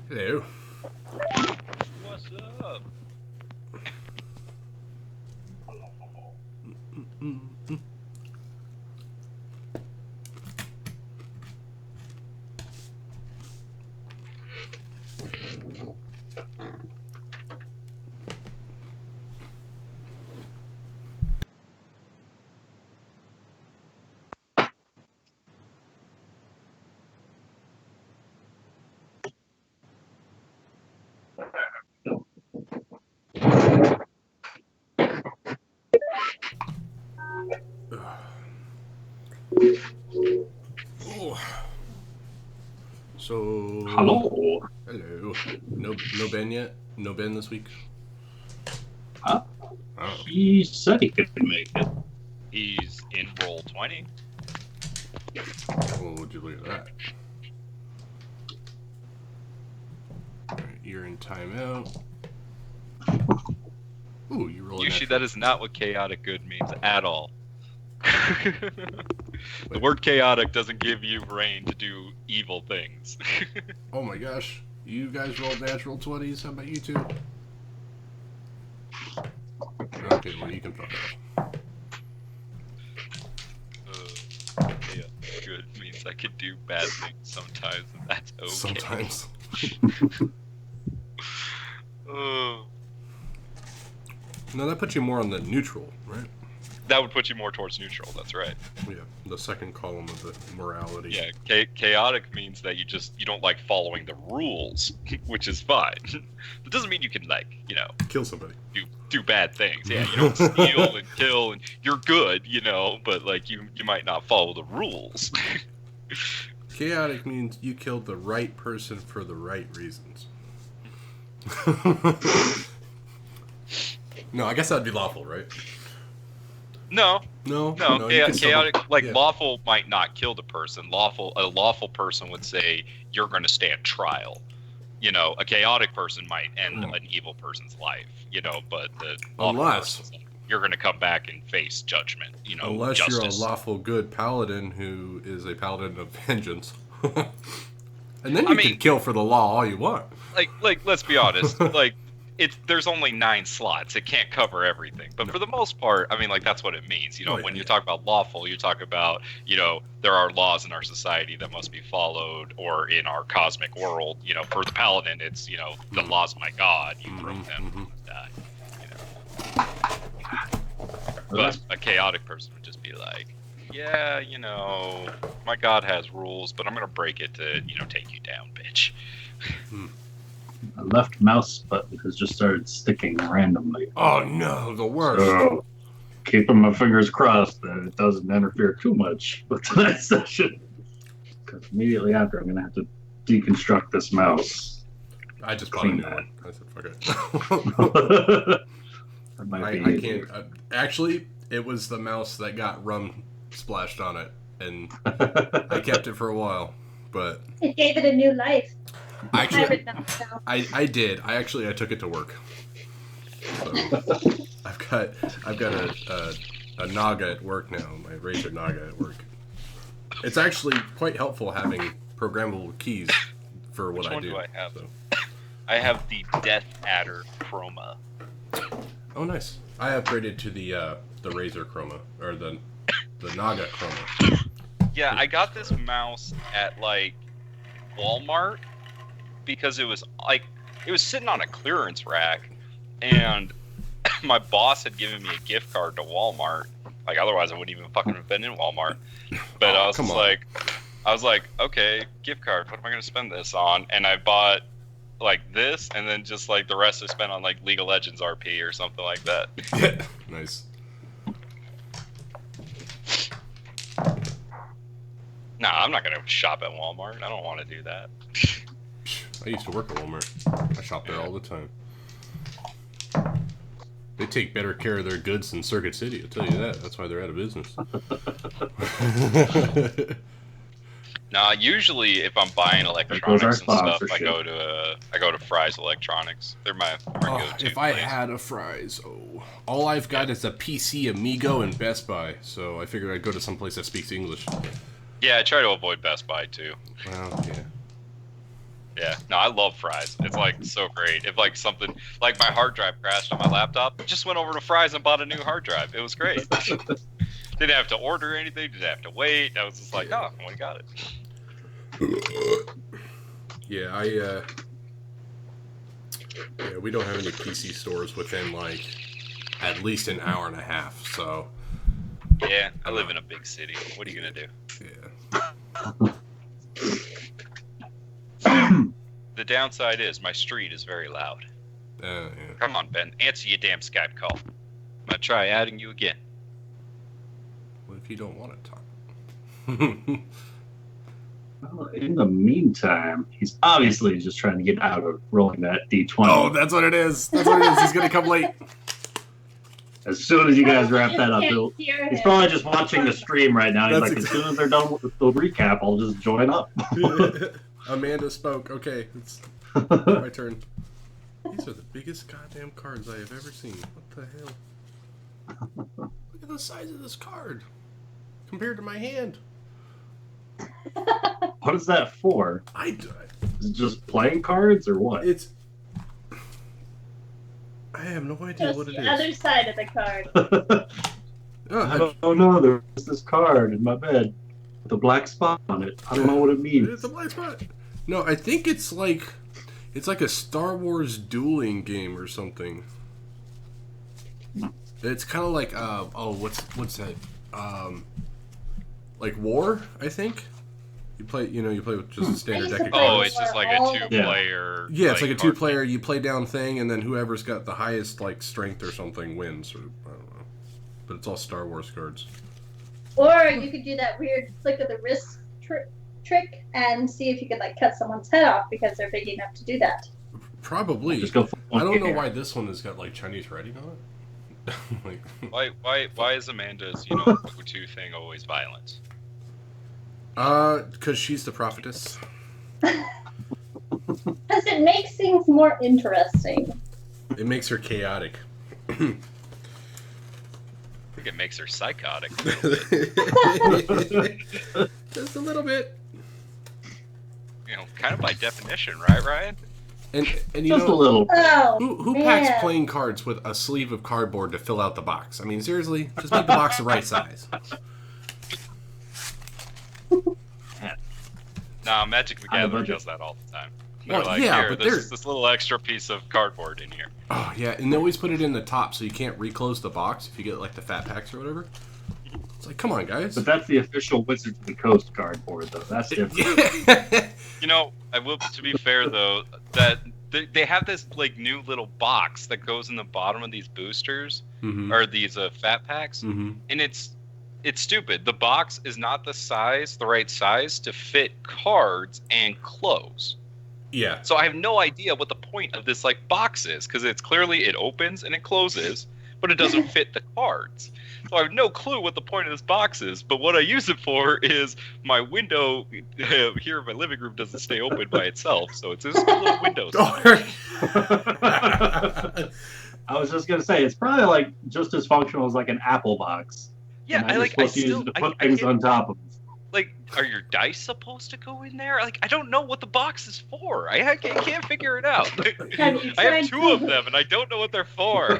Hello. What's up? Oh. So. Hello. Hello. No Ben yet? No Ben this week? Huh? Oh. He said he could make it. He's in roll 20. Oh, would you look at that? Alright, you're in timeout. Ooh, you roll a Usually natural. that is not what chaotic good means at all. The word chaotic doesn't give you reign to do evil things. Oh my gosh. You guys rolled natural 20s? How about you two? Okay, well, you can fuck off. Chaotic good means I could do bad things sometimes, and that's okay. Sometimes. Uh, No, that puts you more on the neutral, right? that would put you more towards neutral, that's right. Yeah, the second column of the morality. Yeah, chaotic means that you don't like following the rules, which is fine. It doesn't mean you can, like, Kill somebody. do bad things. Yeah, you don't steal and kill, and you're good, but like you might not follow the rules. Chaotic means you killed the right person for the right reasons. No, I guess that'd be lawful, right? No, No, you can still chaotic, be- yeah. lawful might not kill the person. A lawful person would say you're going to stand trial. A chaotic person might end an evil person's life. But the lawful Unless- person's like, you're going to come back and face judgment. Unless justice. you're a lawful good paladin who is a paladin of vengeance. And then you can kill for the law all you want. Like let's be honest, there's only 9 slots. It can't cover everything. But for the most part, that's what it means. When you talk about lawful, you talk about, there are laws in our society that must be followed, or in our cosmic world, for the paladin, it's, the laws of my god, you broke them, you die, But a chaotic person would just be like, yeah, my god has rules, but I'm going to break it to, take you down, bitch. My left mouse button has just started sticking randomly. Oh no, the worst. So, keeping my fingers crossed that it doesn't interfere too much with tonight's session. Because immediately after, I'm going to have to deconstruct this mouse. I just bought a new Clean one. I said, fuck it. That might I be can't. Actually, it was the mouse that got rum splashed on it, and I kept it for a while. But It gave it a new life. actually, I did. I took it to work. So I've got a Naga at work now. My Razer Naga at work. It's actually quite helpful having programmable keys for what Which I one do. do I have? So. I have the Death Adder Chroma. Oh, nice. I upgraded to the Razer Chroma, or the Naga Chroma. Yeah, I got this mouse at Walmart because it was sitting on a clearance rack, and my boss had given me a gift card to Walmart. Otherwise I wouldn't even fucking have been in Walmart. But I was like, okay, gift card. What am I gonna spend this on? And I bought this, and then just the rest I spent on League of Legends RP or something like that. Nice. Nah, I'm not gonna shop at Walmart. I don't want to do that. I used to work at Walmart. I shop there all the time. They take better care of their goods than Circuit City, I'll tell you that. That's why they're out of business. Nah, usually if I'm buying electronics and stuff, I go to Fry's Electronics. They're my go-to. If I had a Fry's, all I've got is a PC, Amigo, and Best Buy. So I figured I'd go to some place that speaks English. Yeah, I try to avoid Best Buy too. Well, yeah. Yeah, no, I love fries. It's like so great. If like something like my hard drive crashed on my laptop, just went over to Fry's and bought a new hard drive. It was great. Didn't have to order anything. Didn't have to wait. I was just like, oh, we got it. Yeah, we don't have any PC stores within like at least an hour and a half. So Yeah, I live in a big city. What are you gonna do? Yeah. The downside is my street is very loud. Yeah. Come on, Ben. Answer your damn Skype call. I'm gonna try adding you again. What if you don't want to talk? Well, in the meantime, he's obviously just trying to get out of rolling that D20. Oh, that's what it is. That's what it is. He's gonna come late. As soon as you guys wrap that up, Can't he's hear him. probably just watching the stream right now. He's That's like, as soon as they're done with the recap, I'll just join up. Amanda spoke. Okay, it's my turn. These are the biggest goddamn cards I have ever seen. What the hell? Look at the size of this card compared to my hand. What is that for? Is it just playing cards or what? It's. I have no idea Just what it the is. other side of the card. I don't know. There's this card in my bed with a black spot on it. I don't know what it means. It's a black spot. No, I think it's like a Star Wars dueling game or something. It's kind of like what's that? Like War, I think. You play with just a standard deck of Oh, cards. it's just like a two-player. Yeah, it's like a card. two-player. You play down thing, and then whoever's got the highest like strength or something wins. Or I don't know, but it's all Star Wars cards. Or you could do that weird flick of the wrist trick and see if you could like cut someone's head off because they're big enough to do that. Probably. Just go. I don't know why this one has got like Chinese writing on it. Like, Why is Amanda's go-to thing always violence? because she's the prophetess. Because it makes things more interesting. It makes her chaotic. I think it makes her psychotic. Just a little bit. Kind of by definition, right, Ryan? And you Just a know, little. Oh, who packs playing cards with a sleeve of cardboard to fill out the box? I mean, seriously, just make the box the right size. Nah, Magic the Out of Gathering budget. does that all the time. Well, They're like, yeah, here, but there's this little extra piece of cardboard in here. Oh yeah, and they always put it in the top so you can't reclose the box if you get like the fat packs or whatever. It's like, come on, guys. But that's the official Wizards of the Coast cardboard, though. That's different. I will. To be fair, though, that they have this like new little box that goes in the bottom of these boosters Mm-hmm. or these fat packs, Mm-hmm. and it's stupid. The box is not the right size to fit cards and clothes. Yeah. So I have no idea what the point of this like box is, because it's clearly it opens and it closes, but it doesn't fit the cards. So I have no clue what the point of this box is. But what I use it for is my window here in my living room doesn't stay open by itself, so it's just a little window. I was just gonna say it's probably like just as functional as like an Apple box. Yeah, And I supposed to use it to put things on top of. like, are your dice supposed to go in there? Like, I don't know what the box is for. I can't figure it out. Have you I have tried two of them, and I don't know what they're for.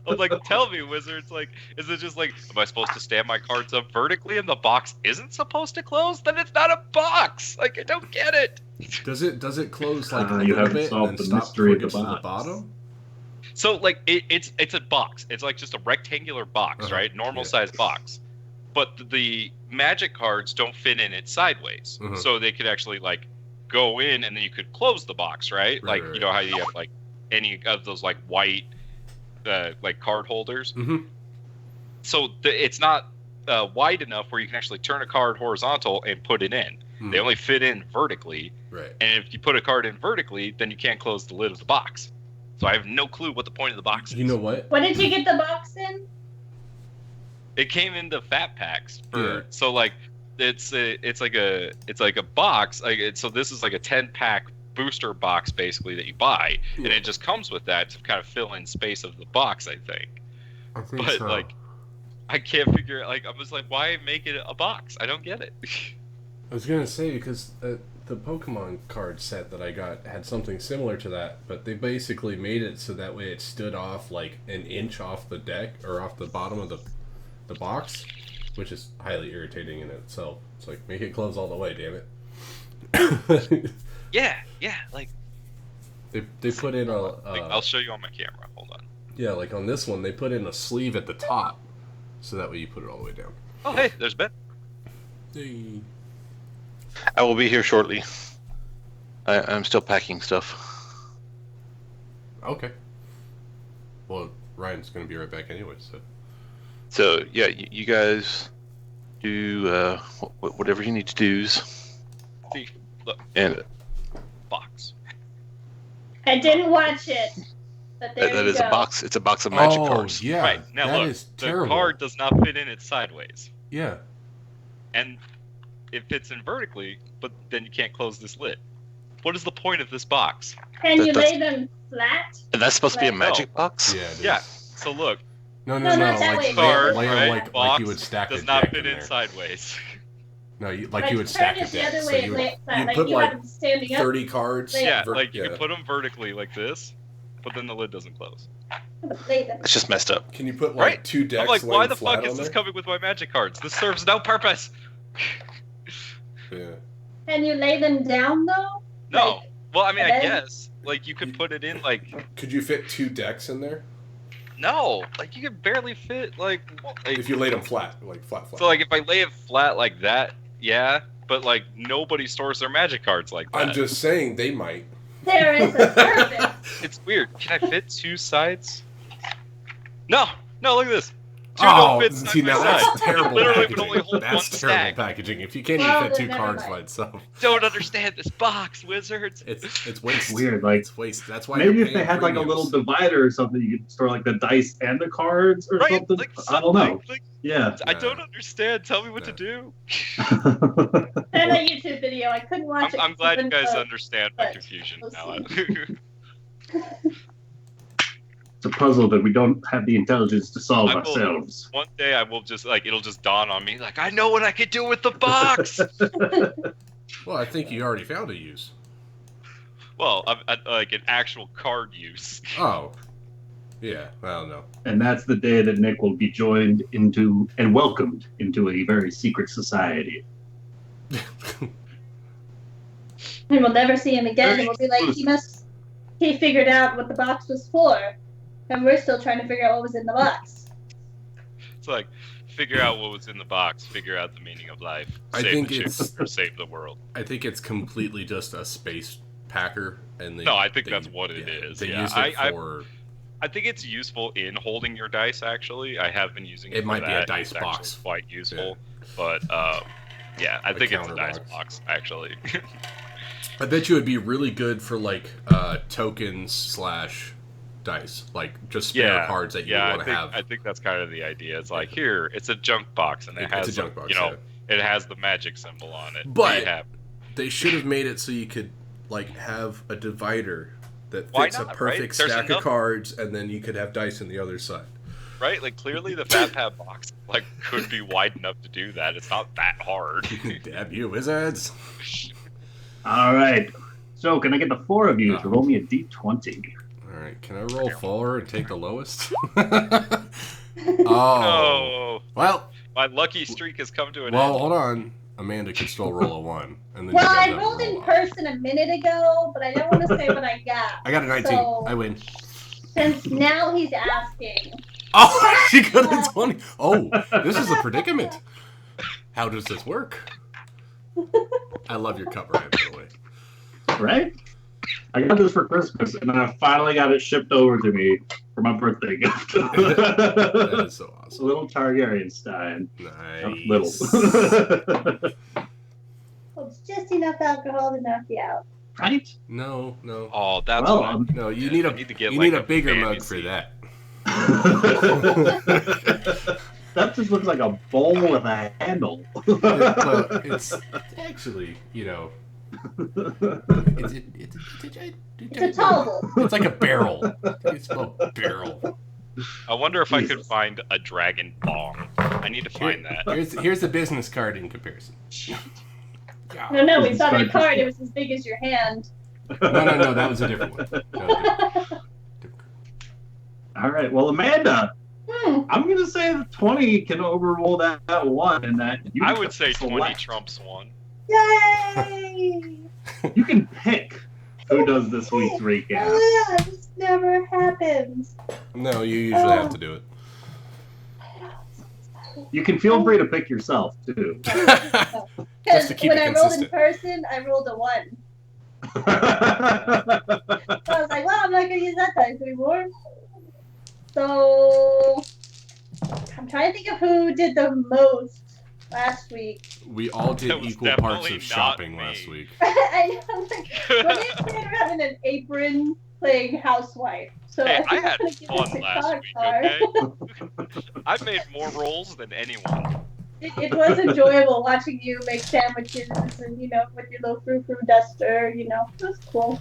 I'm like, tell me, Wizards. Like, is it just like, am I supposed to stand my cards up vertically and the box isn't supposed to close? Then it's not a box. Like, I don't get it. Does it close like a You little haven't bit and solved then the stop mystery before it of the gets to the box. bottom? So, like, it's a box. It's like just a rectangular box, Uh-huh. right? Normal Yeah. size box. But the magic cards don't fit in it sideways. Uh-huh. So they could actually, like, go in and then you could close the box, right? Right, Like, right, you know how you have, like, any of those, like, white, like, card holders? Mm-hmm. So it's not wide enough where you can actually turn a card horizontal and put it in. Hmm. They only fit in vertically. Right. And if you put a card in vertically, then you can't close the lid of the box. So I have no clue what the point of the box is. You know what? What did you get the box in? It came in the fat packs Yeah. so like it's like a box so this is like a 10-pack booster box basically that you buy, and Yeah. it just comes with that to kind of fill in space of the box, I think. I think But so. like I can't figure it. Like, I was like, why make it a box? I don't get it. I was gonna say because the the Pokemon card set that I got had something similar to that, but they basically made it so that way it stood off like an inch off the deck or off the bottom of the box, which is highly irritating in itself. It's like, make it close all the way, damn it. Yeah, like they put in a I'll show you on my camera. Hold on. yeah, like on this one they put in a sleeve at the top, so that way you put it all the way down. Oh, hey, there's Ben. Hey. I will be here shortly. I'm still packing stuff. Okay. Well, Ryan's gonna be right back anyway, so. So yeah, you guys do whatever you need to do. See, look, And box. I didn't watch it, but there that you is go. a box. It's a box of magic cards. Yeah, Right, now that look, is the terrible. card does not fit in it sideways. Yeah. And it fits in vertically, but then you can't close this lid. What is the point of this box? Can you that's- lay them flat? And that's supposed to be a Like- magic box. Yeah. It is. Yeah, so look, No, No, not that like way. card, lay 'em right, like box you would stack does a not deck fit in in there. sideways. No, you Like you would stack turn a it the deck. other So way you and lay it flat. you'd Like put you like have them standing up. 30 cards. Yeah, ver- like you can put them vertically like this, but then the lid doesn't close. Lay them. That's just messed up. Can you put like Right? 2 decks I'm like, why laying the flat fuck is on this there? coming with my magic cards? This serves no purpose. Yeah. Can you lay them down though? No. Like, Well, I mean, and I then- guess like you could put it in like Could you fit 2 decks in there no, like you could barely fit like if you laid them flat, like flat? So like if I lay it flat like that, yeah, but like nobody stores their magic cards like that. I'm just saying they might. there is a purpose. It's weird. Can I fit 2 sides? No, look at this. 2 Oh, don't fit side see by now side. that's terrible Literally would packaging. only hold That's one terrible stack. packaging. If you can't Well, even fit 2 then never cards mind. by itself, Don't understand this box, wizards. it's waste. Weird, like It's waste. That's why maybe you're if they paying had like a little premiums. divider or something, you could store like the dice and the cards or Right? something. Like I don't know. Like, Yeah. I don't understand. Tell me what to do. Send a YouTube video. I couldn't watch it. I'm glad you guys Even though- understand my but confusion we'll now. It's a puzzle that we don't have the intelligence to solve I will- ourselves. One day I will just like it'll just dawn on me like I know what I could do with the box. Well, I think you already found a use. Well, like an actual card use. Oh. Yeah, I don't know. And that's the day that Nick will be joined into and welcomed into a very secret society. And we'll never see him again. And we'll be like, he figured out what the box was for. And we're still trying to figure out what was in the box. It's like figure out what was in the box, figure out the meaning of life, I save think the it's- chicks, or save the world. I think it's completely just a space packer, and No, I think that's what it is, They yeah. use it for. I think it's useful in holding your dice. Actually, I have been using it. It for might be a that. dice It's actually box. quite useful. But yeah, I A think it's a counter dice box. box actually. I bet you it'd be really good for like tokens / dice, like just spare cards that you want to have. I think that's kind of the idea. It's like here, it's a junk box, and it It's has a junk box, you know, it has the magic symbol on it. But- You have- They should have made it so you could like have a divider that Why fits not, a right? perfect There's stack enough- of cards, and then you could have dice on the other side. right? Like clearly the Fat Pad box like could be wide enough to do that. It's not that hard. Damn you, wizards! All right. So, can I get the 4 of you to roll me a d20? All right, can I roll 4 and take the lowest? Oh, Oh, well, my lucky streak has come to an well, end. hold on. Amanda could still roll a 1, and then Well, you guys I have to rolled in roll. person a minute ago, but I don't want to say what I got. I got a 19. So- I win. Since now he's asking. Oh, she got a 20. Oh, this is a predicament. How does this work? I love your cup, Ryan, by the way. Right? I got this for Christmas, and then I finally got it shipped over to me for my birthday gift. That is so It's a awesome. little Targaryen Stein. Nice. Little. Well, it's just enough alcohol to knock you out. Right? No. Oh, that's Well, what No, you need a I need to get you like need a bigger mug for fancy- that. That just looks like a bowl with a handle. Well, it's actually, you know, It's a tall bowl. It's like a barrel. It's a barrel. I wonder if I could Jesus. find a dragon bong. I need to find that. Here's the business card in comparison. No, we saw Start that card. to- It was as big as your hand. No, that was a different one. That was a different- All right. Well, Amanda, I'm going to say the 20 can overrule that one, and that you I would say 20 select. trumps 1. Yay! You can pick who does this week's recap. Oh, yeah, this never happens. No, you usually have to do it. You can feel free to pick yourself too. Just Because to keep when it I rolled in consistent. person, I rolled a 1. So I was like, well, I'm not going to use that dice anymore. So I'm trying to think of who did the most last week. We all did That was equal parts definitely of not shopping me. last week. I know, like, when they ran around in an apron playing housewife. So Hey, I think I'm had gonna give fun it to last week, Cogstar. okay? I made more rolls than anyone. It was enjoyable watching you make sandwiches and, with your little frou-frou duster, it was cool.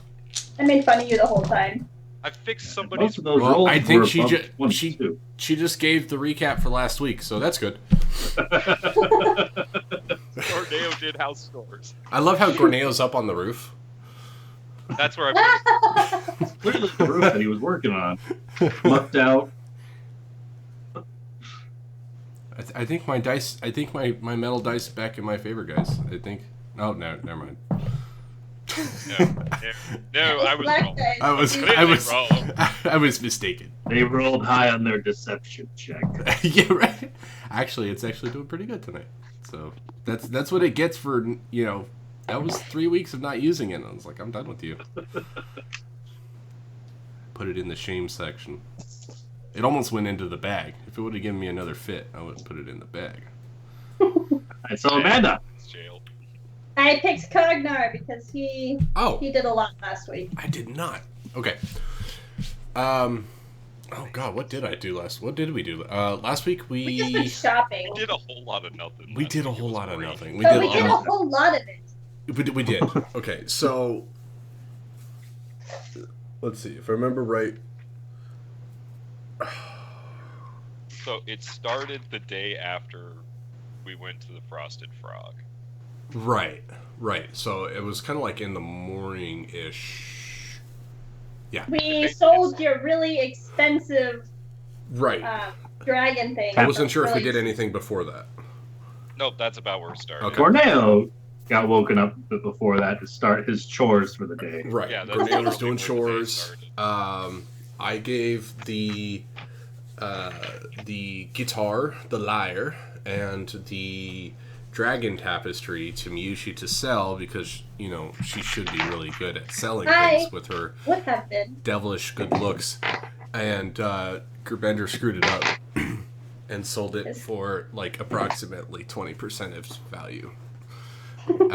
I made fun of you the whole time. I fixed Most somebody's. of those Well, rolls I think were she above ju- 22. She just gave the recap for last week, so that's good. Corneo did house stores. I love how Gorneo's up on the roof. That's where I put it. Clearly the roof that he was working on. Mucked out. I think my dice. I think my metal dice back in my favor, guys. I think. Oh no, never mind. No, I was Black wrong. dice. Clearly wrong. I was mistaken. They rolled high on their deception check. Yeah, right. Actually, it's actually doing pretty good tonight. So that's what it gets for That was 3 weeks of not using it. I was like, I'm done with you. Put it in the shame section. It almost went into the bag. If it would have given me another fit, I would have put it in the bag. Alright, so Amanda. It's jail. I picked Cognar because he Oh, did a lot last week. I did not. Okay. Oh God, what did I do last? What did we do? Last week We just went we shopping. We did a whole lot of nothing. we last did a week. It whole was lot of great. nothing. But we did a whole lot of it. We did. Okay, so let's see if I remember right. So it started the day after we went to the Frosted Frog. Right. So it was kind of like in the morning-ish. Yeah. We sold your really expensive Right. dragon thing. I wasn't sure if we Really- did anything before that. Nope, that's about where it started. Okay. Corneo got woken up a bit before that to start his chores for the day. Right. Yeah, that's Corneo was literally doing where the day chores. started. I gave the guitar, the lyre, and the dragon tapestry to Miyushi to sell because she should be really good at selling things with her Would have been. devilish good looks. And Gerbender screwed it up and sold it for like approximately 20% of its value. We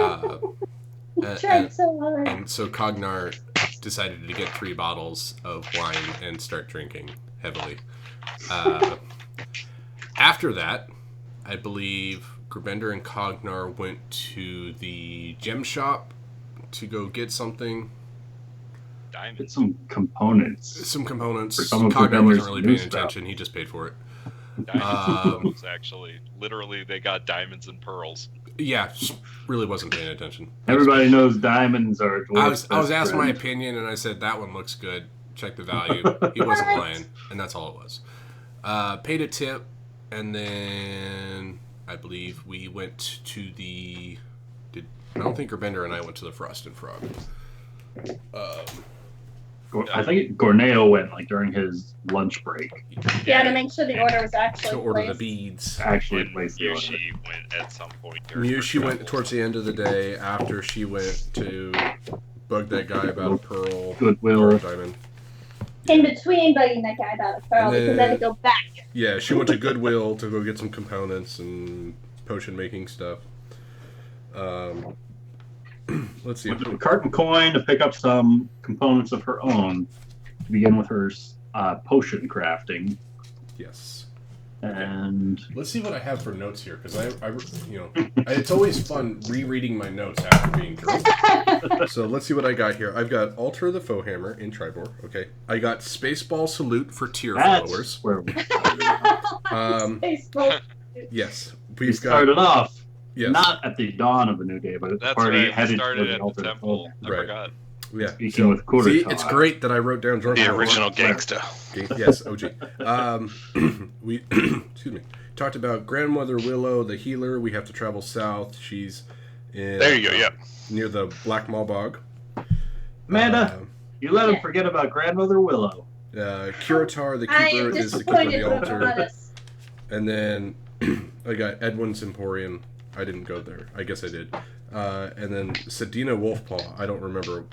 tried so hard. And so Cognar decided to get 3 bottles of wine and start drinking heavily. After that, I believe Gerbender and Cognar went to the gem shop to go get something. Get Diamonds. some components. Some components. For some of Cognar Gerbender's wasn't really new paying stuff. attention. He just paid for it. Diamonds actually. Literally, they got diamonds and pearls. Yeah, really wasn't paying attention. Everybody knows diamonds are a dwarf's I was best asked my friend. opinion, and I said that one looks good. Check the value. He wasn't lying, and that's all it was. Paid a tip, and then I believe we went to the. I don't think Gerbender and I went to the Frosted Frog. I think Corneo went like during his lunch break. Yeah, to make sure the order was actually To order the placed. beads. Actually And placed the order. Yushi went at some point. during her She went travels. towards the end of the day after she went to bug that guy about a pearl or Goodwill. a diamond. In between bugging that guy about a pearl And because I had to then- go back. Yeah, she went to Goodwill to go get some components and potion making stuff. Let's see. Went to a carton coin to pick up some components of her own to begin with her potion crafting. Yes. And Let's see what I have for notes here, because it's always fun rereading my notes after being drunk. So let's see what I got here. I've got Altar of the Foehammer in Tribor. Okay. I got Spaceball Salute for tier followers. that's where we started. Um, Baseball. Yes, We we've got started off Yes. Not at the dawn of a new day, but at the That's party right. We headed started toward the at the alternate temple. full. I Right. forgot. Yeah. Speaking with quarter See, talk. it's great that I wrote down drunk. The Hour. original gangsta. Yes, OG. We excuse me. Talked about grandmother Willow, the healer. We have to travel south. She's in. There you go. Yeah. Near the Black Maw Bog. Amanda, you let him forget about grandmother Willow. Kiritar, the I keeper, am is the keeper of disappointed, the but I'm altar. honest. And then I got Edwin's Emporium. I didn't go there. I guess I did. And then Sedina Wolfpaw. I don't remember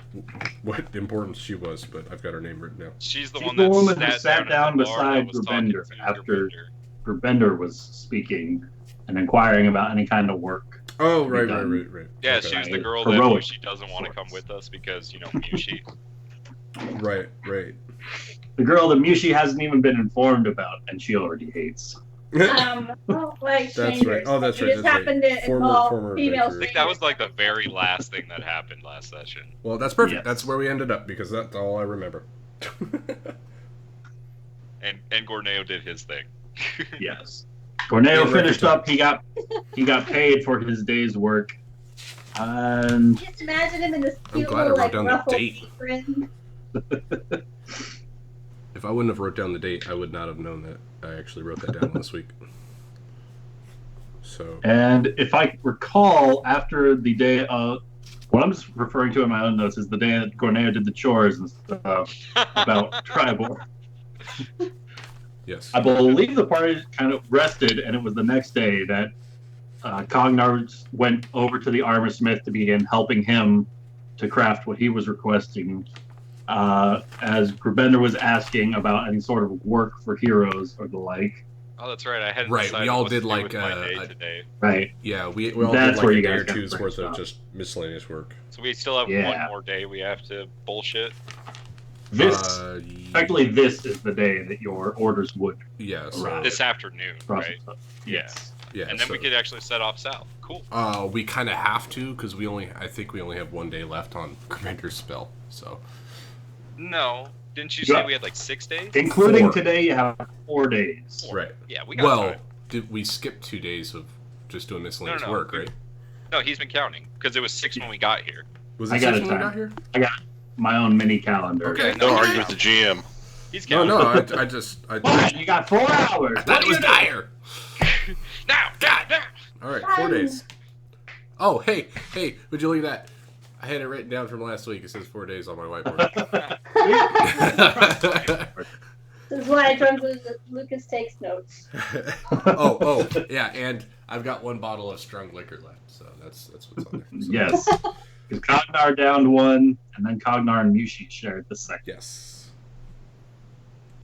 what importance she was, but I've got her name written down. She's the She's one the that woman who sat at down the bar beside that was talking Gerbender to after Gerbender. Gerbender was speaking and inquiring about any kind of work. Oh, to be right. done. Yeah, Okay. she was the Right. girl that Heroic Mushi doesn't want to come sorts. with us because, Mushi. Right. The girl that Mushi hasn't even been informed about, and she already hates. Well, like That's strangers. right. Oh, that's We right, just that's happened right. to Former involve female adventurers. I think that was like the very last thing that happened last session. Well, that's perfect. Yes. That's where we ended up because that's all I remember. And Gorneo did his thing. Yes. Corneo In finished record up. He got paid for his day's work. And Just imagine him in this I'm cute glad I little, wrote like, down the ruffled date. apron. If I wouldn't have wrote down the date, I would not have known that. I actually wrote that down last week. So if I recall, after the day of what I'm just referring to in my own notes is the day that Corneo did the chores and stuff about Tribor. yes, I believe the party kind of rested, and it was the next day that Cognar went over to the armor smith to begin helping him to craft what he was requesting. As Gerbender was asking about any sort of work for heroes or the like. Oh, that's right. I hadn't Right, we decided all what to did do like, with my day today. Right. yeah, we all That's did where like a you day guys or got two's worth branched of off. just miscellaneous work. So we still have Yeah. one more day we have to bullshit. This Actually, this is the day that your orders would yeah, so, arrive. This afternoon, right? process. Yes. yeah, And then so, we could actually set off south. Cool. we kind of have to because I think we only have one day left on Commander's spell. So No. Didn't you Yeah. say we had like 6 days? Including 4. today, you have 4 days. right. Yeah, we got time. Did we skip 2 days of just doing miscellaneous No. work? Right? No, he's been counting because it was 6 when we got here. Was I it got 6 a when we time. got here? My own mini calendar. Okay. No, Don't he's argue with the GM. He's No, counting. I just What? You got 4 hours. I thought it was dire. Now, God, now. All right, 4 days. Oh, hey, would you look at that? I had it written down from last week. It says 4 days on my whiteboard. This is why drunk Lucas takes notes. oh, yeah, and I've got 1 bottle of strong liquor left, so that's what's on there. So, Yes. Because Cognar downed 1, and then Cognar and Mushi shared the second. yes.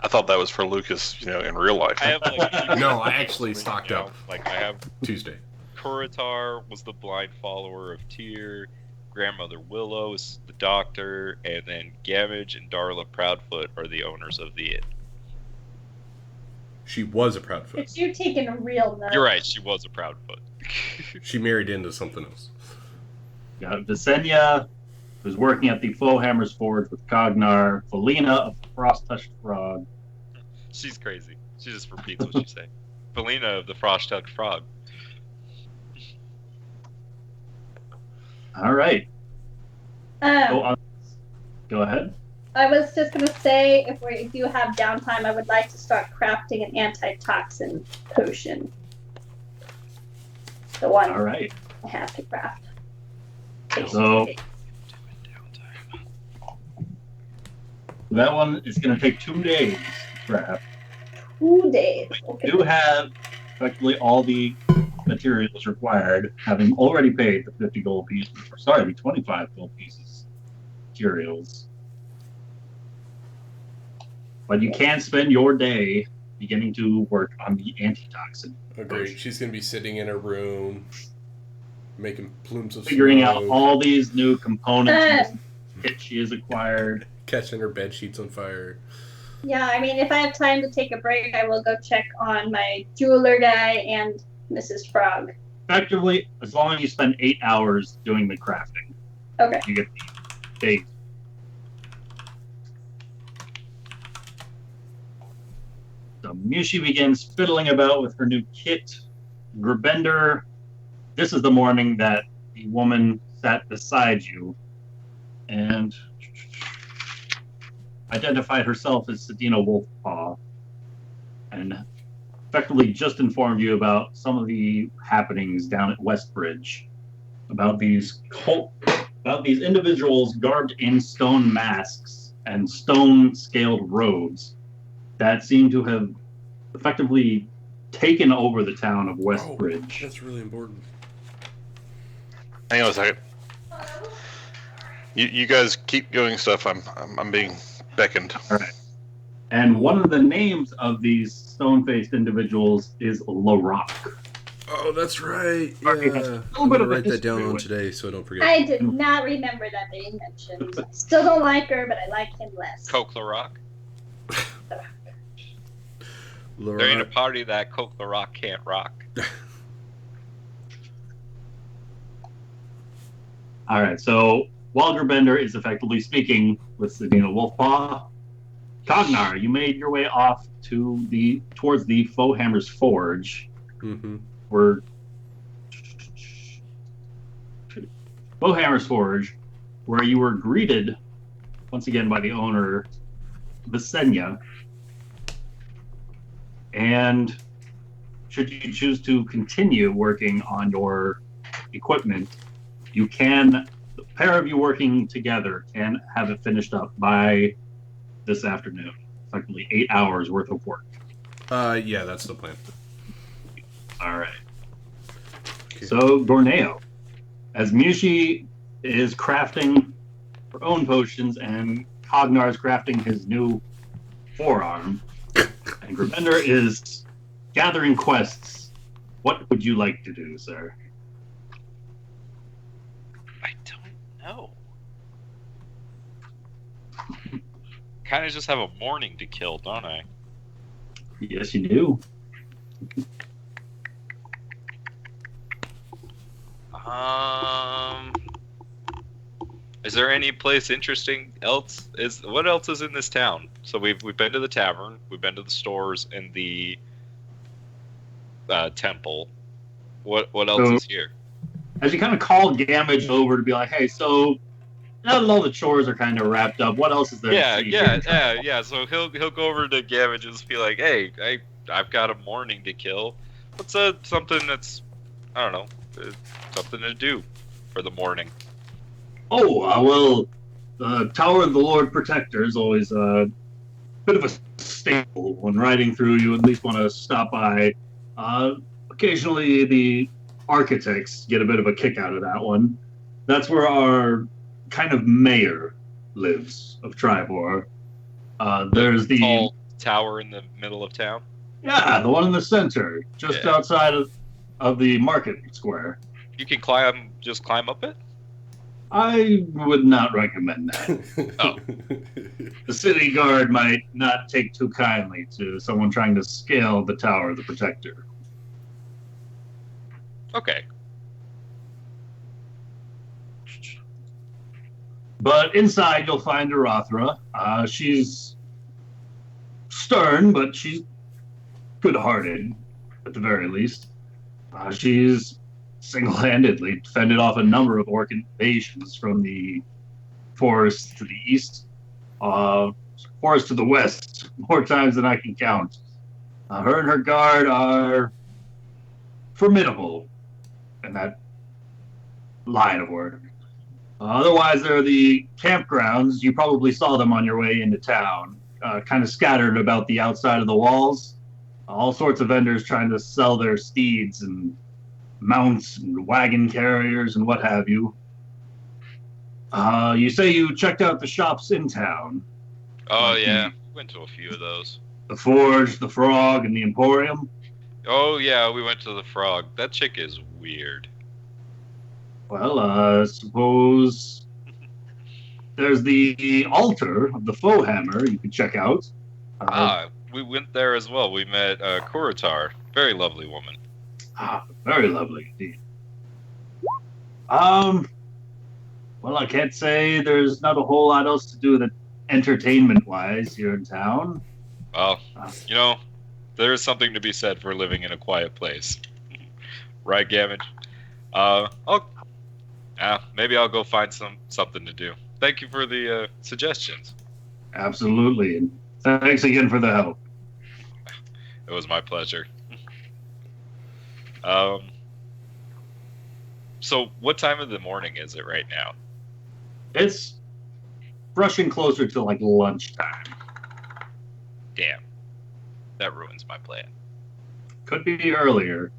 I thought that was for Lucas, in real life. I have like No, I actually stocked up. Like I have Tuesday. Kuritar was the blind follower of Tyr, Grandmother Willow is the doctor, and then Gamage and Darla Proudfoot are the owners of the inn. She was a Proudfoot. But you're taking a real note. You're right, she was a Proudfoot. She married into something else. You got Visenya, who's working at the Flowhammer's Forge with Cognar, Felina of the Frost-Touched Frog. She's crazy. She just repeats what she's saying. Felina of the Frost-Touched Frog. All right. Um, Go ahead. I was just going to say, if we do have downtime, I would like to start crafting an antitoxin potion. The one All right. I have to craft. So that one is going to take 2 days to craft. 2 days. You Okay. do have effectively all the materials required, having already paid the 50 gold pieces, the 25 gold pieces materials. But you can spend your day beginning to work on the antitoxin. Agreed. She's going to be sitting in her room, making plumes of Figuring out smoke, all these new components that she has acquired. catching her bed sheets on fire. Yeah, I mean, if I have time to take a break, I will go check on my jeweler guy and Mrs. Frog. Effectively, as long as you spend 8 hours doing the crafting, Okay. you get the day. So Mushi begins fiddling about with her new kit. Gerbender this is the morning that the woman sat beside you and identified herself as Sedina Wolfpaw, and effectively just informed you about some of the happenings down at Westbridge, about these individuals garbed in stone masks and stone-scaled robes that seem to have effectively taken over the town of Westbridge. That's really important. Hang on a second. You guys keep doing stuff. I'm being beckoned. All right. And one of the names of these stone-faced individuals is LaRock. Oh, that's right. Yeah. I'm going to write that down today so I don't forget. I did not remember that being mentioned. I still don't like her, but I like him less. Coke the Rock. There ain't a party that Coke the Rock can't rock. All right, so Walger Bender is effectively speaking with Sedina Wolfpaw. Cognar, you made your way off towards the Foehammer's Forge. Mm-hmm. Foehammer's Forge, where you were greeted once again by the owner, Visenya. And should you choose to continue working on your equipment, you can, the pair of you working together can have it finished up by this afternoon. Effectively 8 hours worth of work. Yeah, that's the plan. All right. Okay. So, Gorneo, as Mushi is crafting her own potions and Cognar is crafting his new forearm, and Gravender is gathering quests, what would you like to do, sir? I don't know. Kind of just have a morning to kill, don't I? Yes, you do. Is there any place interesting else? What else is in this town? So we've been to the tavern, we've been to the stores and the temple. What else is here? As you kind of call Gamage over to be like, hey, so now that all the chores are kind of wrapped up, what else is there? Yeah. So he'll go over to Gamage and just be like, hey, I've got a morning to kill. What's something that's, I don't know, something to do for the morning? Oh, well, the Tower of the Lord Protector is always a bit of a staple when riding through. You at least want to stop by. Occasionally, the architects get a bit of a kick out of that one. That's where our kind of mayor lives of Tribor. There's the tall tower in the middle of town. Yeah, the one in the center, just outside of the market square. You can climb up it? I would not recommend that. Oh. The city guard might not take too kindly to someone trying to scale the Tower of the Protector. Okay. But inside you'll find Arathra. She's stern, but she's good-hearted, at the very least. She's single-handedly fended off a number of orc invasions from the forest to the east, forest to the west, more times than I can count. Her and her guard are formidable in that line of work. Otherwise, there are the campgrounds. You probably saw them on your way into town, kind of scattered about the outside of the walls. All sorts of vendors trying to sell their steeds and mounts and wagon carriers and what have you. You say you checked out the shops in town. Oh, yeah. Went to a few of those. The Forge, the Frog, and the Emporium. Oh, yeah, we went to the Frog. That chick is weird. Well, I suppose there's the altar of the Foehammer you can check out. We went there as well. We met Kuritar. Very lovely woman. Very lovely indeed. Well, I can't say there's not a whole lot else to do with it entertainment-wise here in town. Well, there is something to be said for living in a quiet place. Right, Gamage? Maybe I'll go find something to do. Thank you for the suggestions. Absolutely. And thanks again for the help. It was my pleasure. Um, so what time of the morning is it right now? It's brushing closer to like lunchtime. Damn, that ruins my plan. Could be earlier.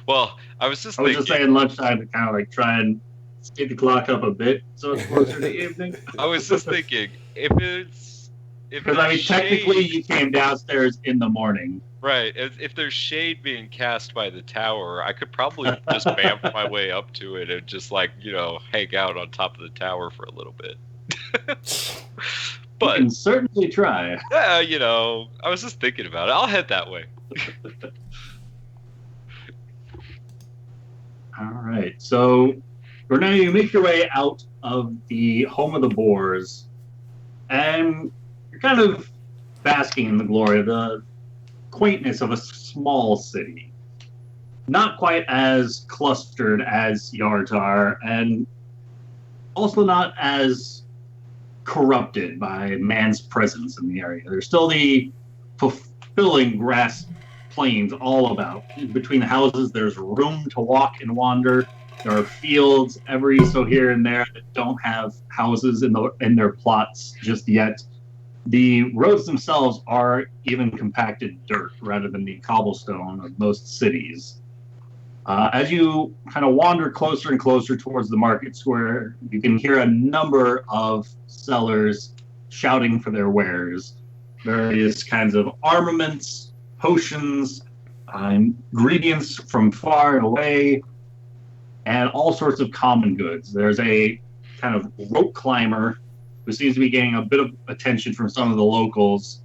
Well, I was just saying lunchtime to kind of like try and speed the clock up a bit so it's closer to evening. I was just thinking, because technically you came downstairs in the morning. Right. If there's shade being cast by the tower, I could probably just vamp my way up to it and just hang out on top of the tower for a little bit. But you can certainly try. Yeah, I was just thinking about it. I'll head that way. All right. So, now you make your way out of the home of the Boars, and you're kind of basking in the glory of the quaintness of a small city. Not quite as clustered as Yartar, and also not as corrupted by man's presence in the area. There's still the fulfilling grass plains all about. Between the houses, there's room to walk and wander. There are fields every so here and there that don't have houses in their plots just yet. The roads themselves are even compacted dirt rather than the cobblestone of most cities. As you kind of wander closer and closer towards the market square, you can hear a number of sellers shouting for their wares. Various kinds of armaments, potions, ingredients from far and away, and all sorts of common goods. There's a kind of rope climber who seems to be getting a bit of attention from some of the locals.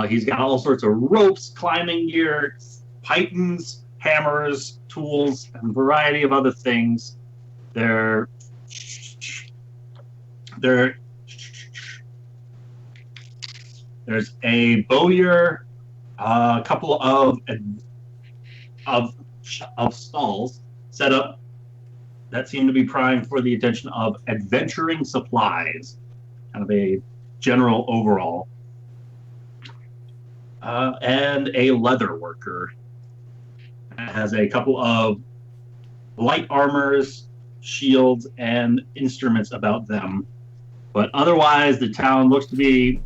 He's got all sorts of ropes, climbing gear, pythons, hammers, tools, and a variety of other things. There's a bowyer, a couple of stalls set up that seem to be primed for the attention of adventuring supplies, kind of a general overall, and a leather worker. Has a couple of light armors, shields, and instruments about them. But otherwise, the town looks to be,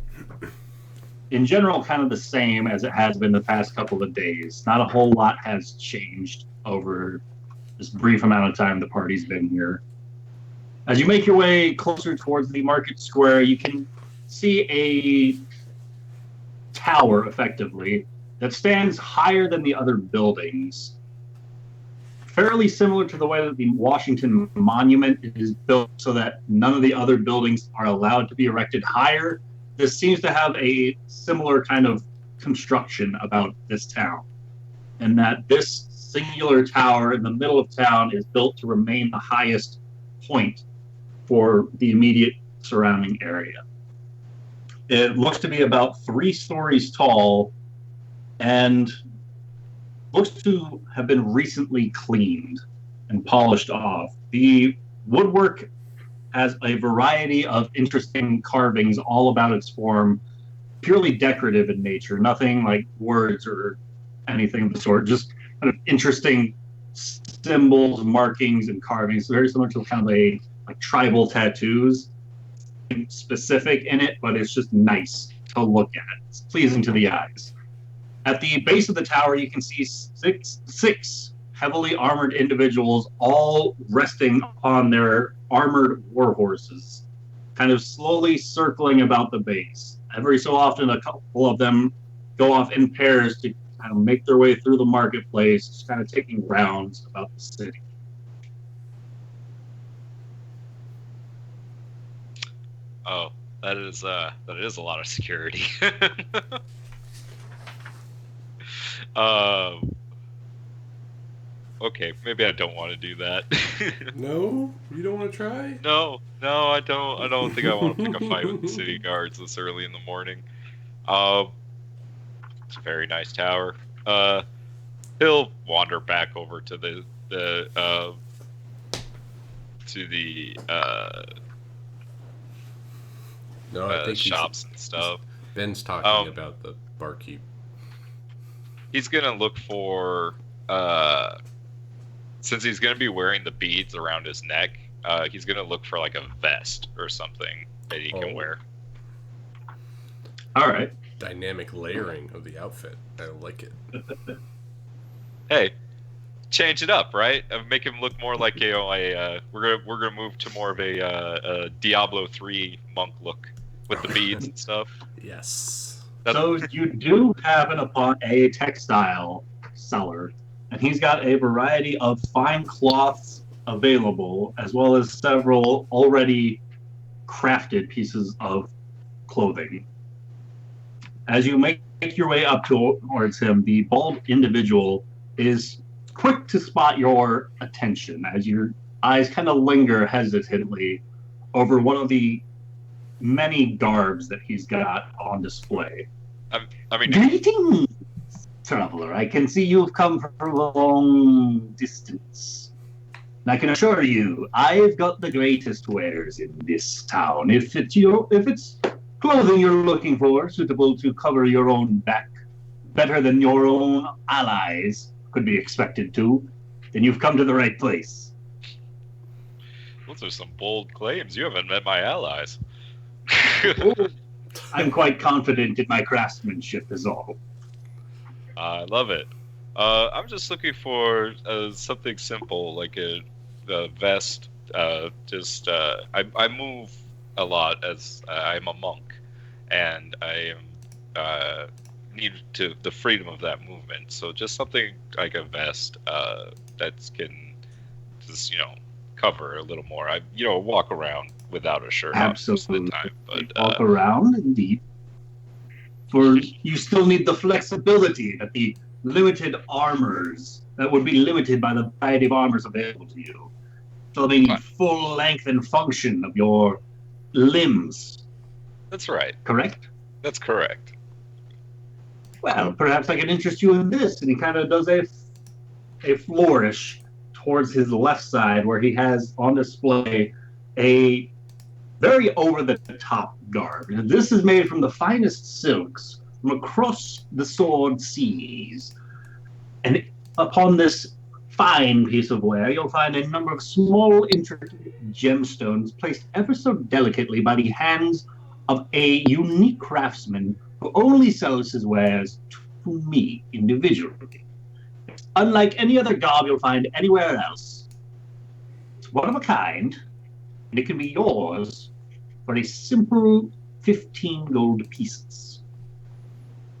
in general, kind of the same as it has been the past couple of days. Not a whole lot has changed over this brief amount of time the party's been here. As you make your way closer towards the market square, you can see a tower, effectively, that stands higher than the other buildings. Fairly similar to the way that the Washington Monument is built so that none of the other buildings are allowed to be erected higher. This seems to have a similar kind of construction about this town, and that this singular tower in the middle of town is built to remain the highest point for the immediate surrounding area. It looks to be about 3 stories tall and looks to have been recently cleaned and polished off. The woodwork has a variety of interesting carvings all about its form, purely decorative in nature, nothing like words or anything of the sort, just kind of interesting symbols, markings, and carvings, very similar to kind of a like tribal tattoos. Specific in it, but it's just nice to look at. It's pleasing to the eyes. At the base of the tower, you can see six heavily armored individuals, all resting on their armored war horses, kind of slowly circling about the base. Every so often, a couple of them go off in pairs to kind of make their way through the marketplace, just kind of taking rounds about the city. Oh, that is a lot of security. Okay, maybe I don't want to do that. No, you don't want to try? No, I don't. I don't think I want to pick a fight with the city guards this early in the morning. It's a very nice tower. He'll wander back over to the the No, I think shops and stuff. Ben's talking about the barkeep. He's gonna look for since he's gonna be wearing the beads around his neck. He's gonna look for like a vest or something that he can wear. All right. Dynamic layering of the outfit. I like it. Hey, change it up, right? Make him look more like we're gonna move to more of a Diablo 3 monk look with the beads and stuff. Yes. So you do happen upon a textile seller, and he's got a variety of fine cloths available, as well as several already crafted pieces of clothing. As you make your way up towards him, the bald individual is quick to spot your attention as your eyes kind of linger hesitantly over one of the many garbs that he's got on display. Greetings, traveler. I can see you've come from a long distance. And I can assure you, I've got the greatest wares in this town. If it's clothing you're looking for, suitable to cover your own back, better than your own allies could be expected to, then you've come to the right place. Those are some bold claims. You haven't met my allies. I'm quite confident in my craftsmanship is all. I love it. I'm just looking for something simple, like a vest. I move a lot as I'm a monk, and I am need the freedom of that movement. So just something like a vest that can just cover a little more. I walk around without a shirt Absolutely. most of the time, but walk around indeed. For you still need the flexibility that the limited armors that would be limited by the variety of armors available to you. So they need full length and function of your limbs. That's right. Correct? That's correct. Well, perhaps I can interest you in this. And he kind of does a flourish towards his left side where he has on display a very over-the-top garb. And this is made from the finest silks from across the sword seas. And upon this fine piece of wear, you'll find a number of small, intricate gemstones placed ever so delicately by the hands of a unique craftsman who only sells his wares to me individually. Unlike any other garb you'll find anywhere else, it's one of a kind, and it can be yours for a simple 15 gold pieces.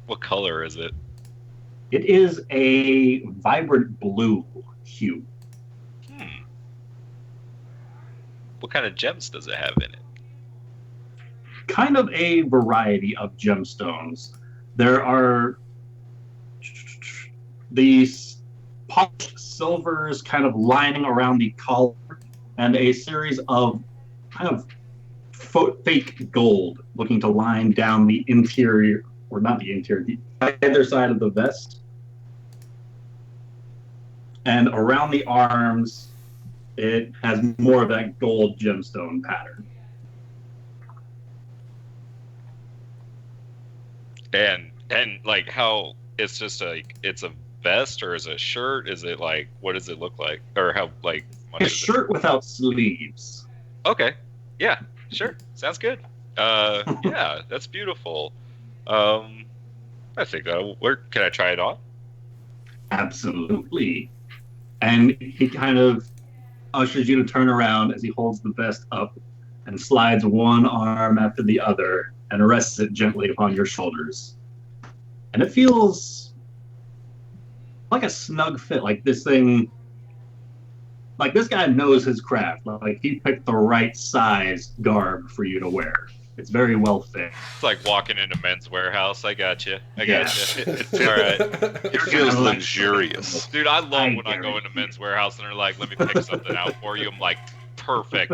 What color is it? It is a vibrant blue hue. What kind of gems does it have in it? Kind of a variety of gemstones. There are these polished silvers kind of lining around the collar, and a series of kind of fake gold looking to line down the interior, or not the interior, the either side of the vest. And around the arms, it has more of that gold gemstone pattern. And like how it's just it's a vest, or is it a shirt? Is it like, what does it look like? Or how, like, a shirt without sleeves. Okay. Yeah, sure. Sounds good. Yeah, that's beautiful. I think that'll work. Can I try it on? Absolutely. And he kind of ushers you to turn around as he holds the vest up and slides one arm after the other and rests it gently upon your shoulders. And it feels like a snug fit. Like this thing, like this guy knows his craft. Like he picked the right size garb for you to wear. It's very well fit. It's like walking into Men's Warehouse. I got you. All right. It feels luxurious. Dude, I love when I go into Men's Warehouse and they're like, let me pick something out for you. I'm like, Perfect.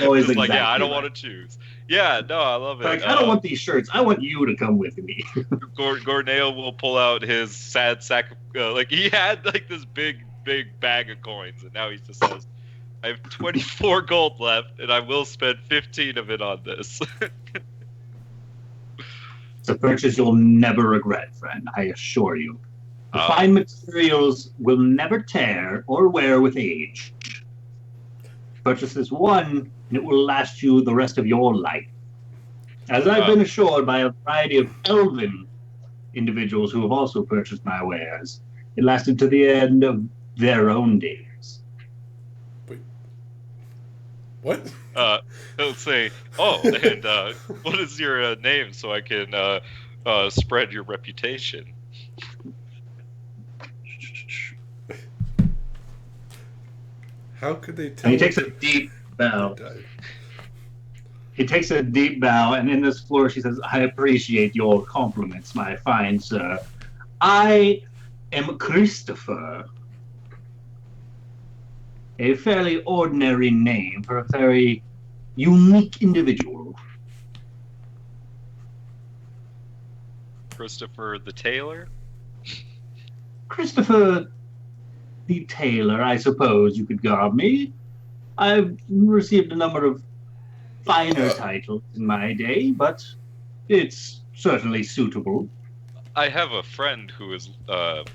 Always Just like, yeah, exactly I don't right. want to choose. Yeah, no, I love it. Like, I don't want these shirts. I want you to come with me. Gorneo will pull out his sad sack. Like he had like this big bag of coins, and now he just says, "I have 24 gold left, and I will spend 15 of it on this." It's a purchase you'll never regret, friend, I assure you. The fine materials will never tear or wear with age. Purchase this one, and it will last you the rest of your life. As I've been assured by a variety of elven individuals who have also purchased my wares, it lasted to the end of their own days. Wait. What? He'll say, "Oh, and what is your name so I can spread your reputation?" How could they tell? And he takes a deep bow. He takes a deep bow, and in this flourish, he says, "I appreciate your compliments, my fine sir. I am Christopher. A fairly ordinary name for a very unique individual." Christopher the Tailor? Christopher the Tailor, I suppose you could garb me. I've received a number of finer titles in my day, but it's certainly suitable. I have a friend who is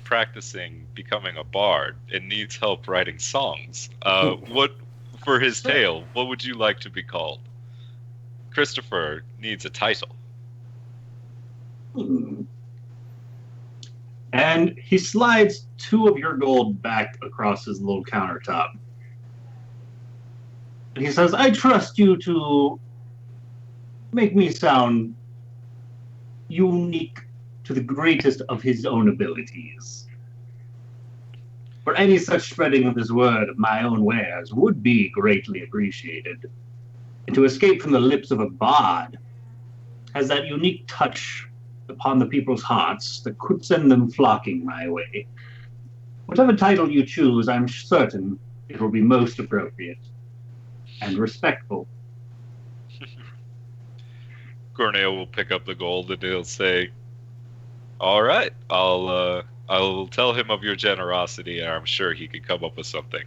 practicing becoming a bard and needs help writing songs. What for his tale? What would you like to be called? Christopher needs a title. And he slides 2 of your gold back across his little countertop. And he says, "I trust you to make me sound unique to the greatest of his own abilities. For any such spreading of this word of my own wares would be greatly appreciated. And to escape from the lips of a bard has that unique touch upon the people's hearts that could send them flocking my way. Whatever title you choose, I'm certain it will be most appropriate and respectful." Gorneo will pick up the gold and he'll say, "All right, I'll tell him of your generosity, and I'm sure he can come up with something."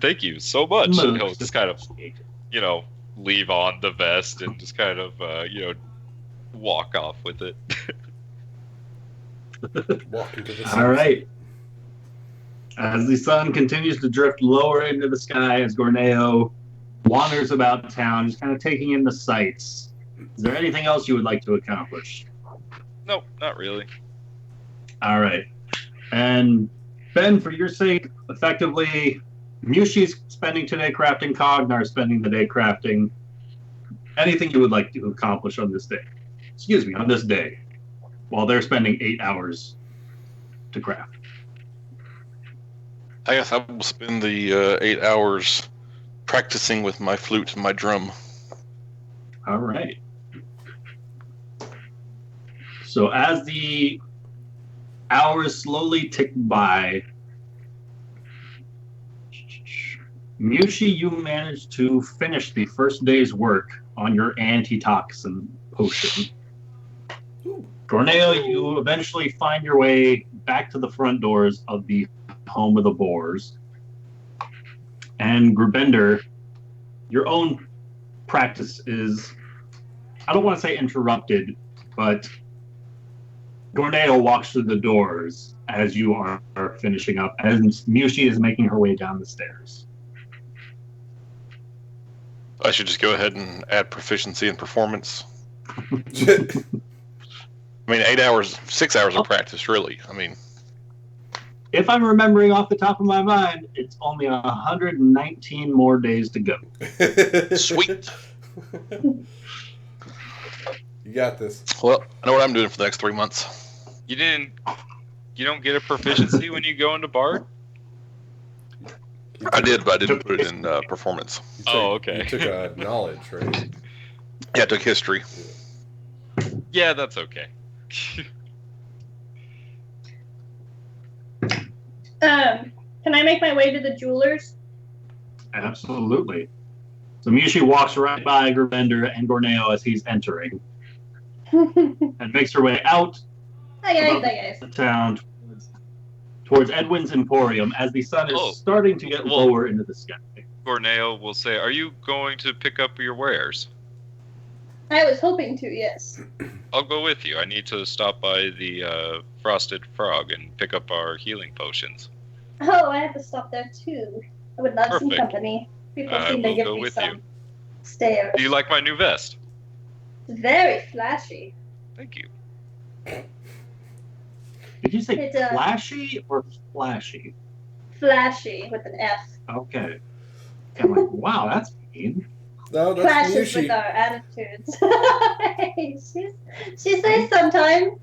Thank you so much. And he'll just kind of, leave on the vest and just kind of, walk off with it. Walk into the All right. As the sun continues to drift lower into the sky, as Gorneo wanders about town, just kind of taking in the sights, is there anything else you would like to accomplish? Nope, not really. All right. And Ben, for your sake, effectively, Mushi's spending today crafting, Cognar's spending the day crafting. Anything you would like to accomplish on this day? On this day, while they're spending 8 hours to craft. I guess I will spend the 8 hours practicing with my flute and my drum. All right. So as the hours slowly tick by, Mushi, you managed to finish the first day's work on your antitoxin potion. Gorneo, you eventually find your way back to the front doors of the home of the Boars. And Grubender, your own practice is, I don't want to say interrupted, but Gorneo walks through the doors as you are finishing up, and Mushi is making her way down the stairs. I should just go ahead and add proficiency and performance. I mean, 8 hours, 6 hours of practice, really. I mean, if I'm remembering off the top of my mind, it's only 119 more days to go. Sweet. You got this. Well, I know what I'm doing for the next 3 months. You don't get a proficiency when you go into Bard? I did, but I didn't put it in performance. Okay. You took knowledge, right? Yeah, I took history. Yeah, that's okay. Can I make my way to the jeweler's? Absolutely. So Miyoshi walks right by Gravender and Gorneo as he's entering and makes her way out Hi of guys. the town towards Edwin's Emporium as the sun is starting to get lower into the sky. Gorneo will say, "Are you going to pick up your wares?" I was hoping to, yes. I'll go with you. I need to stop by the Frosted Frog and pick up our healing potions. Oh, I have to stop there too. I would love some Perfect. company. People I seem to will give go me with some you. stares. Do you like my new vest? It's very flashy. Thank you. Did you say It's, flashy or flashy? Flashy with an F. Okay. I'm like, wow, that's mean. No, that's Clashes with Miyoshi. our attitudes. she says sometimes.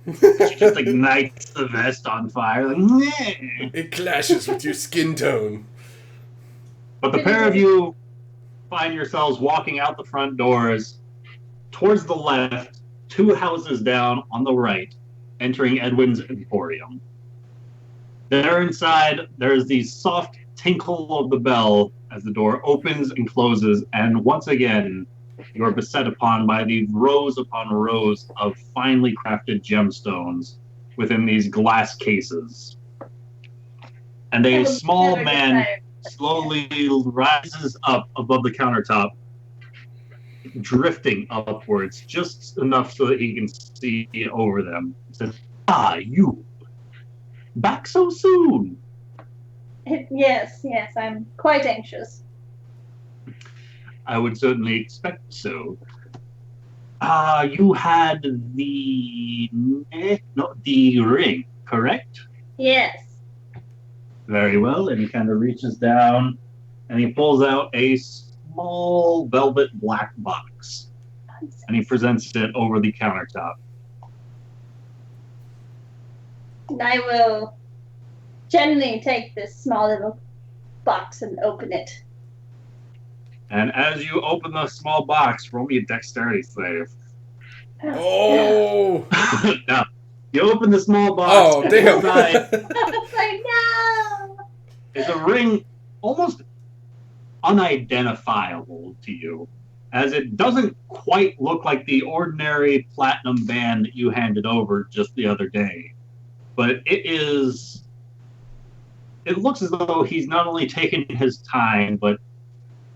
She just ignites the vest on fire. Like, meh. It clashes with your skin tone. But the pair of you find yourselves walking out the front doors towards the left, 2 houses down on the right, entering Edwin's Emporium. There inside, there's the soft tinkle of the bell as the door opens and closes, and once again, you're beset upon by the rows upon rows of finely crafted gemstones within these glass cases. And a small man slowly rises up above the countertop, drifting upwards just enough so that he can see over them. He says, "Ah, you! Back so soon?" Yes, I'm quite anxious. I would certainly expect so. You had the ring, correct? Yes. Very well, and he kind of reaches down and he pulls out a small velvet black box and he presents it over the countertop. And I will gently take this small little box and open it. And as you open the small box, roll me a dexterity save. Oh! Now, you open the small box. Oh, and damn! inside Like, no! is a ring almost unidentifiable to you, as it doesn't quite look like the ordinary platinum band that you handed over just the other day. But it looks as though he's not only taken his time, but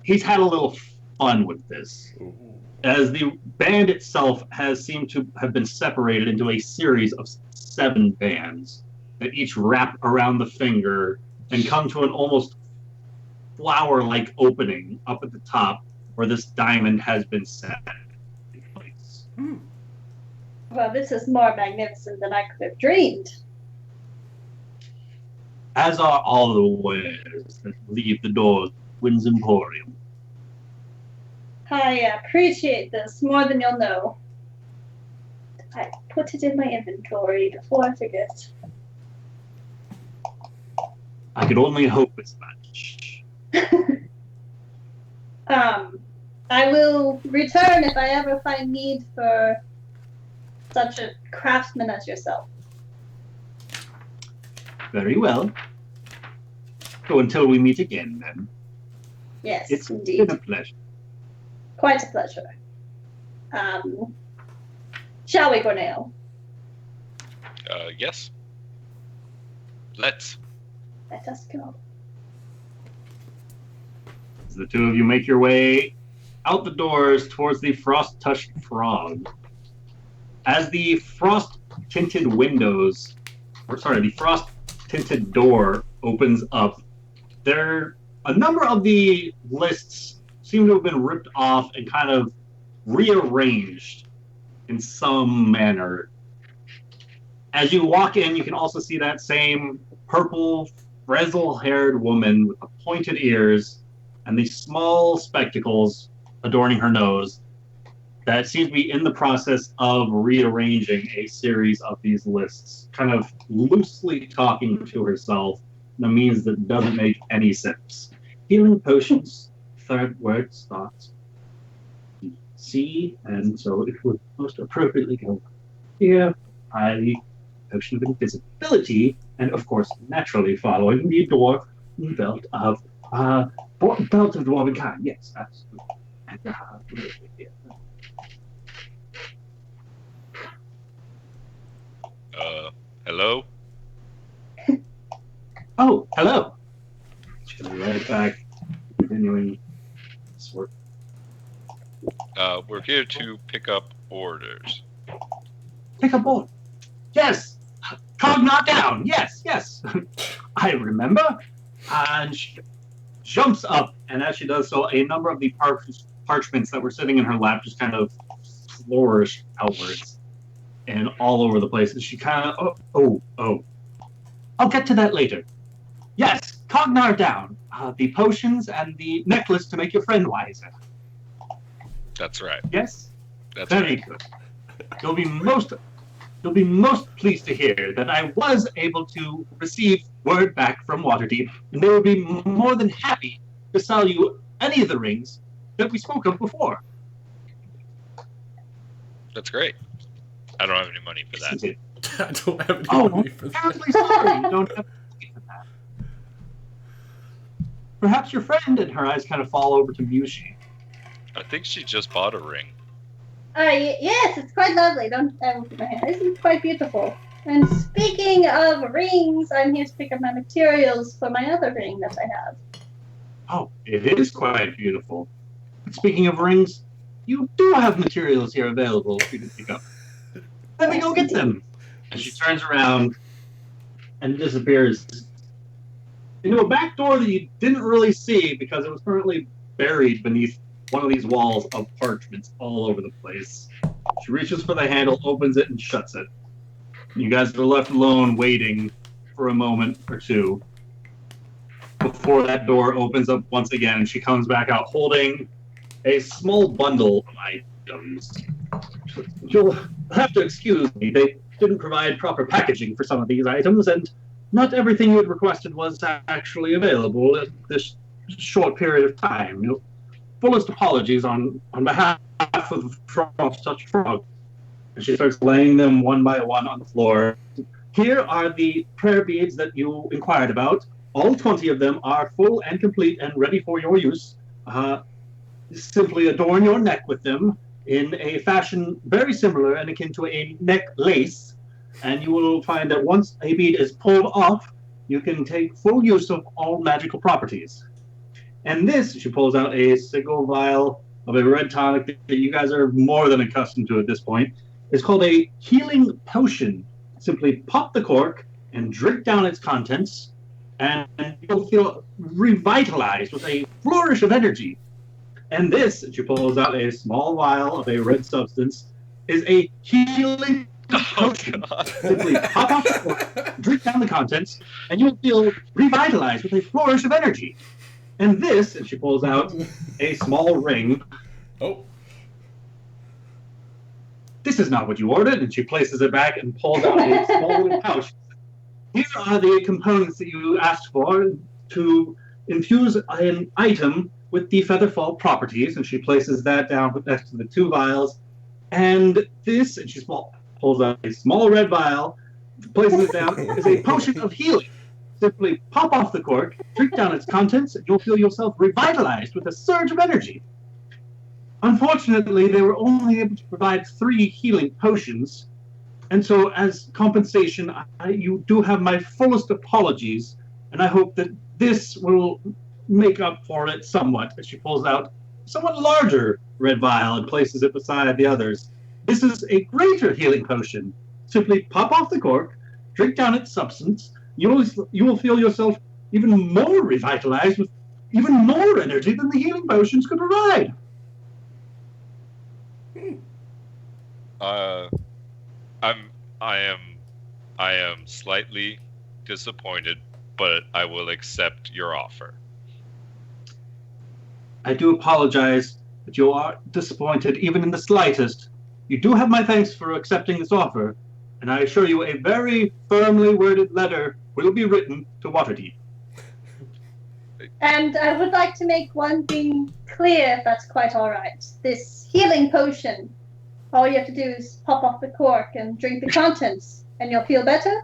he's had a little fun with this. As the band itself has seemed to have been separated into a series of 7 bands that each wrap around the finger and come to an almost flower-like opening up at the top where this diamond has been set in place. Well, this is more magnificent than I could have dreamed. As are all the wares that leave the doors of Wynn's Emporium. I appreciate this more than you'll know. I put it in my inventory before I forget. I could only hope as much. I will return if I ever find need for such a craftsman as yourself. Very well. So until we meet again, then. Yes, It's indeed. been a pleasure. Quite a pleasure. Shall we, Gorneo? Yes. Let's. Let us go. As the 2 of you make your way out the doors towards the frost-touched frog. As the frost-tinted the frost-tinted door opens up, a number of the lists seem to have been ripped off and kind of rearranged in some manner. As you walk in, you can also see that same purple, frizzle-haired woman with the pointed ears and these small spectacles adorning her nose that seems to be in the process of rearranging a series of these lists, kind of loosely talking to herself in a means that doesn't make any sense. Healing potions, third word starts C, and so it would most appropriately go here. The potion of invisibility, and of course, naturally following the dwarf belt of belt of dwarven kind. Yes, absolutely. And, Hello? oh, hello. She's gonna write it back, continuing this work. We're here to pick up orders. Pick a board. Yes. Cog not down. Yes, yes. I remember. And she jumps up, and as she does so, a number of the parchments that were sitting in her lap just kind of flourish outwards and all over the place. And she kind of, oh. I'll get to that later. Yes, Cognar down. The potions and the necklace to make your friend wiser. That's right. Yes? That's Very right. good. You'll be most pleased to hear that I was able to receive word back from Waterdeep, and they will be more than happy to sell you any of the rings that we spoke of before. That's great. I don't have any money for that. Isn't it? I don't have any money for that. Terribly sorry you don't have money for that. Perhaps your friend, and her eyes kind of fall over to Mushi. I think she just bought a ring. Yes, it's quite lovely. Don't look at my hand. This is quite beautiful. And speaking of rings, I'm here to pick up my materials for my other ring that I have. Oh, it is quite beautiful. Speaking of rings, you do have materials here available for you to pick up. Let me go get them. And she turns around and disappears into a back door that you didn't really see because it was currently buried beneath one of these walls of parchments all over the place. She reaches for the handle, opens it, and shuts it. You guys are left alone waiting for a moment or two before that door opens up once again, and she comes back out holding a small bundle of items. You'll have to excuse me. They didn't provide proper packaging for some of these items, and not everything you had requested was actually available at this short period of time. Fullest apologies on behalf of such frog. And she starts laying them one by one on the floor. Here are the prayer beads that you inquired about. All 20 of them are full and complete and ready for your use. Simply adorn your neck with them in a fashion very similar and akin to a neck lace. And you will find that once a bead is pulled off, you can take full use of all magical properties. And this, she pulls out a single vial of a red tonic that you guys are more than accustomed to at this point. It's called a healing potion. Simply pop the cork and drink down its contents, and you'll feel revitalized with a flourish of energy. And this, she pulls out a small vial of a red substance, is a healing potion. Simply pop off the cork, drink down the contents, and you'll feel revitalized with a flourish of energy. And this, and she pulls out a small ring. Oh. This is not what you ordered, and she places it back and pulls out a small little pouch. Here are the components that you asked for to infuse an item with the Featherfall properties, and she places that down next to the 2 vials. And this, and she pulls out a small red vial, places it down, is a potion of healing. Simply pop off the cork, drink down its contents, and you'll feel yourself revitalized with a surge of energy. Unfortunately, they were only able to provide 3 healing potions, and so as compensation, you do have my fullest apologies, and I hope that this will make up for it somewhat. As she pulls out a somewhat larger red vial and places it beside the others. This is a greater healing potion. Simply pop off the cork, drink down its substance. You will feel yourself even more revitalized with even more energy than the healing potions could provide. I am slightly disappointed, but I will accept your offer. I do apologize that you are disappointed, even in the slightest. You do have my thanks for accepting this offer, and I assure you a very firmly worded letter will be written to Waterdeep. And I would like to make one thing clear, if that's quite all right. This healing potion, all you have to do is pop off the cork and drink the contents, and you'll feel better?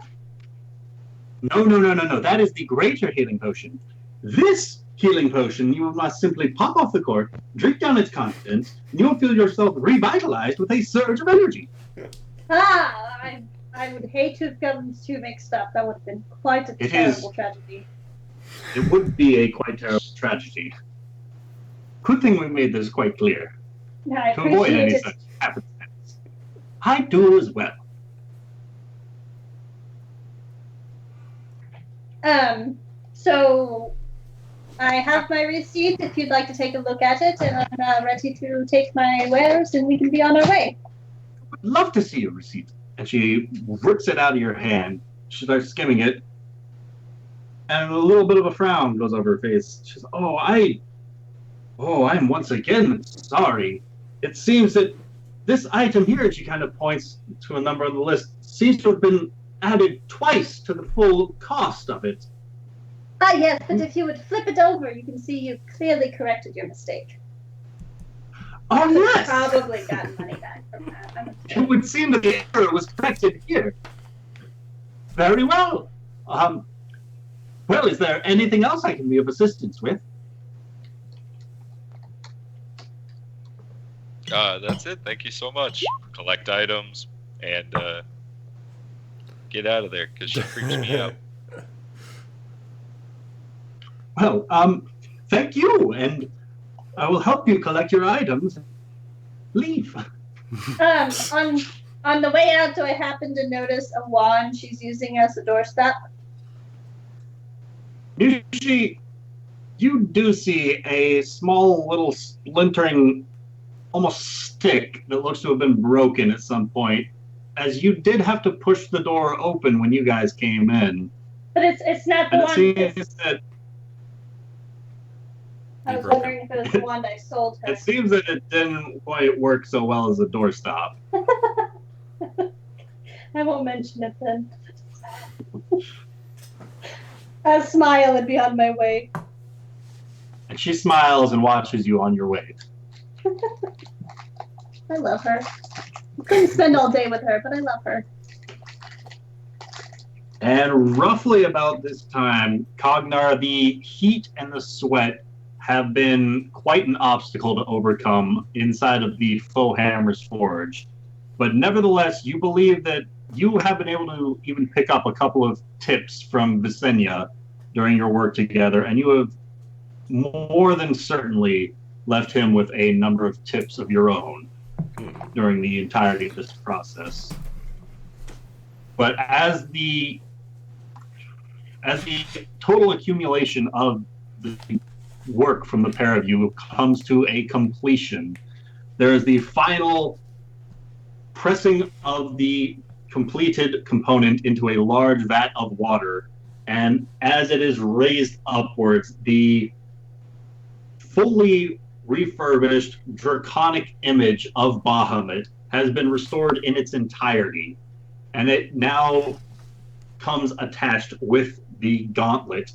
No. That is the greater healing potion. This healing potion, you must simply pop off the cork, drink down its contents, and you'll feel yourself revitalized with a surge of energy. I would hate to have gotten too mixed up. That would have been quite a terrible tragedy. It would be a quite terrible tragedy. Good thing we made this quite clear. Yeah, I to avoid appreciate any it. such happenstance. I do as well. So I have my receipt if you'd like to take a look at it, and I'm ready to take my wares, and we can be on our way. I'd love to see your receipt. And she rips it out of your hand. She starts skimming it, and a little bit of a frown goes over her face. She says, I'm once again sorry. It seems that this item here," and she kind of points to a number on the list, "seems to have been added twice to the full cost of it." Yes, but if you would flip it over, you can see you clearly corrected your mistake. Oh, So yes! probably got money back from that. It would seem that the error was corrected here. Very well. Well, is there anything else I can be of assistance with? That's it. Thank you so much. Collect items and get out of there because she freaks me out. Well, thank you, and I will help you collect your items. Leave. On the way out, do I happen to notice a wand she's using as a doorstep? You do see a small little splintering, almost stick that looks to have been broken at some point, as you did have to push the door open when you guys came in. But it's not the And one. it seems that I was wondering if it was the wand I sold her. it seems that it didn't quite work so well as a doorstop. I won't mention it then. I'll smile and be on my way. And she smiles and watches you on your way. I love her. I couldn't spend all day with her, but I love her. And roughly about this time, Cognar, the heat and the sweat have been quite an obstacle to overcome inside of the Faux Hammer's Forge. But nevertheless, you believe that you have been able to even pick up a couple of tips from Visenya during your work together, and you have more than certainly left him with a number of tips of your own during the entirety of this process. But as the total accumulation of the work from the pair of you comes to a completion, there is the final pressing of the completed component into a large vat of water, and as it is raised upwards, the fully refurbished draconic image of Bahamut has been restored in its entirety, and it now comes attached with the gauntlet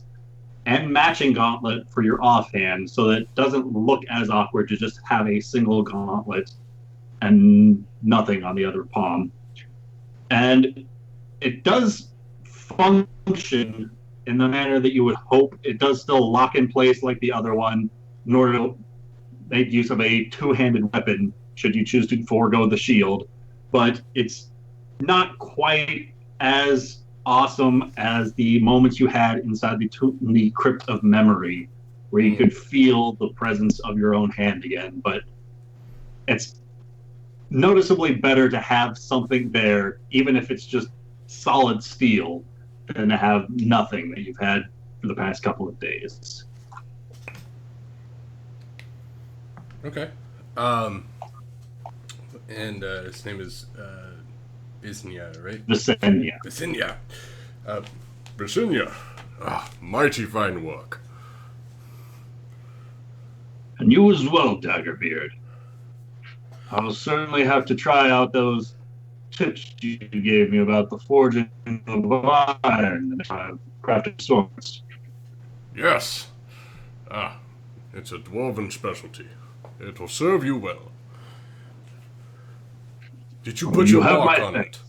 and matching gauntlet for your offhand, so that it doesn't look as awkward to just have a single gauntlet and nothing on the other palm. And it does function in the manner that you would hope. It does still lock in place like the other one, in order to make use of a two-handed weapon should you choose to forego the shield. But it's not quite as awesome as the moments you had inside the Crypt of Memory, where you could feel the presence of your own hand again. But it's noticeably better to have something there, even if it's just solid steel, than to have nothing that you've had for the past couple of days. Okay. And his name is Visenya, right? Visenya. Visenya. Visenya. Mighty fine work. And you as well, Daggerbeard. I'll certainly have to try out those tips you gave me about the forging of iron and crafted swords. Yes. It's a dwarven specialty. It will serve you well. Did you put your mark on it?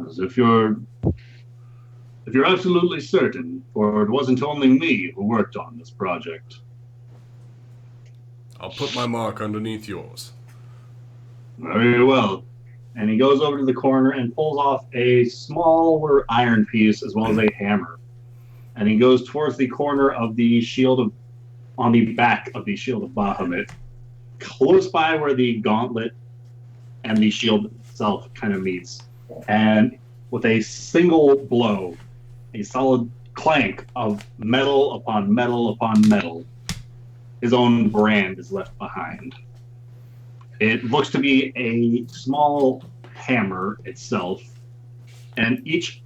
As if you're If you're absolutely certain, for it wasn't only me who worked on this project. I'll put my mark underneath yours. Very well. And he goes over to the corner and pulls off a smaller iron piece as well as a hammer. And he goes towards the corner of the on the back of the shield of Bahamut, close by where the gauntlet and the shield itself kind of meets. And with a single blow, a solid clank of metal upon metal upon metal, his own brand is left behind. It looks to be a small hammer itself, and each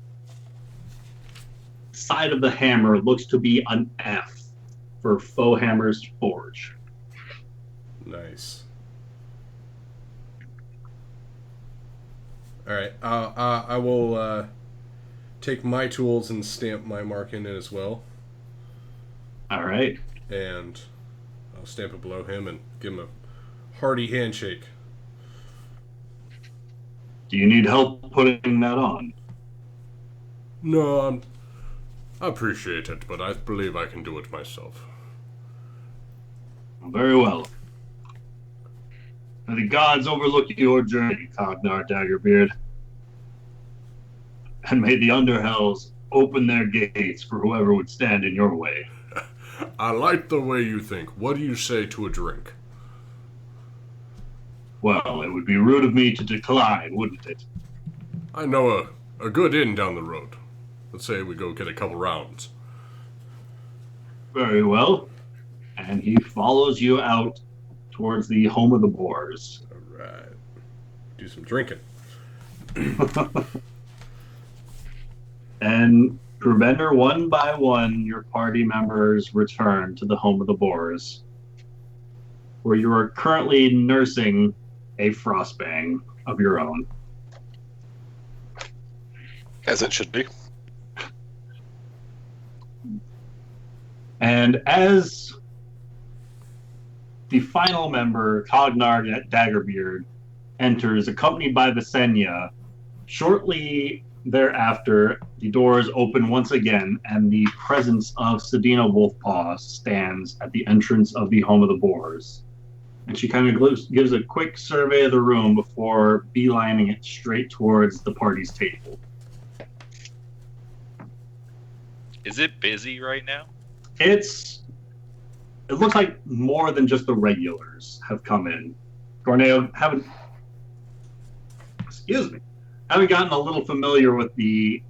side of the hammer looks to be an F for Faux Hammers Forge. Nice. All right. I will take my tools and stamp my mark in it as well. All right. And I'll stamp it below him and give him a hearty handshake. Do you need help putting that on? No, I appreciate it, but I believe I can do it myself. Very well. May the gods overlook your journey, Cognar Daggerbeard. And may the Underhells open their gates for whoever would stand in your way. I like the way you think. What do you say to a drink? Well, it would be rude of me to decline, wouldn't it? I know a good inn down the road. Let's say we go get a couple rounds. Very well. And he follows you out towards the home of the Boars. All right. Do some drinking. And Grubender, one by one, your party members return to the home of the Boars, where you are currently nursing a frostbang of your own. As it should be. And as the final member, Cognar Daggerbeard, enters, accompanied by Visenya, shortly thereafter, the doors open once again, and the presence of Sedina Wolfpaw stands at the entrance of the home of the Boars. And she kind of gives a quick survey of the room before beelining it straight towards the party's table. Is it busy right now? It looks like more than just the regulars have come in. Corneo, haven't gotten a little familiar with a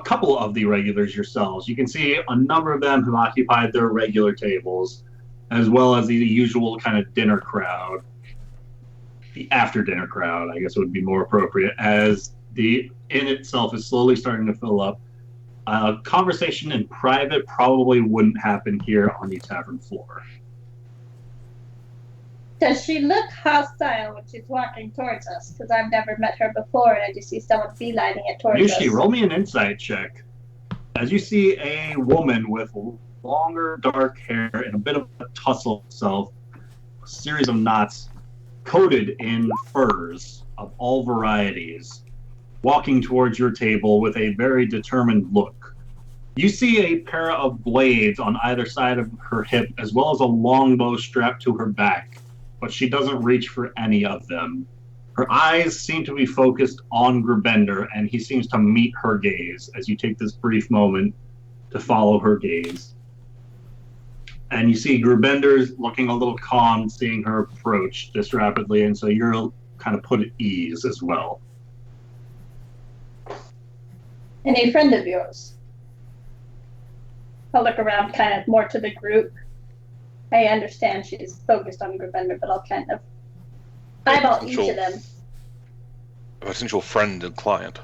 couple of the regulars yourselves. You can see a number of them have occupied their regular tables, as well as the usual kind of dinner crowd. The after dinner crowd, I guess, would be more appropriate, as the inn itself is slowly starting to fill up. Conversation in private probably wouldn't happen here on the tavern floor. Does she look hostile when she's walking towards us? Because I've never met her before, and I just see someone beelining it towards us. Yushi, roll me an insight check. As you see a woman with longer dark hair and a bit of a tussle itself, a series of knots coated in furs of all varieties, walking towards your table with a very determined look. You see a pair of blades on either side of her hip, as well as a longbow strapped to her back, but she doesn't reach for any of them. Her eyes seem to be focused on Grubender, and he seems to meet her gaze as you take this brief moment to follow her gaze. And you see Grubender's looking a little calm, seeing her approach this rapidly, and so you're kind of put at ease as well. Any friend of yours? I'll look around kind of more to the group. I understand she's focused on Grubender, but I'll kind of eyeball each of them. A potential friend and client.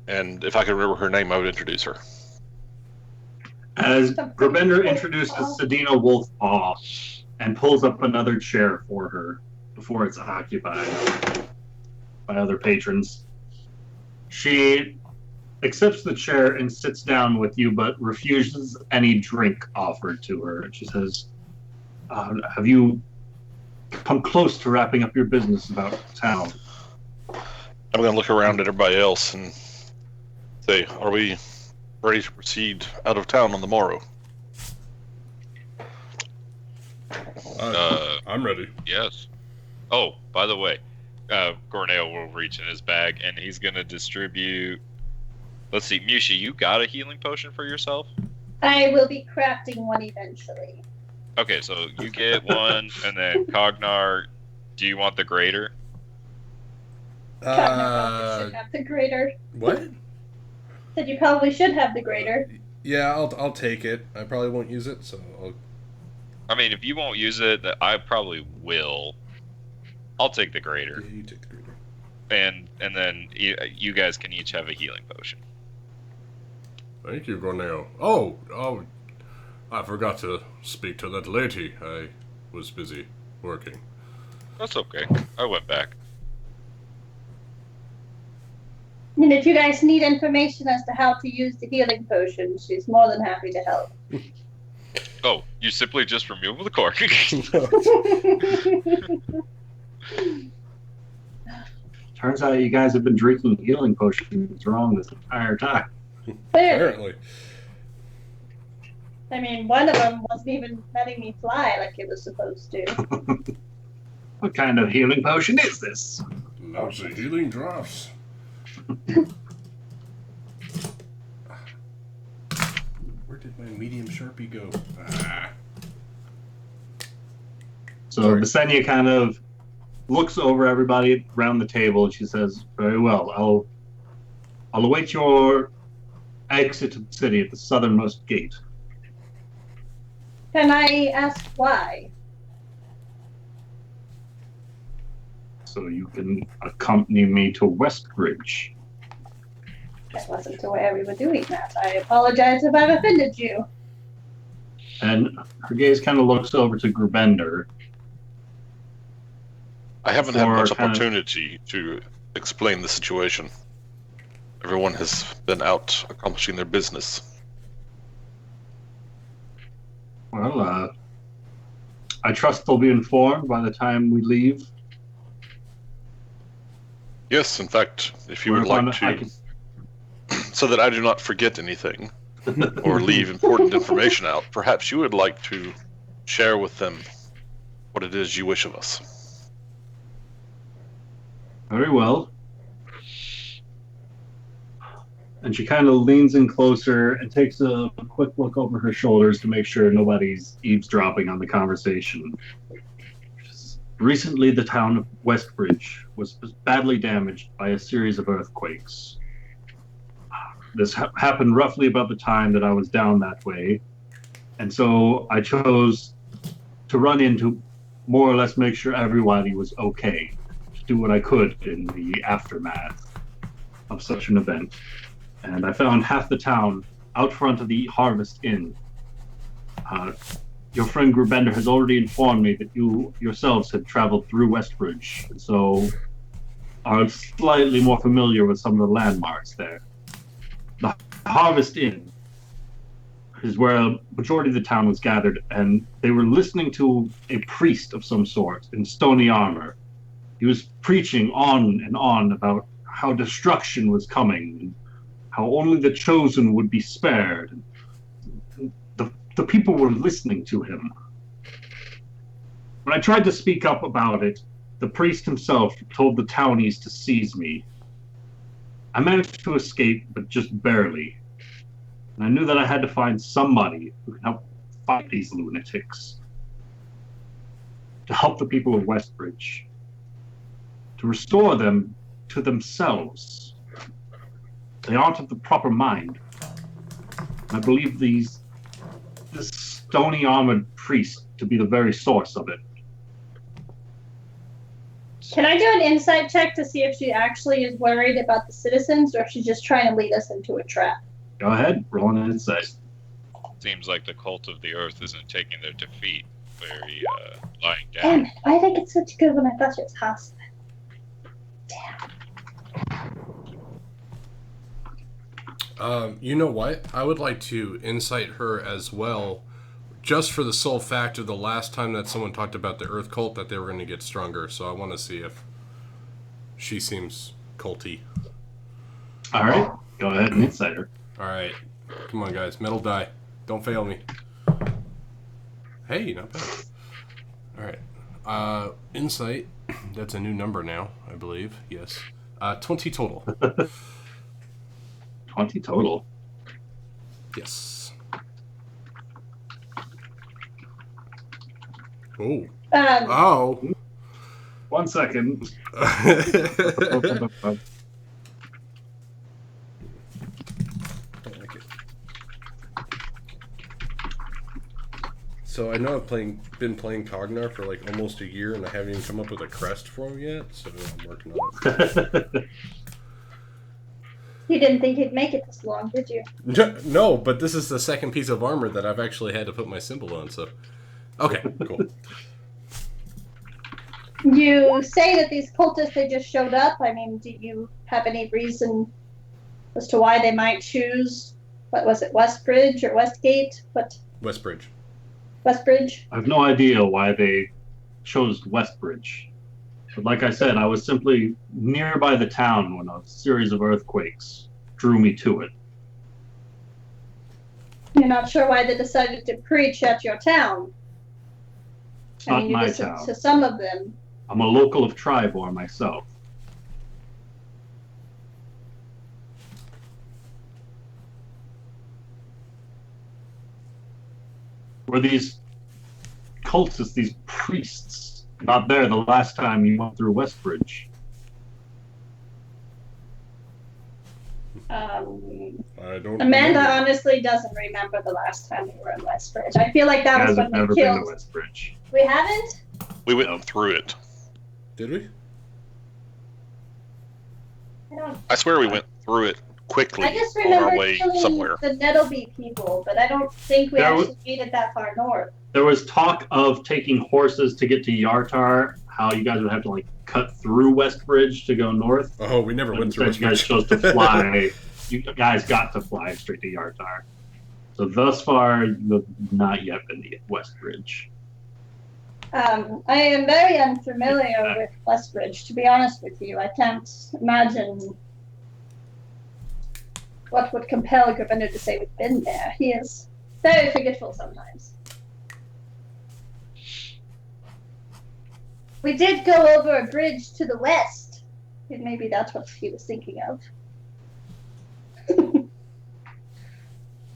And if I could remember her name, I would introduce her. As Grubender introduces Sedina Wolfpaw and pulls up another chair for her before it's occupied by other patrons, she accepts the chair and sits down with you, but refuses any drink offered to her. And she says, have you come close to wrapping up your business about town? I'm going to look around at everybody else and say, are we ready to proceed out of town on the morrow? I'm ready. Yes. Oh, by the way, Corneo will reach in his bag and he's gonna distribute. Let's see, Mushi, you got a healing potion for yourself? I will be crafting one eventually. Okay, so you get one, and then Cognar, do you want the greater? Probably should have the greater. What? Said you probably should have the greater. Yeah, I'll take it. I probably won't use it, so I mean, if you won't use it, I probably will. I'll take the greater. Yeah, you take the greater. And then you guys can each have a healing potion. Thank you, Corneo. Oh, I forgot to speak to that lady. I was busy working. That's okay. I went back. And if you guys need information as to how to use the healing potion, she's more than happy to help. Oh, you simply just remove the cork. Turns out you guys have been drinking healing potions wrong this entire time. Apparently. I mean, one of them wasn't even letting me fly like it was supposed to. What kind of healing potion is this? Lots of healing drops. Where did my medium Sharpie go? So Sorry. Visenya kind of looks over everybody around the table and she says, "Very well, I'll await your exit to the city at the southernmost gate." Can I ask why? So you can accompany me to Westbridge. I wasn't aware we were doing that. I apologize if I've offended you. And her gaze kind of looks over to Grubender. I haven't had much kind of- opportunity to explain the situation. Everyone has been out accomplishing their business. Well, I trust they'll be informed by the time we leave. Yes, in fact, if you would Whereupon like I to, can- so that I do not forget anything or leave important information out, perhaps you would like to share with them what it is you wish of us. Very well. And she kind of leans in closer and takes a quick look over her shoulders to make sure nobody's eavesdropping on the conversation. Recently, the town of Westbridge was badly damaged by a series of earthquakes. This happened roughly about the time that I was down that way, and so I chose to run in to more or less make sure everybody was okay, to do what I could in the aftermath of such an event. And I found half the town out front of the Harvest Inn. Your friend Grubender has already informed me that you yourselves had traveled through Westbridge, and so are slightly more familiar with some of the landmarks there. The Harvest Inn is where a majority of the town was gathered, and they were listening to a priest of some sort in stony armor. He was preaching on and on about how destruction was coming, and how only the chosen would be spared. The people were listening to him. When I tried to speak up about it, the priest himself told the townies to seize me. I managed to escape, but just barely. And I knew that I had to find somebody who could help fight these lunatics. To help the people of Westbridge. To restore them to themselves. They aren't of the proper mind. I believe this stony armored priest to be the very source of it. Can I do an insight check to see if she actually is worried about the citizens or if she's just trying to lead us into a trap? Go ahead, roll an insight. Seems like the cult of the earth isn't taking their defeat very lying Damn down. it. Why did I get such good when I thought she was hostile? You know what? I would like to incite her as well, just for the sole fact of the last time that someone talked about the Earth cult, that they were going to get stronger. So I want to see if she seems culty. All right, go ahead and insider. All right, come on, guys, metal die, don't fail me. Hey, not bad. All right, insight. That's a new number now, I believe. Yes, 20 total. 20 total. Yes. Oh. Um, Oh. 1 second. So I know I've been playing Cognar for like almost a year, and I haven't even come up with a crest for him yet. So I'm working on it. You didn't think he'd make it this long, did you? No, but this is the second piece of armor that I've actually had to put my symbol on. So, okay, cool. You say that these cultists, they just showed up. I mean, do you have any reason as to why they might choose, what was it, Westbridge or Westgate? What? Westbridge. Westbridge? I have no idea why they chose Westbridge. But like I said, I was simply nearby the town when a series of earthquakes drew me to it. You're not sure why they decided to preach at your town. It's not you my listened town. to some of them. I'm a local of Tribor myself. Were these cultists, these priests, not there the last time you went through Westbridge? I don't. Amanda remember. honestly doesn't remember the last time we were in Westbridge. I feel like that You was guys when have they never been to killed. Westbridge. We haven't? We went through it. Did we? I don't. I swear we went through it quickly I just on remember our way killing somewhere. the Nettleby people, but I don't think we There actually made it that far north. There was talk of taking horses to get to Yartar, how you guys would have to like cut through Westbridge to go north. Oh, we never But went through. instead you guys chose to fly. You guys got to fly straight to Yartar. So thus far, you have not yet been to Westbridge. I am very unfamiliar with Westbridge, to be honest with you. I can't imagine what would compel Gravender to say we've been there. He is very forgetful sometimes. We did go over a bridge to the west. Maybe that's what he was thinking of.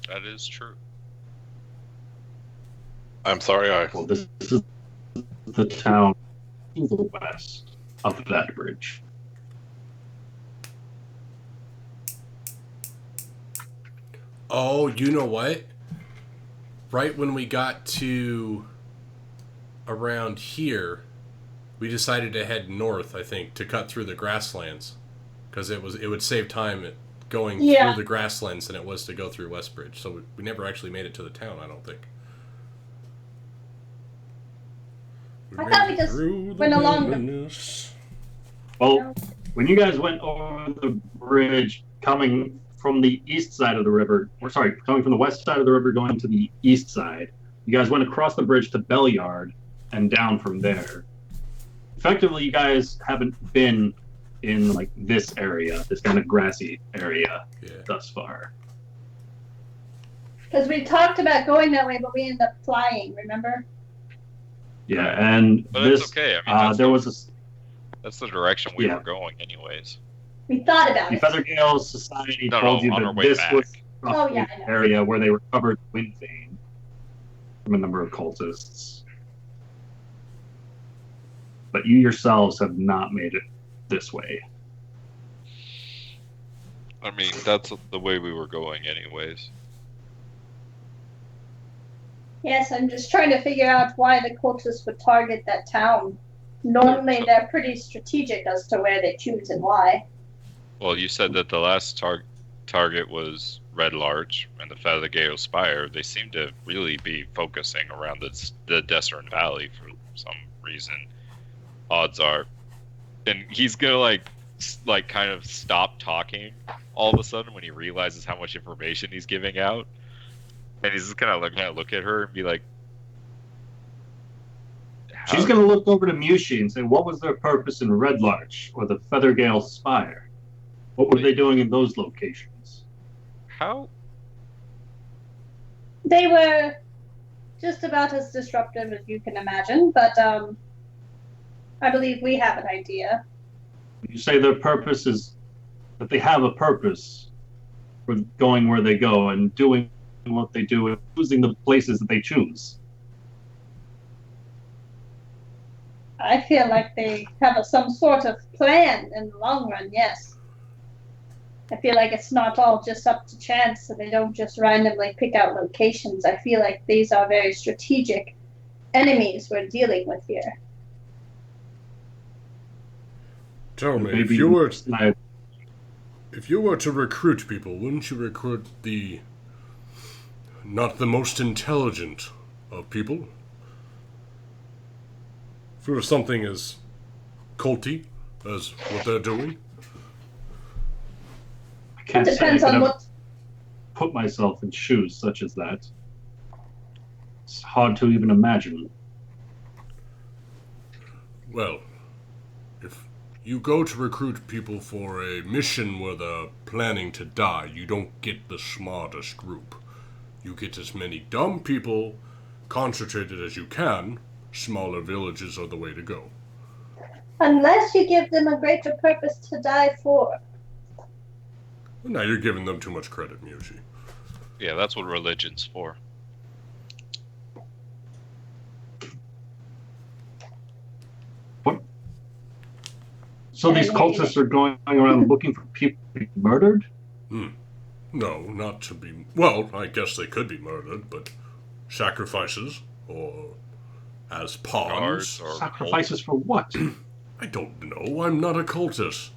That is true. I'm sorry, Well, this is the town to the west of that bridge. Oh, you know what? Right when we got to around here, we decided to head north, I think, to cut through the grasslands, because it would save time going through the grasslands than it was to go through Westbridge. So we never actually made it to the town, I don't think. I thought we just went along Well, when you guys went over the bridge coming from the east side of the river, coming from the west side of the river going to the east side, you guys went across the bridge to Bellyard and down from there. Effectively, you guys haven't been in like this area, this kind of grassy area thus far. Because we talked about going that way, but we ended up flying, remember? Yeah, and But this it's okay. I mean, that's the direction we were going, anyways. We thought about the it. Feathergale Society No, told you on our that way this back. was Oh, roughly yeah, I the know. area where they recovered wind vein from a number of cultists. But you yourselves have not made it this way. I mean, that's the way we were going, anyways. Yes, I'm just trying to figure out why the cultists would target that town. Normally, they're pretty strategic as to where they choose and why. Well, you said that the last target was Red Larch and the Feathergale Spire. They seem to really be focusing around the Desert Valley for some reason. Odds are, and he's gonna like kind of stop talking all of a sudden when he realizes how much information he's giving out, and he's just kind of look at her and be like, She's going to look over to Mushi and say, what was their purpose in Red Larch or the Feathergale Spire? What were they doing in those locations? How? They were just about as disruptive as you can imagine, but I believe we have an idea. You say their purpose is that they have a purpose for going where they go and doing what they do and choosing the places that they choose. I feel like they have some sort of plan in the long run, yes. I feel like it's not all just up to chance, so they don't just randomly pick out locations. I feel like these are very strategic enemies we're dealing with here. Tell me, Maybe if you were to recruit people, wouldn't you recruit not the most intelligent of people? For something as culty as what they're doing? I can't It depends say I could on ever what. put myself in shoes such as that. It's hard to even imagine. Well, if you go to recruit people for a mission where they're planning to die, you don't get the smartest group. You get as many dumb people concentrated as you can. Smaller villages are the way to go. Unless you give them a greater purpose to die for. Now you're giving them too much credit, Muji. Yeah, that's what religion's for. So these cultists are going around looking for people to be murdered? No, not to be... Well, I guess they could be murdered, but sacrifices, or as pawns. Guards or Sacrifices for what? I don't know, I'm not a cultist.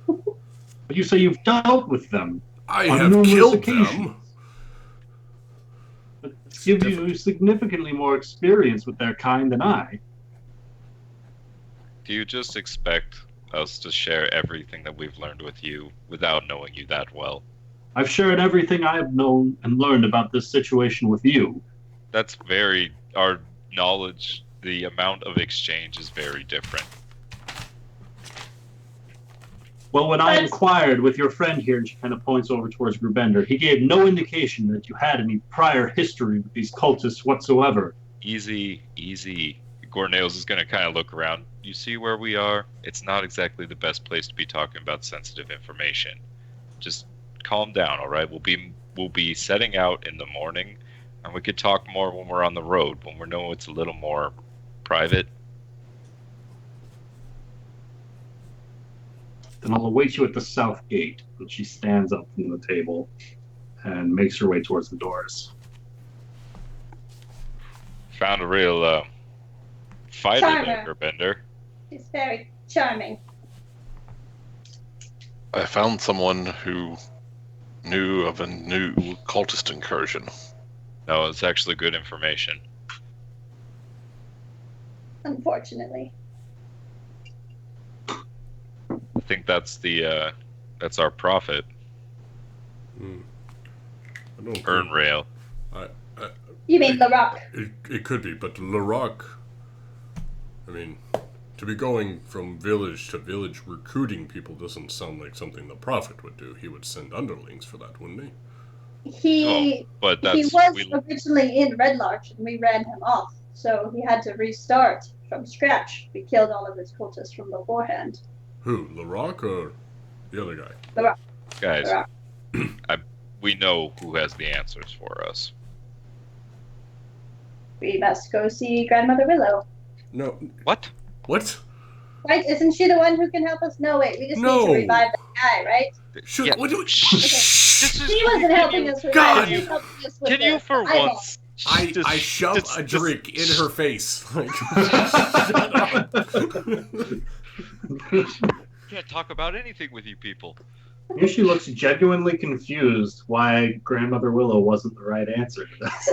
But you say you've dealt with them. I on have numerous killed occasions. them. It gives you significantly more experience with their kind than I. Do you just expect us to share everything that we've learned with you without knowing you that well? I've shared everything I have known and learned about this situation with you. That's very... Our knowledge, the amount of exchange is very different. Well, when I inquired with your friend here, and she kind of points over towards Grubender, he gave no indication that you had any prior history with these cultists whatsoever. Easy, easy. Gornails is going to kind of look around. You see where we are? It's not exactly the best place to be talking about sensitive information. Just calm down, all right? We'll be setting out in the morning, and we could talk more when we're on the road, when we know it's a little more private. Then I'll await you at the south gate. And she stands up from the table and makes her way towards the doors. Found a real fighter there, Gerbender. He's very charming. I found someone who knew of a new cultist incursion. No, it's actually good information. Unfortunately. I think that's our prophet. I don't Earn think- rail. You mean LaRock? It could be, but Larock, I mean, to be going from village to village recruiting people doesn't sound like something the prophet would do. He would send underlings for that, wouldn't he? He But he that's was originally in Red Larch, and we ran him off, so he had to restart from scratch. We killed all of his cultists from beforehand. Who, Larock or the other guy? LaRock. guys. LaRock. We know who has the answers for us. We must go see Grandmother Willow. No. What? What? Right? Isn't she the one who can help us? No, wait. We just need No. to revive the guy, right? Should, Yeah. what do we... She wasn't helping us revive. God. She was helping us with Can you, the for eyeball. once, I shove a drink in her face. Like, shut up. can't talk about anything with you people. Here she looks genuinely confused why Grandmother Willow wasn't the right answer to this.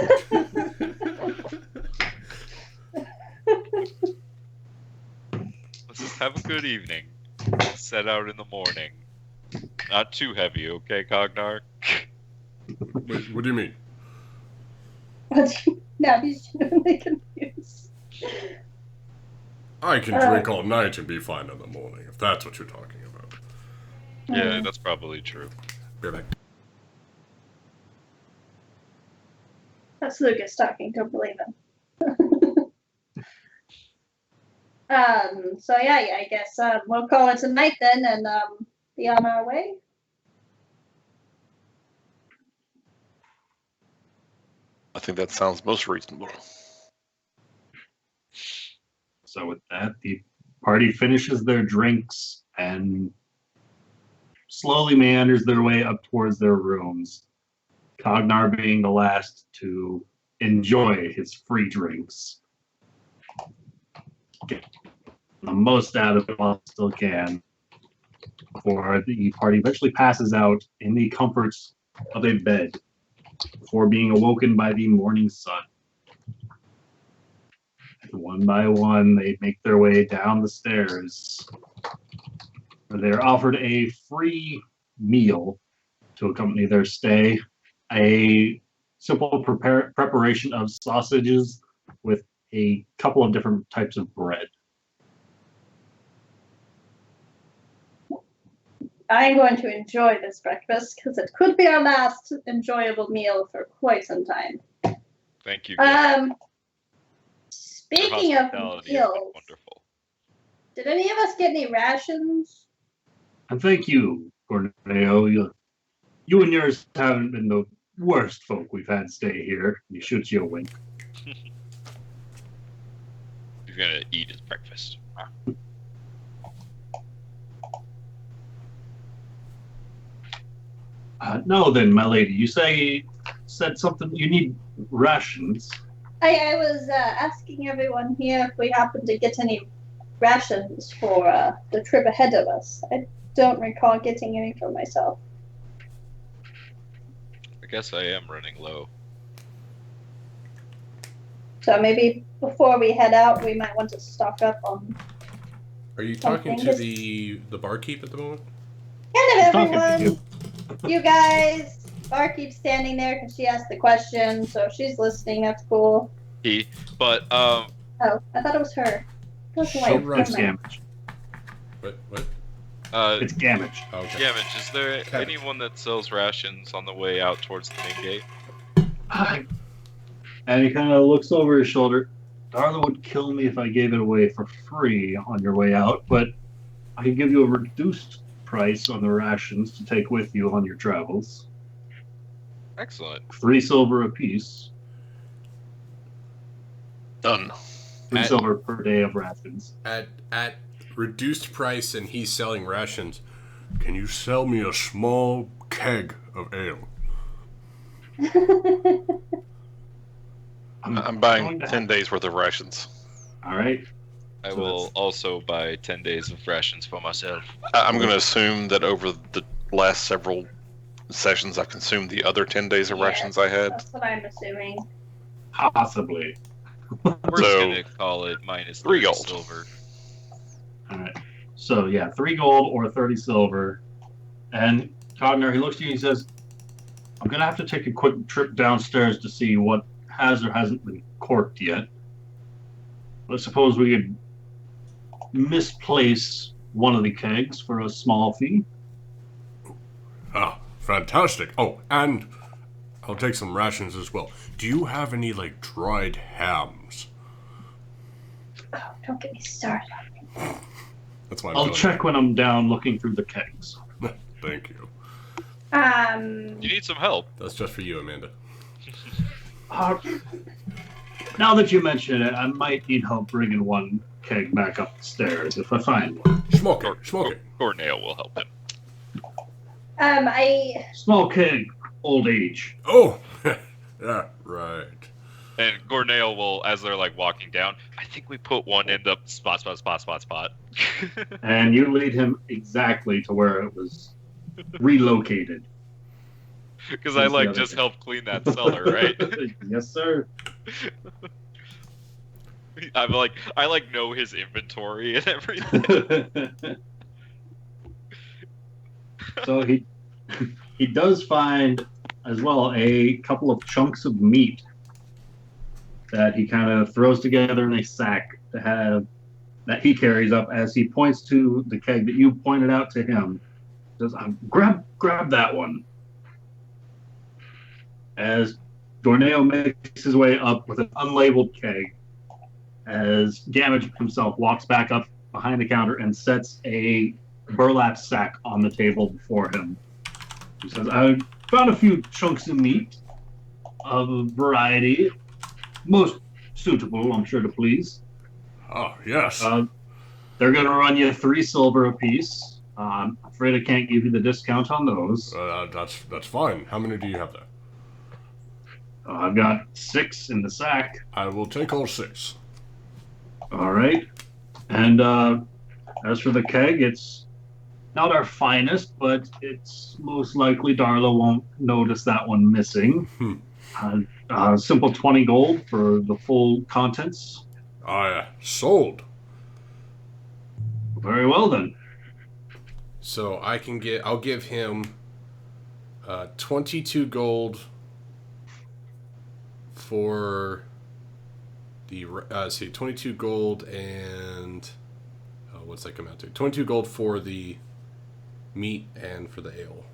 Let's just have a good evening. Set out in the morning. Not too heavy, okay, Cognar? Wait, what do you mean? Now he's genuinely confused. I can drink all night and be fine in the morning, if that's what you're talking about. Yeah, that's probably true. Be right back. That's Lucas talking. Don't believe him. So yeah, I guess we'll call it a night then, and be on our way. I think that sounds most reasonable. So with that, the party finishes their drinks and slowly meanders their way up towards their rooms. Cognar being the last to enjoy his free drinks. Get the most out of it while it still can. Before the party eventually passes out in the comforts of a bed before being awoken by the morning sun. And one by one, they make their way down the stairs, where they're offered a free meal to accompany their stay. A simple preparation of sausages with a couple of different types of bread. I'm going to enjoy this breakfast because it could be our last enjoyable meal for quite some time. Thank you. Your Speaking of hospitality has been meals, wonderful. did any of us get any rations? And thank you, Corneo. You and yours haven't been the worst folk we've had stay here. He shoots you a wink. He's gonna eat his breakfast. No, then, my lady, you said something. You need rations. I was asking everyone here if we happen to get any rations for the trip ahead of us. I don't recall getting any for myself. I guess I am running low. So maybe before we head out, we might want to stock up on Are you talking something. to the barkeep at the moment? kind of Talking to everyone. You guys. Barkeep's standing there because she asked the question, so she's listening. That's cool. But Oh, I thought it was her. Goes away. Oh, right. It's Gamage. What? It's Gamage. Oh, okay. Gamage, is there Okay. anyone that sells rations on the way out towards the main gate? And he kind of looks over his shoulder. Darla would kill me if I gave it away for free on your way out, but I can give you a reduced price on the rations to take with you on your travels. Excellent. 3 silver apiece. Done. 3 At- silver per day of rations. At reduced price, and he's selling rations. Can you sell me a small keg of ale? I'm buying going to 10 days worth of rations. All right. I So will that's- also buy 10 days of rations for myself. I'm going to assume that over the last several sessions, I consumed the other 10 days of Yes, rations I had. That's what I'm assuming. Possibly. We're So, gonna call it minus 3 3 gold. silver. All right. So, yeah, 3 gold or 30 silver. And Cognar, he looks at you and he says, I'm going to have to take a quick trip downstairs to see what has or hasn't been corked yet. Let's suppose we could misplace one of the kegs for a small fee. Ah, fantastic. Oh, and I'll take some rations as well. Do you have any, like, dried hams? Oh, don't get me started. That's why I'm I'll doing check when I'm down looking through the kegs. it. Thank you. You need some help. That's just for you, Amanda. Now that you mention it, I might need help bringing one keg back up the stairs if I find one. Smoke it. Corneo will help him. I Small keg, old age. Oh, yeah, right. And Corneo will, as they're like walking down, I think we put one in the spot. And you lead him exactly to where it was relocated. Because I Here's the like other just thing. help clean that cellar, right? Yes, sir. I'm like, I like know his inventory and everything. So he does find as well a couple of chunks of meat that he kind of throws together in a sack to have that he carries up as he points to the keg that you pointed out to him Says, grab that one. As Dorneo makes his way up with an unlabeled keg, as Gamage himself walks back up behind the counter and sets a burlap sack on the table before him. He says, I found a few chunks of meat of a variety, most suitable, I'm sure to please. Oh, yes. They're going to run you 3 silver apiece. I'm afraid I can't give you the discount on those. That's fine. How many do you have there? I've got 6 in the sack. I will take all 6. All right. And as for the keg, it's not our finest, but it's most likely Darla won't notice that one missing. Simple 20 gold for the full contents. Sold. Very well then. So I'll give him 22 gold for the 22 gold and what's that come out to? 22 gold for the meat and for the ale.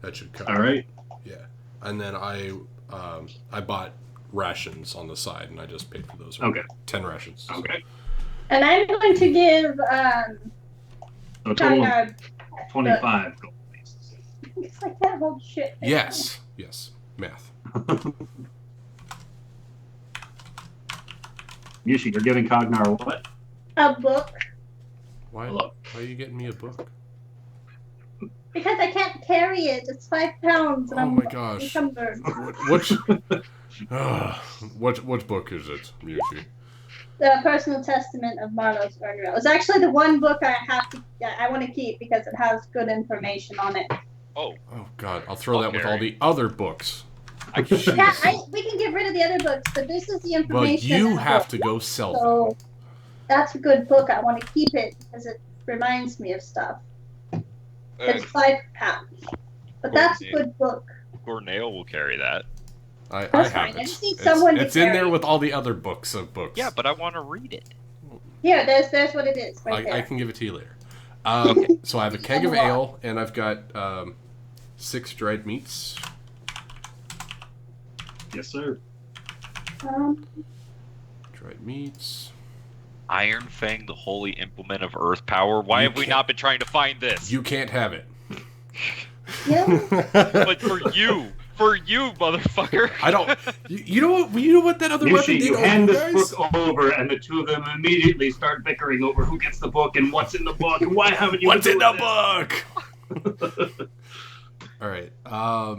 That should cover. All right. Yeah, and then I bought rations on the side, and I just paid for those. Okay. 10 rations. Okay. And I'm going to give So a total of 25 gold pieces. it's like that whole shit. Yes. Math. Yushi, you're giving Cognar what? A book. Why Look. are you getting me a book? Because I can't carry it. It's 5 pounds. And Oh I'm my gosh. encumbered. What book is it, Yushi? The Personal Testament of Marlowe's Earnril. It's actually the one book I want to keep because it has good information on it. Oh, God, I'll throw that with all carry. the other books. Yeah, we can get rid of the other books, but this is the Well, information. you in the have book. to go sell them. So that's a good book. I want to keep it because it reminds me of stuff. It's 5 pounds, but that's a good book. Cornell will carry that. I That's have fine. I it. just need someone to It's in there carry it. with all the other books of books. Yeah, but I want to read it. Here, there's what it is right there. I can give it to you later. So I have a keg of Sell a lot. ale, and I've got 6 dried meats. Yes, sir. Dried meats. Iron Fang, the holy implement of Earth power. Why You have we can't- not been trying to find this? You can't have it. Yeah. But for you, motherfucker. I don't. You know what that other weapon Yushi, did you over hand you this guys? book over, and the two of them immediately start bickering over who gets the book and what's in the book and why haven't you What's been in the doing book? All right. All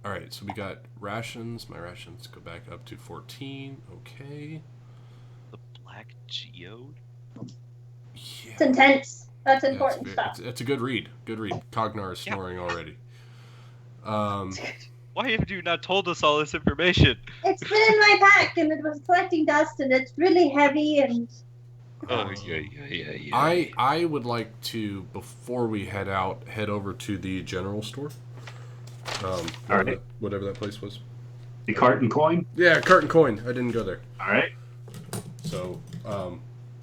right. So we got rations. My rations go back up to 14. Okay. The Black Geode? Yeah. It's intense. That's Yeah, important it's, stuff. it's a good read. Good read. Cognar is snoring already. Why have you not told us all this information? It's been in my pack and it was collecting dust and it's really heavy and Oh, yeah. I would like to, before we head out, head over to the general store. right. Whatever that place was. The cart and coin? Yeah, Cart and Coin. I didn't go there. All right. So,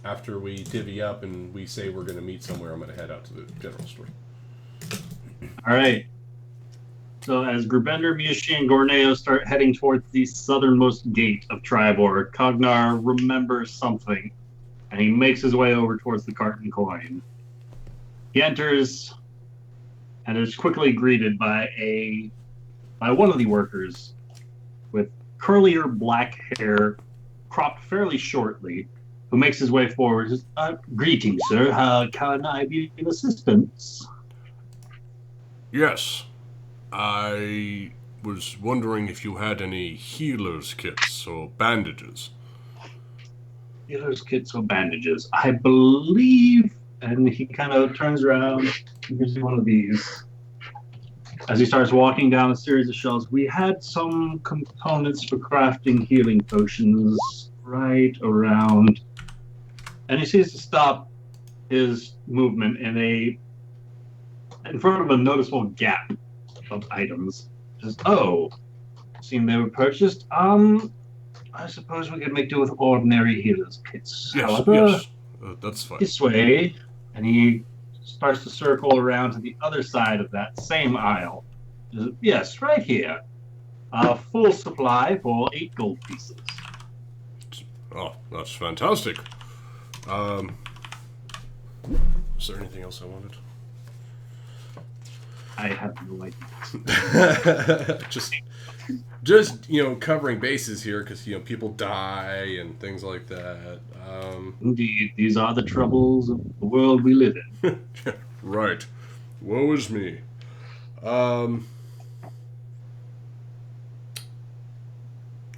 after we divvy up and we say we're going to meet somewhere, I'm going to head out to the general store. All right. So as Grubender, Miyoshi, and Gorneo start heading towards the southernmost gate of Tribor, Cognar remembers something, and he makes his way over towards the cart and coin. He enters and is quickly greeted by one of the workers with curlier black hair, cropped fairly shortly, who makes his way forward. Says, greetings, sir. How can I be of assistance? Yes. I was wondering if you had any healer's kits or bandages. Healer's kits or bandages. I believe, and he kind of turns around and gives you one of these. As he starts walking down a series of shelves, we had some components for crafting healing potions right around. And he seems to stop his movement in front of a noticeable gap of items. Says, oh, seem they were purchased. I suppose we could make do with ordinary healer's kits. Yes, However, yes. That's fine. this way, and he starts to circle around to the other side of that same aisle. Yes, right here. A full supply for 8 gold pieces. Oh, that's fantastic. Is there anything else I wanted? I have no idea. just covering bases here because people die and things like that. Indeed, these are the troubles of the world we live in. Right. Woe is me. You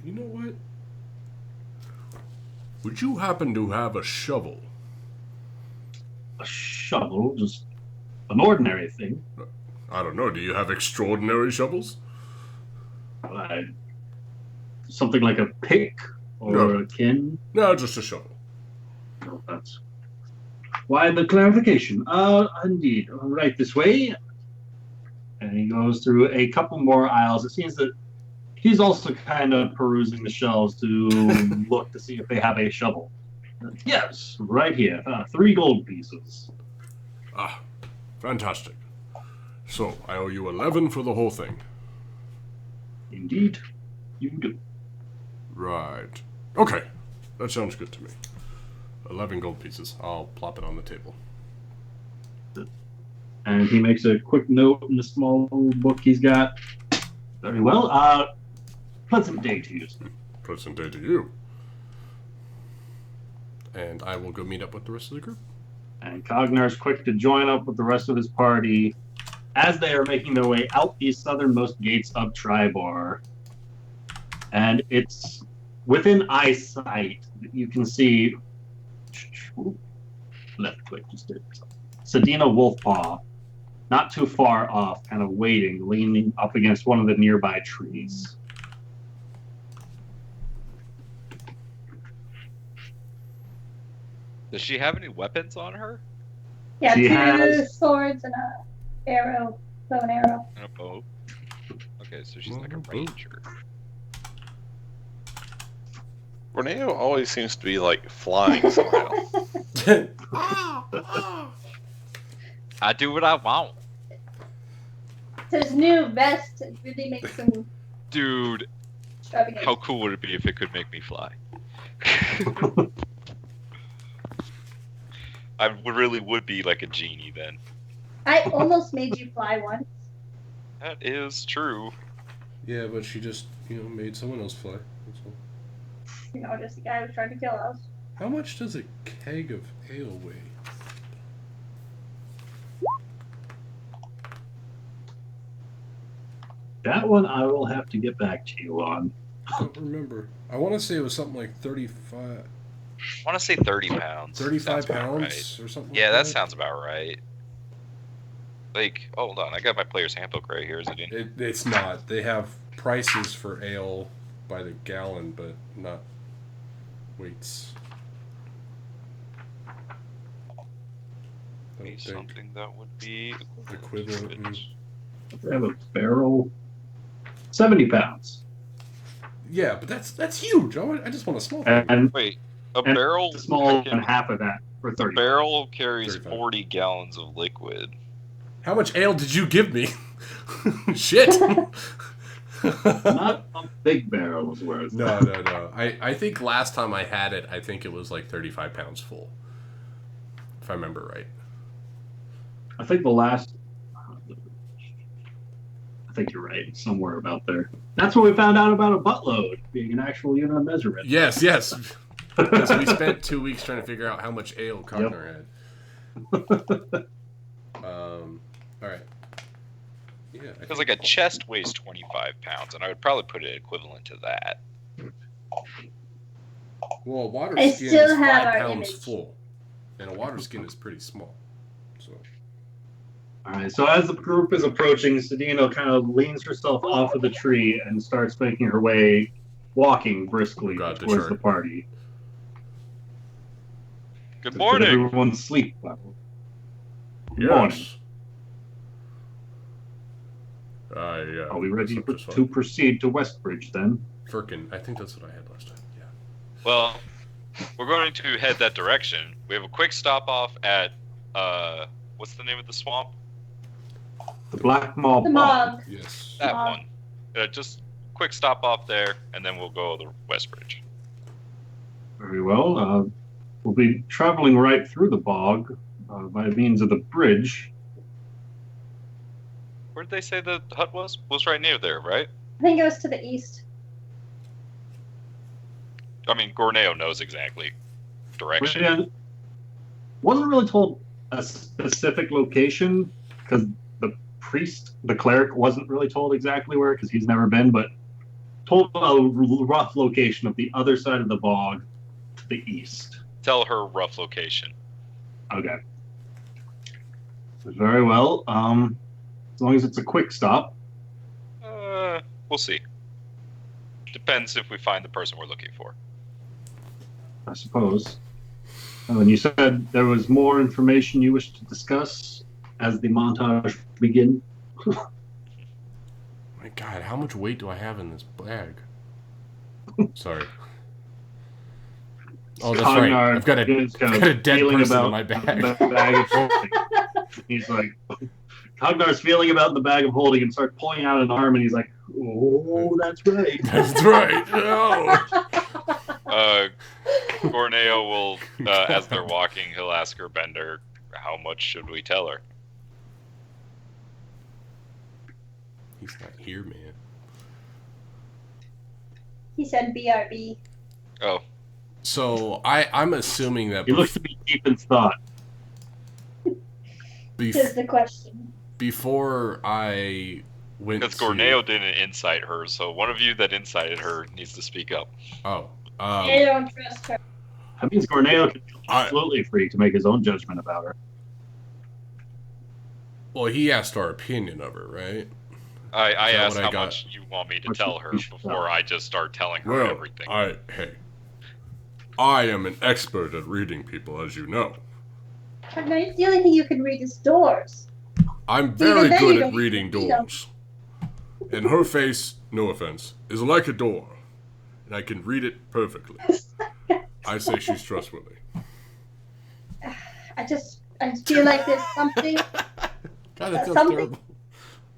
know what? Would you happen to have a shovel? A shovel, just an ordinary thing. I don't know. Do you have extraordinary shovels? Something like a pick or a kin? No, just a shovel. No, that's... Why the clarification? Indeed. Right this way. And he goes through a couple more aisles. It seems that he's also kind of perusing the shelves to look to see if they have a shovel. Yes, right here. 3 gold pieces. Ah, fantastic. So, I owe you 11 for the whole thing. Indeed, you do. Right. Okay, that sounds good to me. 11 gold pieces. I'll plop it on the table. And he makes a quick note in the small book he's got. Very well. Pleasant day to you, sir. Pleasant day to you. And I will go meet up with the rest of the group. And Cognar's quick to join up with the rest of his party as they are making their way out the southernmost gates of Tribar. And it's within eyesight. You can see... Left click just did. Sedina Wolfpaw, not too far off, kind of waiting, leaning up against one of the nearby trees. Does she have any weapons on her? Yeah, She 2 has- swords and a arrow, bow and arrow. And a bow. Okay, so she's like a Bow. ranger. Reneo always seems to be like flying somehow. I do what I want. His new vest really makes him Dude, extravagant. how cool would it be if it could make me fly? I really would be like a genie then. I almost made you fly once. That is true. Yeah, but she just, made someone else fly. That's all. Just the guy who was trying to kill us. How much does a keg of ale weigh? That one I will have to get back to you on. I don't remember. I want to say it was something like 35 I want to say 30 pounds. 35 Sounds about pounds right. or something Yeah, like that sounds about right. Like, hold on, I got my player's handbook right here. Is it in? It's not. They have prices for ale by the gallon, but not weights. I Be don't think something that would be equivalent. They have a barrel. 70 pounds. Yeah, but that's huge. I just want a small thing. And Wait, a And barrel. small freaking- and half of that for 30. barrel carries 35. 40 gallons of liquid. How much ale did you give me? Shit. Not a big barrel's worth. No. I think last time I had it, I think it was like 35 pounds full. If I remember right. I think the last. I think you're right. Somewhere about there. That's what we found out about a buttload being an actual unit of measurement. Yes. Because we spent 2 weeks trying to figure out how much ale Cognar had. All right. Yeah. Because like a chest weighs 25 pounds, and I would probably put it equivalent to that. Well, a water I skin still is have 5 our pounds image. full, and a water skin is pretty small. So. All right. So as the group is approaching, Sedino kind of leans herself off of the tree and starts making her way, walking briskly Got the towards chart. the party. Good Did morning. everyone sleep well? Good morning. Yes. Are we ready slept just to fine. proceed to Westbridge then? Firkin. I think that's what I had last time. Yeah. Well, we're going to head that direction. We have a quick stop off at what's the name of the swamp? The Black Maw The Bog. Mog. Yes. That Mog. one. Just quick stop off there, and then we'll go to the West Bridge. Very well. We'll be traveling right through the bog by means of the bridge. Where did they say the hut was? Was right near there, right? I think it was to the east. I mean, Gorneo knows exactly direction. Yeah, wasn't really told a specific location because the priest, the cleric, wasn't really told exactly where because he's never been, but told a rough location of the other side of the bog to the east. Tell her rough location. Okay. Very well. As long as it's a quick stop. We'll see. Depends if we find the person we're looking for. I suppose. And you said there was more information you wish to discuss as the montage begins. My God, how much weight do I have in this bag? Sorry. Oh, that's right. I've got a dead person in my bag. The bag of holding. He's like, Cognar's feeling about the bag of holding and starts pulling out an arm, and he's like, "Oh, that's right." That's right. No. Gorneo will, as they're walking, he'll ask her, Bender, how much should we tell her? He's not here, man. He said BRB. Oh, So I'm assuming that He looks to be deep in thought. Is the question. before I went because to... Gorneo didn't incite her, so one of you that incited her needs to speak up. Oh. I don't trust her. That means Gorneo can feel absolutely free to make his own judgment about her. Well, he asked our opinion of her, right? I asked what I how got? much you want me to What tell you her should before tell. I just start telling her Well, everything. I am an expert at reading people, as you know. The only thing you can read is doors. I'm Even very then you good at don't reading even read 'em. doors. And her face, no offense, is like a door. And I can read it perfectly. I say she's trustworthy. I feel like there's something God, that sounds something- terrible.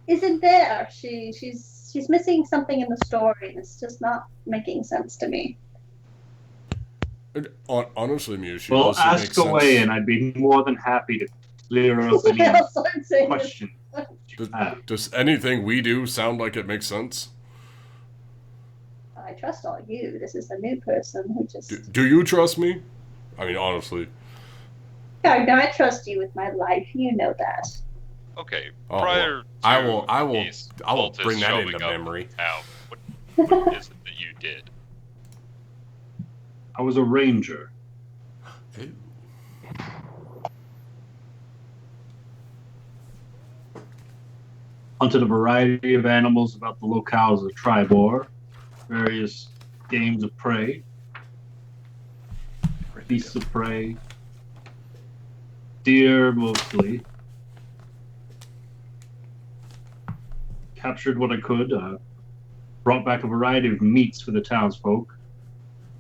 isn't there. She's missing something in the story, and it's just not making sense to me. And honestly, Mew, she Well, doesn't make ask away, sense. and I'd be more than happy to clear up any Yeah, that's what I'm saying. questions you have. Does anything we do sound like it makes sense? I trust all you. This is a new person who just. Do you trust me? I mean, honestly. Yeah, no, I trust you with my life. You know that. Okay, Oh, prior to I will these bring that showing into up memory. Now, what is it that you did? I was a ranger. Ew. Hunted a variety of animals about the locales of Tribor, various games of prey, beasts of prey, deer mostly. Captured what I could, brought back a variety of meats for the townsfolk,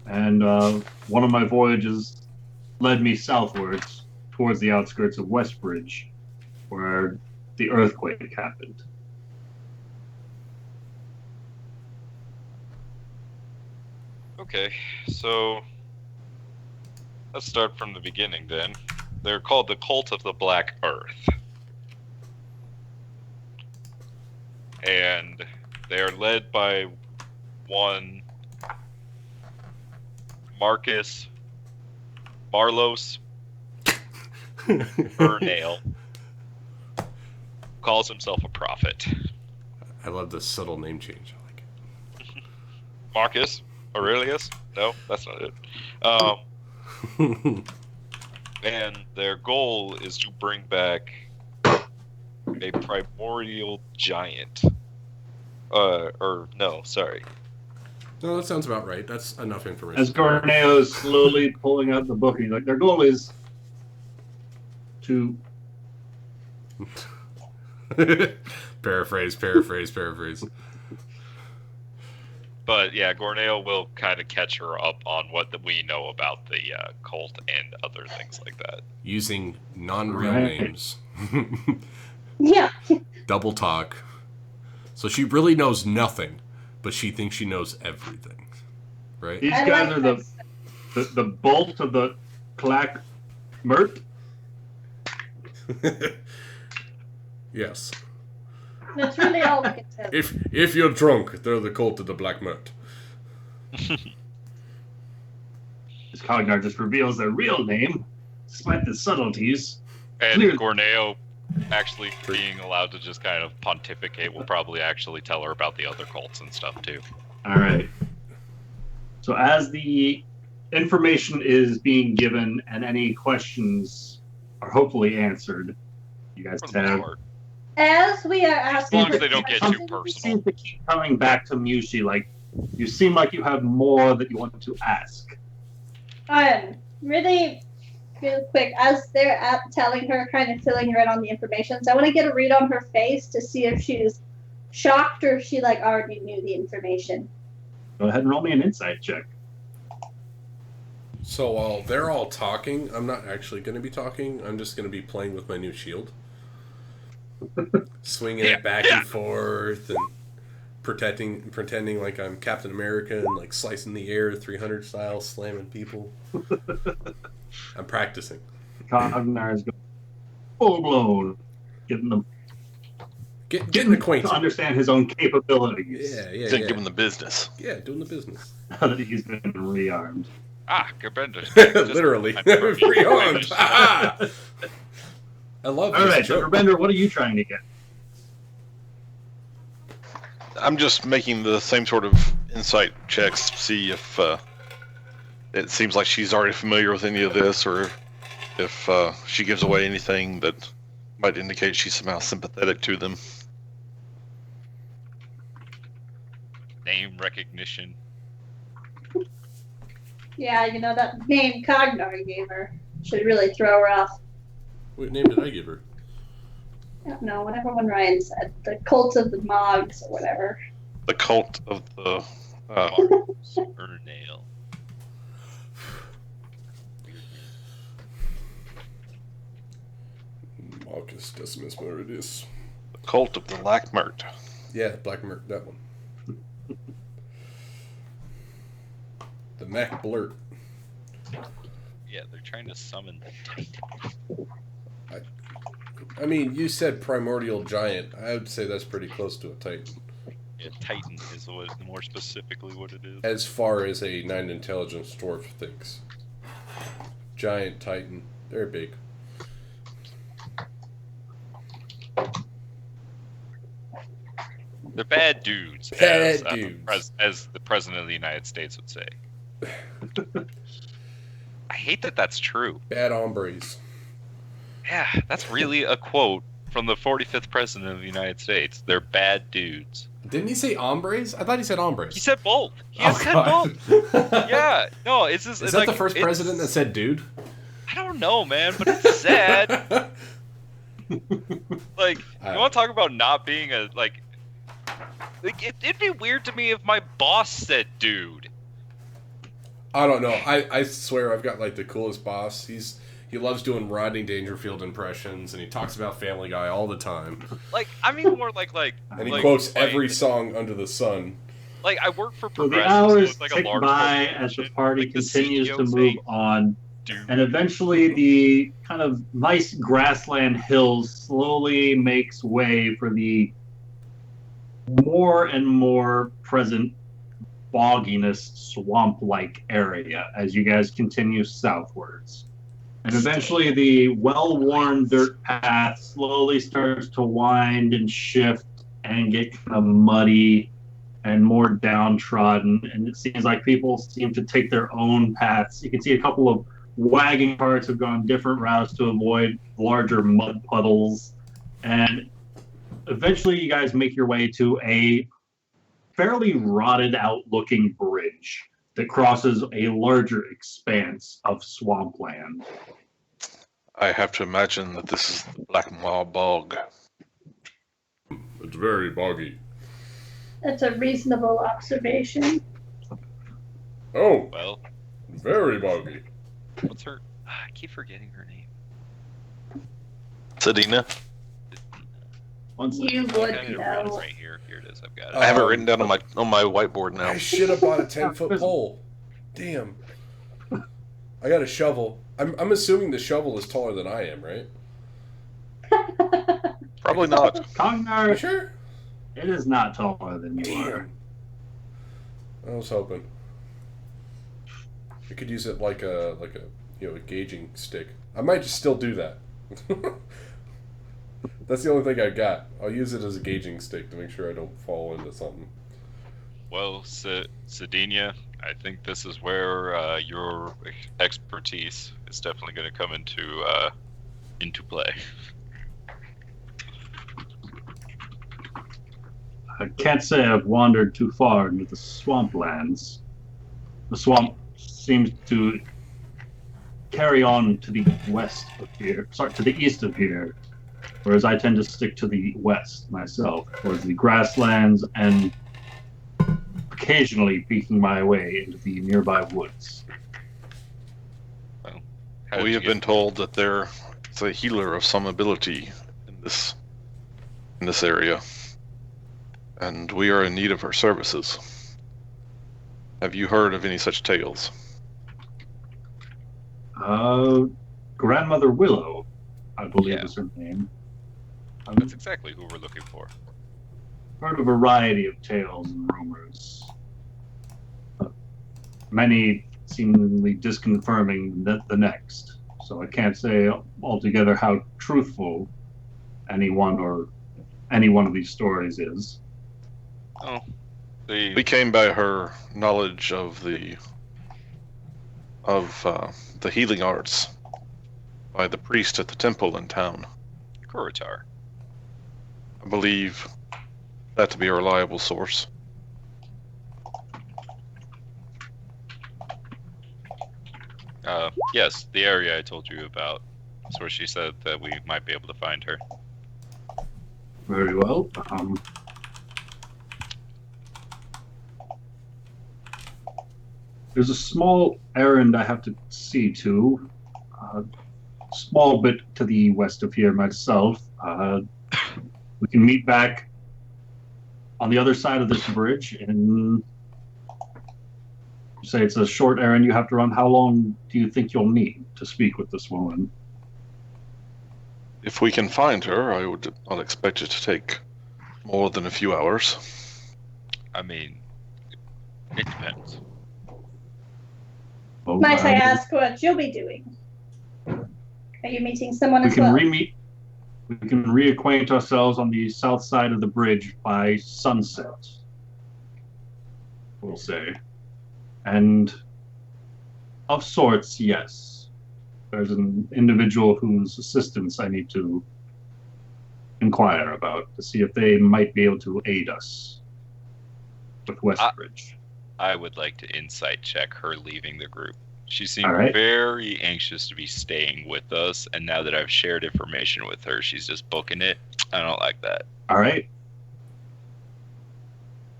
and one of my voyages led me southwards towards the outskirts of Westbridge, where the earthquake happened. Okay, so let's start from the beginning then. They're called the Cult of the Black Earth. And they are led by one Marcus Marlos Ernale. Calls himself a prophet. I love the subtle name change. I like it. Marcus Aurelius? No, that's not it. And their goal is to bring back a primordial giant. No, sorry. No, that sounds about right. That's enough information. As Gorneo is slowly pulling out the book, he's like, their goal is to paraphrase. But yeah, Gorneo will kind of catch her up on what we know about the cult and other things like that. Using non-real Right. names. Yeah. Double talk. So she really knows nothing, but she thinks she knows everything. Right? These I guys like are the bolt of the Clack Mert. Yes. That's really all we can tell. If you're drunk, they're the cult of the Black Mert. This Cognar just reveals their real name, despite the subtleties. And Clearly. Gorneo actually being allowed to just kind of pontificate will probably actually tell her about the other cults and stuff too. All right. So as the information is being given and any questions are hopefully answered, you guys For the most have. part. As we are As asking, long as they don't get too Something personal. seems to keep coming back to Mushi. Like you seem like you have more that you want to ask. really real quick, as they're telling her, kind of filling her in on the information, so I want to get a read on her face to see if she's shocked or if she like already knew the information. Go ahead and roll me an insight check. So while they're all talking, I'm not actually going to be talking. I'm just going to be playing with my new shield. Swinging it back and forth and pretending like I'm Captain America and like slicing the air 300 style, slamming people. I'm practicing. Cognar is going full blown, getting them Getting acquainted. to understand his own capabilities. Yeah. Give him the business. Yeah, doing the business. Now that he's been rearmed. Gerbender. Literally. Rearmed. I love All this right, so joke. Rebender, what are you trying to get? I'm just making the same sort of insight checks to see if it seems like she's already familiar with any of this, or if she gives away anything that might indicate she's somehow sympathetic to them. Name recognition. Yeah, you know, that name Cognar gave her should really throw her off. What name did I give her? I don't know, whatever one Ryan said. The cult of the Mogs or whatever. The cult of the Urnail. Marcus Decimus Meridius. cult of the Black Mert. Yeah, Black Mert, that one. The Mac Blurt. Yeah, they're trying to summon the Titan. I mean, you said primordial giant. I would say that's pretty close to a Titan. Yeah, Titan is more specifically what it is. As far as a 9 intelligence dwarf thinks. Giant Titan. They're big. They're bad dudes. Bad as, dudes. As the President of the United States would say. I hate that that's true. Bad hombres. Yeah, that's really a quote from the 45th President of the United States. They're bad dudes. Didn't he say hombres? I thought he said hombres. He said both. He Oh, said God. both. Yeah. No, it's just... Is it's that like, the first president that said dude? I don't know, man, but it's sad. Like, you want to talk about not being a, like it'd be weird to me if my boss said dude. I don't know. I swear I've got like the coolest boss. He loves doing Rodney Dangerfield impressions, and he talks about Family Guy all the time. Like, I mean more like And he like, quotes like, every song under the sun. Like, I work for So the Progressive, so hours it's like tick a large by as the corporation. party Like, the continues CEO to move saying, on, dude. and eventually the kind of nice grassland hills slowly makes way for the more and more present bogginess swamp-like area as you guys continue southwards. And eventually the well-worn dirt path slowly starts to wind and shift and get kind of muddy and more downtrodden, and it seems like people seem to take their own paths. You can see a couple of wagon carts have gone different routes to avoid larger mud puddles, and eventually you guys make your way to a fairly rotted out looking bridge that crosses a larger expanse of swampland. I have to imagine that this is the Black Maw Bog. It's very boggy. That's a reasonable observation. Oh, Well, very boggy. what's her? I keep forgetting her name. Sedina. One second. You I would need to write it know. right here. Here it is. I've got it. I have it written down on my whiteboard now. I should have bought a 10-foot pole. Damn. I got a shovel. I'm assuming the shovel is taller than I am, right? Probably not. You Cognar, sure? it is not taller than you are. Damn. I was hoping. I could use it like a a gauging stick. I might just still do that. That's the only thing I got. I'll use it as a gauging stick to make sure I don't fall into something. Well, Sedina, I think this is where your expertise is definitely going to come into play. I can't say I've wandered too far into the swamplands. The swamp seems to carry on to the west of here, to the east of here, whereas I tend to stick to the west myself, towards the grasslands and occasionally peeking my way into the nearby woods. Well, how did We you have get- been told that there is a healer of some ability in this area, and we are in need of her services. Have you heard of any such tales? Grandmother Willow, I believe Yeah. is her name. I've That's exactly who we're looking for. heard a variety of tales and rumors. Many seemingly disconfirming the next, so I can't say altogether how truthful any one of these stories is. Oh, We came by her knowledge of the healing arts by the priest at the temple in town. Kurotar. I believe that to be a reliable source. Yes, the area I told you about. That's where she said that we might be able to find her. Very well. There's a small errand I have to see to. Small bit to the west of here myself. We can meet back on the other side of this bridge, and you say it's a short errand you have to run. How long do you think you'll need to speak with this woman? If we can find her, I would not expect it to take more than a few hours. I mean, it depends. Well, Might I ask what you'll be doing? Are you meeting someone we as can well? re-meet. We can reacquaint ourselves on the south side of the bridge by sunset, we'll say. And of sorts, yes. There's an individual whose assistance I need to inquire about to see if they might be able to aid us with Westbridge. I would like to insight check her leaving the group. She seemed All right. very anxious to be staying with us, and now that I've shared information with her, she's just booking it. I don't like that. All right.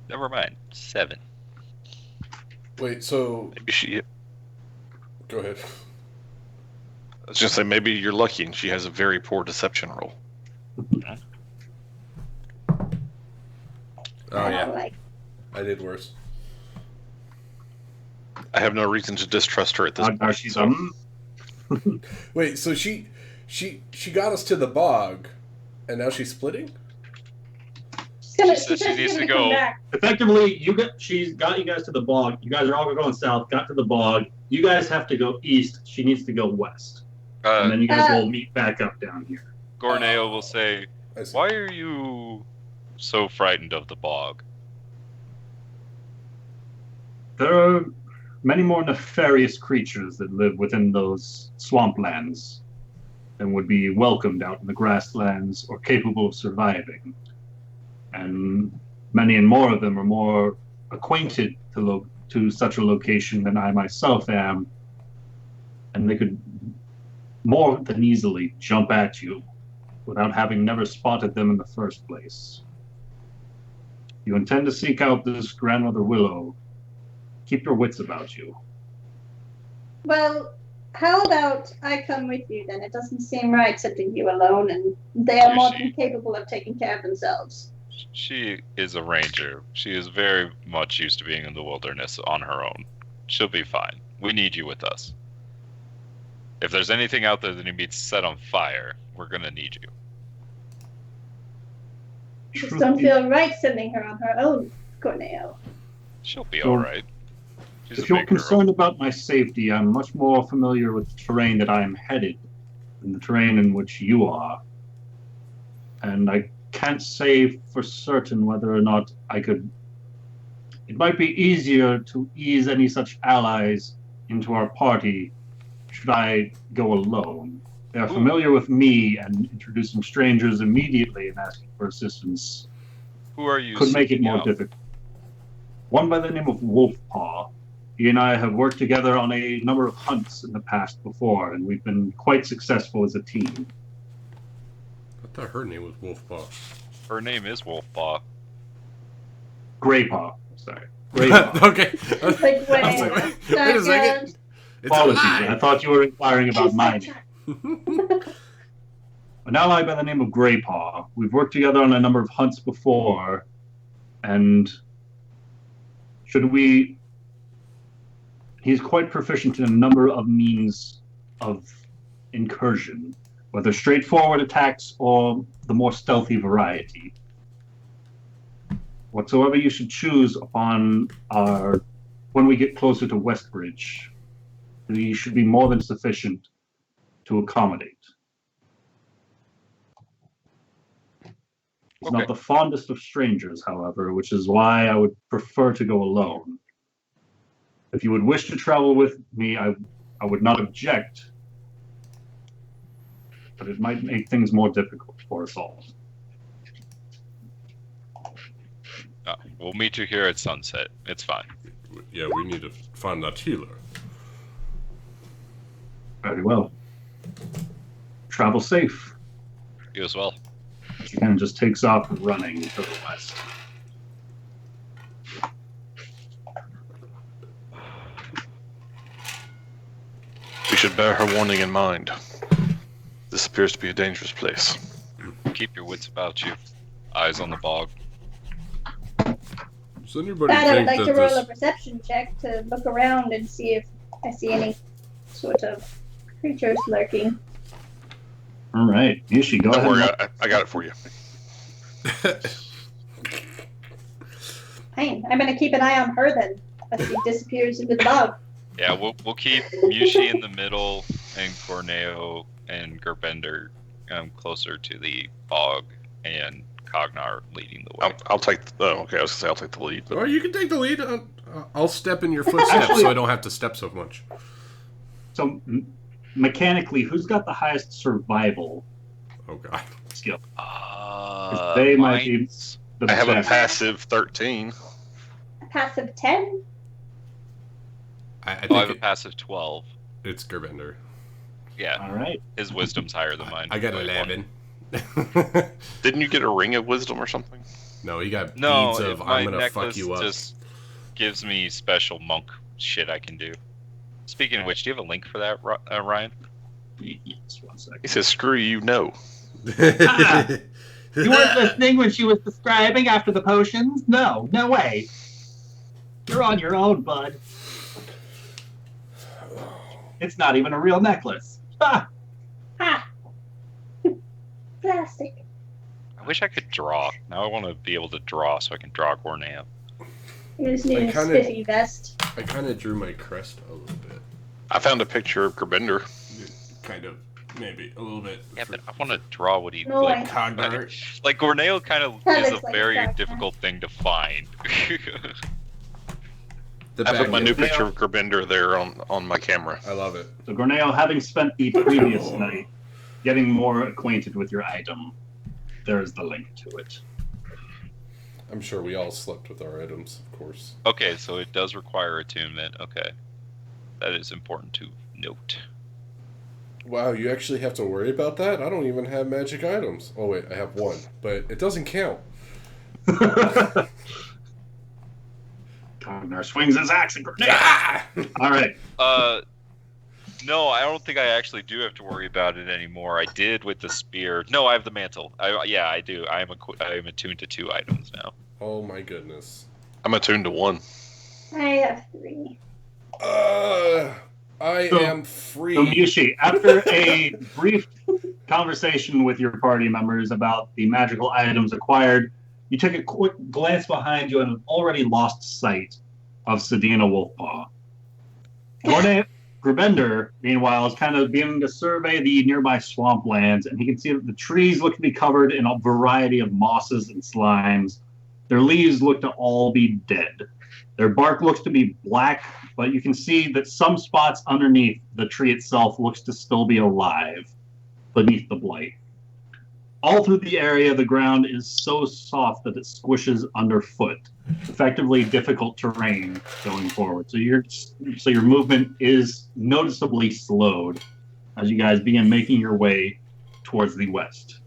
Never mind. 7. Wait, so Maybe she. go ahead. I was just say maybe you're lucky and she has a very poor deception roll. Oh I yeah, don't like. I did worse. I have no reason to distrust her at this Now point. she's so- Wait, so she got us to the bog, and now she's splitting? She says she says needs she's to gonna come go. back. Effectively, she's got you guys to the bog. You guys are all going south, got to the bog. You guys have to go east. She needs to go west. And then you guys will meet back up down here. Gorneo will say, I see. "Why are you so frightened of the bog?" There are many more nefarious creatures that live within those swamplands than would be welcomed out in the grasslands or capable of surviving. And many and more of them are more acquainted to such a location than I myself am. And they could more than easily jump at you without having never spotted them in the first place. You intend to seek out this Grandmother Willow. Keep your wits about you. Well, how about I come with you then? It doesn't seem right sending you alone, and they are more than capable of taking care of themselves. She is a ranger. She is very much used to being in the wilderness on her own. She'll be fine. We need you with us. If there's anything out there that needs set on fire, we're gonna need you. Just don't feel right sending her on her own, Corneo. She'll be alright. If you're concerned about my safety, I'm much more familiar with the terrain that I am headed than the terrain in which you are. And I can't say for certain whether or not I could... It might be easier to ease any such allies into our party should I go alone. They are familiar with me, and introducing strangers immediately and asking for assistance Who are you could make it seeking more out? difficult. One by the name of Wolfpaw. He and I have worked together on a number of hunts in the past before, and we've been quite successful as a team. I thought her name was Wolfpaw. Her name is Wolfpaw. Greypaw. Sorry. Greypaw. Okay. Like, wait, I was like, wait a second. It's a Apologies. lie. I thought you were inquiring about my name. An ally by the name of Greypaw. We've worked together on a number of hunts before, and he's quite proficient in a number of means of incursion, whether straightforward attacks or the more stealthy variety. Whatsoever you should choose when we get closer to Westbridge, he should be more than sufficient to accommodate. He's not the fondest of strangers, however, which is why I would prefer to go alone. If you would wish to travel with me, I would not object, but it might make things more difficult for us all. We'll meet you here at sunset. It's fine. Yeah, we need to find that healer. Very well. Travel safe. You as well. She kind of just takes off running to the west. We should bear her warning in mind. This appears to be a dangerous place. Keep your wits about you. Eyes on the bog. Does anybody Dad, I would think like that to roll this... a perception check to look around and see if I see any sort of creatures lurking. All right, Ishi, go Don't ahead. worry, I got it for you. Fine. I'm gonna keep an eye on her then, as she disappears into the bog. Yeah, we'll keep Mushi in the middle and Corneo and Gerbender closer to the bog, and Cognar leading the way. I'll take. Okay, I was gonna say I'll take the lead. But Or you can take the lead. I'll step in your footsteps Actually- so I don't have to step so much. So, mechanically, who's got the highest survival Oh, God. skill? They might be mine's- the I have a best. passive 13. A passive 10? I I have think a passive 12. it's Gerbender. Yeah, All right. his wisdom's higher than mine. I got by 11. Didn't you get a ring of wisdom or something? No, he got No, beads of my I'm gonna fuck necklace you up. just gives me special monk shit I can do. Speaking of which, do you have a link for that, Ryan? Yes, 1 second. He says, "Screw you, no." Ah! You weren't listening when she was describing after the potions? No way. You're on your own, bud. It's not even a real necklace. Ah! Ha! Plastic. I wish I could draw. Now I want to be able to draw so I can draw Corneo. You just need I a kinda- spiffy vest. I kind of drew my crest a little bit. I found a picture of Gerbender. Kind of, maybe a little bit. Yeah, but I want to draw what he No, like. Cognar. Like Corneo kind of That is a looks like very Cognar. difficult thing to find. The I put back my end. new picture of Gerbender there on my camera. I love it. So, Gorneo, having spent the previous night getting more acquainted with your item, there is the link to it. I'm sure we all slept with our items, of course. Okay, so it does require attunement. Okay, that is important to note. Wow, you actually have to worry about that? I don't even have magic items. Oh wait, I have one, but it doesn't count. Cognar swings his axe and grenade. Ah! All right. No, I don't think I actually do have to worry about it anymore. I did with the spear. No, I have the mantle. Yeah, I do. I am attuned to 2 items now. Oh my goodness. I'm attuned to 1. I have 3. I So- am free. So Yushi, after a brief conversation with your party members about the magical items acquired, you took a quick glance behind you and have already lost sight of Sedina Wolfpaw. Grbender, meanwhile, is kind of beginning to survey the nearby swamplands, and he can see that the trees look to be covered in a variety of mosses and slimes. Their leaves look to all be dead. Their bark looks to be black, but you can see that some spots underneath the tree itself looks to still be alive beneath the blight. All through the area, the ground is so soft that it squishes underfoot, effectively difficult terrain going forward. So your movement is noticeably slowed as you guys begin making your way towards the west.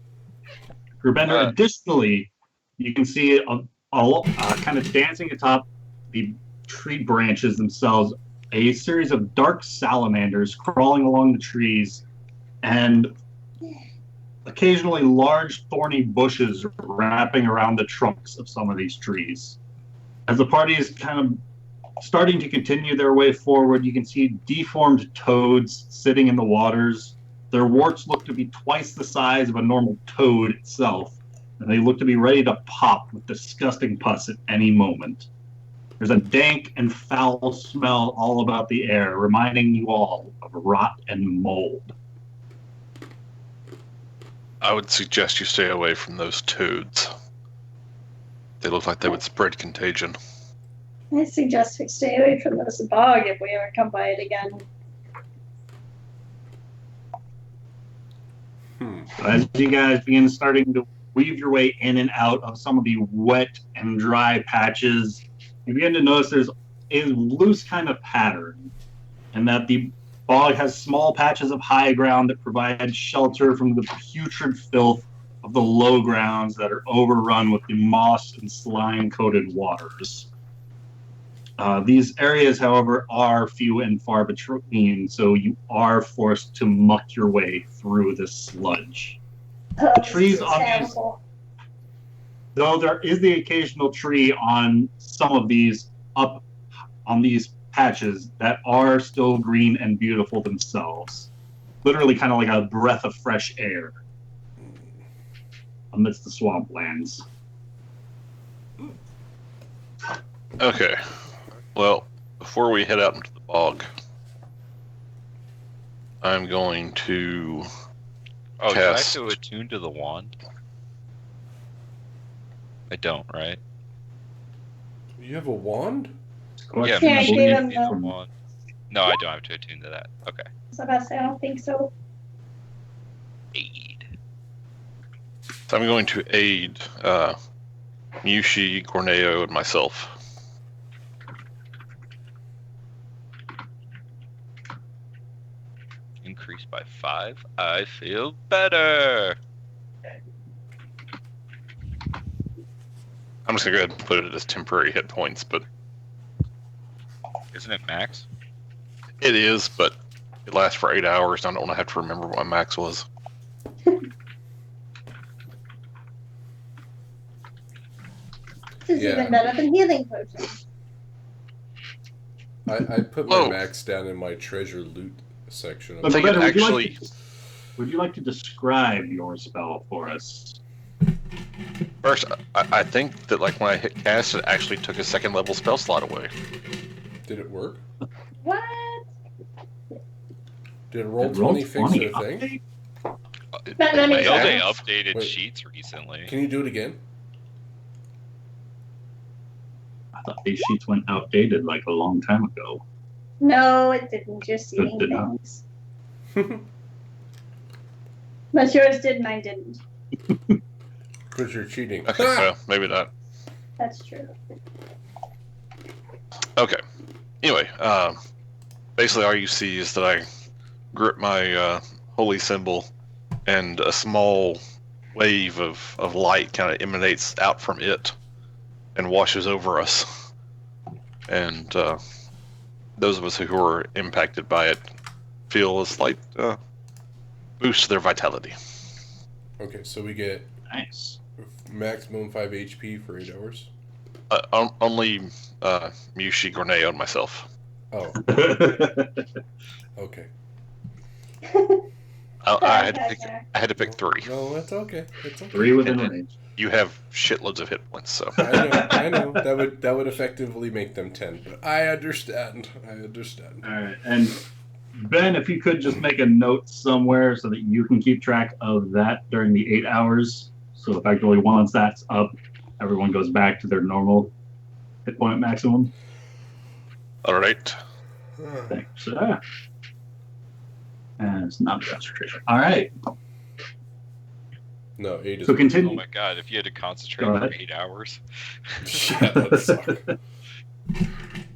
Grbender, additionally, you can see a kind of dancing atop the tree branches themselves, a series of dark salamanders crawling along the trees, and occasionally large thorny bushes wrapping around the trunks of some of these trees. As the party is kind of starting to continue their way forward, you can see deformed toads sitting in the waters. Their warts look to be twice the size of a normal toad itself, and they look to be ready to pop with disgusting pus at any moment. There's a dank and foul smell all about the air, reminding you all of rot and mold. I would suggest you stay away from those toads. They look like they would spread contagion. I suggest we stay away from this bog if we ever come by it again. As you guys begin starting to weave your way in and out of some of the wet and dry patches, you begin to notice there's a loose kind of pattern, and that the bog has small patches of high ground that provide shelter from the putrid filth of the low grounds that are overrun with the moss and slime-coated waters. These areas, however, are few and far between, so you are forced to muck your way through this sludge. Oh, The trees this is on these, terrible. though there is the occasional tree on some of these up on these patches that are still green and beautiful themselves. Literally kind of like a breath of fresh air amidst the swamplands. Okay. Well, before we head out into the bog, I'm going to Oh, do I have cast. to attune to the wand? I don't, right? You have a wand? Question, Yeah, I I gave believe, him the- from- Wand. No, I don't have to attune to that. Okay. So that's, I don't think so. Aid. So I'm going to aid Mushi, Corneo, and myself. Increased by 5. I feel better. I'm just gonna go ahead and put it as temporary hit points, but Isn't it max? it is, but it lasts for 8 hours. And I don't want to have to remember what my max was. This is Yeah. even better than healing potion. I put my Whoa. max down in my treasure loot section. But think Grbender, it actually- would you like to describe your spell for us? First, I think that like when I hit cast, it actually took a 2nd level spell slot away. Did it work? What? Did roll Did 20 fix Roll20 a thing? update? But let me I know Yeah. they updated Wait. sheets recently. Can you do it again? I thought these sheets went outdated like a long time ago. No, it didn't. You're seeing did not. things. But yours did, mine didn't. Because you're cheating. Okay, well, maybe not. That's true. Okay. Anyway, basically all you see is that I grip my holy symbol, and a small wave of light kind of emanates out from it and washes over us. And those of us who are impacted by it feel a slight boost to their vitality. Okay, so we get Nice. maximum 5 HP for 8 hours. Only Mushi, Grenade, and myself. Oh, okay. I had to pick 3. No, that's okay. It's okay. 3 within And range. you have shitloads of hit points, so. I know. That would effectively make them 10, but I understand. All right, and Ben, if you could just make a note somewhere so that you can keep track of that during the 8 hours. So effectively, once that's up, everyone goes back to their normal hit point maximum. All right. Thanks. And it's not concentration. All right. No, 8 is. So Oh continue. my god, if you had to concentrate Go for ahead. 8 hours. Yeah, that would suck.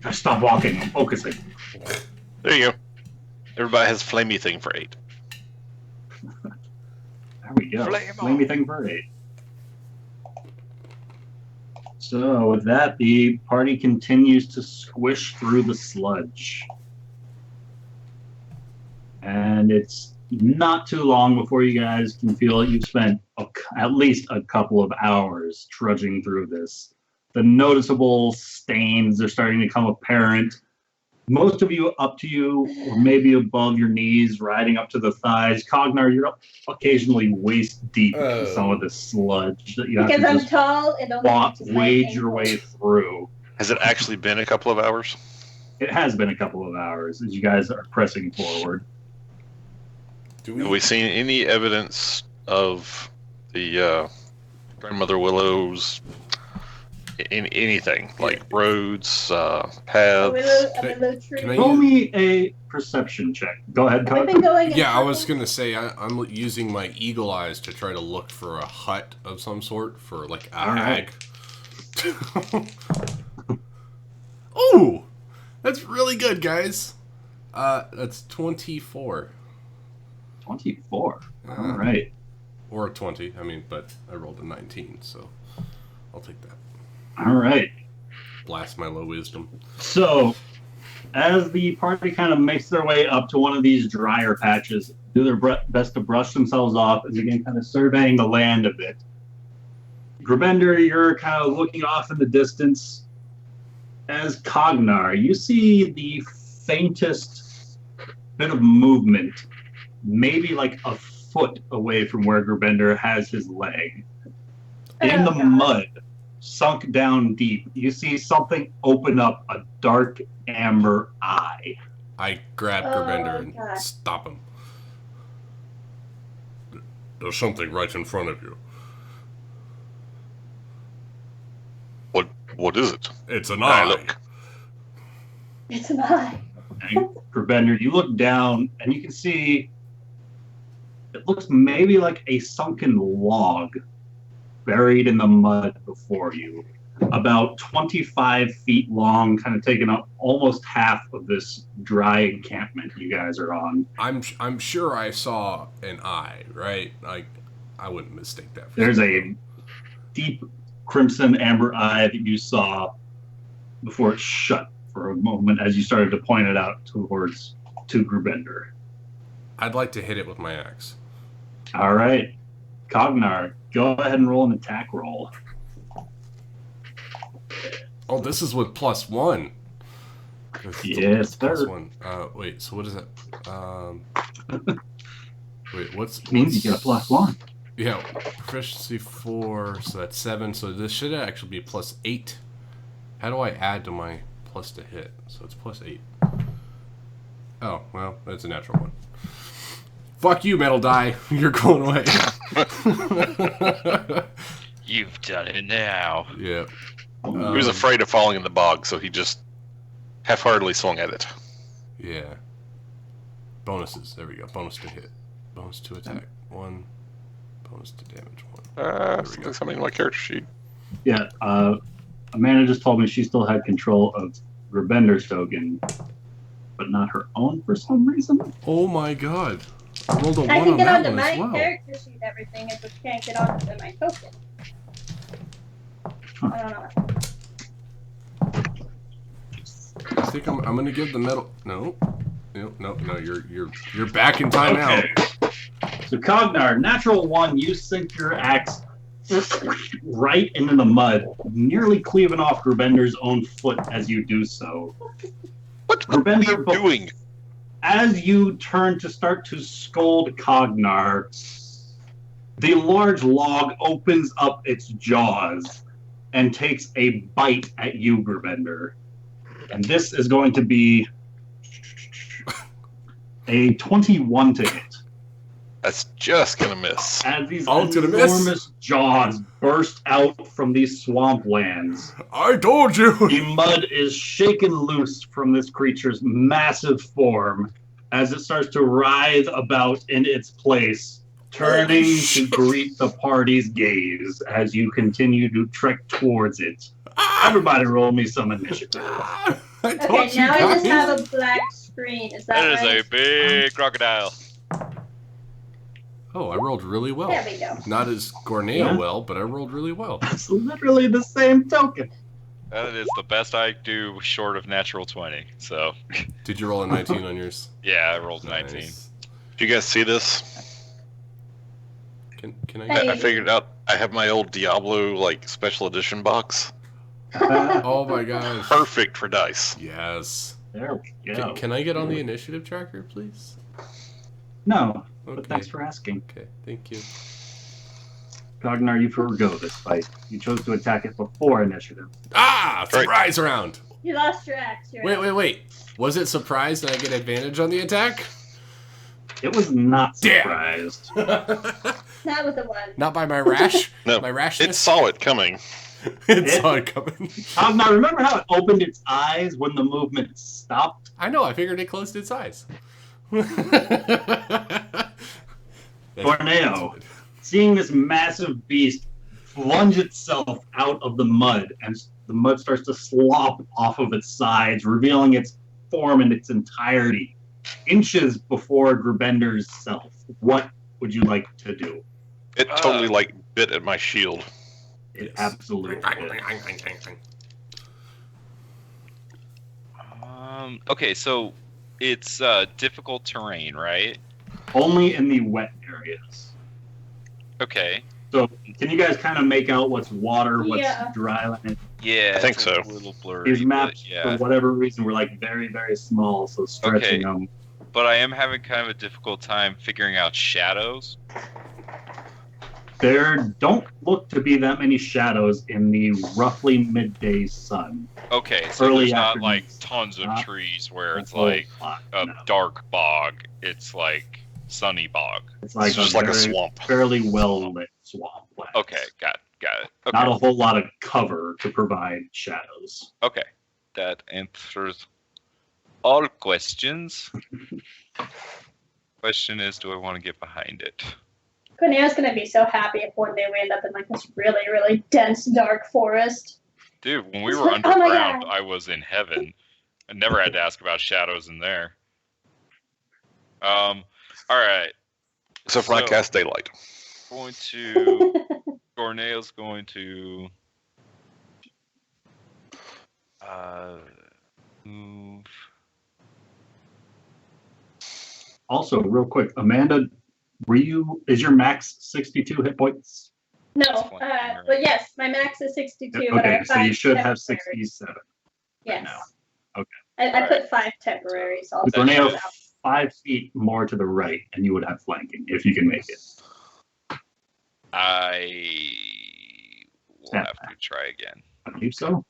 Just stop walking. I'm focusing. There you go. Everybody has a flamey thing for 8. There we go. Flame Flamey on. thing for 8. So with that, the party continues to squish through the sludge. And it's not too long before you guys can feel you've spent at least a couple of hours trudging through this. The noticeable stains are starting to become apparent. Most of you up to you, or maybe above your knees, riding up to the thighs. Cognar, you're occasionally waist deep in some of this sludge that you have Because to I'm just tall, it only reaches my wade your way ankles. through. Has it actually been a couple of hours? It has been a couple of hours as you guys are pressing forward. Do Have we seen any evidence of the Grandmother Willow's in anything like roads, A paths? willow tree. can I Roll me a perception check. Go ahead, We've Cog. been going in Yeah, I was circles. gonna say I'm using my eagle eyes to try to look for a hut of some sort for like a All right. hag. Oh, that's really good, guys. That's 24. 24. All right. Or a 20. I mean, but I rolled a 19, so I'll take that. All right. Blast my low wisdom. So, as the party kind of makes their way up to one of these drier patches, do their best to brush themselves off as again kind of surveying the land a bit. Grabender, you're kind of looking off in the distance. As Cognar, you see the faintest bit of movement, maybe like a foot away from where Grabender has his leg. In the Oh, God. mud, sunk down deep, you see something open up a dark amber eye. I grab Oh, Gerbender and God. stop him. There's something right in front of you. What is it? It's an I eye. look. It's an eye. And Grabender, you look down and you can see it looks maybe like a sunken log buried in the mud before you. About 25 feet long, kind of taking up almost half of this dry encampment you guys are on. I'm sure I saw an eye, right? Like, I wouldn't mistake that. For There's something. a deep crimson amber eye that you saw before it shut for a moment as you started to point it out to Grubender. I'd like to hit it with my axe. All right. Cognar, go ahead and roll an attack roll. Oh, this is with +1. Yes, plus sir. 1. Wait, so what is that? Wait, what's Means you get a +1. Yeah, proficiency 4, so that's 7. So this should actually be +8. How do I add to my plus to hit? So it's +8. Oh, well, that's a natural 1. Fuck you, metal die. You're going away. You've done it now. Yeah. He was afraid of falling in the bog, so he just half-heartedly swung at it. Yeah. Bonuses. There we go. Bonus to hit. Bonus to attack. 1. Bonus to damage. 1. Something's coming in my character sheet. Yeah, Amanda just told me she still had control of Grabender's token, but not her own for some reason. Oh my god. I rolled a 1 I can on get that onto one my as well. character sheet everything, I just can't get onto my token. I don't know. I think I'm gonna give the medal. No. No. You're back in timeout. Okay. So Cognar, natural one, you sink your axe right into the mud, nearly cleaving off Grubender's own foot as you do so. What are you doing? As you turn to start to scold Cognar, the large log opens up its jaws and takes a bite at you, Grubender. And this is going to be a 21 to hit. That's just gonna miss. As these Enormous enormous jaws burst out from these swamplands. I told you! The mud is shaken loose from this creature's massive form as it starts to writhe about in its place, turning to greet the party's gaze as you continue to trek towards it. Everybody roll me some initiative. Okay, now I just have a black screen. Is that That is right? a big crocodile. Oh, I rolled really well. There we go. Not as Gorneo well, but I rolled really well. That's literally the same token. That is the best I do short of natural 20. So, Did you roll a 19 on yours? yeah, I rolled 19. Nice. Do you guys see this? Can I Hey. I figured out I have my old Diablo like special edition box. Oh my gosh. Perfect for dice. Yes. There we go. Can I get on the initiative tracker, please? No, but Okay. thanks for asking. Okay, thank you. Cognar, you forego this fight. You chose to attack it before initiative. Ah! Right. Surprise round! You lost your axe. Wait. Was it surprised that I get advantage on the attack? It was not Damn. surprised. Not with the one. Not by my rash? No, My rashness? it saw it coming. It saw it coming. Cognar, remember how it opened its eyes when the movement stopped? I know, I figured it closed its eyes. Gorneo, seeing this massive beast plunge itself out of the mud, and the mud starts to slop off of its sides, revealing its form in its entirety, inches before Grubender's self. What would you like to do? It totally like bit at my shield. It absolutely did. Okay, so it's difficult terrain, right? Only in the wet areas. Okay. So, can you guys kind of make out what's water, what's Yeah. dry land? Yeah, I think it's so. A little blurry. These maps, but yeah. for whatever reason, were like very, very small, so stretching Okay. them. But I am having kind of a difficult time figuring out shadows. There don't look to be that many shadows in the roughly midday sun. Okay, so Early there's not afternoon. like tons of Not trees where it's A whole like lot, a no. dark bog. It's like sunny bog. It's like It's just like a very- swamp. fairly well lit swamp. Land. Okay, got it. Okay. Not a whole lot of cover to provide shadows. Okay, that answers all questions. Question is, do I want to get behind it? Corneo's gonna be so happy if one day we end up in like this really, really dense, dark forest. Dude, when we It's were like, oh my underground, God. I was in heaven. I never had to ask about shadows in there. All right. Except for I So- cast daylight. Going to Gorneo's going to move. Also, real quick, Amanda, is your max 62 hit points? No, That's fine, right. but yes, my max is 62. but I Okay, have so you 5 should have temporary. 67. Yes. now. Okay. I put 5 temporaries also. Gorneo, 5 feet more to the right, and you would have flanking if you can make it. I will Yeah. have to try again. I believe so.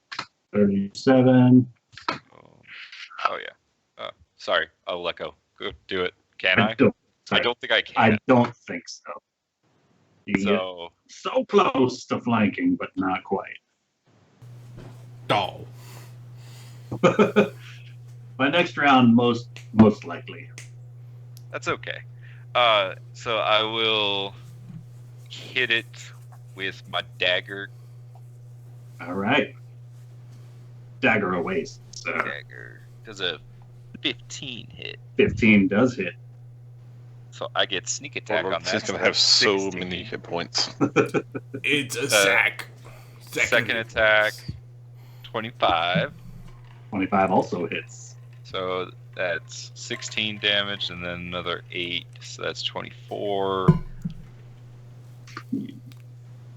37. Oh yeah. Sorry, I'll let go. Go do it. Can I? I don't think I can. I don't think so. You get So so close to flanking, but not quite. Oh. By next round, most likely. that's okay. So I will hit it with my dagger. All right. Dagger away. So Dagger does a 15 hit. 15 does hit. So I get sneak attack on He's that. gonna so have that's so 16. many hit points. It's a sack. Second attack, 25. 25 also hits. So that's 16 damage, and then another 8, so that's 24.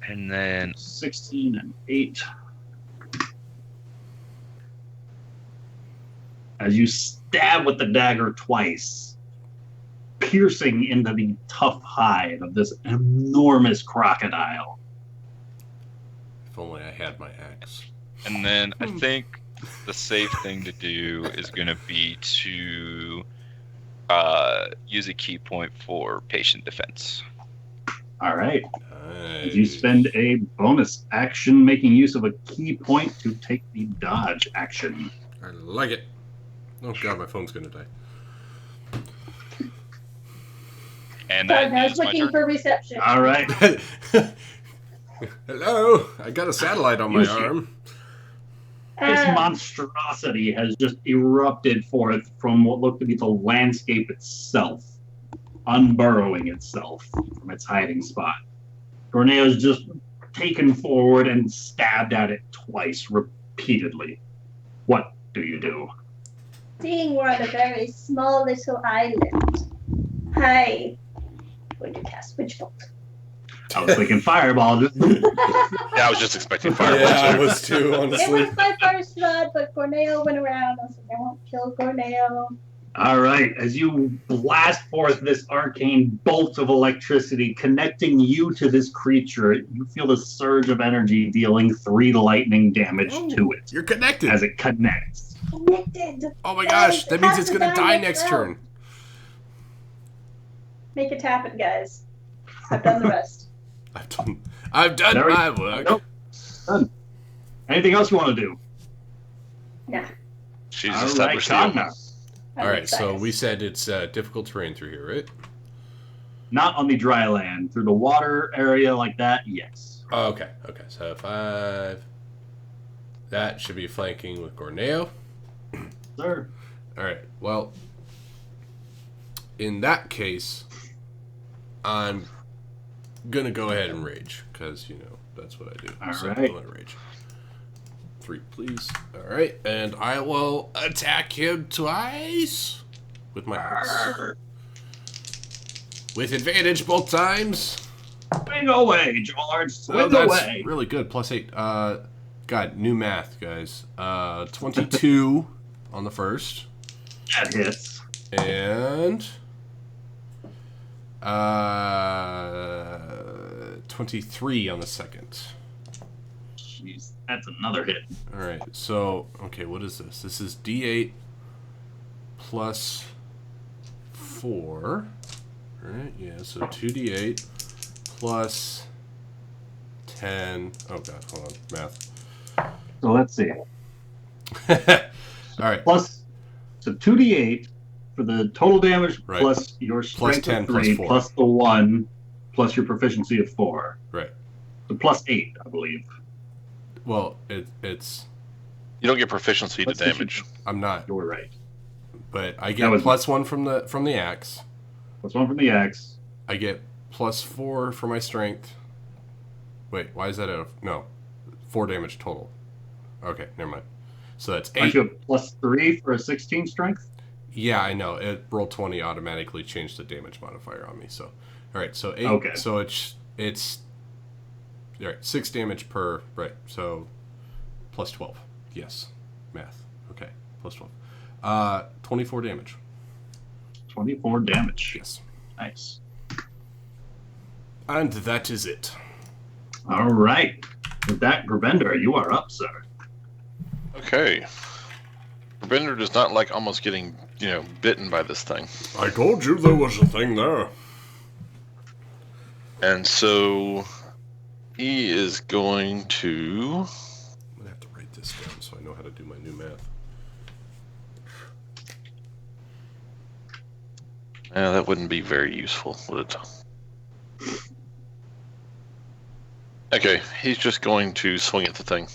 And then 16 and 8. As you stab with the dagger twice, piercing into the tough hide of this enormous crocodile. If only I had my axe. And then I think the safe thing to do is going to be to use a key point for patient defense. All right. Nice. As you spend a bonus action making use of a key point to take the dodge action. I like it. Oh god, my phone's gonna die. And that Cogner's is my looking turn. for reception. All right. Hello, I got a satellite on my You see- arm. This monstrosity has just erupted forth from what looked to be the landscape itself, unburrowing itself from its hiding spot. Corneo's just taken forward and stabbed at it twice, repeatedly. What do you do? Seeing we're on a very small little island, I'm going to cast Witch Bolt. I was thinking fireball. Just Yeah, I was just expecting fireballs. Yeah, I was too, It honestly. was my first thought, but Corneo went around. I was like, I won't kill Corneo. All right, as you blast forth this arcane bolt of electricity connecting you to this creature, you feel the surge of energy dealing 3 lightning damage to it You're connected. as it connects. Connected. Oh my gosh, that means it's gonna die next round. turn. Make it happen, guys. I've done the rest. I've done There we- my work. Nope. Done. Anything else you want to do? Yeah. She's All right, established the Cogna. All right, so we said it's difficult terrain through here, right? Not on the dry land. Through the water area like that, yes. Oh, okay. So 5. That should be flanking with Corneo. Sir. All right. Well, in that case, I'm gonna go ahead and rage because that's what I do. All so right. I'm gonna rage. 3, please. All right, and I will attack him twice with my axe. With advantage both times. Swing away, George. Swing Oh, that's away. really good. +8. God, new math, guys. 22 on the first. That hits. And 23 on the second. Jeez, that's another hit. All right. So, okay, what is this? This is D8 plus 4. All right. Yeah. So 2D8 plus 10. Oh god, hold on. Math. So let's see. All right. Plus, so 2d8 for the total damage, Right. plus your strength 10 of plus 3, 4. plus the 1, plus your proficiency of 4. Right. So plus 8, I believe. Well, it's You don't get proficiency to What's the damage. I'm not, You're right. but I That get was- +1 from the axe. Plus 1 from the axe. I get +4 for my strength. Wait, why is that no? 4 damage total. Okay, never mind. So that's 8. Aren't you at plus 3 for a 16 strength? Yeah, I know. It roll 20 automatically changed the damage modifier on me. So, all right. So 8. Okay. So it's all right. 6 damage per. Right. So plus 12. Yes. Math. Okay. Plus 12. 24 damage. 24 damage. Yes. Nice. And that is it. All right. With that, Gravender, you are up, sir. Okay. Bender does not like almost getting, bitten by this thing. I told you there was a thing there. And so he is going to... I'm gonna have to write this down so I know how to do my new math. that wouldn't be very useful, would it? Okay, he's just going to swing at the thing.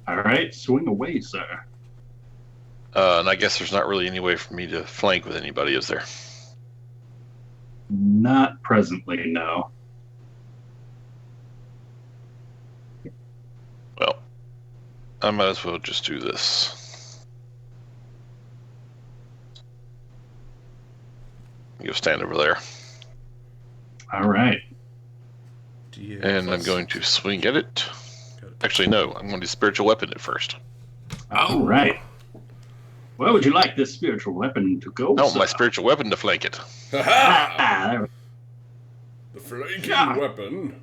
All right. Swing away, sir. And I guess there's not really any way for me to flank with anybody, is there? Not presently, no. Well, I might as well just do this. You stand over there. All right. And I'm going to swing at it. Actually, no. I'm going to spiritual weapon it first. All right. Where would you like this spiritual weapon to go? I want sir? my spiritual weapon to flank it. Ah, The flanking weapon.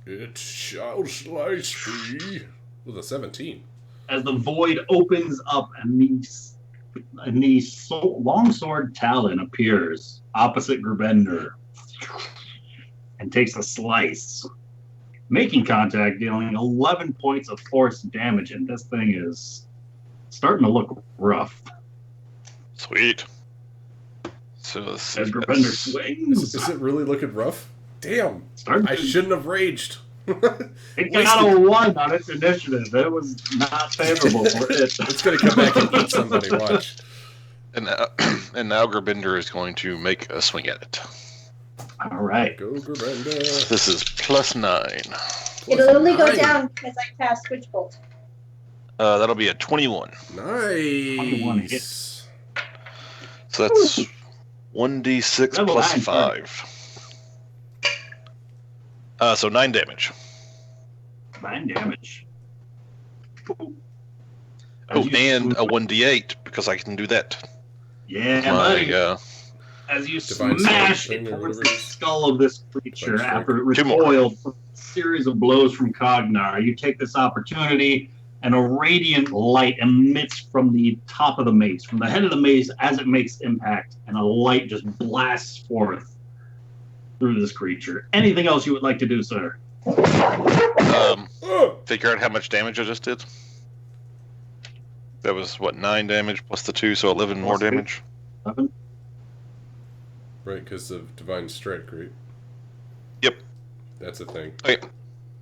It shall slice thee. With a 17. as the void opens up and the longsword Talon appears opposite Gerbender and takes a slice, making contact, dealing 11 points of force damage, and this thing is starting to look rough. Sweet. So As Gerbender swings, Is it really looking rough? Damn. starting I to- shouldn't have raged. it got a 1 on its initiative. It was not favorable for it. It's going to come back and eat somebody, watch. And now Gerbender is going to make a swing at it. All right. Go, Gerbender. This is +9. It'll only go 9. down as I cast Witch Bolt. That'll be a 21. Nice. 21 hit. Nice. So that's 1d6 Level plus 9 5. So 9 damage. 9 damage. Oh, and a 1d8 because I can do that. Yeah, My, buddy. As you Divine smash Strength it or towards whatever the it is. skull of this creature Divine after it Two more. recoiled from a series of blows from Cognar, you take this opportunity and a radiant light emits from the top of the mace, from the head of the mace as it makes impact, and a light just blasts forth through this creature. Anything else you would like to do, sir? Figure out how much damage I just did. That was, what, 9 damage plus the 2, so 11 more Plus two. damage. 11? Right, because of Divine Strike, right? Yep. That's a thing. Okay,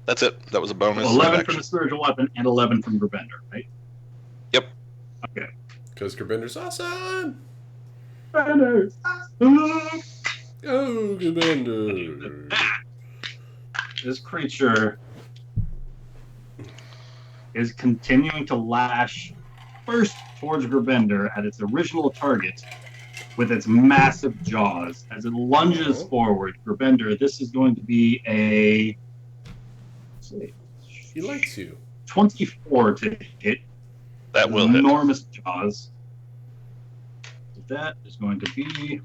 that's it. That was a bonus. 11 action. from the spiritual weapon and 11 from Gerbender, right? Yep. Okay. Because Gerbender's awesome! Gerbender. Oh, Gerbender! This creature is continuing to lash first towards Gerbender at its original target with its massive jaws. As it lunges forward, Gerbender, this is going to be a let's see, He likes you. 24 to hit. That will hit. Enormous jaws. That is going to be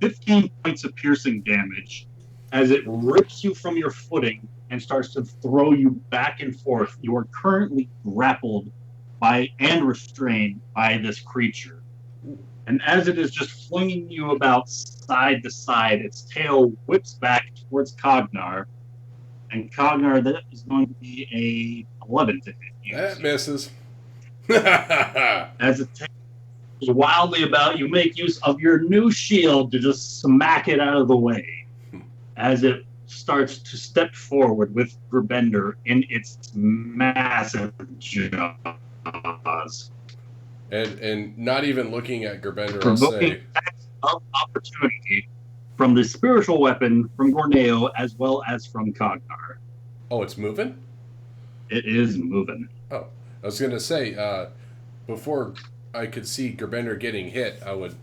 15 points of piercing damage as it rips you from your footing and starts to throw you back and forth. You are currently grappled by and restrained by this creature. And as it is just flinging you about side to side, its tail whips back towards Cognar. And Cognar, that is going to be a 11 to hit you. That misses. As it takes wildly about, you make use of your new shield to just smack it out of the way as it starts to step forward with Gerbender in its massive jaws. And not even looking at Gerbender, I'll Provoking say, attacks of opportunity from the spiritual weapon from Gorneo as well as from Cognar. oh, it's moving? It is moving. Oh, I was going to say, before I could see Gerbender getting hit, I would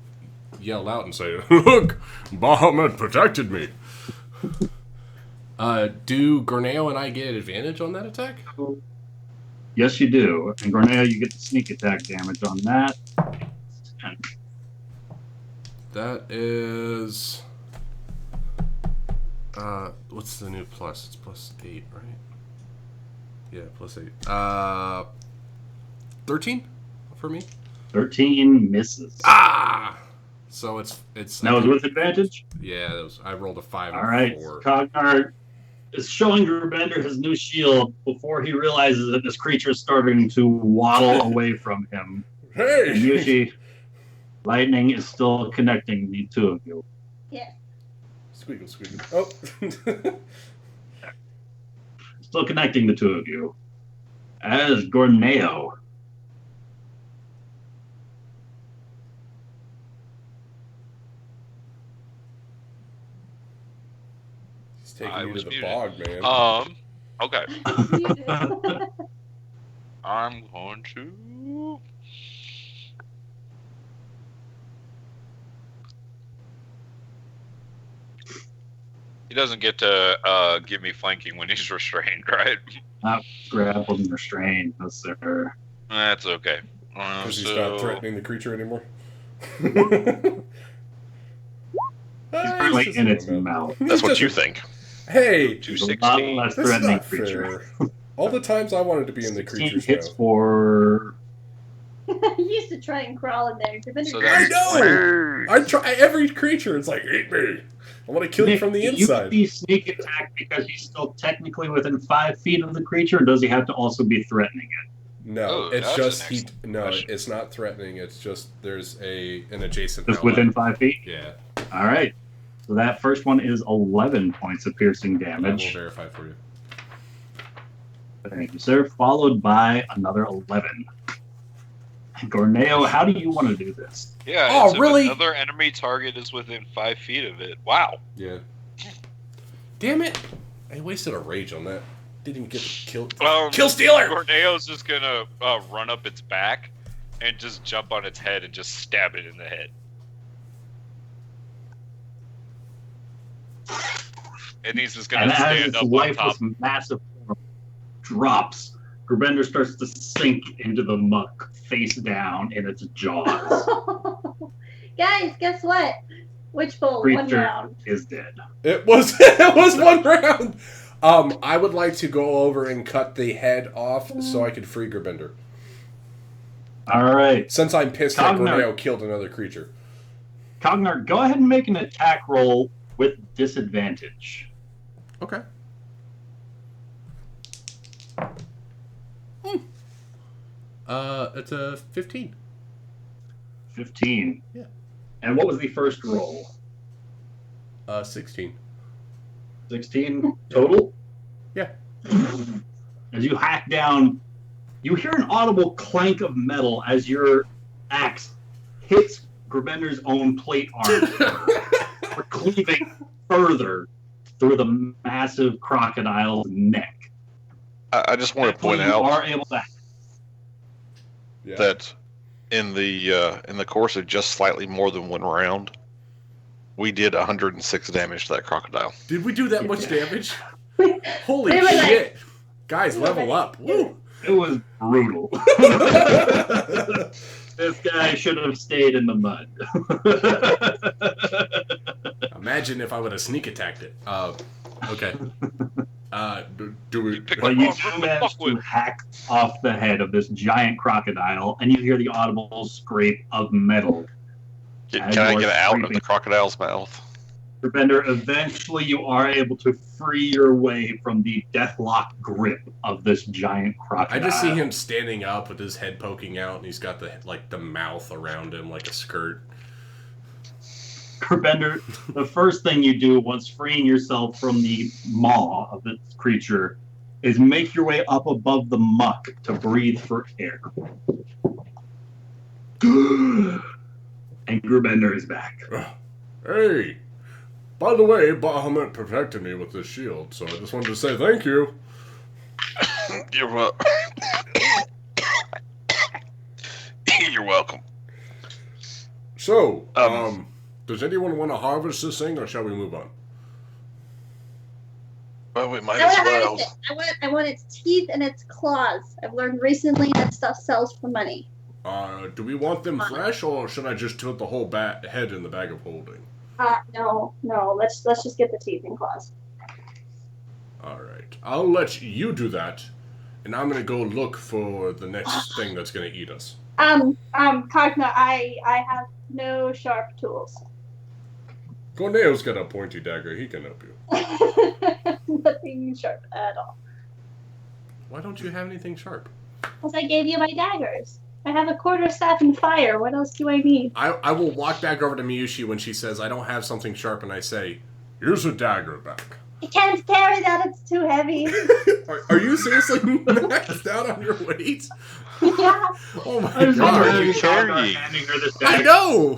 yell out and say, "Look, Bahamut protected me." Do Gorneo and I get advantage on that attack? Yes, you do. And Gorneo, you get the sneak attack damage on that. And That is... what's the new plus? It's plus 8, right? Yeah, plus 8. 13 for me. 13 misses. Ah! So it's That was with advantage? yeah, that was, I rolled a 5 All and right. 4. Cognar is showing Gerbender his new shield before he realizes that this creature is starting to waddle away from him. And Hey! Yushi, lightning is still connecting the two of you. Yeah. Squeakle, squeakle. Oh! Still connecting the two of you. As Gorneo. He's taking I you was to the muted. bog, man. Okay. I'm going to. He doesn't get to give me flanking when he's restrained, right? Not grappled and restrained, no sir. That's okay. Because he's So- not threatening the creature anymore. He's currently in its mouth. That's what you think. Hey, He's a lot 216. less that's threatening not creature. fair. All the times I wanted to be in the 16 creature's hits mouth. for He used to try and crawl in there. So I that's know! I try every creature. It's like, eat me. I want to kill you from the inside. You sneak attack because he's still technically within 5 feet of the creature, or does he have to also be threatening it? No, Oh, it's that's just an he. excellent No, question. it's not threatening. It's just there's an adjacent. Just ally. within 5 feet? Yeah, All right. So that first one is 11 points of piercing I will damage. verify for you. Thank you, sir. Followed by another 11. Gorneo, how do you want to do this? Yeah. Oh, it's if really? Another enemy target is within 5 feet of it. Wow. Yeah. Damn it! I wasted a rage on that. Didn't even get to kill. Um, Kill stealer. Gorneo's just gonna run up its back and just jump on its head and just stab it in the head. And he's just And gonna as stand its up on top. lifeless massive form drops, Grubender starts to sink into the muck, face down in its jaws. Guys, guess what? Witchbolt, one Creature round. is dead. It was it was one round. I would like to go over and cut the head off so I could free Gerbender. All right. Since I'm pissed that Cognar. Gorneo killed another creature. Cognar, go ahead and make an attack roll with disadvantage. Okay. It's a 15. 15. Yeah. And what was the first roll? 16. 16 total? Yeah. As you hack down, you hear an audible clank of metal as your axe hits Gerbender's own plate arm, cleaving further through the massive crocodile's neck. I just want to point you out are able to. Yeah. that in the course of just slightly more than one round, we did 106 damage to that crocodile. Did we do that much damage? Holy They were like- shit. Guys, level up. Woo. It was brutal. This guy should have stayed in the mud. Imagine if I would have sneak attacked it. Okay. Do we... Pick But it you off do from the manage to fuckwit. hack off the head of this giant crocodile, and you hear the audible scrape of metal. Can As I you are get out of scraping. the crocodile's mouth? Bender, eventually you are able to free your way from the deathlock grip of this giant I crocodile. just see him standing up with his head poking out, and he's got the mouth around him like a skirt. Bender, the first thing you do once freeing yourself from the maw of this creature is make your way up above the muck to breathe for air. And Grubender is back. Hey! By the way, Bahamut protected me with this shield, so I just wanted to say thank you. You're welcome. You're welcome. So, Um, does anyone want to harvest this thing, or shall we move on? Well, we might I as want to well. harvest it. I want its teeth and its claws. I've learned recently that stuff sells for money. Do we want them fresh, or should I just put the whole head in the bag of holding? No. Let's just get the teeth and claws. Alright. I'll let you do that, and I'm gonna go look for the next thing that's gonna eat us. Cogna, I have no sharp tools. Gorneo's got a pointy dagger, he can help you. Nothing sharp at all. Why don't you have anything sharp? Because I gave you my daggers. I have a quarterstaff and fire. What else do I need? I will walk back over to Miyushi when she says, I don't have something sharp, and I say, here's a dagger back. I can't carry that. It's too heavy. Are you seriously maxed out on your weight? Yeah. Oh my There's What are god. you Cognar carrying? handing her this I dagger. know!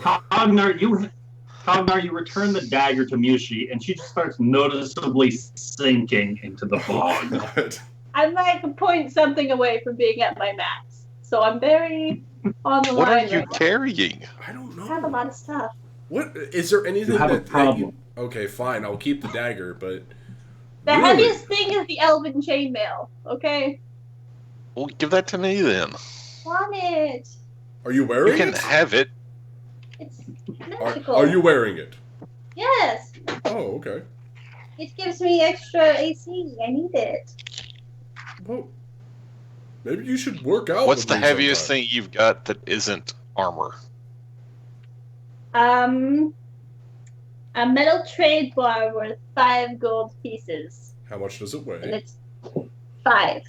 Cognar, you return the dagger to Mushi, and she just starts noticeably sinking into the bog. God. I'm like a point something away from being at my max. So I'm very on the What are line. you right now. carrying? I don't know. I have a lot of stuff. What is there anything You have a that problem. okay, fine. I'll keep the dagger, but The really? heaviest thing is the elven chainmail, okay? Well, give that to me then. Want it. Are you You wearing can it? have it. It's Are, magical. are you wearing it? Yes. Oh, okay. It gives me extra AC. I need it. Well, maybe you should work out. What's with the me heaviest sometime. thing you've got that isn't armor? A metal trade bar worth 5 gold pieces. How much does it And weigh? it's 5.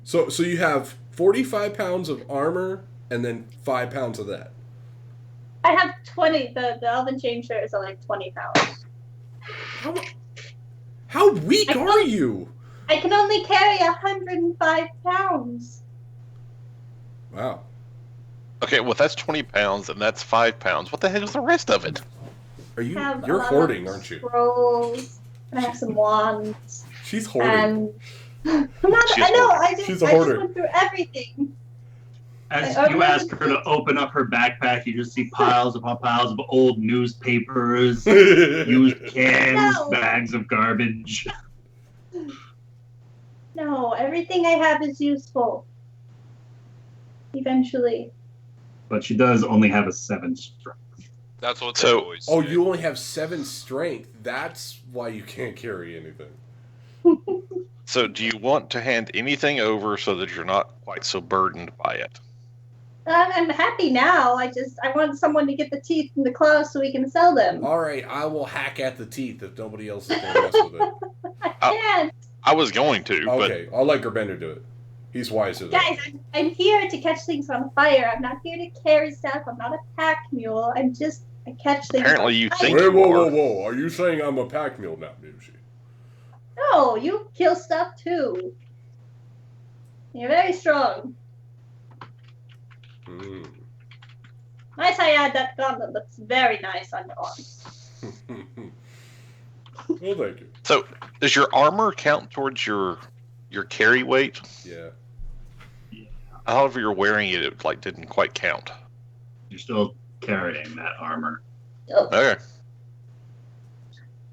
So you have 45 pounds of armor and then 5 pounds of that. I have 20. The elven chain shirts are like 20 pounds. How weak are you? I can only carry 105 pounds. Wow. Okay, well that's 20 pounds and that's 5 pounds. What the heck is the rest of it? Are you? I have You're a lot hoarding, of aren't you? Scrolls. I have some wands. She's hoarding. And I'm not. She's I know. hoarding. I She's a just hoarder. went through everything. As I you ask her to open up her backpack, you just see piles upon piles of old newspapers, used cans, No. bags of garbage. No, everything I have is useful. Eventually. But she does only have a 7 strength. That's what So- they always Oh, say. you only have 7 strength. That's why you can't carry anything. So do you want to hand anything over so that you're not quite so burdened by it? I'm happy now. I want someone to get the teeth and the claws so we can sell them. All right, I will hack at the teeth if nobody else is going to mess with it. I can't. I was going to, Okay, I'll let Gerbender do it. He's wiser than Guys, I'm here to catch things on fire. I'm not here to carry stuff. I'm not a pack mule. I catch things Apparently on you fire. think- Wait, whoa, you whoa, are. whoa. Are you saying I'm a pack mule now, Miyoshi? No, you kill stuff too. You're very strong. Hmm. Nice I add that gauntlet. Looks very nice on your arms. Well, thank you. So does your armor count towards your carry weight? Yeah. However you're wearing it, it like didn't quite count. You're still carrying that armor. Oh. Okay.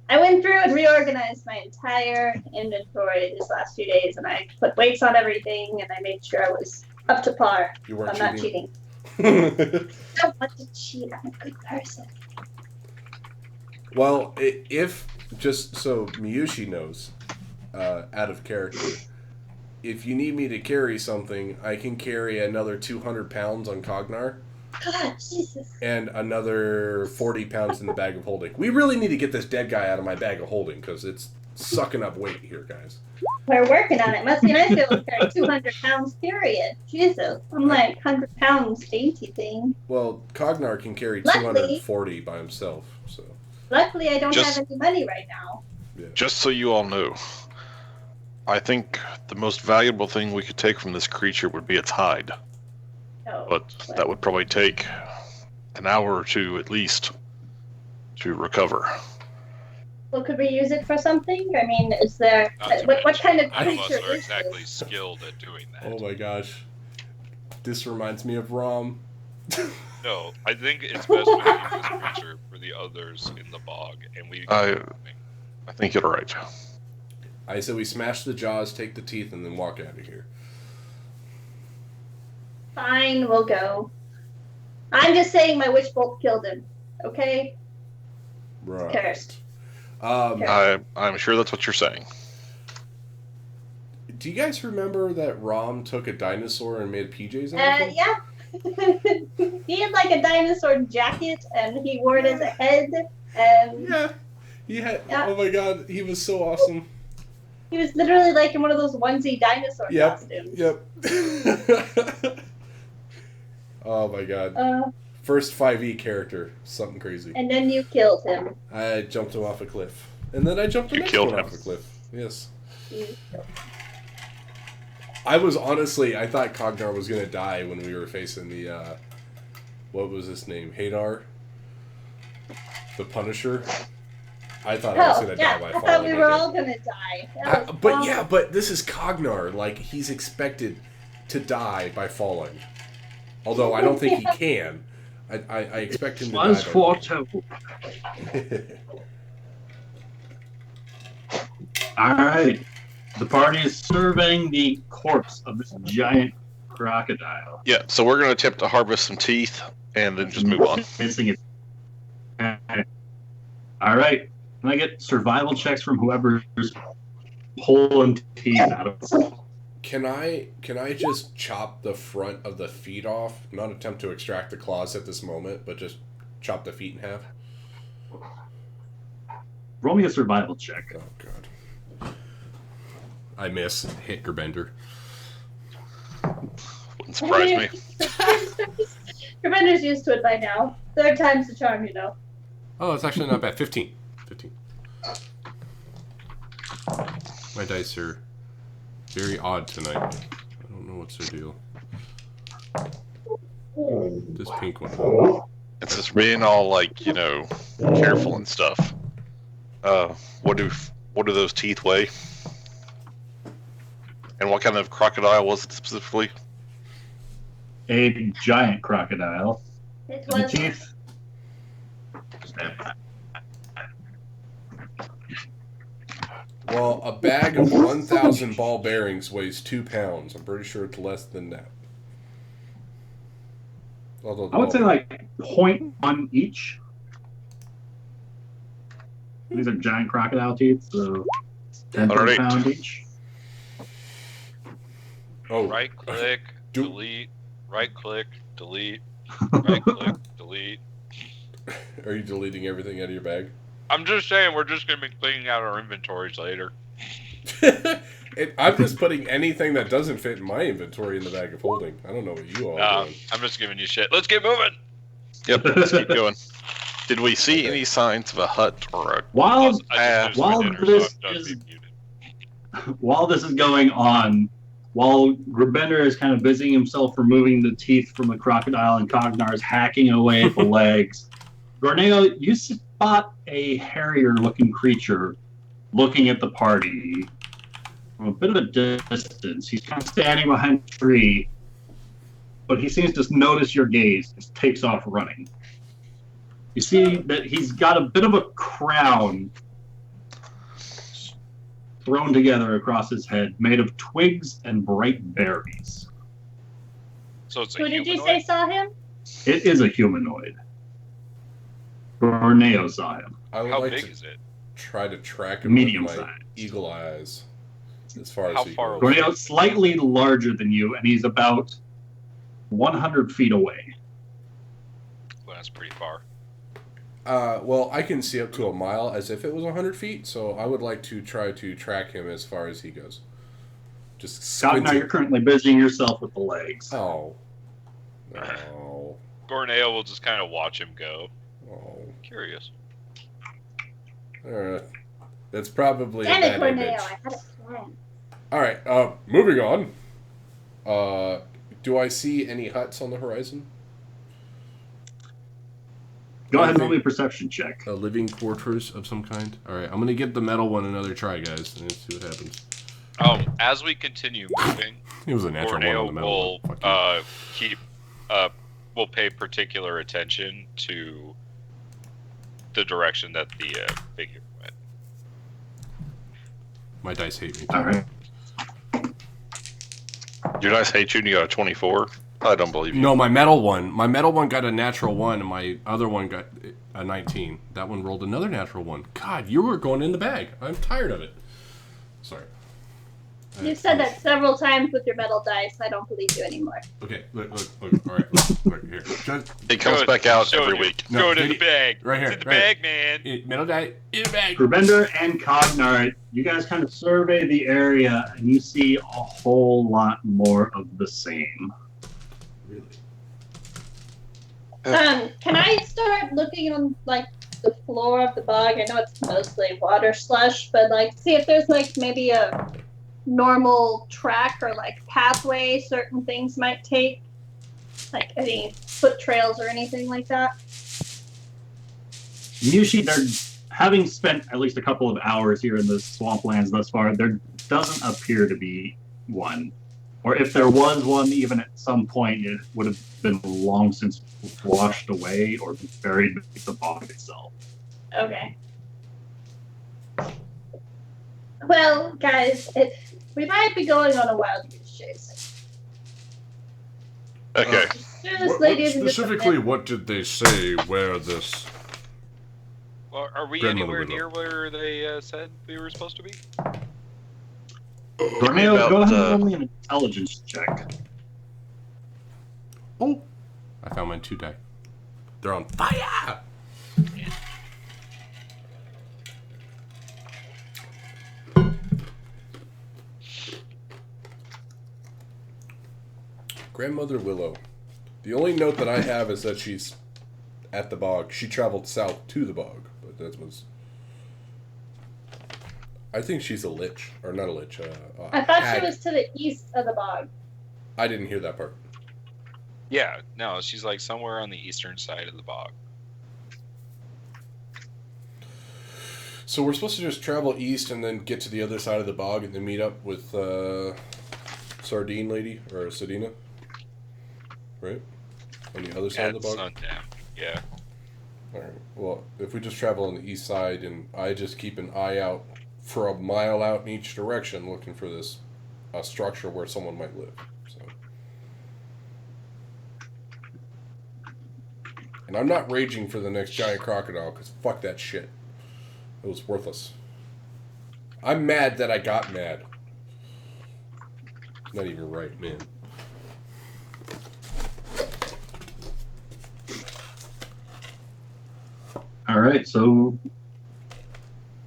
I went through and reorganized my entire inventory these last few days, and I put weights on everything, and I made sure I was up to par. You weren't I'm not cheating. cheating. I don't want to cheat. I'm a good person. Well, if just so Miyushi knows, out of character, if you need me to carry something, I can carry another 200 pounds on Cognar God, Jesus. and another 40 pounds in the bag of holding. We really need to get this dead guy out of my bag of holding because it's sucking up weight here, guys. We're working on it. Must be nice to be able to carry 200 pounds, period. Jesus. I'm like 100 pounds dainty thing. Well, Cognar can carry Luckily- 240 by himself, so Luckily, I don't Just- have any money right now. yeah. Just so you all know, I think the most valuable thing we could take from this creature would be its hide. So, But that would probably take an hour or two at least to recover. well, could we use it for something? I mean, is there... Not to What kind of None of us creature are is exactly this? skilled at doing that. Oh my gosh. This reminds me of Rom. No, I think it's best we leave this creature for the others in the bog, and we. I think you're right. I said we smash the jaws, take the teeth, and then walk out of here. Fine, we'll go. I'm just saying my witch bolt killed him. Okay? Right. Cursed. I'm sure that's what you're saying. Do you guys remember that Rom took a dinosaur and made PJs out of it? Yeah. He had like a dinosaur jacket, and he wore it as a head, and Yeah. He had. Yeah. Oh my god, he was so awesome. he was literally like in one of those onesie dinosaur Yep. costumes. Yep. Oh my god. First 5e character. Something crazy. And then you killed him. I jumped him off a cliff. And then I jumped the You next killed one him. off a cliff. Yes. You killed him. I was honestly, I thought Cognar was going to die when we were facing the, what was his name? Hadar? The Punisher? I thought I was Oh, gonna yeah, die by I falling. thought we were again. all gonna die. That was But awful. yeah, but this is Cognar. Like, he's expected to die by falling. Although I don't think he can. I expect him to die. Was by foretold. falling. All right. The party is surveying the corpse of this giant crocodile. Yeah, so we're going to attempt to harvest some teeth and then just move on. Missing it. All right. Can I get survival checks from whoever's pulling teeth out of it? Can I just chop the front of the feet off? Not attempt to extract the claws at this moment, but just chop the feet in half. Roll me a survival check. Oh god. I miss. Hit Gerbender. Wouldn't surprise me. Commander's used to it by now. Third time's the charm, you know. Oh, it's actually not bad. 15. My dice are very odd tonight. I don't know what's their deal. This pink one. It's just being all like, careful and stuff. What do those teeth weigh? And what kind of crocodile was it specifically? A giant crocodile. It The was teeth. Well, a bag of 1,000 ball bearings weighs 2 pounds. I'm pretty sure it's less than that. Although I would say like 0.1 each. These are giant crocodile teeth, so 10 per 108. pound each. Oh, Right click, Do- delete. Right click, delete. Right click, delete. Are you deleting everything out of your bag? I'm just saying we're just gonna be cleaning out our inventories later. I'm just putting anything that doesn't fit in my inventory in the bag of holding. I don't know what you all are doing. I'm just giving you shit. Let's get moving. Yep, let's keep going. Did we see any signs of a hut or a... While I just while finished my this dinner, so I'm done is- being muted. while this is going on, while Grebender is kind of busying himself removing the teeth from the crocodile and Cognar is hacking away at the legs, Gorneo, you spot a harrier-looking creature looking at the party from a bit of a distance. He's kind of standing behind a tree, but he seems to notice your gaze. Just takes off running. You see that he's got a bit of a crown thrown together across his head, made of twigs and bright berries. So it's a Who did you humanoid? say saw him? It is a humanoid. Borneo saw him. I would How like big to is it? try to track him Medium with my size. eagle eyes as far as How he far goes. away? Borneo is slightly larger than you, and he's about 100 feet away. Well, that's pretty far. Well, I can see up to a mile as if it was 100 feet, so I would like to try to track him as far as he goes. Just Cognar, squinting. you're currently busying yourself with the legs. Oh. Oh. Gorneo will just kind of watch him go. Oh. Curious. Alright. That's probably Damn a it, bad Corneo, image. I had a plan. Alright, moving on. Do I see any huts on the horizon? Go ahead and roll me a perception check. A living quarters of some kind? Alright, I'm gonna give the metal one another try, guys, and let's see what happens. As we continue moving, It was a natural one on Borneo the metal will one. Fuck you. will pay particular attention to the direction that the figure went. My dice hate me. All right. Your dice hate you and you got a 24? I don't believe you. No, my metal one got a natural 1, and my other one got a 19. That one rolled another natural 1. God, you were going in the bag. I'm tired of it. Sorry. You've said that several times with your metal dice. I don't believe you anymore. Okay, look. All right, look here. Just, It comes Show it- back out show every it. week. No, Throw it in take the bag. right here, It's in the right. bag, man. metal die in the bag. Grebender and Cognar, you guys kind of survey the area, and you see a whole lot more of the same. Really? Can I start looking on like the floor of the bog? I know it's mostly water slush, but like see if there's like maybe a normal track or like pathway certain things might take, like any foot trails or anything like that. You see there having spent at least a couple of hours here in the swamplands thus far, there doesn't appear to be one. Or if there was one, even at some point, it would have been long since washed away or buried beneath the bog itself. Okay. Well, guys, we might be going on a wild goose chase. Okay. What did they say where this... Well, are we Grandmother anywhere Willow. near where they said we were supposed to be? Romeo, go ahead and roll me an intelligence check. Oh! I found mine 2 die. They're on fire! Grandmother Willow. The only note that I have is that she's at the bog. She traveled south to the bog, but that was... I think she's a lich. Or not a lich. I thought she was to the east of the bog. I didn't hear that part. Yeah, no, she's like somewhere on the eastern side of the bog. So we're supposed to just travel east and then get to the other side of the bog and then meet up with Sardine Lady or Sedina, right? On the other side of the bog. Sundown. Yeah. All right. Well, if we just travel on the east side and I just keep an eye out for a mile out in each direction, looking for this structure where someone might live. So. And I'm not raging for the next giant crocodile because fuck that shit. It was worthless. I'm mad that I got mad. Not even right, man. All right, so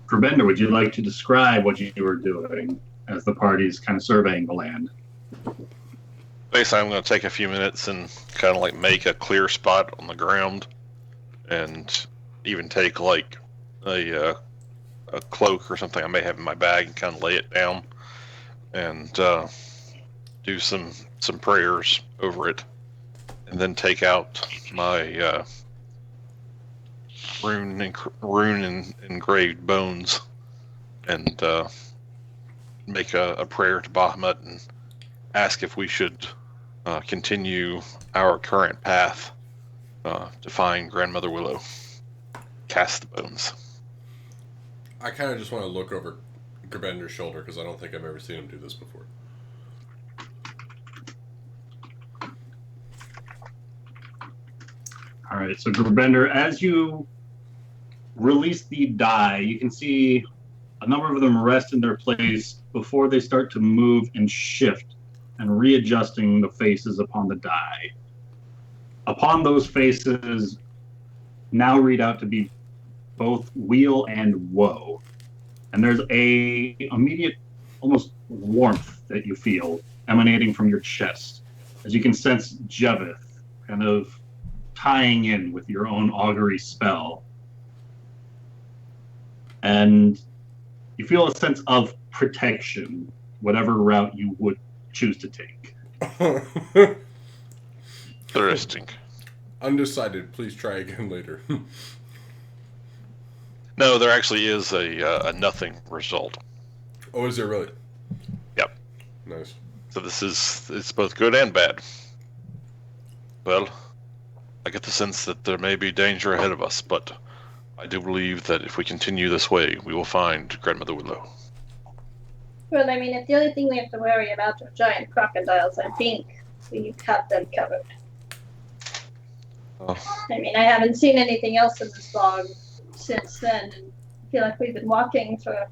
Grabender, would you like to describe what you were doing as the party's kind of surveying the land? Basically, I'm going to take a few minutes and kind of like make a clear spot on the ground, and even take like a cloak or something I may have in my bag and kind of lay it down, and do some prayers over it, and then take out my rune engraved bones, and make a prayer to Bahamut and ask if we should continue our current path to find Grandmother Willow. Cast the bones. I kind of just want to look over Grabender's shoulder because I don't think I've ever seen him do this before. All right, so Grabender, as you release the die, you can see a number of them rest in their place before they start to move and shift and readjusting the faces upon the die. Upon those faces now read out to be both weal and woe. And there's a immediate, almost warmth that you feel emanating from your chest, as you can sense Jeveth kind of tying in with your own augury spell. And you feel a sense of protection, whatever route you would choose to take. Interesting. Undecided. Please try again later. No, there actually is a nothing result. Oh, is there really? Yep. Nice. So it's both good and bad. Well, I get the sense that there may be danger ahead of us, but I do believe that if we continue this way, we will find Grandmother Willow. Well, I mean, if the only thing we have to worry about are giant crocodiles, I think we have them covered. Oh. I mean, I haven't seen anything else in this bog since then, and I feel like we've been walking for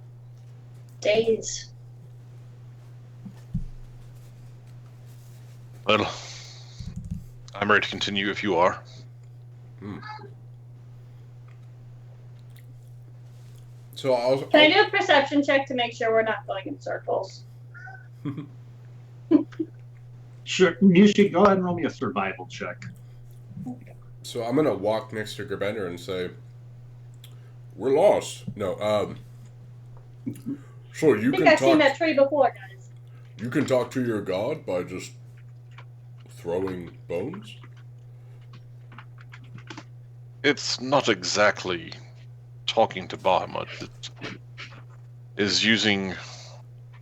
days. Well, I'm ready to continue if you are. So Can I do a perception check to make sure we're not going in circles? Sure, Mushi, go ahead and roll me a survival check. So I'm gonna walk next to Grabender and say, "We're lost." No, so you I think can I've talk. seen that tree before, guys. You can talk to your god by just throwing bones. It's not exactly talking to Bahamut is using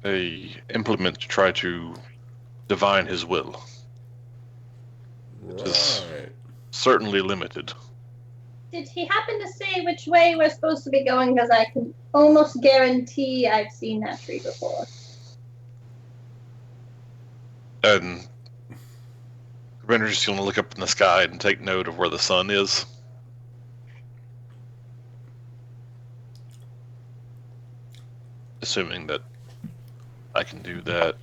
a implement to try to divine his will. Is- Right. Certainly limited. Did he happen to say which way we're supposed to be going? Because I can almost guarantee I've seen that tree before. And Commander's just going to look up in the sky and take note of where the sun is. Assuming that I can do that.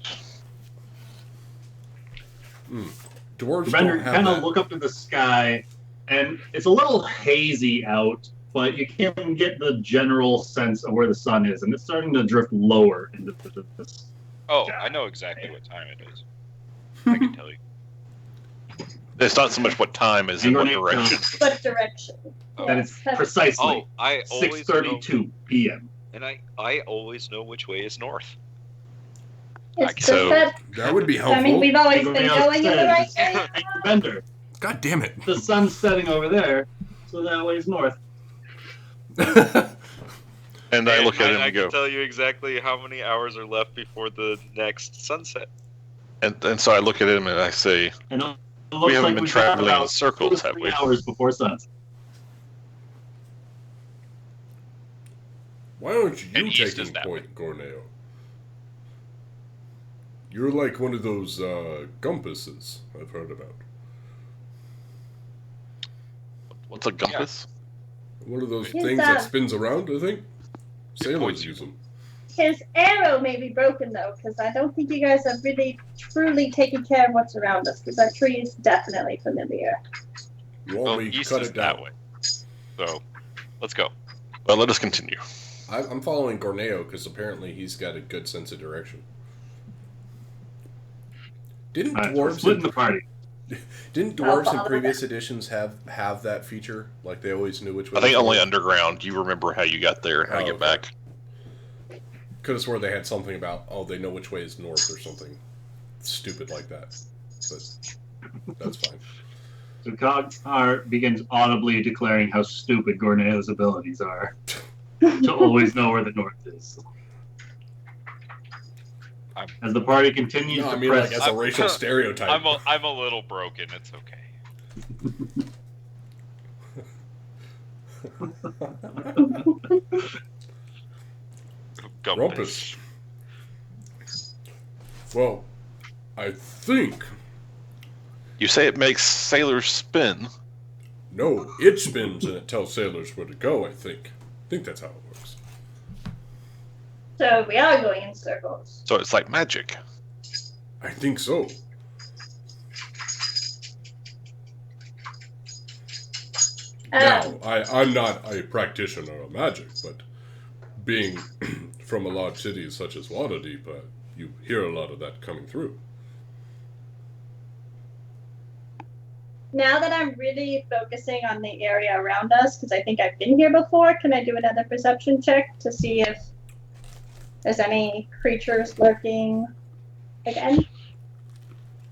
Dwarves Commander, don't have kind of that. look up to the sky, and it's a little hazy out, but you can get the general sense of where the sun is, and it's starting to drift lower into this. Oh, I know exactly what time it is. I can tell you. It's not so much what time as in what direction. What direction? And it's precisely Oh, I always know, 6:32 p.m. and I always know which way is north. It's So- That would be helpful. I mean, we've always been Everybody else going in the right says, way. "Hey, Commander, God damn it. the sun's setting over there, so that way is north." And I look at him I and can go, tell you exactly how many hours are left before the next sunset. and so I look at him and I say, And it looks haven't like been we've got traveling in about circles, 2 to have 3 we? hours before sunset. Why aren't you And east is taking that point, Gorneo? You're like one of those compasses I've heard about. "What's a compass?" One of those His, things that spins around, I think. Sailors points use them. His arrow may be broken though, because I don't think you guys have really truly taken care of what's around us. Because our tree is definitely familiar. You want Well, me to east cut is it down? that way. So, let's go. Well, let us continue. I'm following Gorneo because apparently he's got a good sense of direction. Didn't All right, so we're dwarves splitting the party. didn't dwarves in previous editions have that feature? Like they always knew which way. I think was only north? underground. You remember how you got there and how to get okay. back. Could have swore they had something about they know which way is north or something stupid like that. But that's fine. So Cognar begins audibly declaring how stupid Gorneo's abilities are to always know where the north is. As the party continues No, I to mean press, like as a racial stereotype. I'm a little broken. It's okay. Rumpus. Well, I think You say it makes sailors spin. no, it spins and it tells sailors where to go. I think that's how it works. So we are going in circles. So it's like magic. I think so. Now, I'm not a practitioner of magic, but being from a large city such as Waterdeep, you hear a lot of that coming through. Now that I'm really focusing on the area around us, because I think I've been here before, can I do another perception check to see if there's any creatures lurking again?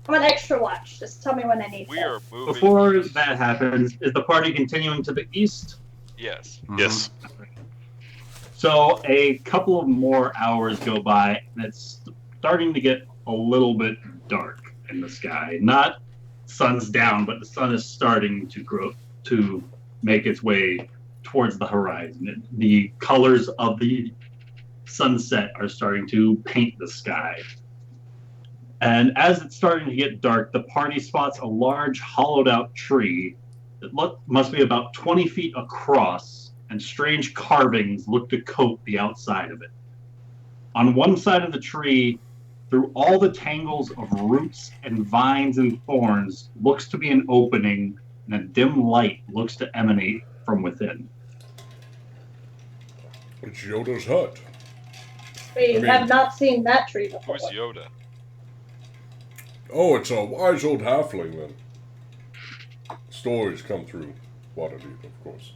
I want extra watch. Just tell me when I need We to. are moving. before that happens, is the party continuing to the east? Yes. Yes. So a couple of more hours go by, and it's starting to get a little bit dark in the sky. Not sun's down, but the sun is starting to grow to make its way towards the horizon. The colors of the sunset are starting to paint the sky. And as it's starting to get dark, the party spots a large hollowed out tree that must be about 20 feet across, and strange carvings look to coat the outside of it. On one side of the tree, through all the tangles of roots and vines and thorns, looks to be an opening, and a dim light looks to emanate from within. It's Yoda's hut. We I mean- have not seen that tree before. Who's Yoda? Oh, it's a wise old halfling then. Stories come through Waterdeep, of course.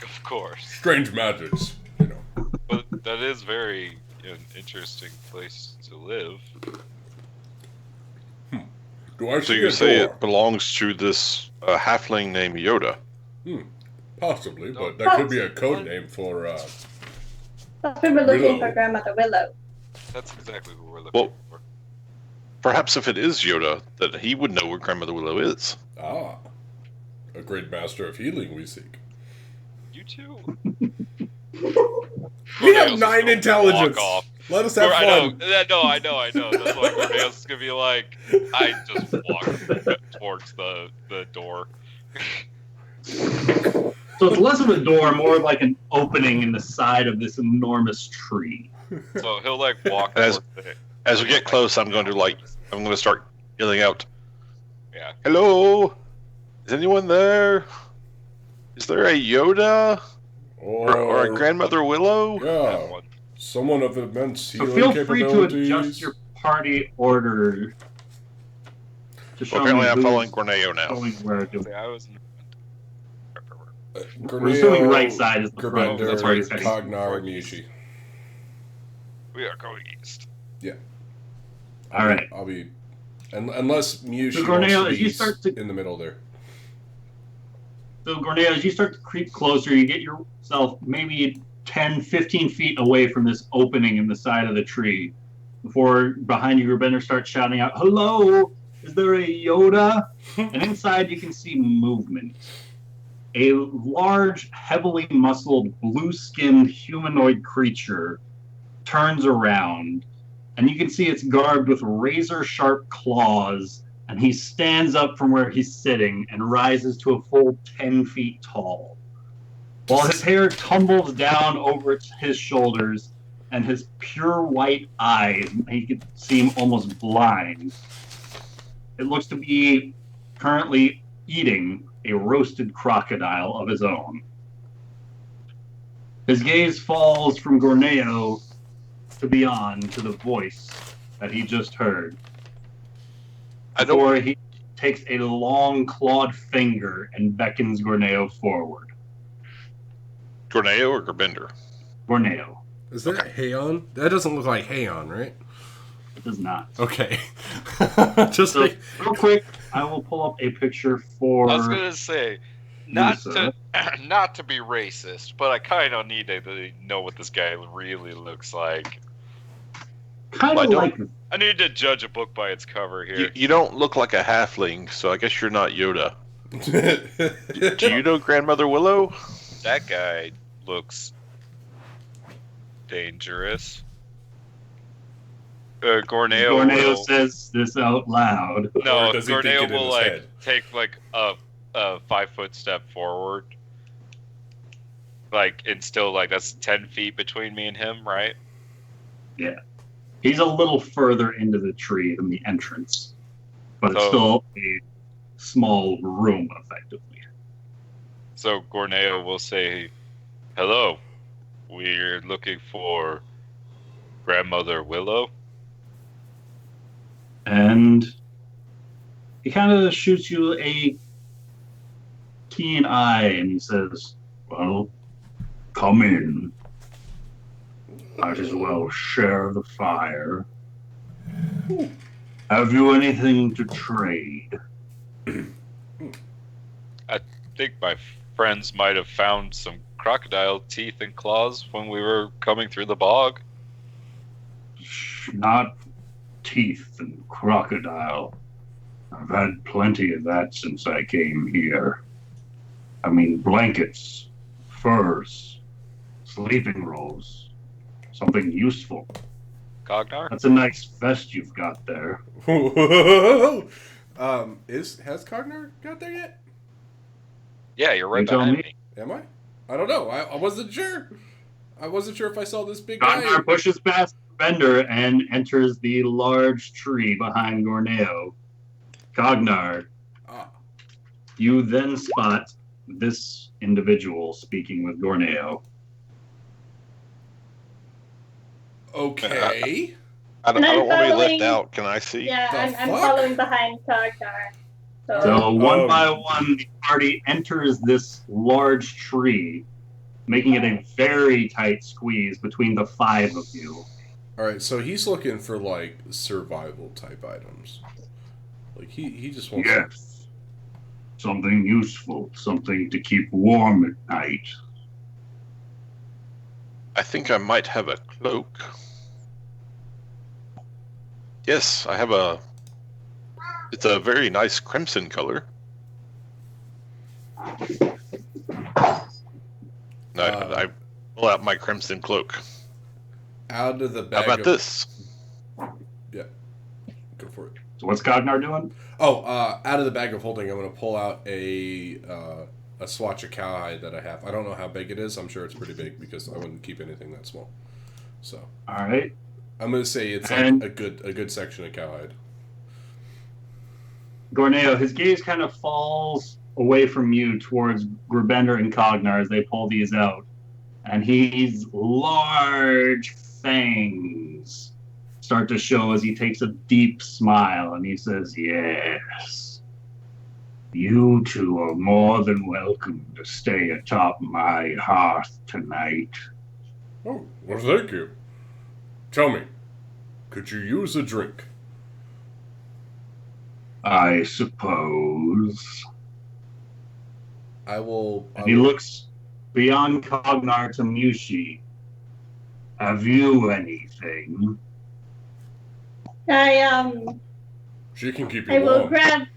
Of course. Strange magics, you know. But that is very an interesting place to live. Do I So see you a say door? it belongs to this halfling named Yoda. Possibly, but that could be a code name for. But we were looking Willow. for Grandmother Willow. That's exactly what we're looking Well- for. Perhaps if it is Yoda, that he would know where Grandmother Willow is. Ah, a great master of healing we seek. You too. We have 9 intelligence. Walk off. Let us have I fun. know. That's why Cornelius is gonna be like, I just walk towards the door. So it's less of a door, more like an opening in the side of this enormous tree. So he'll like walk As- towards it. As we get close, I'm going to start yelling out, Yeah. "Hello? Is anyone there? Is there a Yoda or a Grandmother Willow?" Yeah, One. someone of immense So healing feel free to capabilities. adjust your party order to show Well, apparently, me I'm who's following Corneo now. going where to. I was in We're assuming right side is the front. Gerbender, That's where he's heading. Cognar, Mushi. We are going east. All right. I'll be, unless Mushi So, wants Corneo, to as be you start to- in the middle there. So, Gorneo, as you start to creep closer, you get yourself maybe 10, 15 feet away from this opening in the side of the tree. Before behind you, Gerbender starts shouting out, "Hello! Is there a Yoda?" And inside you can see movement. A large, heavily muscled, blue-skinned humanoid creature turns around, and you can see it's garbed with razor-sharp claws, and he stands up from where he's sitting and rises to a full 10 feet tall. While his hair tumbles down over his shoulders, and his pure white eyes make it seem almost blind, it looks to be currently eating a roasted crocodile of his own. His gaze falls from Gorneo to beyond to the voice that he just heard. I don't. Before he takes a long clawed finger and beckons Gorneo forward. Corneo or Gerbender? Gorneo. Is that Haon? That doesn't look like Haon, right? It does not. Okay. Just So, like, real quick, I will pull up a picture for. I was gonna say, not Lisa. not to be racist, but I kind of need to know what this guy really looks like. Kind Well, of I like. I need to judge a book by its cover here. You don't look like a halfling, so I guess you're not Yoda. Do you know Grandmother Willow? That guy looks dangerous. Gorneo Gorneo will, says this out loud. no, Or does he think Gorneo it in will his like head? take like a 5-foot step forward, like and still like that's 10 feet between me and him, right? He's a little further into the tree than the entrance, but it's So- still a small room, effectively. So Gorneo will say, "Hello, we're looking for Grandmother Willow." And he kind of shoots you a keen eye, and he says, "Well, come in. Might as well share the fire. Have you anything to trade?" I think my friends might have found some crocodile teeth and claws when we were coming through the bog. Not teeth and crocodile. I've had plenty of that since I came here. I mean, blankets, furs, sleeping rolls, something useful. Cognar? That's a nice vest you've got there. Has Cognar got there yet? Yeah, you're right You tell behind me. me. Am I? I don't know. I wasn't sure. I wasn't sure if I saw this big guy. Gandar pushes past Bender and enters the large tree behind Gorneo. Cognar, Ah, you then spot this individual speaking with Gorneo. okay. I don't And I'm want to be left following- out. Can I see? Yeah, The I'm fuck? following behind Cognar. So one Um, by one, the party enters this large tree, making it a very tight squeeze between the 5 of you. All right, so he's looking for like survival type items. Like he just wants. Yes. Something useful, something to keep warm at night. I think I might have a cloak. Yes, I have a... It's a very nice crimson color. I pull out my crimson cloak. Out of the bag. How about this? Yeah, go for it. So what's Cognar doing? Oh, out of the bag of holding, I'm going to pull out a swatch of cowhide that I have. I don't know how big it is. I'm sure it's pretty big because I wouldn't keep anything that small. So, all right, I'm going to say it's like a good section of cowhide. Gorneo, his gaze kind of falls away from you towards Grubender and Cognar as they pull these out, and his large fangs start to show as he takes a deep smile and he says, "Yes, you two are more than welcome to stay atop my hearth tonight." Oh, well, thank you. Tell me, could you use a drink? I suppose. I will. And he looks beyond Cognar to Mushi. Have you anything? She can keep you I will warm. grab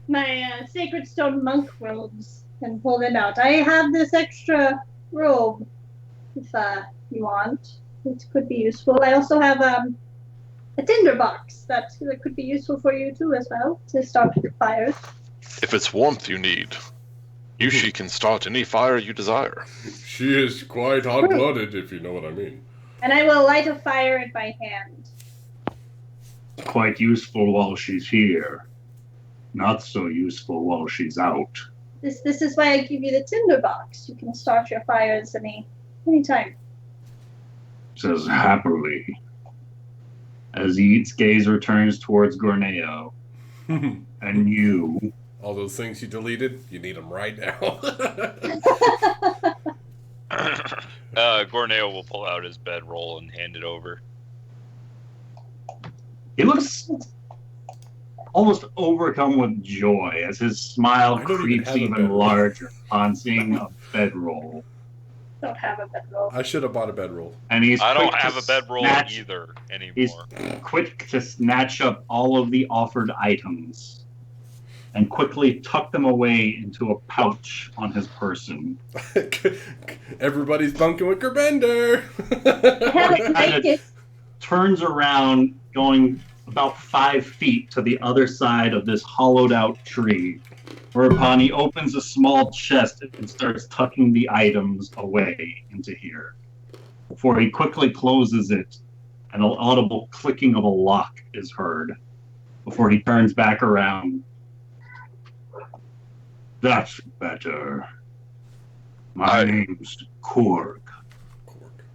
my sacred stone monk robes and pull it out. I have this extra robe, if you want. It could be useful. I also have a tinder box that could be useful for you too as well to start fires. If it's warmth you need, Yushi can start any fire you desire. She is quite hot-blooded, if you know what I mean. And I will light a fire in my hand. Quite useful while she's here. Not so useful while she's out. This is why I give you the tinder box. You can start your fires anytime. Says happily. As Yeet's gaze returns towards Gorneo. And you. All those things you deleted, you need them right now. Gorneo will pull out his bedroll and hand it over. He looks almost overcome with joy as his smile creeps even larger on seeing a bedroll. Don't have a bedroll. I should have bought a bedroll. And I don't have a bedroll either anymore. He's quick to snatch up all of the offered items and quickly tuck them away into a pouch on his person. Everybody's bunking with Gerbender. Turns around, going about 5 feet to the other side of this hollowed out tree, whereupon he opens a small chest and starts tucking the items away into here. Before he quickly closes it, an audible clicking of a lock is heard before he turns back around. That's better. My name's Korg.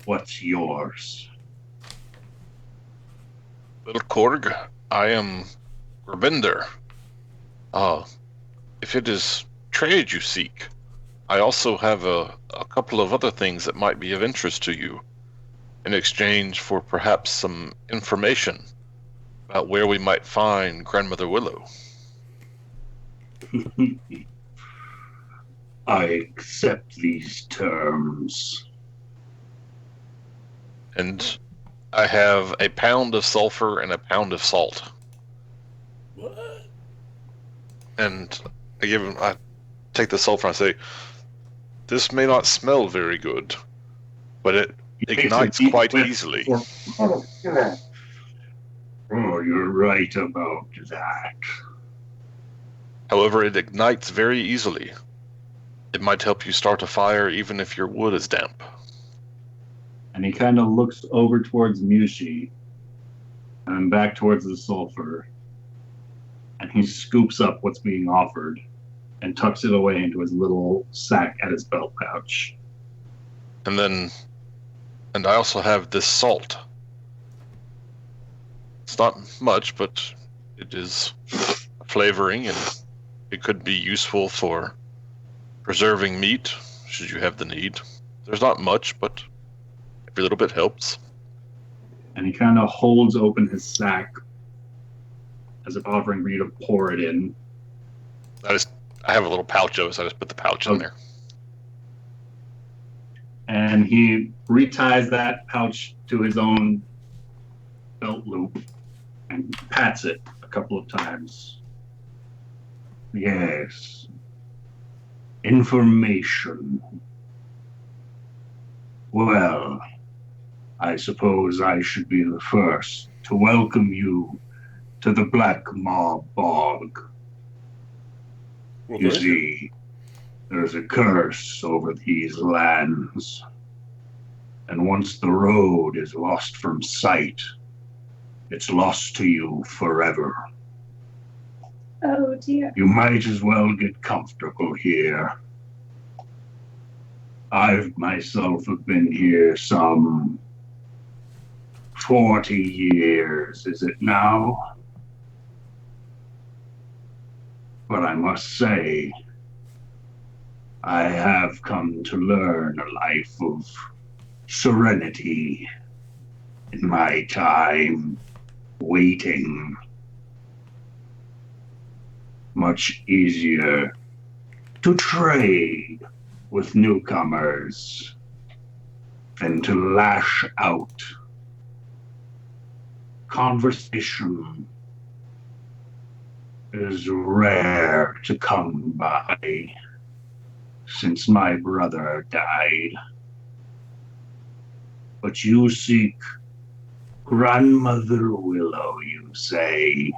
What's yours? Little Korg, I am Gerbender. If it is trade you seek, I also have a couple of other things that might be of interest to you in exchange for perhaps some information about where we might find Grandmother Willow. I accept these terms. And I have a pound of sulfur and a pound of salt. What? And I take the sulfur and I say, this may not smell very good, but it ignites quite easily. Oh, you're right about that. However, it ignites very easily. It might help you start a fire even if your wood is damp. And he kind of looks over towards Mushi and back towards the sulfur. And he scoops up what's being offered and tucks it away into his little sack at his belt pouch. And I also have this salt. It's not much, but it is flavoring, and it could be useful for preserving meat, should you have the need. There's not much, but every little bit helps. And he kind of holds open his sack as if offering for you to pour it in. I have a little pouch of it, so I just put the pouch in there. And he reties that pouch to his own belt loop and pats it a couple of times. Yes. Information. Well, I suppose I should be the first to welcome you to the Black Mob Bog. Well, You thank see, there's a curse over these lands. And once the road is lost from sight, it's lost to you forever. Oh dear. You might as well get comfortable here. I myself have been here some 40 years, is it now? But I must say, I have come to learn a life of serenity in my time waiting. Much easier to trade with newcomers than to lash out. Conversation is rare to come by since my brother died. But you seek Grandmother Willow, you say?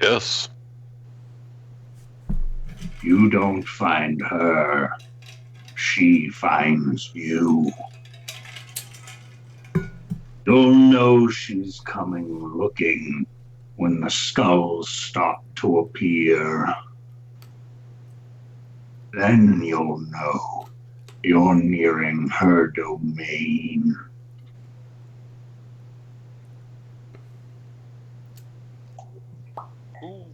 Yes. You don't find her, she finds you. You'll know she's coming looking when the skulls stop to appear. Then you'll know you're nearing her domain. Who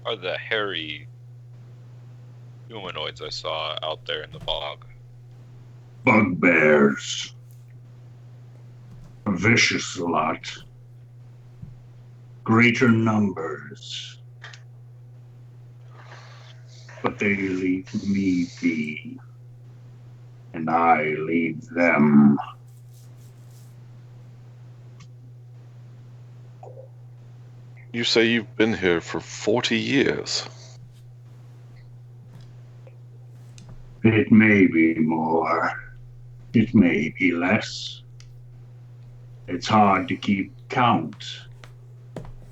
are the hairy humanoids I saw out there in the bog? Bugbears. A vicious lot. Greater numbers. But they leave me be. And I leave them. You say you've been here for 40 years. It may be more. It may be less. It's hard to keep count.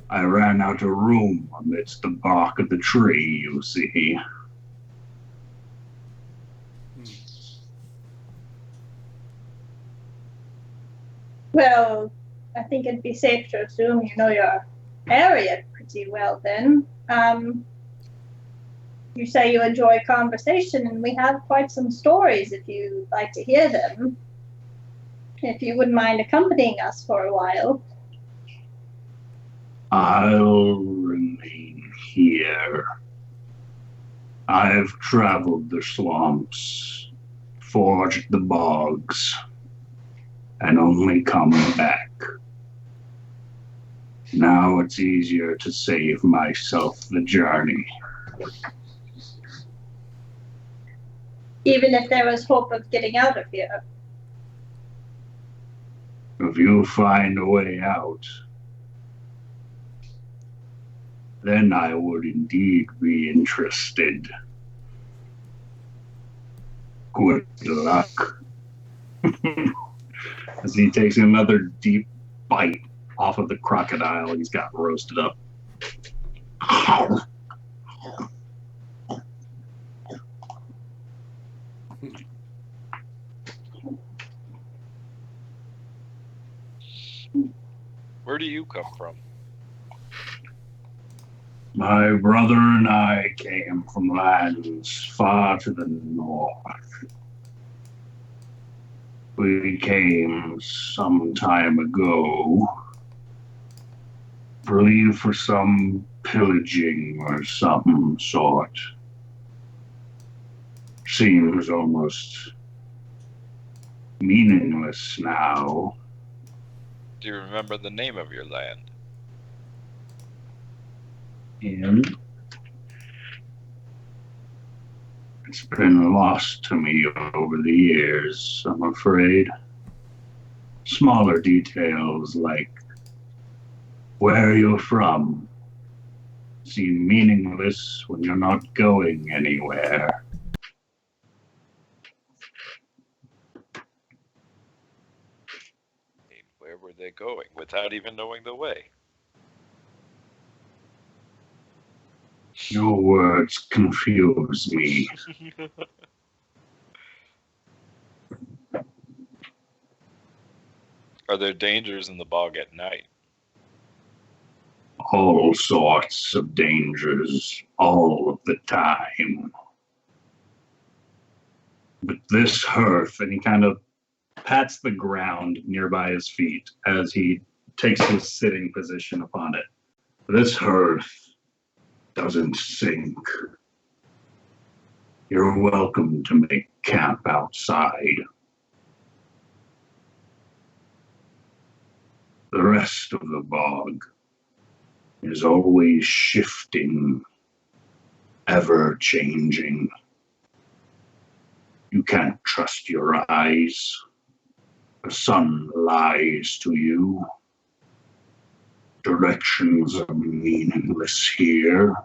I ran out of room amidst the bark of the tree, you see. Well, I think it'd be safe to assume you know your area pretty well then. You say you enjoy conversation, and we have quite some stories if you'd like to hear them. If you wouldn't mind accompanying us for a while. I'll remain here. I've traveled the swamps, forged the bogs, and only come back. Now it's easier to save myself the journey. Even if there was hope of getting out of here. If you find a way out, then I would indeed be interested. Good luck. As he takes another deep bite off of the crocodile he's got roasted up. Where do you come from? My brother and I came from lands far to the north. We came some time ago, I believe for some pillaging or some sort. Seems almost meaningless now. Do you remember the name of your land? And it's been lost to me over the years, I'm afraid. Smaller details like where you're from seem meaningless when you're not going anywhere. Where were they going without even knowing the way? Your words confuse me. Are there dangers in the bog at night? All sorts of dangers, all of the time. But this hearth, and he kind of pats the ground nearby his feet as he takes his sitting position upon it. This hearth doesn't sink. You're welcome to make camp outside. The rest of the bog is always shifting, ever changing. You can't trust your eyes. The sun lies to you. Directions are meaningless here.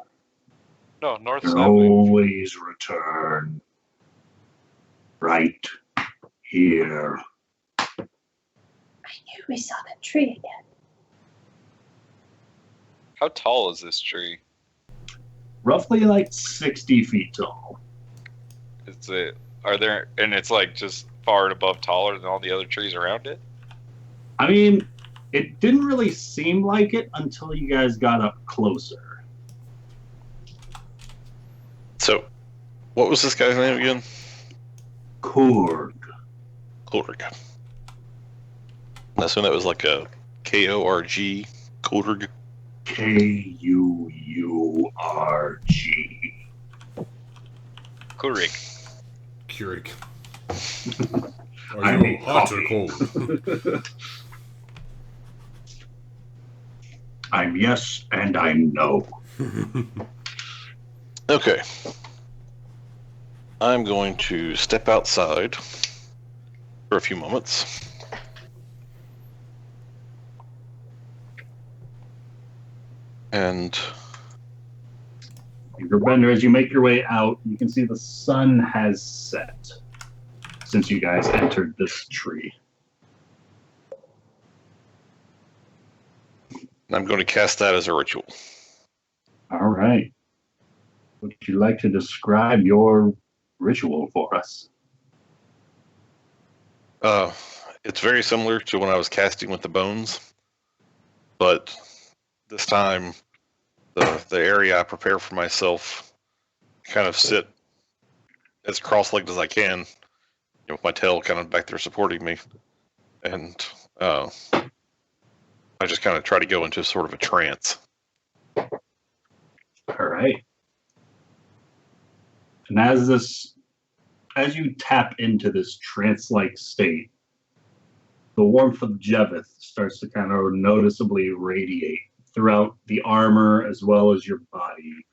No, north, There south. always return. Right here. I knew we saw that tree again. How tall is this tree? Roughly like 60 feet tall. Is it? Are there? And it's like just far and above taller than all the other trees around it. I mean, it didn't really seem like it until you guys got up closer. So, what was this guy's name again? Korg. Kulrg. I assume that was like a K-O-R-G. Kulrg. K-U-U-R-G. Kurik. Keurig. I Are need you hot or coffee. cold? I'm yes and I'm no. Okay. I'm going to step outside for a few moments. And Bender, as you make your way out, you can see the sun has set since you guys entered this tree. I'm going to cast that as a ritual. All right. Would you like to describe your ritual for us? It's very similar to when I was casting with the bones, but this time the area I prepare for myself kind of sit as cross-legged as I can, with my tail kind of back there supporting me, and I just kind of try to go into sort of a trance. All right. And as you tap into this trance-like state, the warmth of Jeveth starts to kind of noticeably radiate throughout the armor as well as your body.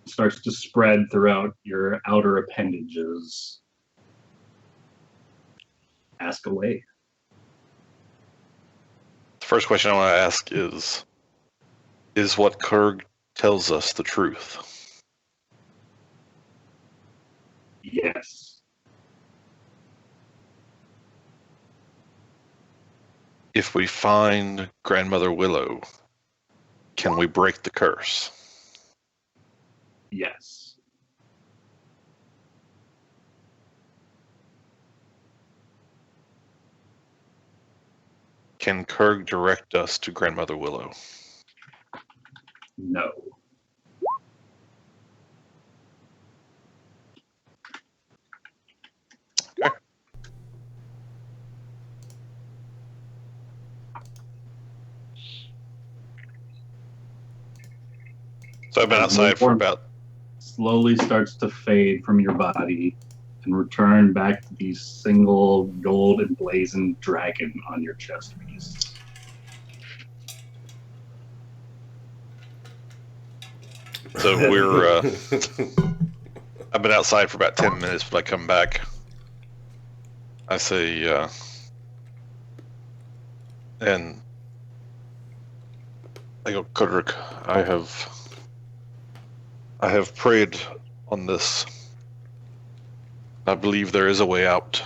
It starts to spread throughout your outer appendages. Ask away. The first question I want to ask is what Kurg tells us the truth? Yes. If we find Grandmother Willow, can we break the curse? Yes. Can Kurg direct us to Grandmother Willow? No. So I've been outside for about... Slowly starts to fade from your body and return back to the single gold emblazoned dragon on your chest piece. So we're. I've been outside for about 10 minutes. When I come back, I say, and I go, Kudrik, I have prayed on this. I believe there is a way out.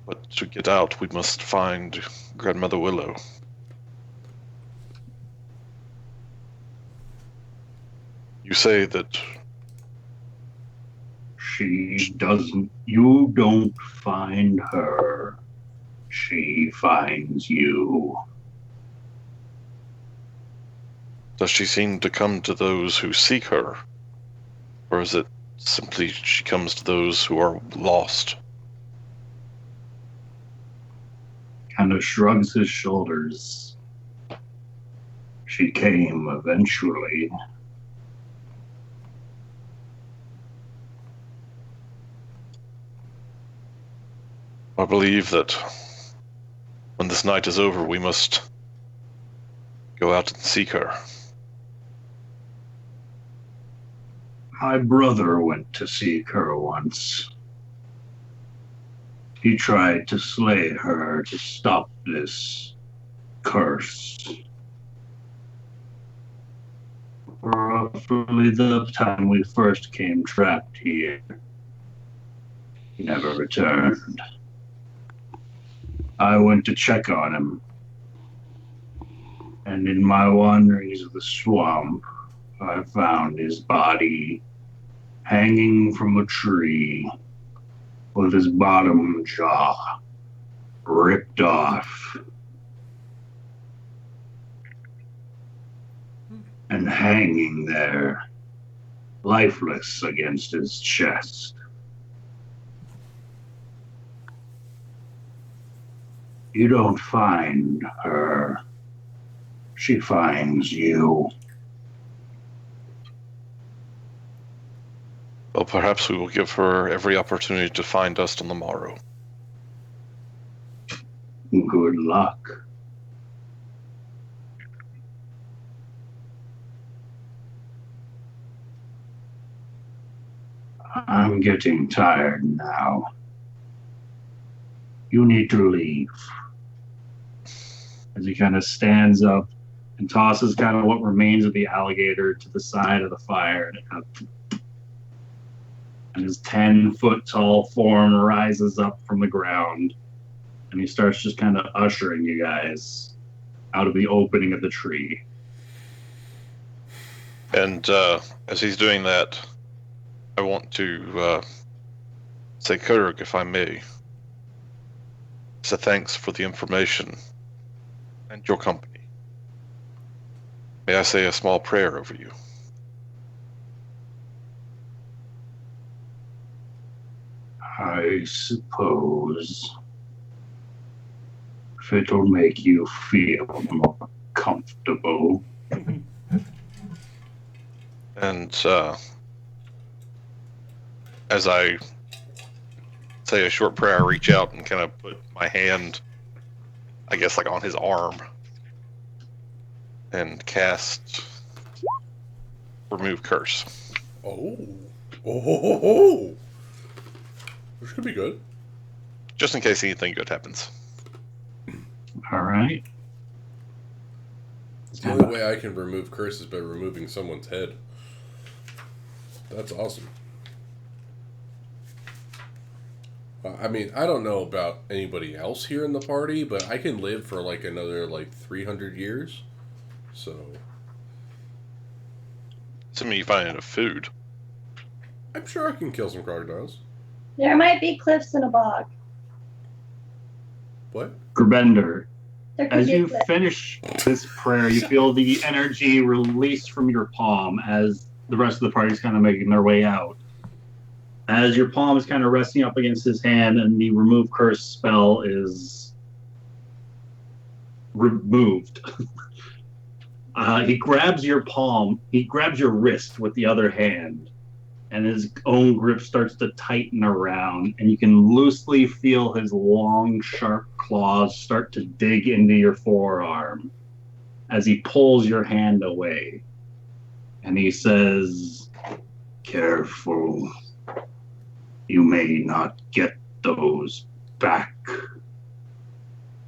But to get out, we must find Grandmother Willow. You say that She doesn't. You don't find her. She finds you. does she seem to come to those who seek her? Or is it simply she comes to those who are lost? Kind of shrugs his shoulders. She came eventually. I believe that when this night is over, we must go out and seek her. My brother went to seek her once. He tried to slay her to stop this curse. Roughly the time we first came trapped here. He never returned. I went to check on him. And in my wanderings of the swamp, I found his body hanging from a tree with his bottom jaw ripped off and hanging there, lifeless against his chest. You don't find her. She finds you. Well, perhaps we will give her every opportunity to find us on the morrow. Good luck. I'm getting tired now. You need to leave. As he kind of stands up and tosses kind of what remains of the alligator to the side of the fire. And his 10-foot tall form rises up from the ground. And he starts just kind of ushering you guys out of the opening of the tree. And as he's doing that, I want to say, Kurg, if I may, say thanks for the information and your company. May I say a small prayer over you? I suppose if it'll make you feel more comfortable. And as I say a short prayer, I reach out and kind of put my hand, I guess, like on his arm and cast Remove Curse. Oh. This could be good. Just in case anything good happens. All right. The only way I can remove curse is by removing someone's head. That's awesome. I mean, I don't know about anybody else here in the party, but I can live for like another 300 years. So. Assuming you find enough food. I'm sure I can kill some crocodiles. There might be cliffs in a bog. What? Gerbender, There could as be a you cliff. finish this prayer, you feel the energy release from your palm as the rest of the party's kind of making their way out. As your palm is kind of resting up against his hand and the remove curse spell is removed. He grabs your palm, he grabs your wrist with the other hand, and his own grip starts to tighten around, and you can loosely feel his long, sharp claws start to dig into your forearm as he pulls your hand away. And he says, "Careful. You may not get those back."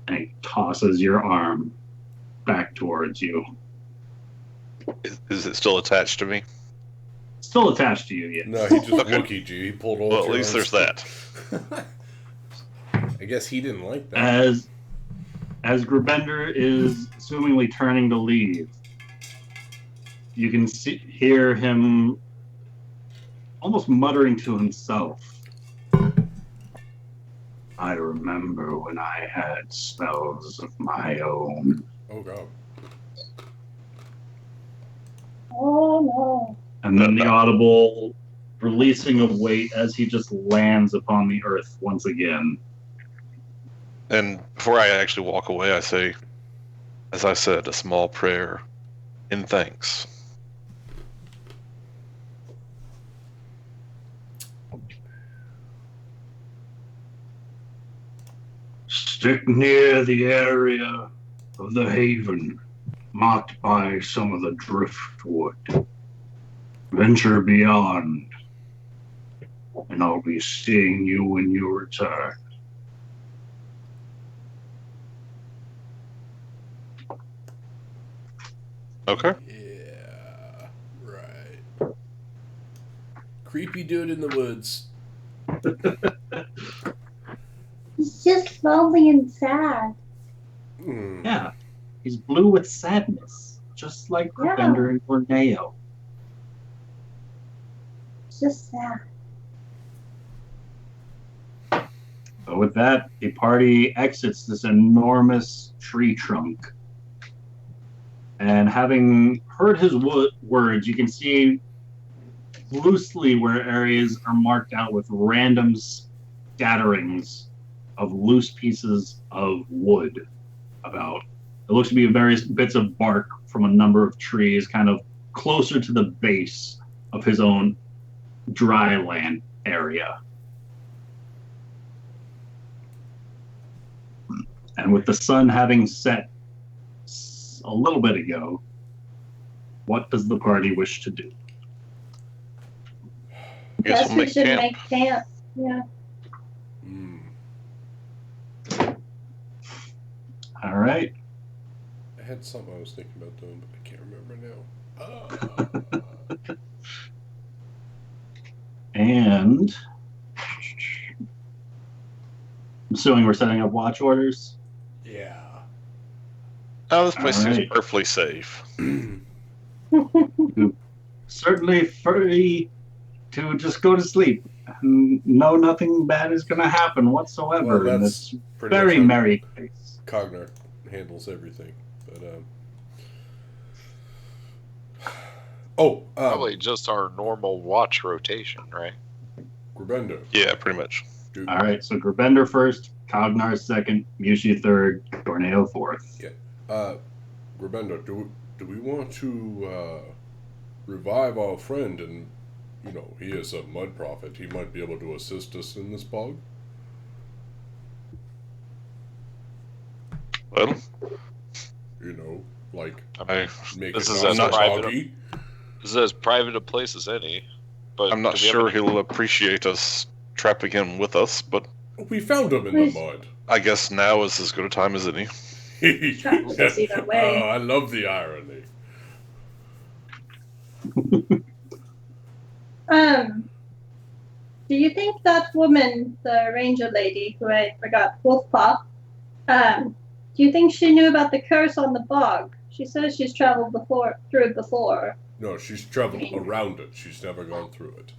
And he tosses your arm back towards you. Is it still attached to me? Still attached to you, yes. No, he just Okay. Wookieed you. He pulled all Well, at your least arms. there's that. I guess he didn't like that. As Grabender is assumingly turning to leave, you can hear him almost muttering to himself. "I remember when I had spells of my own." Oh god. Oh no. And then the audible releasing of weight as he just lands upon the earth once again. And before I actually walk away, I say, as I said, a small prayer in thanks. Stick near the area of the haven marked by some of the driftwood. Venture beyond, and I'll be seeing you when you return. Okay. Yeah. Right. Creepy dude in the woods. He's just lonely and sad. Hmm. Yeah, he's blue with sadness, just like Yeah. Grabender and Corneo. It's just sad. So with that, the party exits this enormous tree trunk. And having heard his words, you can see loosely where areas are marked out with random scatterings of loose pieces of wood about. It looks to be various bits of bark from a number of trees kind of closer to the base of his own dry land area. And with the sun having set a little bit ago, what does the party wish to do? Guess Guess we'll we make should camp. make camp. Yeah. Hmm. All right. I had something I was thinking about doing, but I can't remember now. And I'm assuming we're setting up watch orders. Yeah. Oh, this place seems Alright. perfectly safe. Certainly free to just go to sleep. No, nothing bad is going to happen whatsoever Well, in that's this pretty very much how merry place. Cognar handles everything. But Probably just our normal watch rotation, right? Grabender. Yeah, pretty much. All right, so Grabender first, Cognar second, Mushi third, Corneo fourth. Grabender, do we want to revive our friend? And he is a mud prophet. He might be able to assist us in this bog. Well, Like make This it is not as so private. boggy. This is as private a place as any. But I'm not do we have sure any- he'll appreciate us trapping him with us, but We found him in the mud. I guess now is as good a time as any. Traps us either way. Oh, I love the irony. Do you think that woman, the ranger lady, who I forgot, Wolfpaw, do you think she knew about the curse on the bog? She says she's traveled through it before. No, she's traveled around it. She's never gone through it.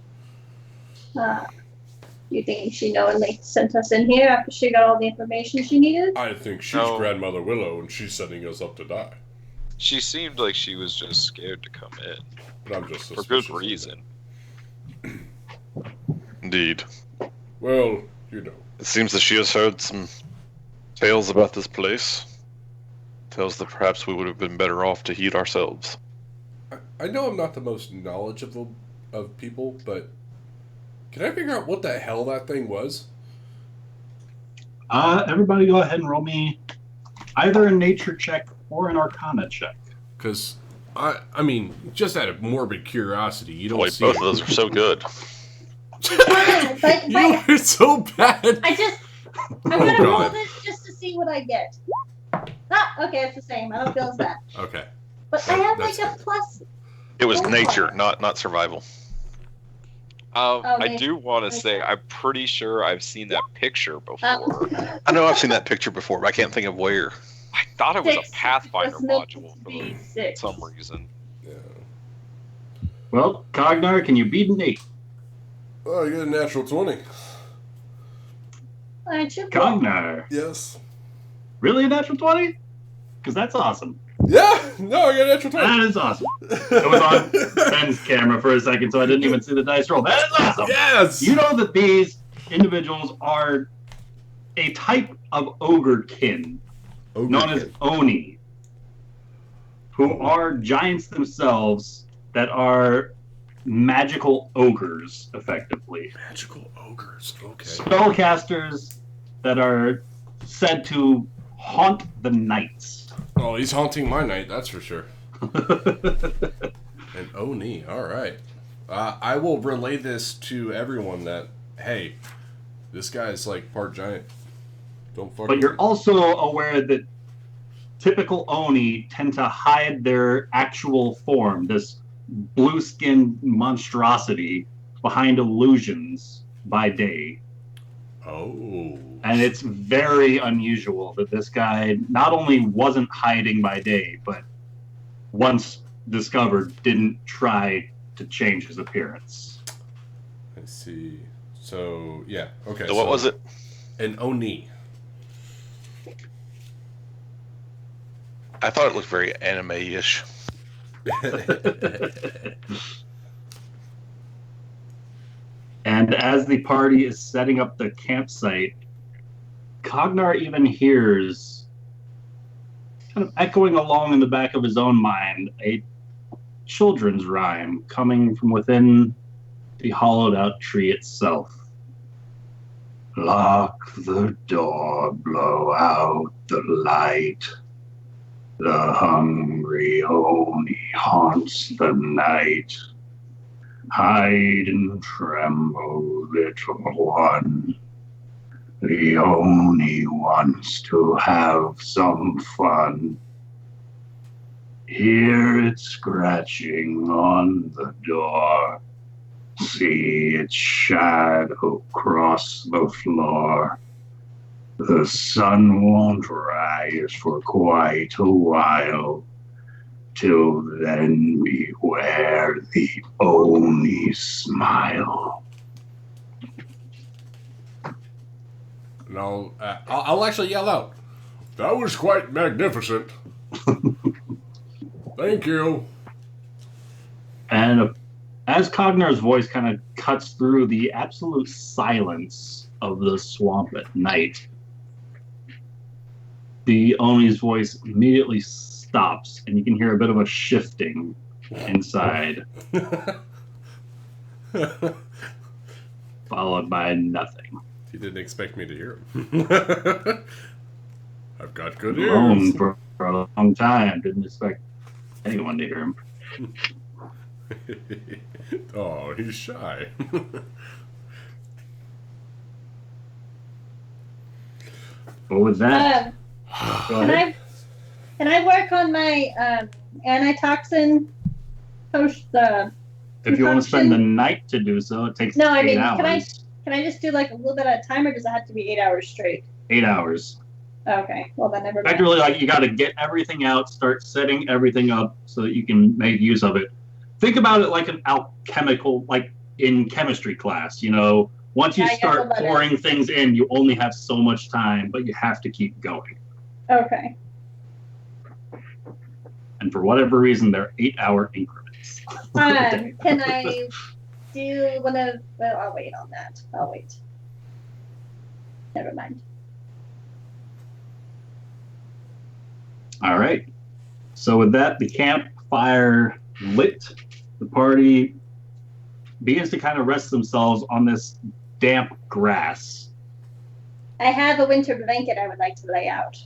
You think she knowingly sent us in here after she got all the information she needed? I think she's No. Grandmother Willow, and she's setting us up to die. She seemed like she was just scared to come in But I'm just for suspicious good of reason. Indeed. that. Well, It seems that she has heard some tales about this place. Tales that perhaps we would have been better off to heed ourselves. I know I'm not the most knowledgeable of people, but can I figure out what the hell that thing was? Everybody go ahead and roll me either a nature check or an arcana check. Because I mean, just out of morbid curiosity, you don't Boy, see both of those are so good. But You are so bad. I'm Oh, gonna roll God. this just to see what I get. Ah, okay, it's the same. I don't feel as bad. Okay. But I have like That's a plus. It was Oh, nature, wow. not survival. I nice. do want to Nice. say I'm pretty sure I've seen that picture before. I know I've seen that picture before, but I can't think of where. I thought it was a 6 Pathfinder was meant module to for be 6. some reason. Yeah. Well, Cognar, can you beat an 8? Oh, you got a natural 20. Aren't you? Cognar. Yes. Really a natural 20? Because that's awesome. Yeah. No, I got a natural 20. That is awesome. It was on Ben's camera for a second, so I didn't even see the dice roll. That is awesome. Yes. You know that these individuals are a type of ogre kin known as Oni, who are giants themselves that are magical ogres, effectively. Magical ogres. Okay. Spellcasters that are said to haunt the nights. Oh, he's haunting my night, that's for sure. And Oni, all right. I will relay this to everyone that, hey, this guy's like part giant. Don't fuck But with you're him. also aware that typical Oni tend to hide their actual form, this blue-skinned monstrosity, behind illusions by day. Oh. And it's very unusual that this guy not only wasn't hiding by day, but once discovered, didn't try to change his appearance. I see. So, yeah. Okay. So what was it? An Oni. I thought it looked very anime-ish. And as the party is setting up the campsite, Cognar even hears, kind of echoing along in the back of his own mind, a children's rhyme coming from within the hollowed out tree itself. Lock the door, blow out the light. The hungry Oni haunts the night. Hide and tremble, little one. The Oni wants to have some fun. Hear it scratching on the door. See its shadow cross the floor. The sun won't rise for quite a while. Till then, beware the Oni smile. No, I'll actually yell out. That was quite magnificent. Thank you. And as Cognar's voice kind of cuts through the absolute silence of the swamp at night, the Oni's voice immediately stops, and you can hear a bit of a shifting inside, followed by nothing. He didn't expect me to hear him. I've got good Alone ears. for a long time, didn't expect anyone to hear him. Oh, he's shy. But with that, go ahead. Can I work on my antitoxin post? If you want to spend the night to do so, it takes No, I 8 mean, hours. can I just do like a little bit at a time, or does it have to be 8 hours straight? 8 hours. Okay, well then never mind. Effectively, like, you got to get everything out, start setting everything up so that you can make use of it. Think about it like an alchemical, like in chemistry class. You know, once you Yeah, I guess I'll start let it. pouring things in, you only have so much time, but you have to keep going. Okay. And for whatever reason, they're 8-hour increments. Can I do one of? Well, I'll wait on that. I'll wait. Never mind. All right. So with that, the campfire lit, the party begins to kind of rest themselves on this damp grass. I have a winter blanket I would like to lay out.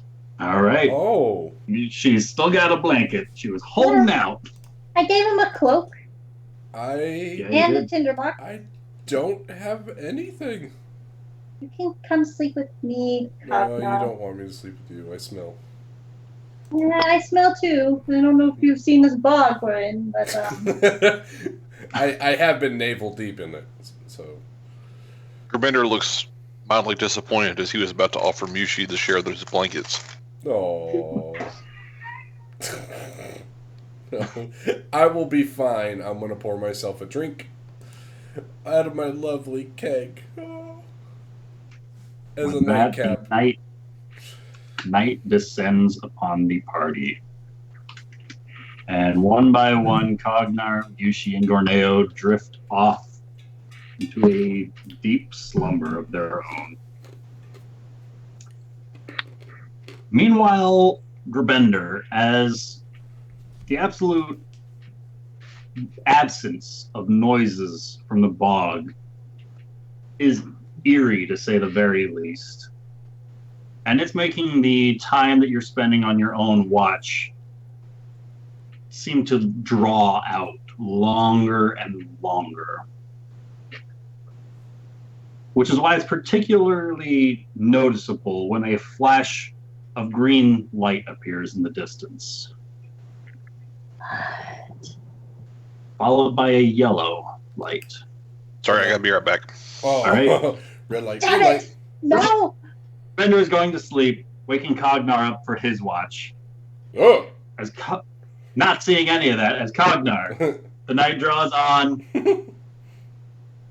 All right. Oh. She's still got a blanket. She was holding out. I gave him a cloak I Yeah. and You a did. tinderbox. I don't have anything. You can come sleep with me, No, you Cognar. don't want me to sleep with you. I smell. Yeah, I smell too. I don't know if you've seen this bog we're in, but I have been navel deep in it, so. Gerbender looks mildly disappointed as he was about to offer Mushi the share of those blankets. Oh. I will be fine. I'm gonna pour myself a drink out of my lovely keg. Oh. As a With that, nightcap. night descends upon the party. And one by one, Cognar, Yushi, and Gorneo drift off into a deep slumber of their own. Meanwhile, Gerbender, as the absolute absence of noises from the bog is eerie, to say the very least. And it's making the time that you're spending on your own watch seem to draw out longer and longer. Which is why it's particularly noticeable when a flash of green light appears in the distance, followed by a yellow light. Sorry, I gotta be right back. Oh, All right. red light. damn Green it! light. No! Bender is going to sleep, waking Cognar up for his watch. Oh. As not seeing any of that, as Cognar, the night draws on.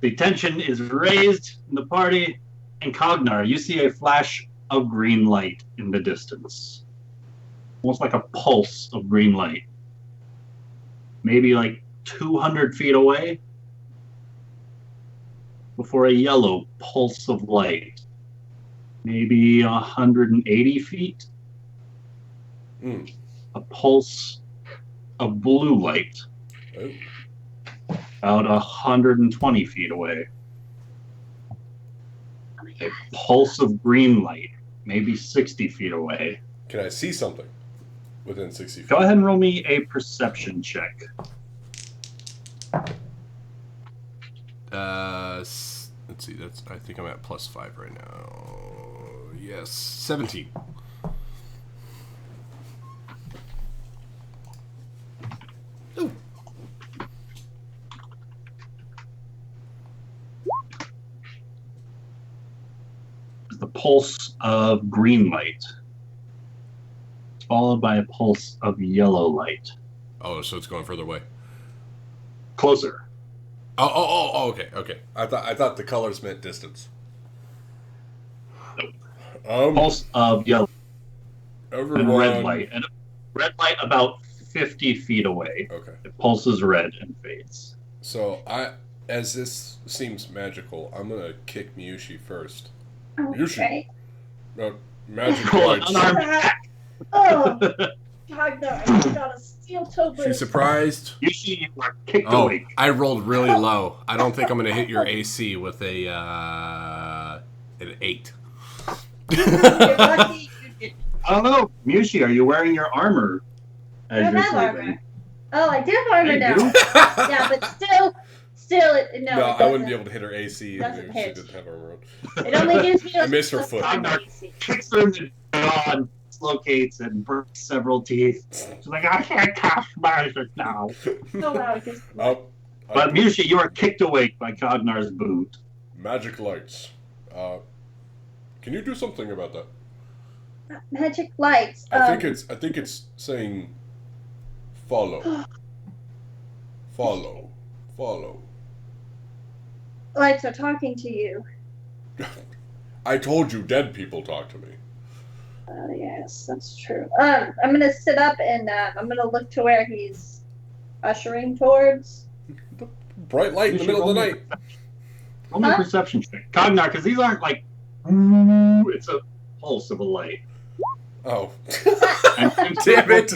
The tension is raised in the party, and Cognar, you see a flash of green light in the distance. Almost like a pulse of green light. Maybe like 200 feet away, before a yellow pulse of light. Maybe 180 feet. Mm. A pulse of blue light. Oh. About 120 feet away. A pulse of green light, maybe 60 feet away. Can I see something within 60 feet? Go ahead and roll me a perception check. Let's see. That's. I think I'm at +5 right now. Yes, 17. Ooh. The pulse of green light, followed by a pulse of yellow light. Oh, so it's going further away. Closer. Oh, okay. I thought the colors meant distance. Nope. Pulse of yellow Everyone. and red light. And red light about 50 feet away. Okay. It pulses red and fades. So as this seems magical, I'm gonna kick Miyushi first. Okay. Magic Pull lights. an arm back. Oh, Cognar, I got a steel toe boot. She's surprised. Yushi, you are kicked Oh, awake. I rolled really low. I don't think I'm gonna hit your AC with a an 8. You're lucky you didn't. I don't know. Yushi, are you wearing your armor I as don't you're have sleeping? armor. Oh, I do have armor You now. do? Yeah, but still, no. No, it I wouldn't be doesn't. able to hit her AC Doesn't if she hit. didn't have armor on. It only gives me. I missed her foot. Kicks her in the jaw and dislocates and breaks several teeth. She's like, I can't cast magic now. So loud. Just... Oh, But Mushi, you are kicked awake by Cognar's boot. magic lights. Can you do something about that? Magic lights. I think it's saying follow. Follow. Lights are talking to you. I told you dead people talk to me. Yes, that's true. I'm gonna sit up and I'm gonna look to where he's ushering towards. Bright light in the middle of the night. Roll me a Huh? perception check. Cognar, because these aren't like, it's a pulse of a light. Oh. And Damn it.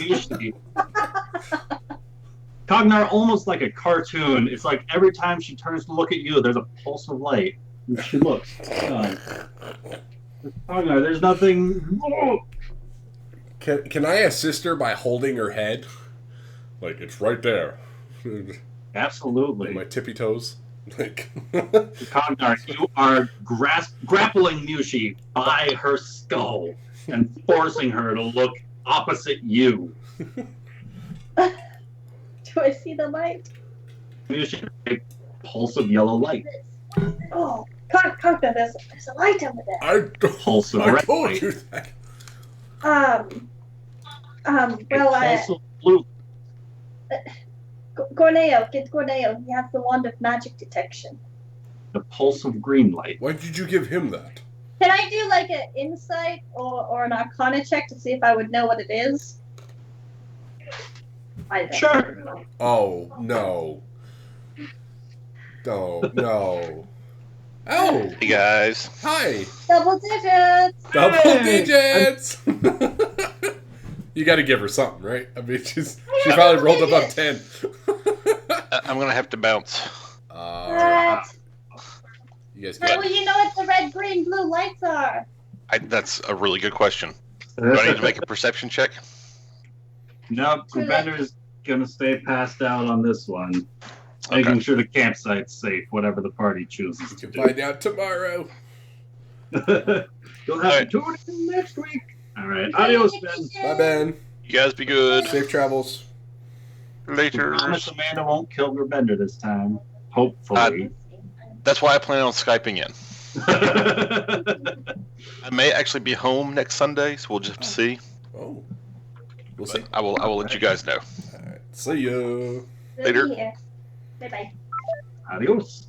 Cognar, almost like a cartoon. It's like every time she turns to look at you, there's a pulse of light. And she looks. Cognar, there's nothing. Can I assist her by holding her head? Like, it's right there. Absolutely. My tippy toes. Like, Cognar, you are grappling Mushi by her skull and forcing her to look opposite you. Do I see the light? Mushi, a pulse of yellow light. Oh, Cognar, there's a light over there. I Pulse of I red told light. you that. Well, A pulse of blue. Gorneo, get Gorneo. He has the wand of magic detection. The pulse of green light. Why did you give him that? Can I do like an insight or an arcana check to see if I would know what it is? I don't Sure. know. Oh, no. No. Oh! Hey guys. Hi! Double digits! Double Hey! digits! You gotta give her something, right? I mean, she probably rolled above 10. I'm gonna have to bounce. What? You guys How got will you know what the red, green, blue lights are? That's a really good question. Do I need to make a perception check? Nope, the vendor's gonna stay passed out on this one. Okay. Making sure the campsite's safe, whatever the party chooses You to can do. find out tomorrow. You'll have to tune in next week. All right, adios, Ben. Bye, Ben. You guys be good. Safe travels. Later. Promise Amanda won't kill her bender this time. Hopefully. That's why I plan on Skyping in. I may actually be home next Sunday, so we'll just see. Oh. We'll But see. I will let you guys know. Alright. See ya. Later. Bye-bye. Adios.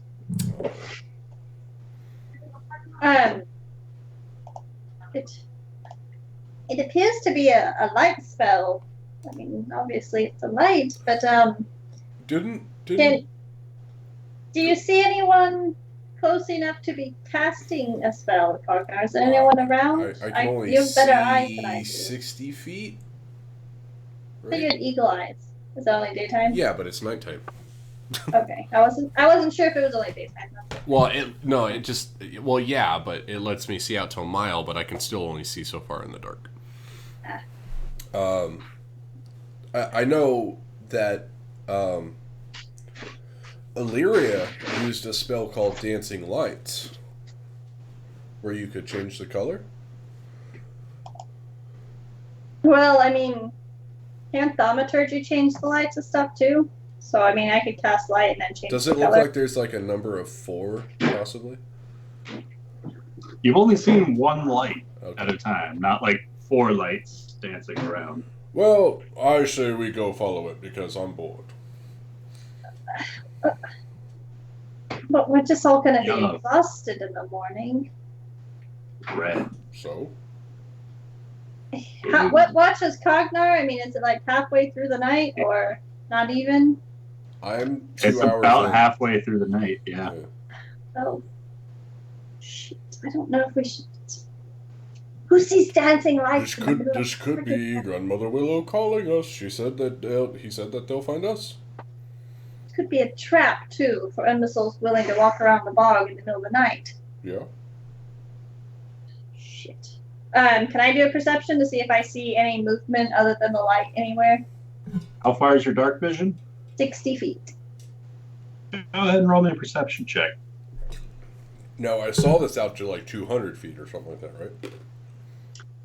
It appears to be a light spell. I mean, obviously it's a light, but Didn't do you see anyone close enough to be casting a spell, Cognar? Is there anyone around? I can only you have better eyes than I see do. 60 feet? So you had eagle eyes. Is that only daytime? Yeah, but it's nighttime. Okay. I wasn't sure if it was only daytime. Well, yeah, but it lets me see out to a mile, but I can still only see so far in the dark. I know that Illyria used a spell called Dancing Lights, where you could change the color. Well, I mean, can't thaumaturgy change the lights and stuff too? So, I mean, I could cast light and then change Does the it look color. like there's like a number of 4, possibly? You've only seen one light Okay. at a time, not like 4 lights dancing around. Well, I say we go follow it because I'm bored. But we're just all going to be Yellow. exhausted in the morning. Red. So? What watches Cognar? I mean, is it like halfway through the night or not even? I'm 2 It's hours about in. halfway through the night, yeah. Oh, shit. I don't know if we should. Who sees dancing lights? This could be Grandmother Willow calling us. He said that they'll find us. Could be a trap, too, for imbeciles willing to walk around the bog in the middle of the night. Yeah. Shit. Can I do a perception to see if I see any movement other than the light anywhere? How far is your dark vision? 60 feet. Go ahead and roll me a perception check. Now, I saw this out to like 200 feet or something like that, right?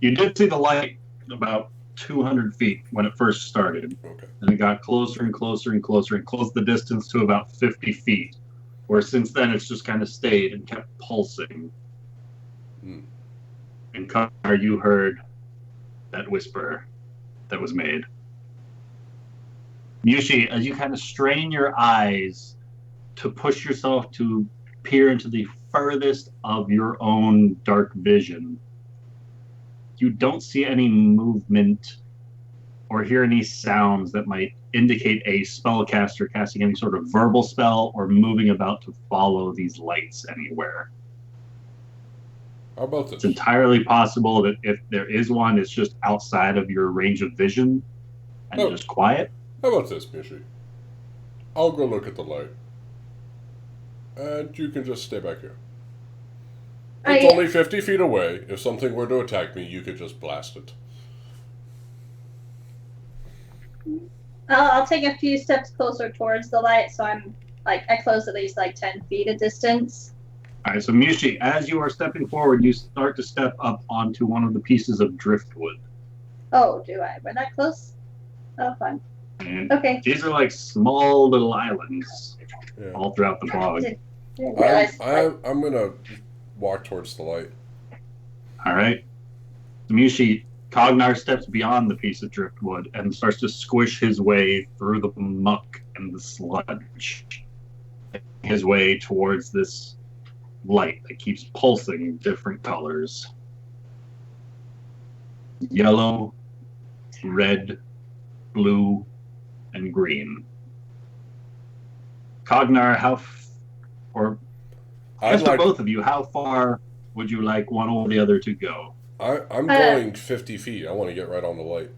You did see the light about 200 feet when it first started, Okay. and it got closer and closer and closer and closed the distance to about 50 feet, where since then it's just kind of stayed and kept pulsing. Hmm. And Connor, you heard that whisper that was made. Yushi, as you kind of strain your eyes to push yourself to peer into the furthest of your own dark vision, you don't see any movement or hear any sounds that might indicate a spellcaster casting any sort of verbal spell or moving about to follow these lights anywhere. How about It's this? entirely possible that if there is one, it's just outside of your range of vision and Oh. just quiet. How about this, Mishi? I'll go look at the light. And you can just stay back here. It's only 50 feet away. If something were to attack me, you could just blast it. I'll take a few steps closer towards the light, so I'm I close at least 10 feet of distance. All right, so Mushi, as you are stepping forward, you start to step up onto one of the pieces of driftwood. Oh, do I? We're that close? Oh, fun. And Okay. these are like small little islands all throughout the bog. Didn't realize, I'm gonna walk towards the light. All right. So Mushi, Cognar steps beyond the piece of driftwood and starts to squish his way through the muck and the sludge. His way towards this light that keeps pulsing different colors. Yellow, red, blue, and green. Cognar, both of you, how far would you like one or the other to go? I'm going 50 feet. I want to get right on the light.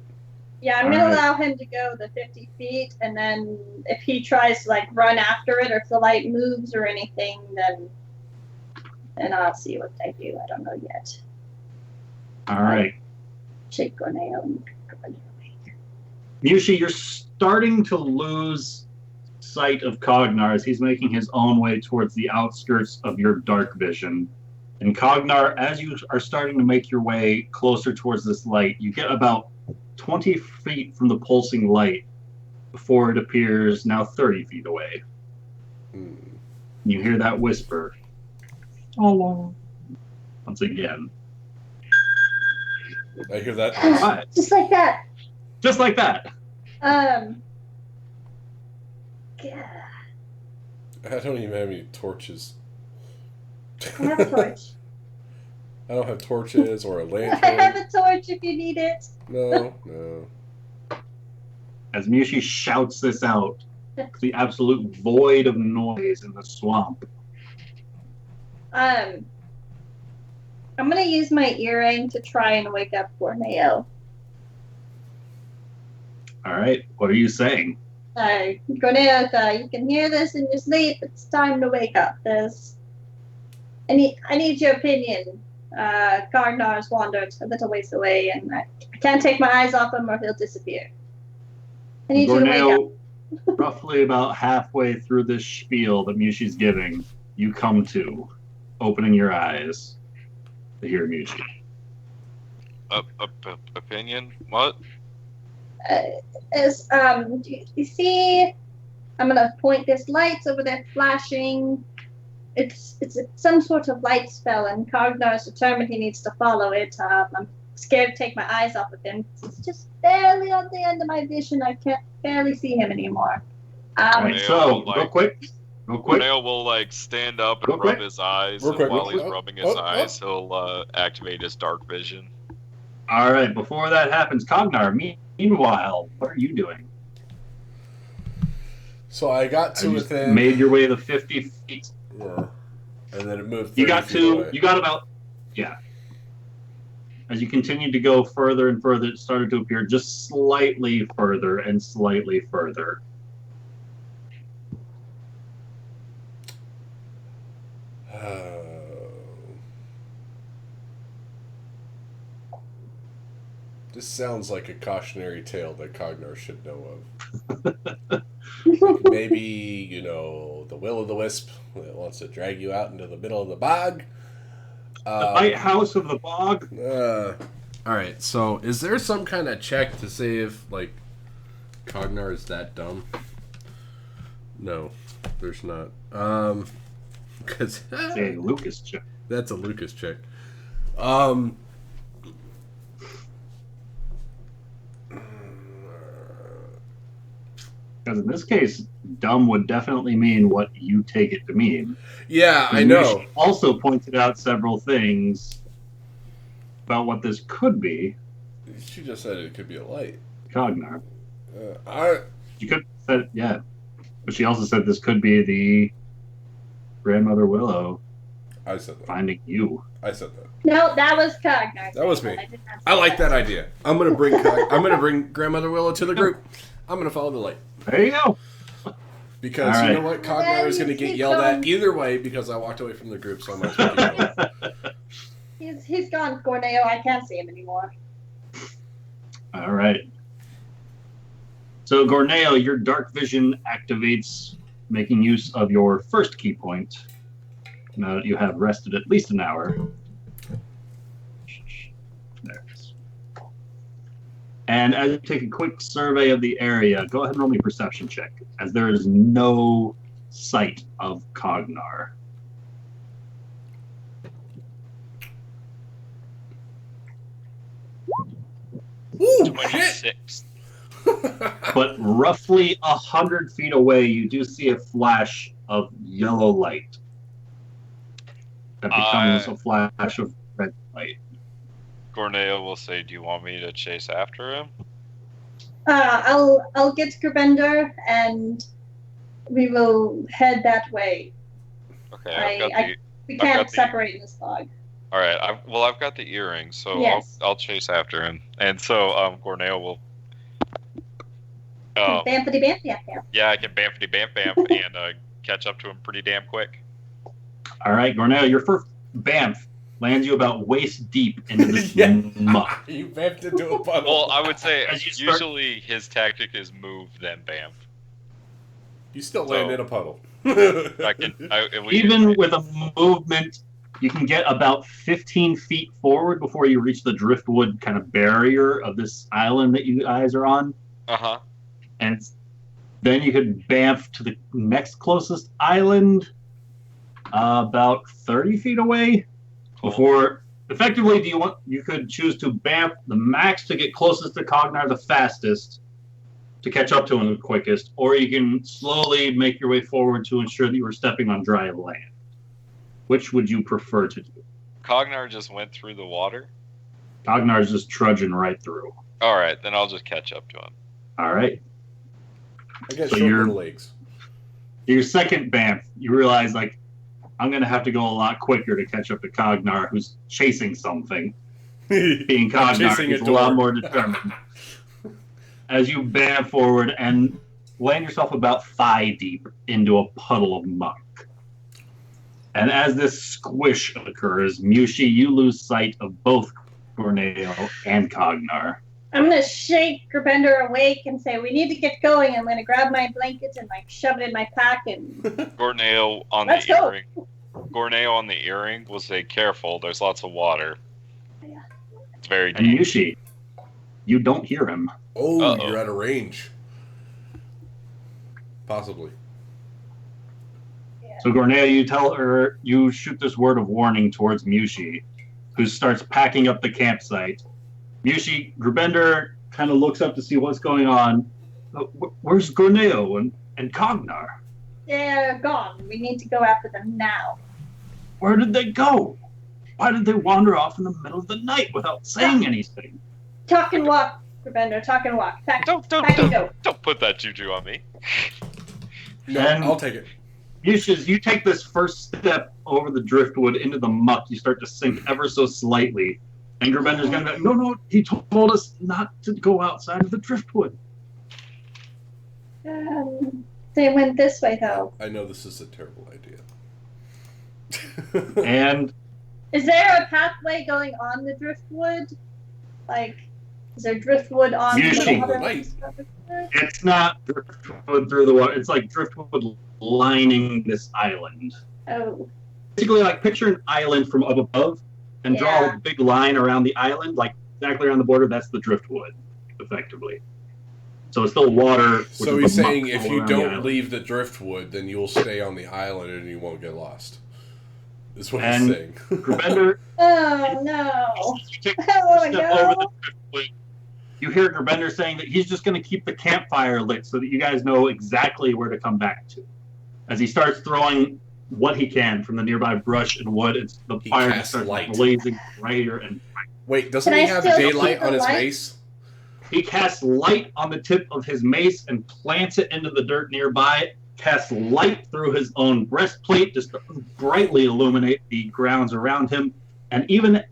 Yeah, I'm going to allow him to go the 50 feet, and then if he tries to run after it, or if the light moves or anything, then I'll see what I do. I don't know yet. All right. Shake Gorneo. Mushi, you're starting to lose sight of Cognar as he's making his own way towards the outskirts of your dark vision. And Cognar, as you are starting to make your way closer towards this light, you get about 20 feet from the pulsing light before it appears now 30 feet away. You hear that whisper. Hello. Once again. I hear that. Just like that. Just like that. Yeah. I don't even have any torches. I have a torch. I don't have torches or a lantern. I have a torch if you need it. No. As Mushi shouts this out, the absolute void of noise in the swamp. I'm gonna use my earring to try and wake up Gorneo. All right, what are you saying? Gorneo, you can hear this in your sleep. It's time to wake up. I need your opinion. Gardenar's wandered a little ways away, and I can't take my eyes off him or he'll disappear. I need you to wake up. Roughly about halfway through this spiel that Mushi's giving, you come to, opening your eyes to hear Mushi. Opinion? What? You see, I'm gonna point this lights over there flashing. It's some sort of light spell, and Cognar is determined he needs to follow it. I'm scared to take my eyes off of him. It's just barely on the end of my vision. I can't barely see him anymore. Right, so, real quick. Corneo will stand up and rub his eyes, and while he's rubbing his eyes, he'll activate his dark vision. All right, before that happens, Cognar, meanwhile, what are you doing? So I got to within... Made your way to 50 feet. And then it moved 30 You got feet away. You got about, As you continued to go further and further, it started to appear just slightly further and slightly further. This sounds like a cautionary tale that Cognar should know of. Like maybe, the will-o'-the-wisp that wants to drag you out into the middle of the bog. The lighthouse of the bog. Alright, so is there some kind of check to see if, Cognar is that dumb? No, there's not. Because... It's a Lucas check. That's a Lucas check. Because in this case, dumb would definitely mean what you take it to mean. Yeah, I know. She also pointed out several things about what this could be. She just said it could be a light. Cognar. She could have said, but she also said this could be the Grandmother Willow. I said that. Finding you. I said that. No, that was Cognar. That was me. I like that idea. I'm gonna bring Grandmother Willow to the group. I'm gonna follow the light. There you go. Because you know what? Cognar is going to get yelled at either way because I walked away from the group so much. He's gone, Gorneo. I can't see him anymore. All right. So, Gorneo, your dark vision activates, making use of your first key point. Now that you have rested at least an hour. There it is. And as you take a quick survey of the area, go ahead and roll me a perception check, as there is no sight of Cognar. Ooh, shit! 26. But roughly 100 feet away, you do see a flash of yellow light that becomes a flash of red light. Gorneo will say, "Do you want me to chase after him?" I'll get Gerbender and we will head that way. Okay, We can't separate in this fog. All right. I've got the earring, so Yes. I'll chase after him, and so Gorneo will. Bampity bamp bamp bamp. Yeah, I can bamfity bamp bamp and catch up to him pretty damn quick. All right, Gorneo, your first bamf lands you about waist deep into this muck. You bamfed into a puddle. Well, I would say As you start- usually his tactic is move then bamf. You still land in a puddle. Even with a movement, you can get about 15 feet forward before you reach the driftwood kind of barrier of this island that you guys are on. Uh-huh. And then you could bamf to the next closest island, about 30 feet away. Cool. Before, effectively, you could choose to bamf the max to get closest to Cognar the fastest, to catch up to him the quickest, or you can slowly make your way forward to ensure that you are stepping on dry land. Which would you prefer to do? Cognar just went through the water? Cognar's just trudging right through. All right, then I'll just catch up to him. All right. I got So short you're- little legs. Your second bamf, you realize, like, I'm going to have to go a lot quicker to catch up to Cognar, who's chasing something. Being Cognar, chasing he's a a lot door. more determined. As you bamf forward and land yourself about thigh deep into a puddle of muck. And as this squish occurs, Mushi, you lose sight of both Gorneo and Cognar. I'm gonna shake Gerbender awake and say, "We need to get going." I'm gonna grab my blanket and shove it in my pack and Gorneo on Let's the go. earring. Gorneo on the earring will say, "Careful, there's lots of water." Yeah. It's very And deep. Mushi, you don't hear him. Oh, Uh-oh. you're out of range. Possibly. So Gorneo, you shoot this word of warning towards Mushi, who starts packing up the campsite. Mushi, Gerbender kind of looks up to see what's going on. Where's Gorneo and Cognar? they're gone. We need to go after them now. Where did they go? Why did they wander off in the middle of the night without saying anything? Talk and walk, Gerbender. Talk and walk. Pack and go. Don't put that juju on me. No, And- I'll take it. Mushi, you take this first step over the driftwood into the muck. You start to sink ever so slightly. And Gerbender's going to be like, no, he told us not to go outside of the driftwood. They went this way, though. I know this is a terrible idea. And Is there a pathway going on the driftwood? Is there driftwood on Usually. the other Night. it's not driftwood through the water. It's like driftwood lining this island. Oh, Basically, like, picture an island from up above and draw Yeah. a big line around the island, like exactly around the border. That's the driftwood, effectively. So it's still water. which So is he's the muck saying if all you around the don't island. leave the driftwood, then you'll stay on the island and you won't get lost. Is what And- he's saying. Gerbender, oh no! you take I don't want to step over go. the driftwood. You hear Gerbender saying that he's just going to keep the campfire lit so that you guys know exactly where to come back to. As he starts throwing what he can from the nearby brush and wood, the He fire casts starts light. blazing brighter and Wait, doesn't Can he I have still daylight keep the on his light? mace? he casts light on the tip of his mace and plants it into the dirt nearby. Casts light through his own breastplate just to brightly illuminate the grounds around him. And even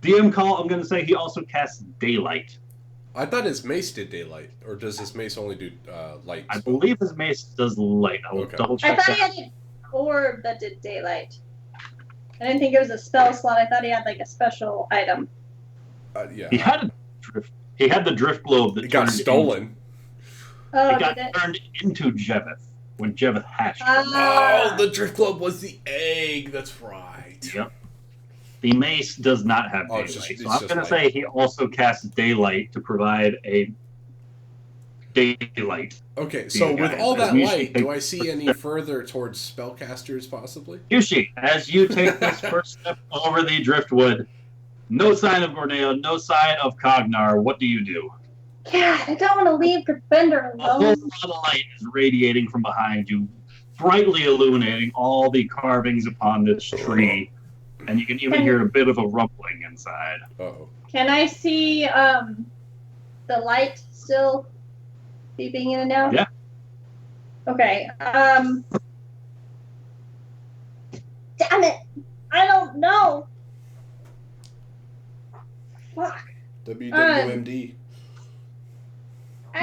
DM call, I'm going to say he also casts daylight. I thought his mace did daylight, or does his mace only do light? I believe his mace does light. I will Okay. double I check thought he that. had an orb that did daylight. I didn't think it was a spell slot. I thought he had a special item. Yeah. He had a drift. He had the drift globe that It got stolen. It got turned into Jeveth when Jeveth hatched. Oh, the drift globe was the egg. That's right. Yep. The mace does not have daylight, so I'm going to say he also casts daylight to provide a daylight. Okay, so with all that light, do I see any further towards spellcasters, possibly? Yushi, as you take this first step over the driftwood, no sign of Gorneo, no sign of Cognar. What do you do? God, I don't want to leave Bender alone. A whole lot of light is radiating from behind you, brightly illuminating all the carvings upon this tree. And you can even hear a bit of a rumbling inside. Uh-oh. Can I see the light still beeping in and out? Yeah. Okay. Damn it! I don't know. Fuck. WWMD.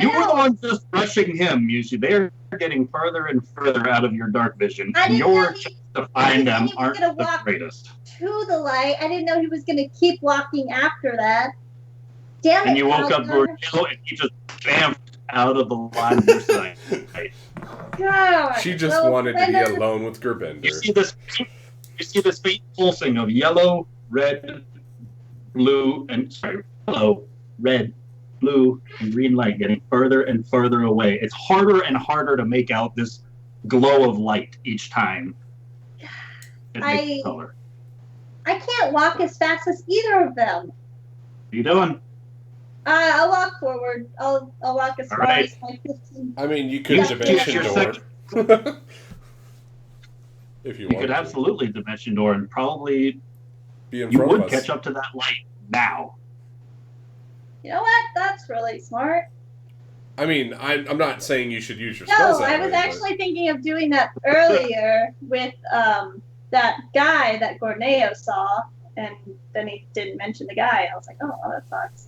You were the one just rushing him, Yushi. They're getting further and further out of your dark vision. And your chance to find them aren't the greatest. To the light. I didn't know he was going to keep walking after that. Damn it. And you woke up Gorneo and he just bamfed out of the line of your sight. God. She just wanted to be alone with Gerbender. You see this faint pulsing of yellow, red, blue, yellow, red, blue, and green light getting further and further away. It's harder and harder to make out this glow of light each time. It makes color. I can't walk as fast as either of them. What are you doing? I'll walk forward. I'll walk as far as my 15. I mean, you could dimension door. If you want. You could absolutely dimension door and probably be in front of us. Catch up to that light now. You know what? That's really smart. I mean, I'm not saying you should use your spells. No, I was actually thinking of doing that earlier with that guy that Gorneo saw, and then he didn't mention the guy. I was like, oh, well, that sucks.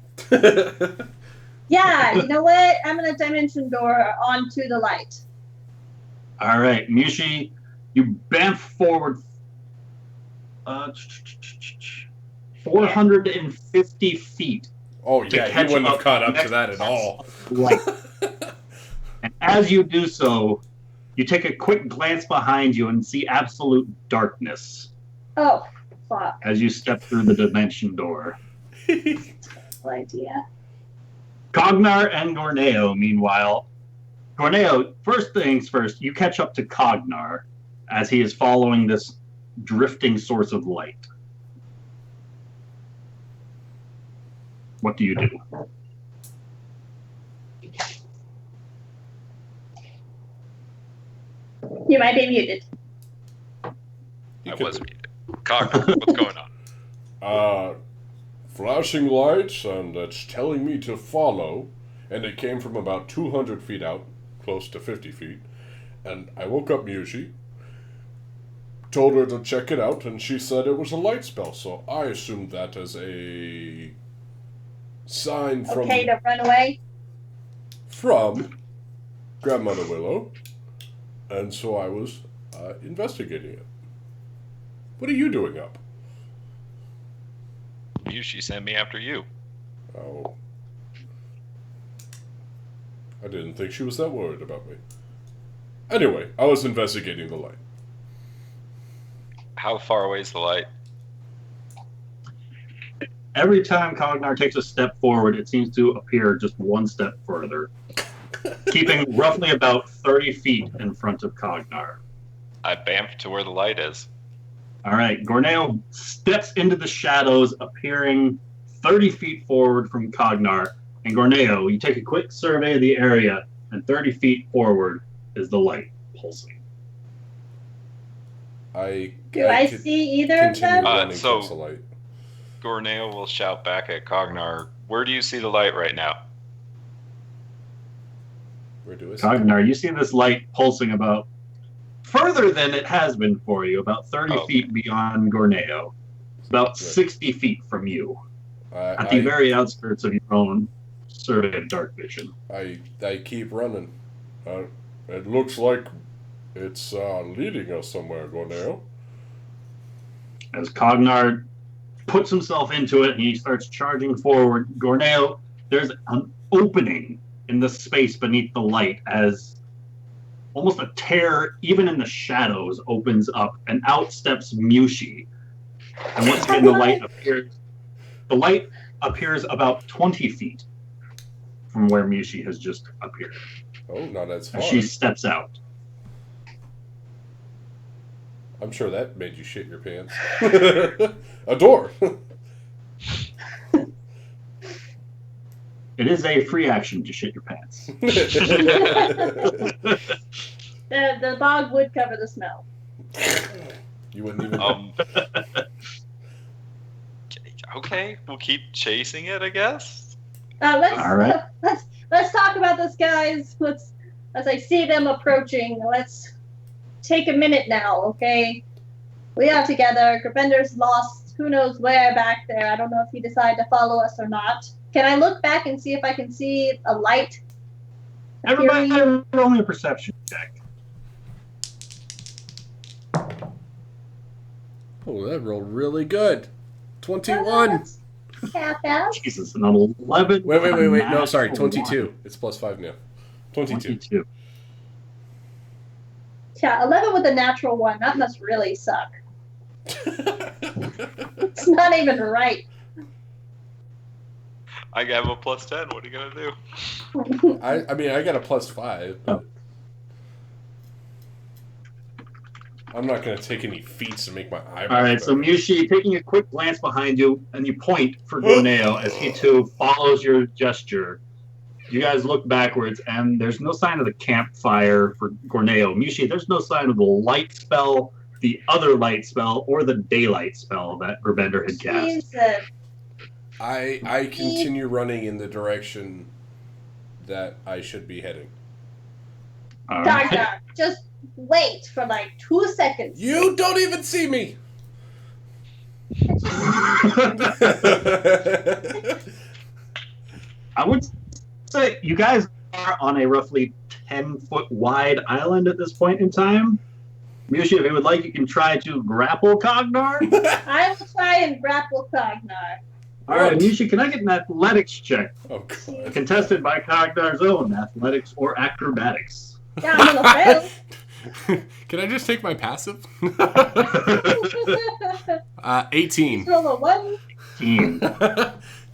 Yeah, you know what? I'm going to dimension door onto the light. All right, Mushi, you bamf forward 450 feet. Oh, yeah, he wouldn't have caught up to that at all. And as you do so, you take a quick glance behind you and see absolute darkness. Oh, fuck. As you step through the dimension door. Terrible idea. Cognar and Gorneo, meanwhile. Gorneo, first things first, you catch up to Cognar as he is following this drifting source of light. What do you do? You might be muted. I was muted. Cognar, what's going on? Flashing lights, and it's telling me to follow, and it came from about 200 feet out, close to 50 feet, and I woke up Mushi, told her to check it out, and she said it was a light spell, so I assumed that as a sign from... Okay to run away? From Grandmother Willow, and so I was investigating it. What are you doing up? She sent me after you. Oh. I didn't think she was that worried about me. Anyway, I was investigating the light. How far away is the light? Every time Cognar takes a step forward, it seems to appear just one step further, keeping roughly about 30 feet in front of Cognar. I bamfed to where the light is. All right, Gorneo steps into the shadows, appearing 30 feet forward from Cognar. And Gorneo, you take a quick survey of the area, and 30 feet forward is the light pulsing. Do I see either of them? So Gorneo will shout back at Cognar, where do you see the light right now? Where do I see Cognar, you see this light pulsing about further than it has been for you, about 30 feet beyond Gorneo. It's about 60 feet from you, at the very outskirts of your own survey of dark vision. I keep running. It looks like it's leading us somewhere, Gorneo. As Cognar puts himself into it and he starts charging forward, Gorneo, there's an opening in the space beneath the light as almost a tear, even in the shadows, opens up, and out steps Mushi. And once again, the light appears about 20 feet from where Mushi has just appeared. Oh, not as far. She steps out. I'm sure that made you shit your pants. A door. It is a free action to shit your pants. The bog would cover the smell. You wouldn't even. Okay, we'll keep chasing it, I guess. All right. Let's talk about this, guys. As I see them approaching, let's take a minute now, okay? We are together. Grabender's lost. Who knows where back there? I don't know if he decided to follow us or not. Can I look back and see if I can see a light? Everybody, roll me a perception check. Oh, that rolled really good. 21. Half-half. Jesus, an 11. Wait. No, sorry, 22. It's +5 now. 22. Yeah, 11 with a natural 1. That must really suck. It's not even right. I have a +10. What are you gonna do? I mean, I got a +5, but I'm not gonna take any feats to make my eyebrows. All right, so Mushi, taking a quick glance behind you, and you point for Gorneo as he too follows your gesture. You guys look backwards, and there's no sign of the campfire for Gorneo. Mushi, there's no sign of the light spell, the other light spell, or the daylight spell that Grabender had cast. Jesus. I continue running in the direction that I should be heading. Dark, just wait for like 2 seconds. You don't even see me! I would say you guys are on a roughly 10-foot wide island at this point in time. Mushi, if you would like, you can try to grapple Cognar. I will try and grapple Cognar. All right, Mushi, can I get an athletics check? Oh, God. Contested by Cognar's own athletics or acrobatics. Yeah, I'm gonna fail. Can I just take my passive? 18. Roll a 1.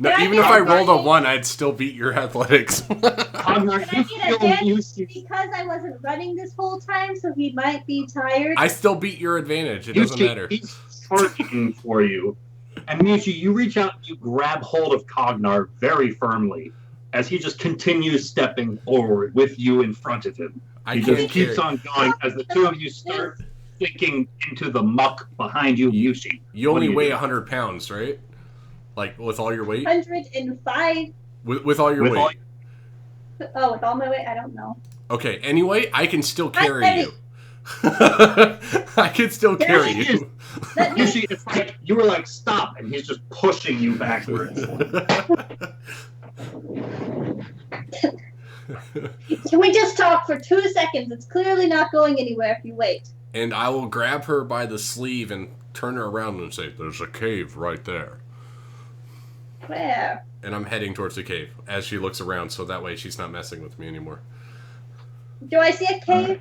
No, even if I rolled a 1, I'd still beat your athletics. Cognar, Can I get advantage because I wasn't running this whole time, so he might be tired? I still beat your advantage. It doesn't matter. He's searching for you. And Mushi, you reach out and you grab hold of Cognar very firmly as he just continues stepping forward with you in front of him. He just keeps on going as the two of you start sinking into the muck behind you, Mushi. You only weigh 100 pounds, right? Like, with all your weight? 105. With all your weight. Oh, with all my weight? I don't know. Okay, anyway, I can still carry you. I can still carry you. Mushi, it's like you were like, stop, and he's just pushing you backwards. Can we just talk for 2 seconds? It's clearly not going anywhere if you wait. And I will grab her by the sleeve and turn her around and say, "There's a cave right there." Where? And I'm heading towards the cave as she looks around, so that way she's not messing with me anymore. Do I see a cave?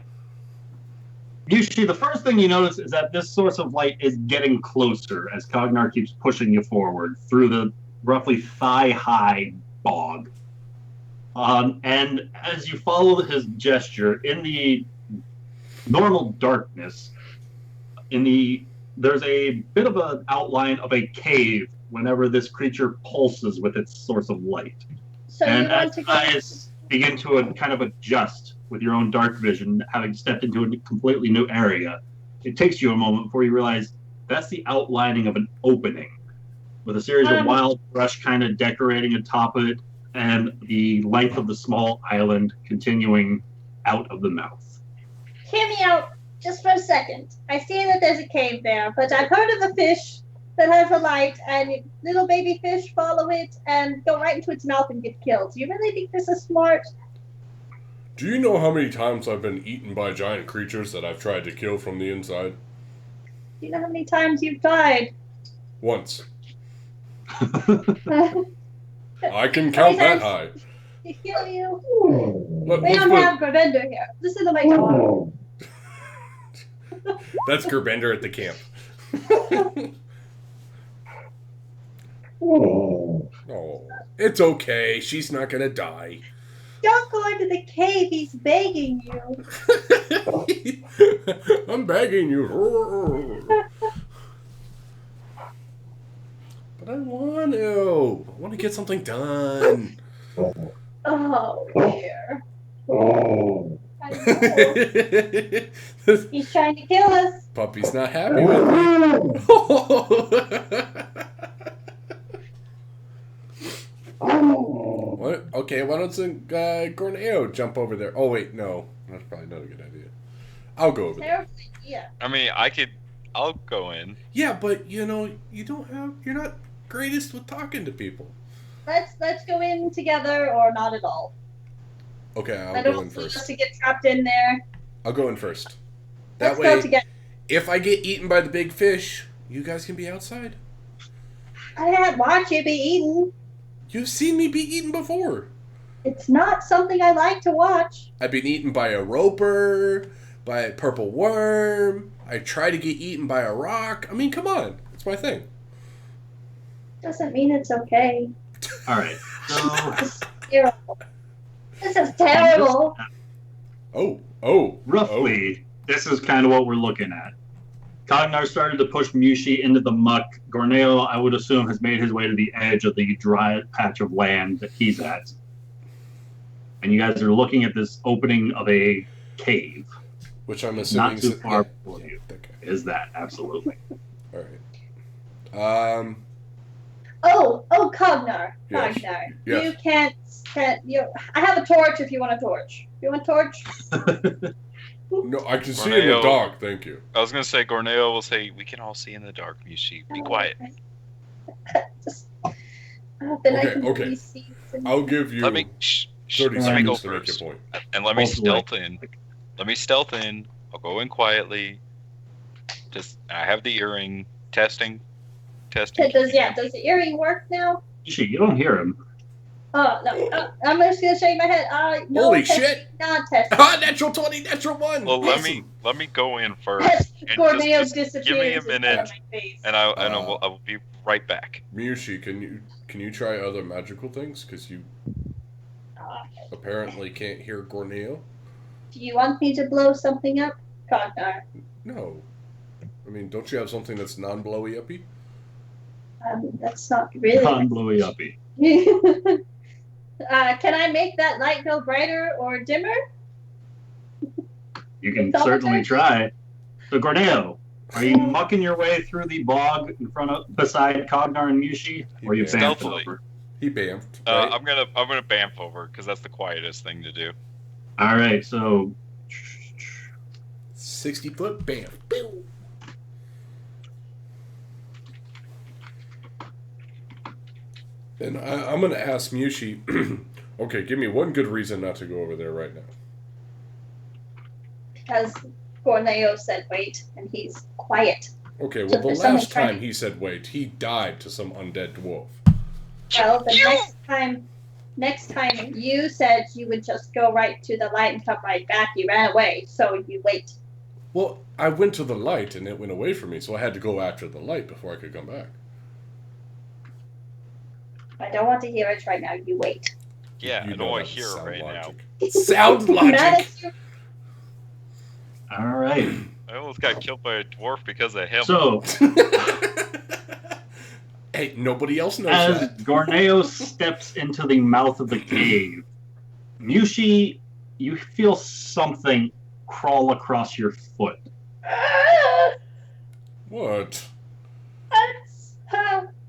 Mushi, the first thing you notice is that this source of light is getting closer as Cognar keeps pushing you forward through the roughly thigh-high bog. And as you follow his gesture, in the normal darkness, there's a bit of an outline of a cave whenever this creature pulses with its source of light. So and you want as to your go... eyes begin to kind of adjust with your own dark vision, having stepped into a completely new area, it takes you a moment before you realize that's the outlining of an opening with a series of wild brush kind of decorating atop it and the length of the small island continuing out of the mouth. Hear me out just for a second. I see that there's a cave there, but I've heard of a fish that has a light, and little baby fish follow it and go right into its mouth and get killed. Do you really think this is smart? Do you know how many times I've been eaten by giant creatures that I've tried to kill from the inside? Do you know how many times you've died? Once. I can count that high. To heal you. What, We don't have Gravender here. Listen to my dog. That's Gerbender at the camp. Oh, it's okay. She's not gonna die. Don't go into the cave. He's begging you. I'm begging you. But I want to. I want to get something done. Oh dear. I know. He's trying to kill us. Puppy's not happy with me. What? Okay, why don't Corneo jump over there? Oh wait, no, that's probably not a good idea. I'll go over there. Yeah. I mean, I'll go in. Yeah, but you know, you're not greatest with talking to people. Let's go in together or not at all. Okay, I I'll don't go in want first. us to get trapped in there. I'll go in first. Let's That go way, together. if I get eaten by the big fish, you guys can be outside. I can't watch you be eaten. You've seen me be eaten before. It's not something I like to watch. I've been eaten by a roper, by a purple worm. I try to get eaten by a rock. I mean, come on. It's my thing. Doesn't mean it's okay. All right. So This is terrible. This is terrible. Roughly, this is kind of what we're looking at. Cognar started to push Mushi into the muck. Gorneo, I would assume, has made his way to the edge of the dry patch of land that he's at. And you guys are looking at this opening of a cave. Which I'm assuming Not too far for yeah, you. okay. Is that, absolutely. All right. Oh, Cognar. Yes. Cognar. Yes. You can't. I have a torch if you want a torch. You want a torch? No, I can see in the Corneo. dark. Thank you. I was gonna say Gorneo will say, "We can all see in the dark, Mushi. Be quiet." Just, then I Okay, can okay. really see what's in I'll give you Let me 30 let me go seconds to make your first, point. and let me Also, stealth in. Let me stealth in. I'll go in quietly. I have the earring. Testing. Does the earring work now? Mushi, you don't hear him. Oh no! I'm just gonna shake my head. No Holy testing, shit! not testing. Ah, natural 20, natural 1. Well, Awesome. let me go in first, and Corneo just disappears give me a in front minute, of my face. and I will be right back. Miyoshi, can you try other magical things? Because you apparently can't hear Gorneo. Do you want me to blow something up? Cognar. No. I mean, don't you have something that's non-blowy uppy? That's not really. Non-blowy uppy. Can I make that light go brighter or dimmer? You can It's all certainly good. try. So, Gorneo, are you mucking your way through the bog beside Cognar and Mushi, or are you bamfed Stealthily. over? He bamfed. Right? I'm gonna bamf over because that's the quietest thing to do. All right, so 60-foot bamf. Pew. And I'm going to ask Mushi, okay, give me one good reason not to go over there right now. Because Corneo said wait, and he's quiet. Okay, So well, the there's someone last time trying- he said wait, he died to some undead dwarf. Well, the next time you said you would just go right to the light and come right back. You ran away, so you wait. Well, I went to the light and it went away from me, so I had to go after the light before I could come back. I don't want to hear it right now. You wait. Yeah, You I know don't want that's to hear it sound right logic. Sound Not logic! if you- all right. now. I almost got killed by a dwarf because of him. So, Hey, nobody else knows as that. Gorneo steps into the mouth of the cave, Mushi, you feel something crawl across your foot. What?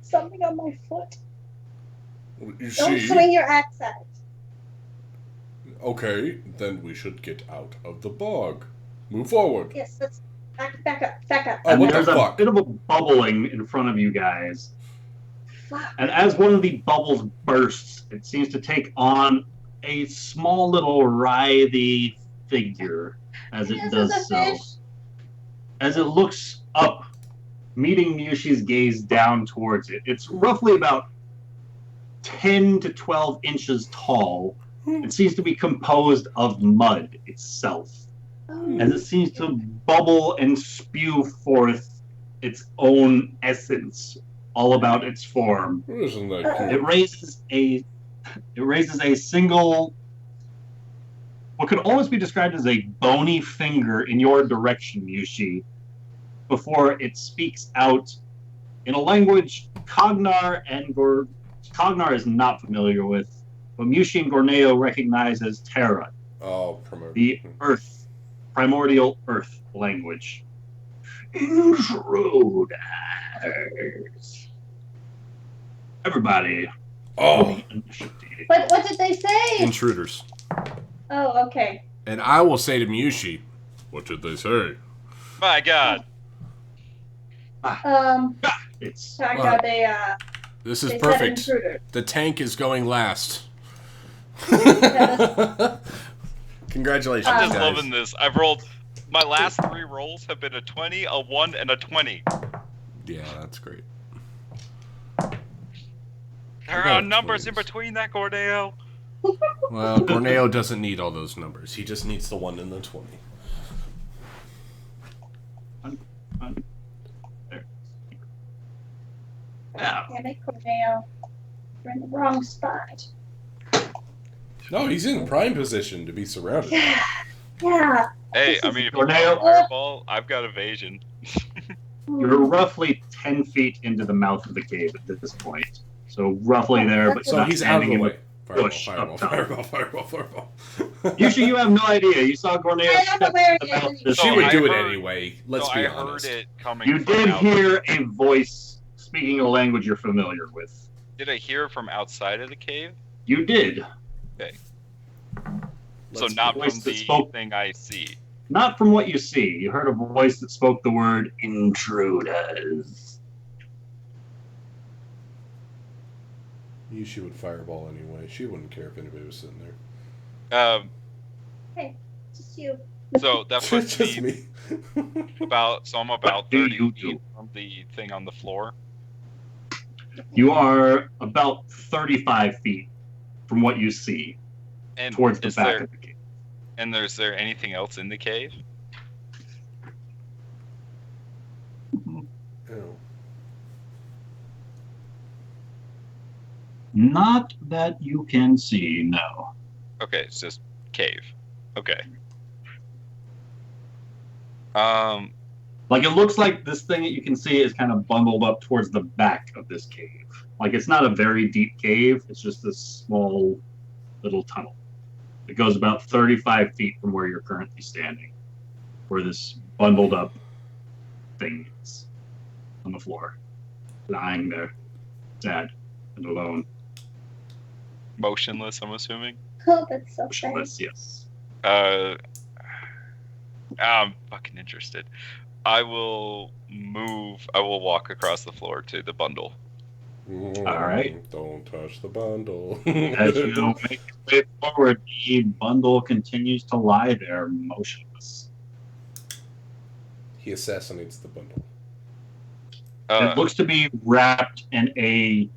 Something on my foot. You Don't see? swing your axe at it. Okay, then we should get out of the bog. Move forward. Yes, let's back up. Oh, And what the there's a fuck? bit of a bubbling in front of you guys. Fuck. And as one of the bubbles bursts, it seems to take on a small little writhy figure as it This does is a so. fish. As it looks up, meeting Mushi's gaze down towards it. It's roughly about 10 to 12 inches tall. It seems to be composed of mud itself. As it seems to bubble and spew forth its own essence all about its form. Isn't that cute? It raises a single, what could almost be described as a bony finger in your direction, Yushi, before it speaks out in a language Cognar is not familiar with, but Yushi and Gorneo recognize as Terra, Oh, the earth, primordial earth language. Intruders. Everybody. Oh, What did they say? intruders. Oh, okay. And I will say to Mushi, what did they say? My God. It's Talking they This is they said perfect. intruder. The tank is going last. Congratulations, I'm just guys. loving this. I've rolled. My last 3 rolls have been a 20, a 1, and a 20. Yeah, that's great. There are numbers in between that, Gordeo. Well, Gorneo doesn't need all those numbers. He just needs the 1 and the 20. Damn it, Cornell. You're in the wrong spot. No, he's in prime position to be surrounded. Yeah. Hey, I mean, if you Gordeo. got fireball, I've got evasion. You're roughly 10 feet into the mouth of the cave at this point. So roughly there, but So not he's out of standing the in way. Fireball, bush fireball, up top. fireball. Usually you have no idea. You saw Gorneo I don't know step where into the it mouth is. of the She So would I do it heard- anyway. Let's so be I honest. heard it coming You from did out- hear a voice speaking a language you're familiar with. Did I hear it from outside of the cave? You did. So Let's not be- from Voice that the spoke- thing I see. Not from what you see. You heard a voice that spoke the word intruders. She would fireball anyway. She wouldn't care if anybody was sitting there. Just you. So that puts Just me me. about. So I'm about What do 30 you feet do? from the thing on the floor. You are about 35 feet from what you see And towards the is back there, of the cave. and is there anything else in the cave? Oh. Not that you can see, no. Okay, it's just cave. Okay. Like, it looks like this thing that you can see is kind of bundled up towards the back of this cave. Like, it's not a very deep cave. It's just this small little tunnel. It goes about 35 feet from where you're currently standing, where this bundled up thing is on the floor, lying there, sad and alone, motionless, I'm assuming. Oh, that's so sad. motionless. Yes. I'm fucking interested. I will walk across the floor to the bundle. All right. Don't touch the bundle. As you make your way forward, the bundle continues to lie there, motionless. He assassinates the bundle. It looks to be wrapped in a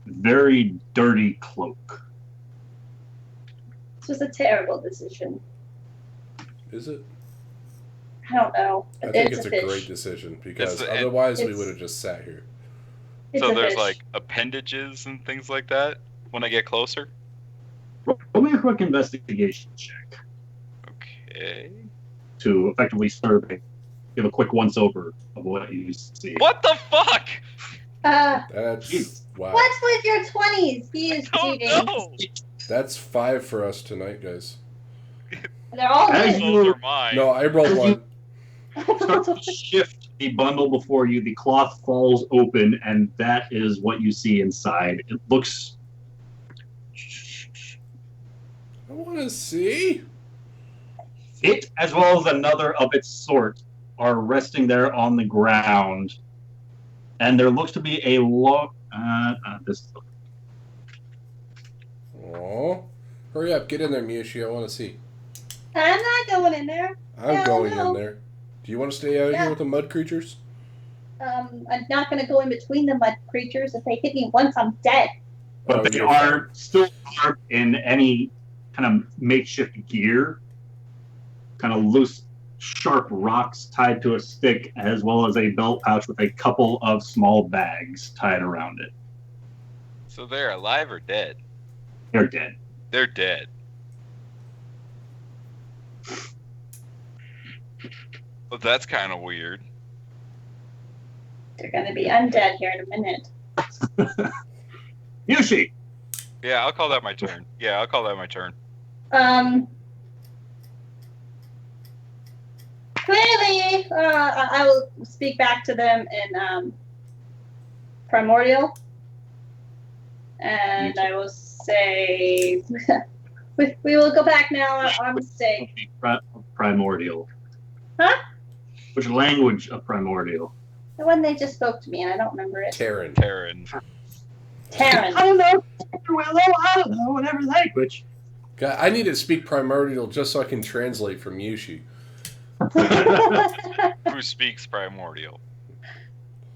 very dirty cloak. This was a terrible decision. Is it? I don't know. I But think it's it's a a fish. great decision because It's- otherwise we it's- would have just sat here. It's so a there's fish. like appendages and things like that when I get closer. Roll me a quick investigation check Okay. to effectively survey, give a quick once over of what you see. What the fuck? That's Jeez. wow. What's with your 20s? He is Oh cheating. no! That's 5 for us tonight, guys. They're all As good. you- Those are mine. No, I rolled one. Start to shift the bundle before you, the cloth falls open, and that is what you see inside. It looks. I want to see. It, as well as another of its sort, are resting there on the ground, and there looks to be a long. This. Oh, hurry up! Get in there, Miyoshi. I want to see. I'm not going in there. I'm Hell going no. in there. Do you want to stay out Yeah. here with the mud creatures? I'm not going to go in between the mud creatures. If they hit me once, I'm dead. But they are still armed in any kind of makeshift gear, kind of loose, sharp rocks tied to a stick, as well as a belt pouch with a couple of small bags tied around it. So they're alive or dead? They're dead. They're dead. Well, that's kind of weird. They're gonna be undead here in a minute. Yushi! Yeah, I'll call that my turn. Clearly, I will speak back to them in Primordial. And I will say, we will go back now, our mistake. Primordial. Huh? Which language of Primordial? The one they just spoke to me, and I don't remember it. Terran. Terran. I don't know. I don't know. Whatever language. God, I need to speak Primordial just so I can translate from Yushi. Who speaks Primordial?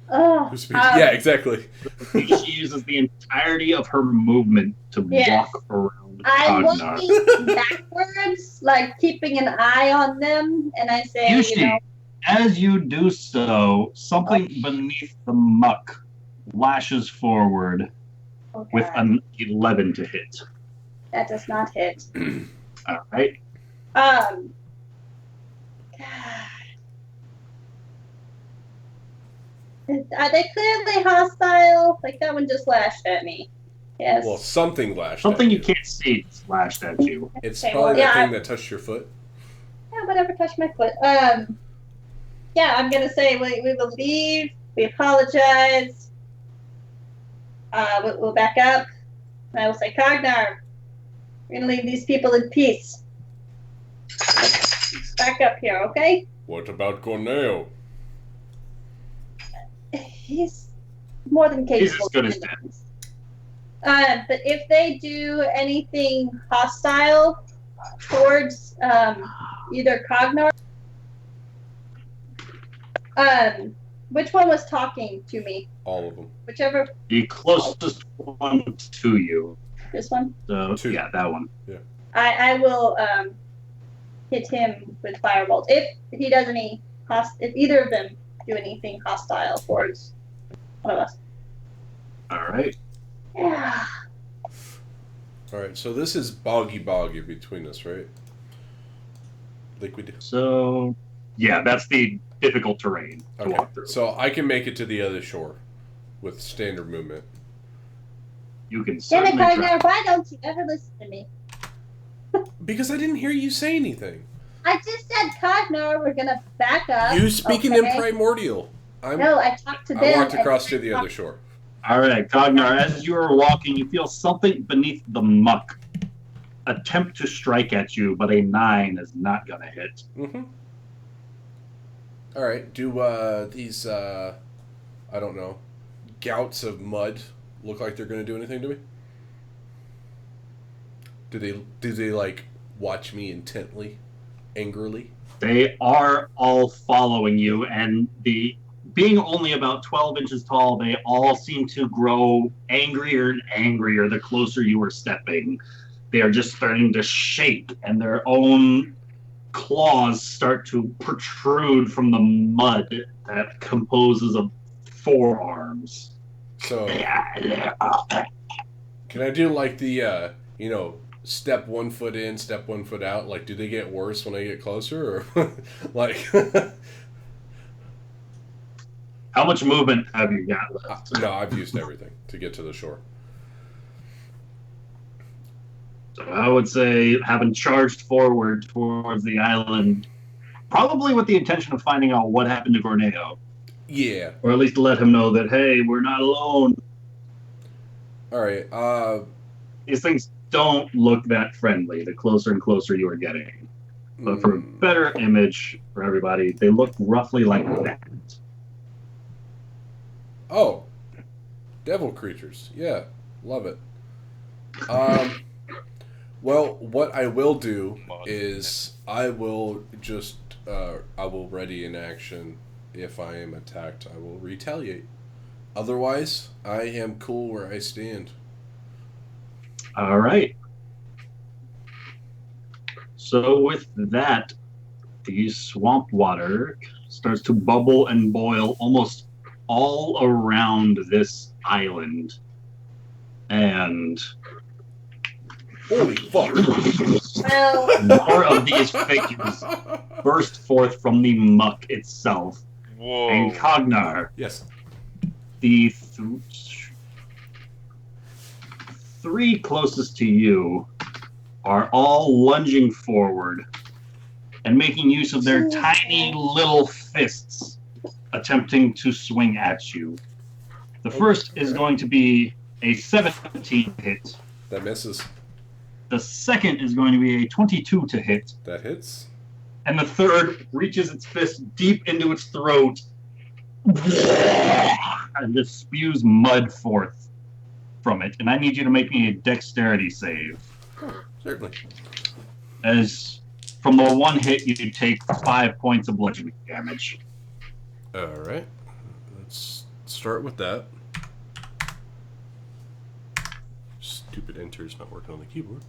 Oh, Who speaks? Yeah, exactly. She uses the entirety of her movement to walk around I'm Cognar. walking backwards, like keeping an eye on them, and I say, Yushi, as you do so, something beneath the muck lashes forward with an 11 to hit. That does not hit. All right. God. Are they clearly hostile? Like, that one just lashed at me. Yes. Well, something lashed Something at you can't see just lashed at you. It's Okay, probably well, that thing that touched your foot. Yeah, whatever touched my foot. Yeah, I'm gonna say we will leave. We apologize. We'll back up. And I will say, Cognar, we're gonna leave these people in peace. Let's back up here, okay? What about Corneo? He's more than capable. He's as good as dead. But if they do anything hostile towards either Cognar, which one was talking to me? All of them. Whichever. The closest one to you. This one. So Two. yeah, that one. Yeah. I will hit him with firebolt if he does any if either of them do anything hostile towards one of us. All right. Yeah. All right, so this is boggy between us, right? Liquid. So yeah, that's the difficult terrain to Okay, walk through. so I can make it to the other shore with standard movement. You can Damn it, certainly try. Cognar, why don't you ever listen to me? Because I didn't hear you say anything. I just said, Cognar, we're gonna back up. You speaking okay? in Primordial. No, I talked to them. I walked across to the other shore. All right, Cognar, as you are walking, you feel something beneath the muck attempt to strike at you, but a 9 is not going to hit. Mm-hmm. All right, do these, I don't know, gouts of mud look like they're going to do anything to me? Do they like, watch me intently, angrily? They are all following you, and being only about 12 inches tall, they all seem to grow angrier and angrier the closer you are stepping. They are just starting to shake, and their own claws start to protrude from the mud that composes of forearms. So, can I do like the, step 1 foot in, step 1 foot out? Like, do they get worse when I get closer, or like? How much movement have you got left? No, I've used everything to get to the shore. So I would say, having charged forward towards the island, probably with the intention of finding out what happened to Corneo. Yeah. Or at least let him know that, hey, we're not alone. All right. These things don't look that friendly the closer and closer you are getting. But for a better image for everybody, they look roughly like that. Oh, devil creatures. Yeah, love it. Well, what I will do is I will just I will ready in action. If I am attacked, I will retaliate. Otherwise, I am cool where I stand. All right. So with that, the swamp water starts to bubble and boil almost all around this island. And Holy fuck! Well, more of these figures burst forth from the muck itself. Whoa. And Cognar, Yes. the three closest to you are all lunging forward and making use of their tiny little fists, attempting to swing at you. The first is going to be a 17 hit. That misses. The second is going to be a 22 to hit. That hits. And the third reaches its fist deep into its throat and just spews mud forth from it. And I need you to make me a dexterity save. Oh, certainly. As from the one hit, you take 5 points of bludgeoning damage. All right. Let's start with that. Stupid enter's not working on the keyboard.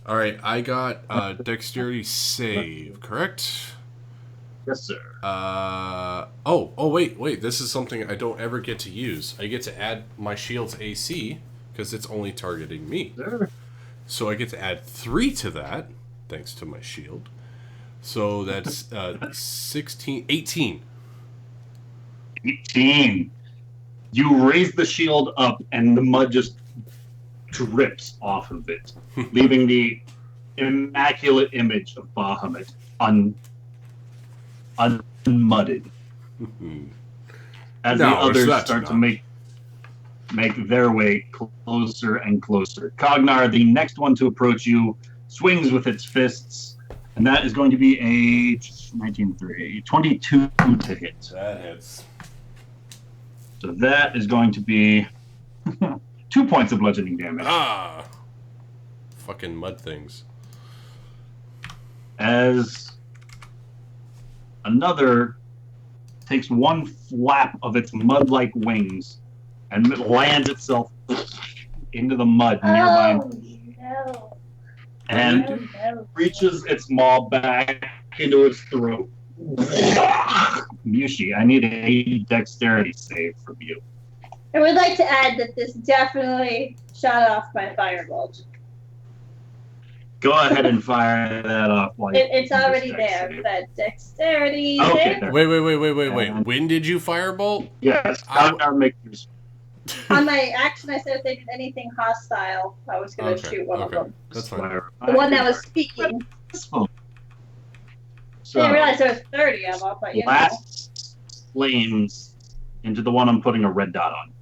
All right, I got dexterity save, correct? Yes, sir. Wait. This is something I don't ever get to use. I get to add my shield's AC because it's only targeting me. Sure. So I get to add 3 to that, thanks to my shield. So that's 18. 18. You raise the shield up, and the mud just drips off of it, leaving the immaculate image of Bahamut unmudded. As the others start to make their way closer and closer. Cognar, the next one to approach you, swings with its fists, and that is going to be a 22 to hit. That hits. So that is going to be 2 points of bludgeoning damage. Ah! Fucking mud things. As another takes one flap of its mud-like wings and lands itself into the mud nearby no. and reaches its maw back into its throat. Mushi, I need a dexterity save from you. I would like to add that this definitely shot off my firebolt. Go ahead and fire that off. It's already there, but dexterity. Okay. save? Wait. When did you firebolt? Yes, Cognar makes yours. On my action, I said if they did anything hostile, I was going to shoot one of them. That's fine. The one that was speaking. So, I didn't realize there was 30 of them, but you know. last flames into the one I'm putting a red dot on.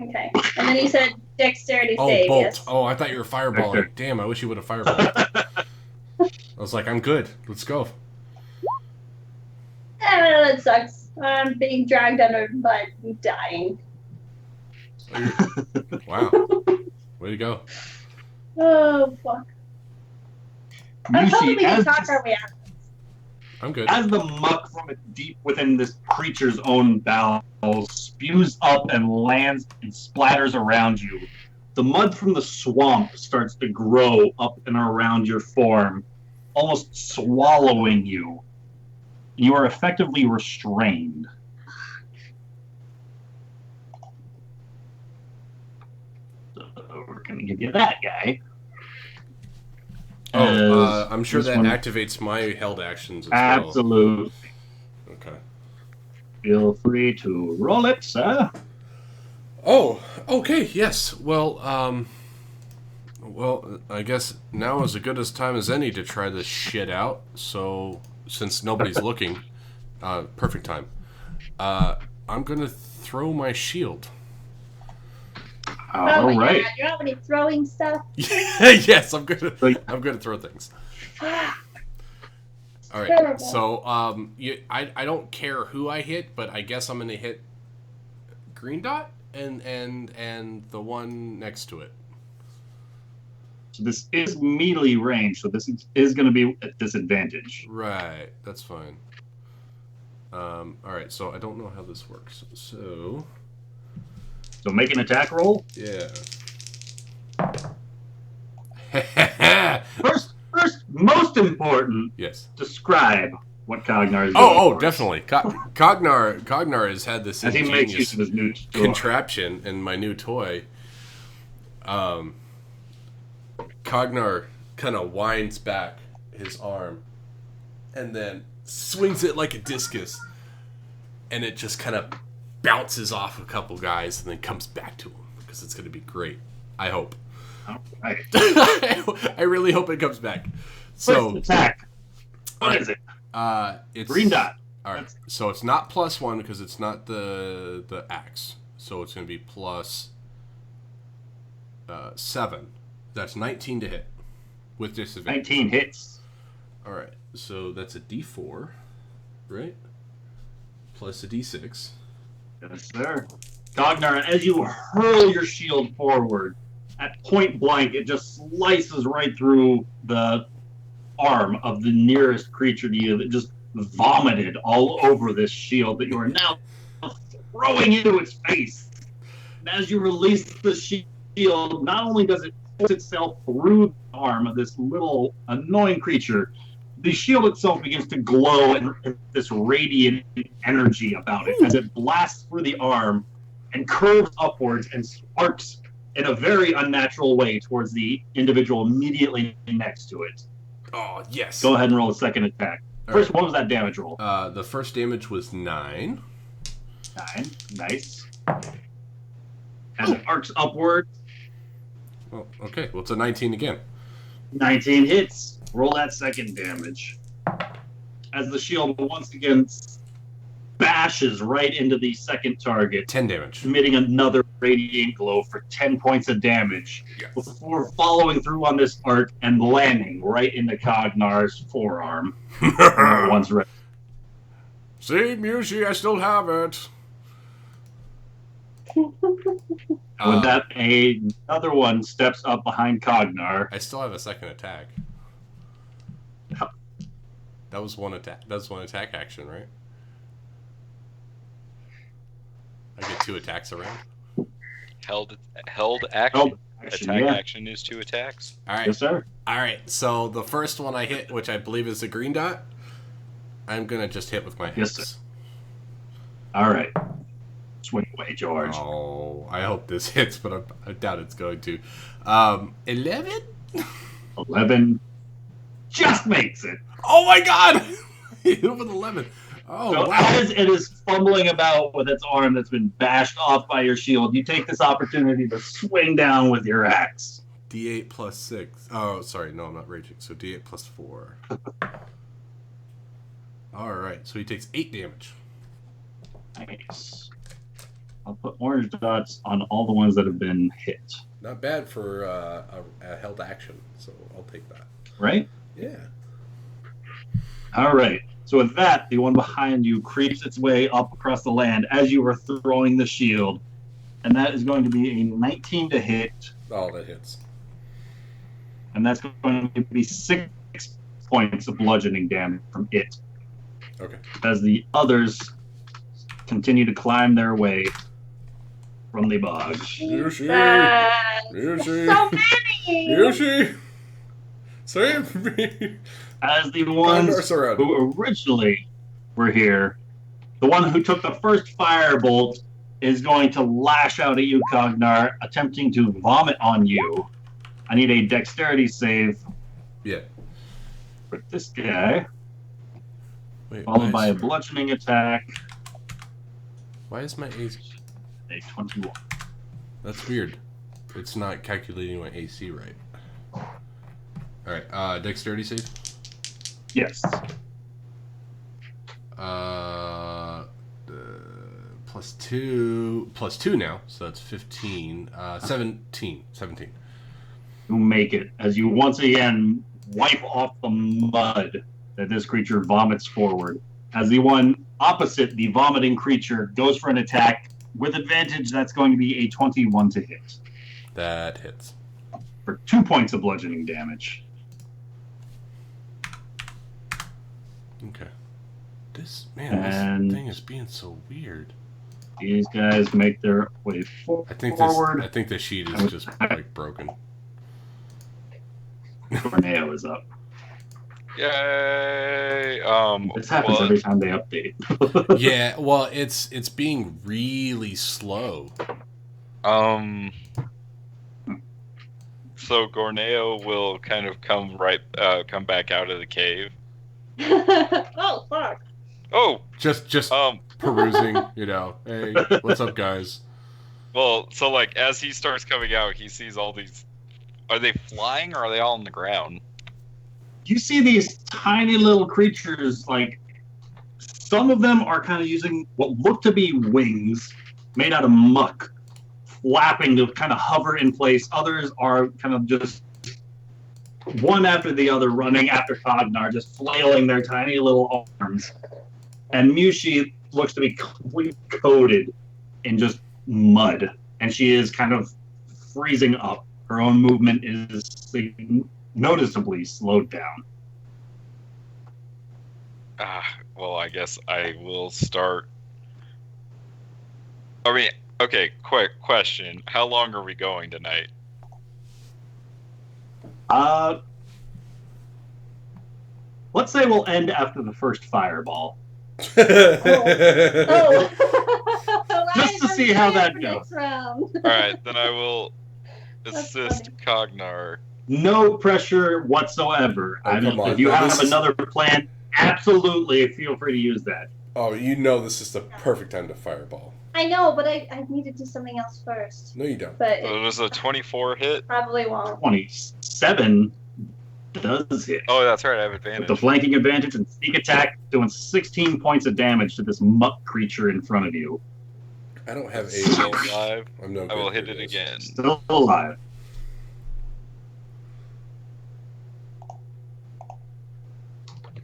Okay. And then you said dexterity Oh, save. bolt. Yes. Oh, I thought you were fireballing. Victor. Damn, I wish you would have fireballed. I was like, I'm good. Let's go. That sucks. I'm being dragged under mud and dying. Wow. Way to go. Oh, fuck. I was hoping we could talk our way out. I'm good. As the muck from it deep within this creature's own bowels spews up and lands and splatters around you, the mud from the swamp starts to grow up and around your form, almost swallowing you. You are effectively restrained. So we're going to give you that guy. I'm sure that activates my held actions as well. Absolutely. Okay. Feel free to roll it, sir. Oh, okay, yes. Well, I guess now is as good a time as any to try this shit out. So, since nobody's looking, perfect time. I'm gonna throw my shield. All right. God. You don't have any throwing stuff? Yes, I'm gonna throw things. All right. Terrible. So, I don't care who I hit, but I guess I'm gonna hit green dot and the one next to it. So this is melee range, so this is going to be at disadvantage. Right. That's fine. All right. So I don't know how this works. So make an attack roll. yeah. First, most important, Yes. describe what Cognar is doing. Oh, definitely. Cognar has had this as he makes use ingenious of his new toy. contraption in my new toy. Cognar kind of winds back his arm and then swings it like a discus, and it just kind of bounces off a couple guys and then comes back to him because it's going to be great. I hope. All right. I really hope it comes back. So First attack. What is it? It's Green dot. All right. So it's not +1 because it's not the axe. So it's going to be plus 7. That's 19 to hit with disadvantage. 19 hits. All right. So that's a D4, right? Plus a D6. Yes, sir. Cognar, as you hurl your shield forward, at point blank, it just slices right through the arm of the nearest creature to you that just vomited all over this shield that you are now throwing into its face. And as you release the shield, not only does it push itself through the arm of this little annoying creature, the shield itself begins to glow and this radiant energy about it as it blasts through the arm and curves upwards and sparks in a very unnatural way towards the individual immediately next to it. Oh, yes. Go ahead and roll a second attack. First, what was that damage roll? The first damage was 9. 9. Nice. As it arcs upward, Oh, okay. Well, it's a 19 again. 19 hits. Roll that second damage. As the shield once again bashes right into the second target, 10 damage. emitting another radiant glow for 10 points of damage, Yes. before following through on this arc and landing right into Cognar's forearm. Once ready. See, Mushi, I still have it. With that, another one steps up behind Cognar. I still have a second attack. That was one attack. That's one attack action, right? I get 2 attacks around. Held action. Held action, Attack yeah. action is 2 attacks. All right. Yes, sir. All right. So the first one I hit, which I believe is the green dot, I'm gonna just hit with my Yes, axe. All right. Swing away, George. Oh, I hope this hits, but I doubt it's going to. 11? 11 just makes it. Oh my god! Hit with 11. Oh, So wow. as it is fumbling about with its arm that's been bashed off by your shield, you take this opportunity to swing down with your axe. D8 plus 6. Oh, sorry. No, I'm not raging. So D8 plus 4. Alright, so he takes 8 damage. Nice. I'll put orange dots on all the ones that have been hit. Not bad for a held action, so I'll take that. Right? Yeah. All right. So with that, the one behind you creeps its way up across the land as you are throwing the shield. And that is going to be a 19 to hit. Oh, that hits. And that's going to be 6 points of bludgeoning damage from it. Okay. As the others continue to climb their way from the bog. Yushi! So many! Yushi! Save me! As the ones Condor who originally were here, the one who took the first firebolt is going to lash out at you, Cognar, attempting to vomit on you. I need a dexterity save Yeah. for this guy, Wait, followed by a bludgeoning attack, why is my AC? a 21. That's weird. It's not calculating my AC right. Alright, dexterity save? Yes. Plus 2 now, so that's 15. 17. You make it as you once again wipe off the mud that this creature vomits forward. As the one opposite the vomiting creature goes for an attack with advantage, that's going to be a 21 to hit That hits. for 2 points of bludgeoning damage. Okay. This And- thing is being so weird. These guys make their way I think forward. the sheet is just like broken. Corneo is up. Yay! This happens every time they update. Yeah, well, it's being really slow. So Gorneo will kind of come back out of the cave. Oh, fuck. Oh, Just perusing, Hey, what's up, guys? well, so like as he starts coming out, he sees all these. Are they flying or are they all on the ground? You see these tiny little creatures, like some of them are kind of using what look to be wings made out of muck, flapping to kind of hover in place. Others are kind of just one after the other running after Cognar, just flailing their tiny little arms. And Mushi looks to be completely coated in just mud, and she is kind of freezing up. Her own movement is noticeably slowed down. Well, I guess I will start. I mean, okay, quick question. How long are we going tonight? Let's say we'll end after the first fireball. Oh. Just to see how that goes. Alright, then I will assist Cognar. No pressure whatsoever. Come on. If you have another plan, absolutely feel free to use that. Oh, this is the perfect time to fireball. I know, but I need to do something else first. No, you don't. But So does a 24 hit? probably won't. 27 does hit. Oh, that's right, I have With advantage. the flanking advantage and sneak attack, doing 16 points of damage to this muck creature in front of you. I don't have Still a. alive. I'm no I will good hit for it this. again. Still alive.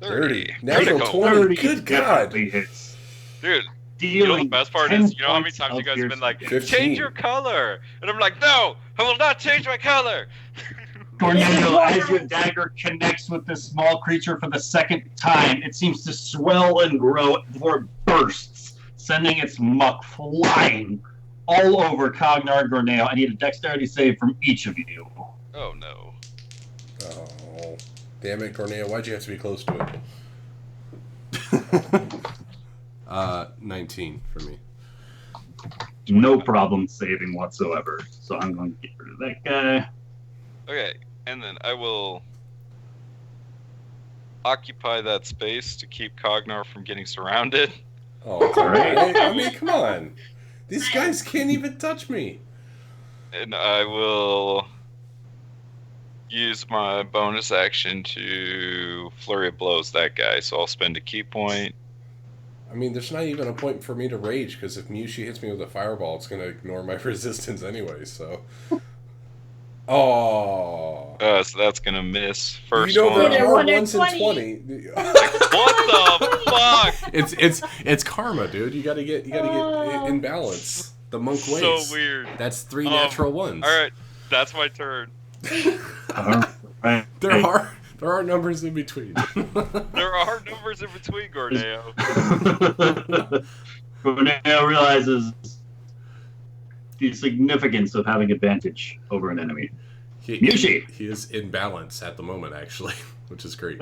30. Natural Critical. 20. Good God. definitely hits. Dude, you know the Dealing best part 10 is, you know how many points times you of guys have been like, piercing 15. change your color? And I'm like, no, I will not change my color. Tornado, as your dagger connects with this small creature for the second time, it seems to swell and grow before it bursts, sending its muck flying all over Cognar and Gorneo. I need a dexterity save from each of you. Oh no. Oh, damn it, Corneo! Why'd you have to be close to it? 19 for me. No problem saving whatsoever. So I'm going to get rid of that guy. Okay, and then I will occupy that space to keep Cognar from getting surrounded. Oh, it's All right. alright. I mean, come on. These guys can't even touch me. And I will use my bonus action to flurry of blows that guy. So I'll spend a key point. I mean, there's not even a point for me to rage, because if Mushi hits me with a fireball, it's going to ignore my resistance anyway, so... Oh. So that's gonna miss. First there one. are One in ones in 20. What the fuck? It's karma, dude. You gotta get in balance. The monk ways. So weird. That's 3 natural ones. All right, that's my turn. Right. There are numbers in between. There are numbers in between, Gorneo. Gorneo realizes the significance of having advantage over an enemy. Mushi! He is in balance at the moment, actually, which is great.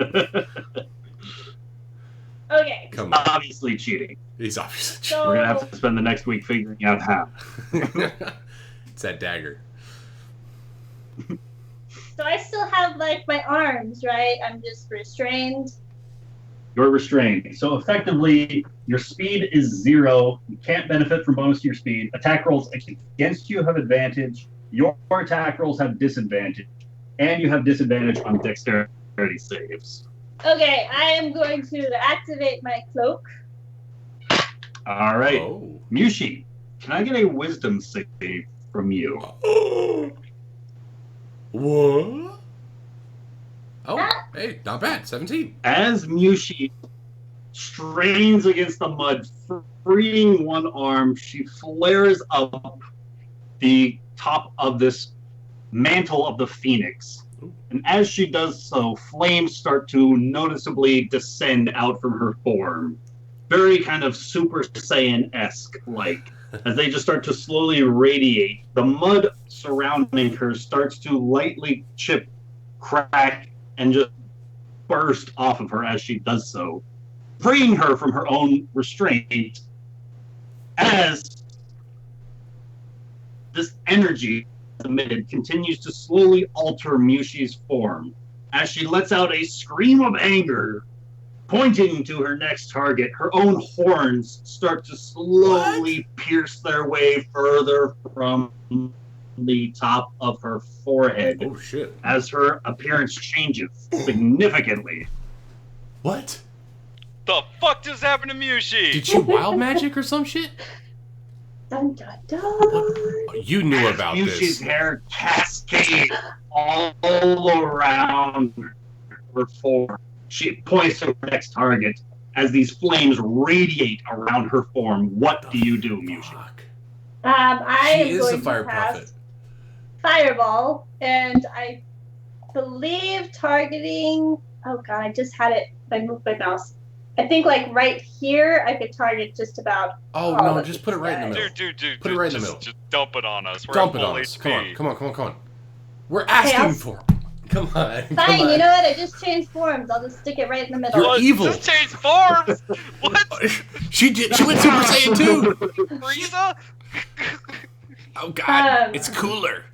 Okay. Come on. Obviously cheating. He's obviously So- We're going to have to spend the next week figuring out how. It's that dagger. So I still have like my arms, right? I'm just restrained. You're restrained. So effectively, your speed is 0. You can't benefit from bonus to your speed. Attack rolls against you have advantage. Your attack rolls have disadvantage. And you have disadvantage on dexterity saves. Okay, I am going to activate my cloak. All right. Oh. Mushi, can I get a wisdom save from you? What? Oh, hey, not bad. 17. As Mushi strains against the mud, freeing one arm, she flares up the top of this mantle of the phoenix. And as she does so, flames start to noticeably descend out from her form. Very kind of Super Saiyan-esque like. As they just start to slowly radiate, the mud surrounding her starts to lightly chip crack and just burst off of her as she does so, freeing her from her own restraint as this energy emitted continues to slowly alter Mushi's form as she lets out a scream of anger, pointing to her next target. Her own horns start to slowly pierce their way further from the top of her forehead. Oh shit! As her appearance changes significantly. What? The fuck just happened to Mushi? Did you wild magic or some shit? Dun, dun, dun. What? You knew about Mushi's this. hair cascades all around her form. She points to her next target as these flames radiate around her form. What do you do, Mushi? Fuck. I She am is going the fire to cast prophet. Fireball, and I believe targeting. Oh god, I just had it. I moved my mouse. I think like right here, I could target just about. Oh all no! of Just put it right in the middle. Dude, Put it right in the just, middle. Just dump it on us. We're Dump at it full on us. HP. Come on. We're asking I'll- for. Come on. Fine, come on. you know what? I just changed forms. I'll just stick it right in the middle. You're What? evil. Just change forms. What? She did. She went Super Saiyan too. Frieza? Oh god, Um, it's cooler.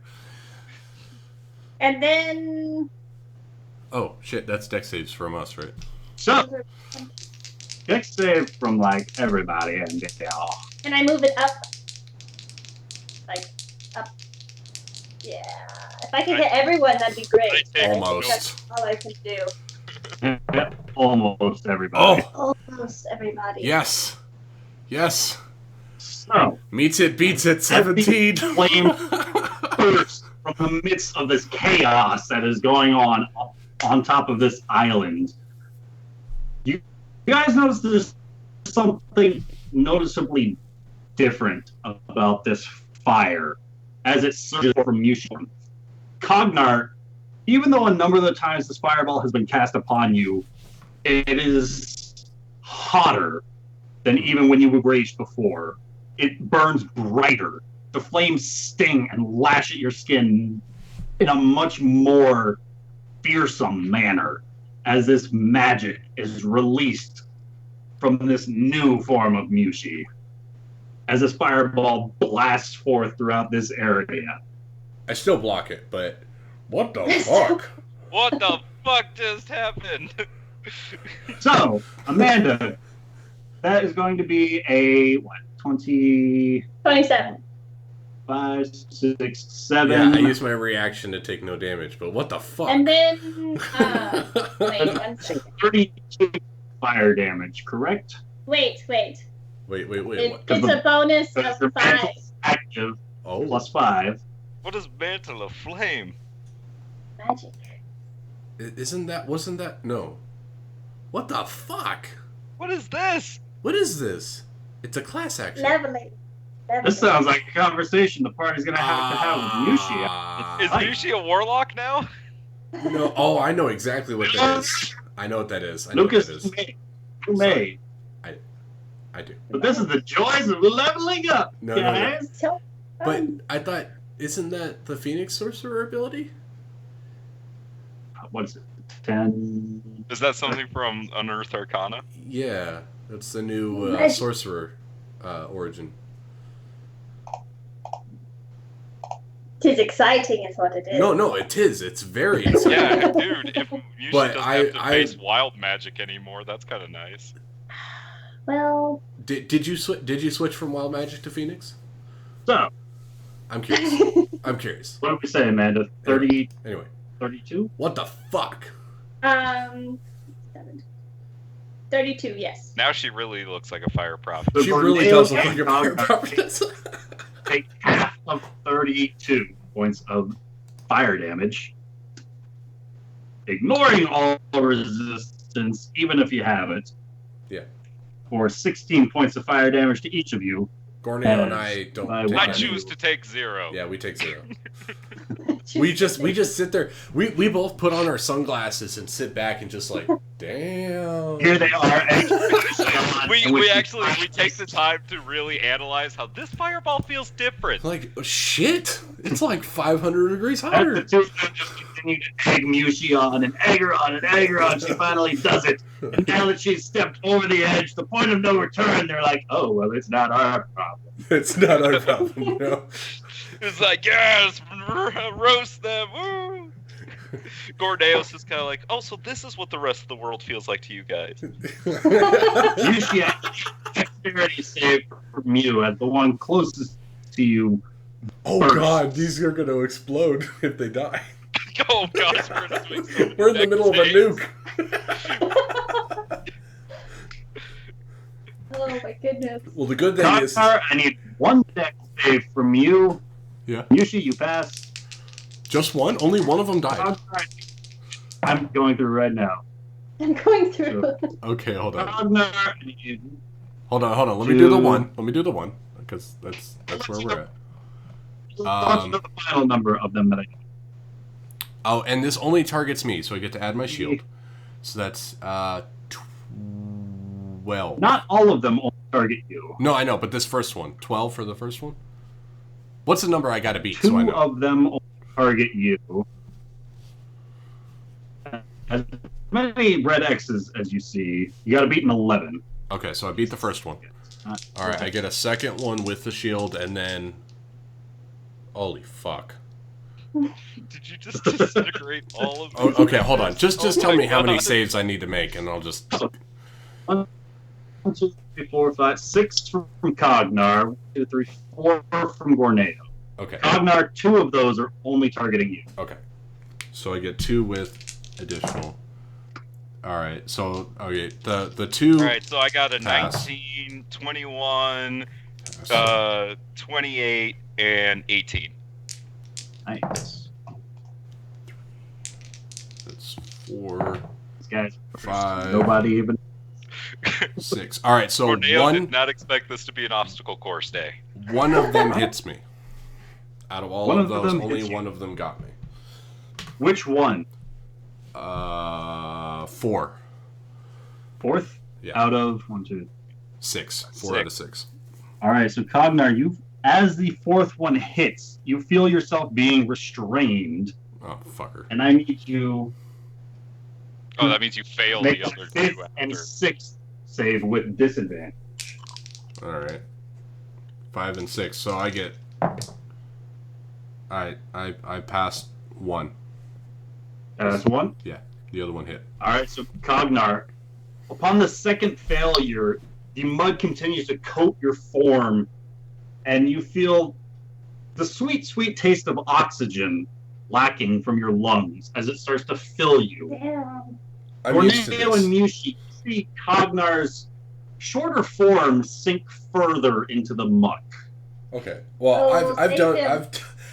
And then. Oh shit, that's deck saves from us, right? So, next save from like everybody and y'all. Can I move it up? Like, up. Yeah. If I can hit everyone, that'd be great. I take- Almost. That's all I can do. Yep, almost everybody. Oh Almost everybody. yes. So, Meets it, beats it. 17. flame burst from the midst of this chaos that is going on top of this island. You guys notice there's something noticeably different about this fire as it surges from Mushin. Cognar, even though a number of the times this fireball has been cast upon you, it is hotter than even when you were raged before. It burns brighter. The flames sting and lash at your skin in a much more fearsome manner as this magic is released from this new form of Mushi. As this fireball blasts forth throughout this area. I still block it, but what the fuck? What the fuck just happened? So, Amanda, that is going to be a, 25, 27. 6, 7. Yeah, I used my reaction to take no damage, but what the fuck? And then, wait, 1 second. 32 fire damage, correct? Wait. Wait, what? It's a bonus Because of the 5. mantle active Oh, plus 5. What is Mantle of Flame? Magic. wasn't that? No. What the fuck? What is this? What is this? It's a class action. Leveling. This sounds like a conversation the party's going to have with Mushi. Is Right. Mushi a warlock now? No, oh, I know exactly what that is. I know what that is. I know Lucas, what that is. you may. I do. But this is the joys of leveling up, No. guys. So But fun. I thought, isn't that the Phoenix Sorcerer ability? What's it? 10. Is that something from Unearthed Arcana? Yeah, that's the new Magic. Sorcerer origin. Tis exciting, is what it is. No, it is. It's very exciting. Yeah, dude. If Mushi But doesn't I- have to I- face wild magic anymore, that's kind of nice. Well, Did you switch from Wild Magic to Phoenix? So, I'm curious. I'm curious. what did we say, Amanda? 30, Anyway, 32? what the fuck? 7. 32, yes. Now she really looks like a fire prophet. The She really tornado does look like a fire and prophetess. take half of 32 points of fire damage, ignoring all resistance, even if you have it. Yeah. For 16 points of fire damage to each of you. Gorneo and I don't. I do I that. choose to take 0. Yeah, we take 0. we just sit there. We both put on our sunglasses and sit back and just like Damn. Here they are. We take the time to really analyze how this fireball feels different. Like, shit. It's like 500 degrees The hotter. two of them just continue to egg Mushi on and egg her on and egg her on. She finally does it. And now that she's stepped over the edge, the point of no return, they're like, oh, well, it's not our problem. It's not our problem, no. It's like, yes, roast them, woo! Gordeos is kind of like, oh, so this is what the rest of the world feels like to you guys. Mushi actually dexterity save from you as the one closest to you. Oh First. god, these are going to explode if they die. Oh gosh, We're in the middle of a nuke. Oh my goodness. Well, the good thing is... Cognar, I need one dex save from you. Yeah. Mushi, you pass. Just one? Only one of them died. Cognar, I'm going through right now. I'm going through. Okay, hold on. Cognar, I need Hold on. Let me do the one. Because that's where we're at. what's the final number of them that I need? Oh, and this only targets me, so I get to add my shield. So that's 12. Not all of them only target you. No, I know, but this first one. 12 for the first one? What's the number I gotta beat, Two so I know? of them only target you. As many red X's as you see, you gotta beat an 11. Okay, so I beat the first one. Alright, I get a second one with the shield, and then... Holy fuck. Did you just disintegrate all of Oh, okay, hold on. Just Oh tell my me how many God. saves I need to make, and I'll just... 1, 2, 3, 4, 5, 6 from Cognar, 1, 2, 3, 4 from Gorneo. Okay, Cognar, 2 of those are only targeting you. okay. So I get 2 with additional. Alright, so, okay, the 2... Alright, so I got a Pass. 19, 21, Pass. 28, and 18. Nice. That's 4, These guys, 5, nobody even. 6. Alright, so Corneo did not expect this to be an obstacle course day. one of them hits me. Out of all One of of those, them only hits you. one of them got me. Which one? 4. Fourth? Yeah. Out of 1, 2. 6. 4 out of 6. All right, so Cognar, as the fourth one hits, you feel yourself being restrained, Oh, fucker. and I need you Oh, that means you fail make the a other fifth two and after. sixth save with disadvantage. Alright. 5 and 6. So I get... I passed 1. That's one. Yeah. The other one hit. All right, so Cognar, upon the second failure, the mud continues to coat your form, and you feel the sweet, sweet taste of oxygen lacking from your lungs as it starts to fill you. Damn. I'm used to Gorneo this. and Mushi, you see Cognar's shorter form sink further into the muck. Okay. Well, Oh, I've save done him.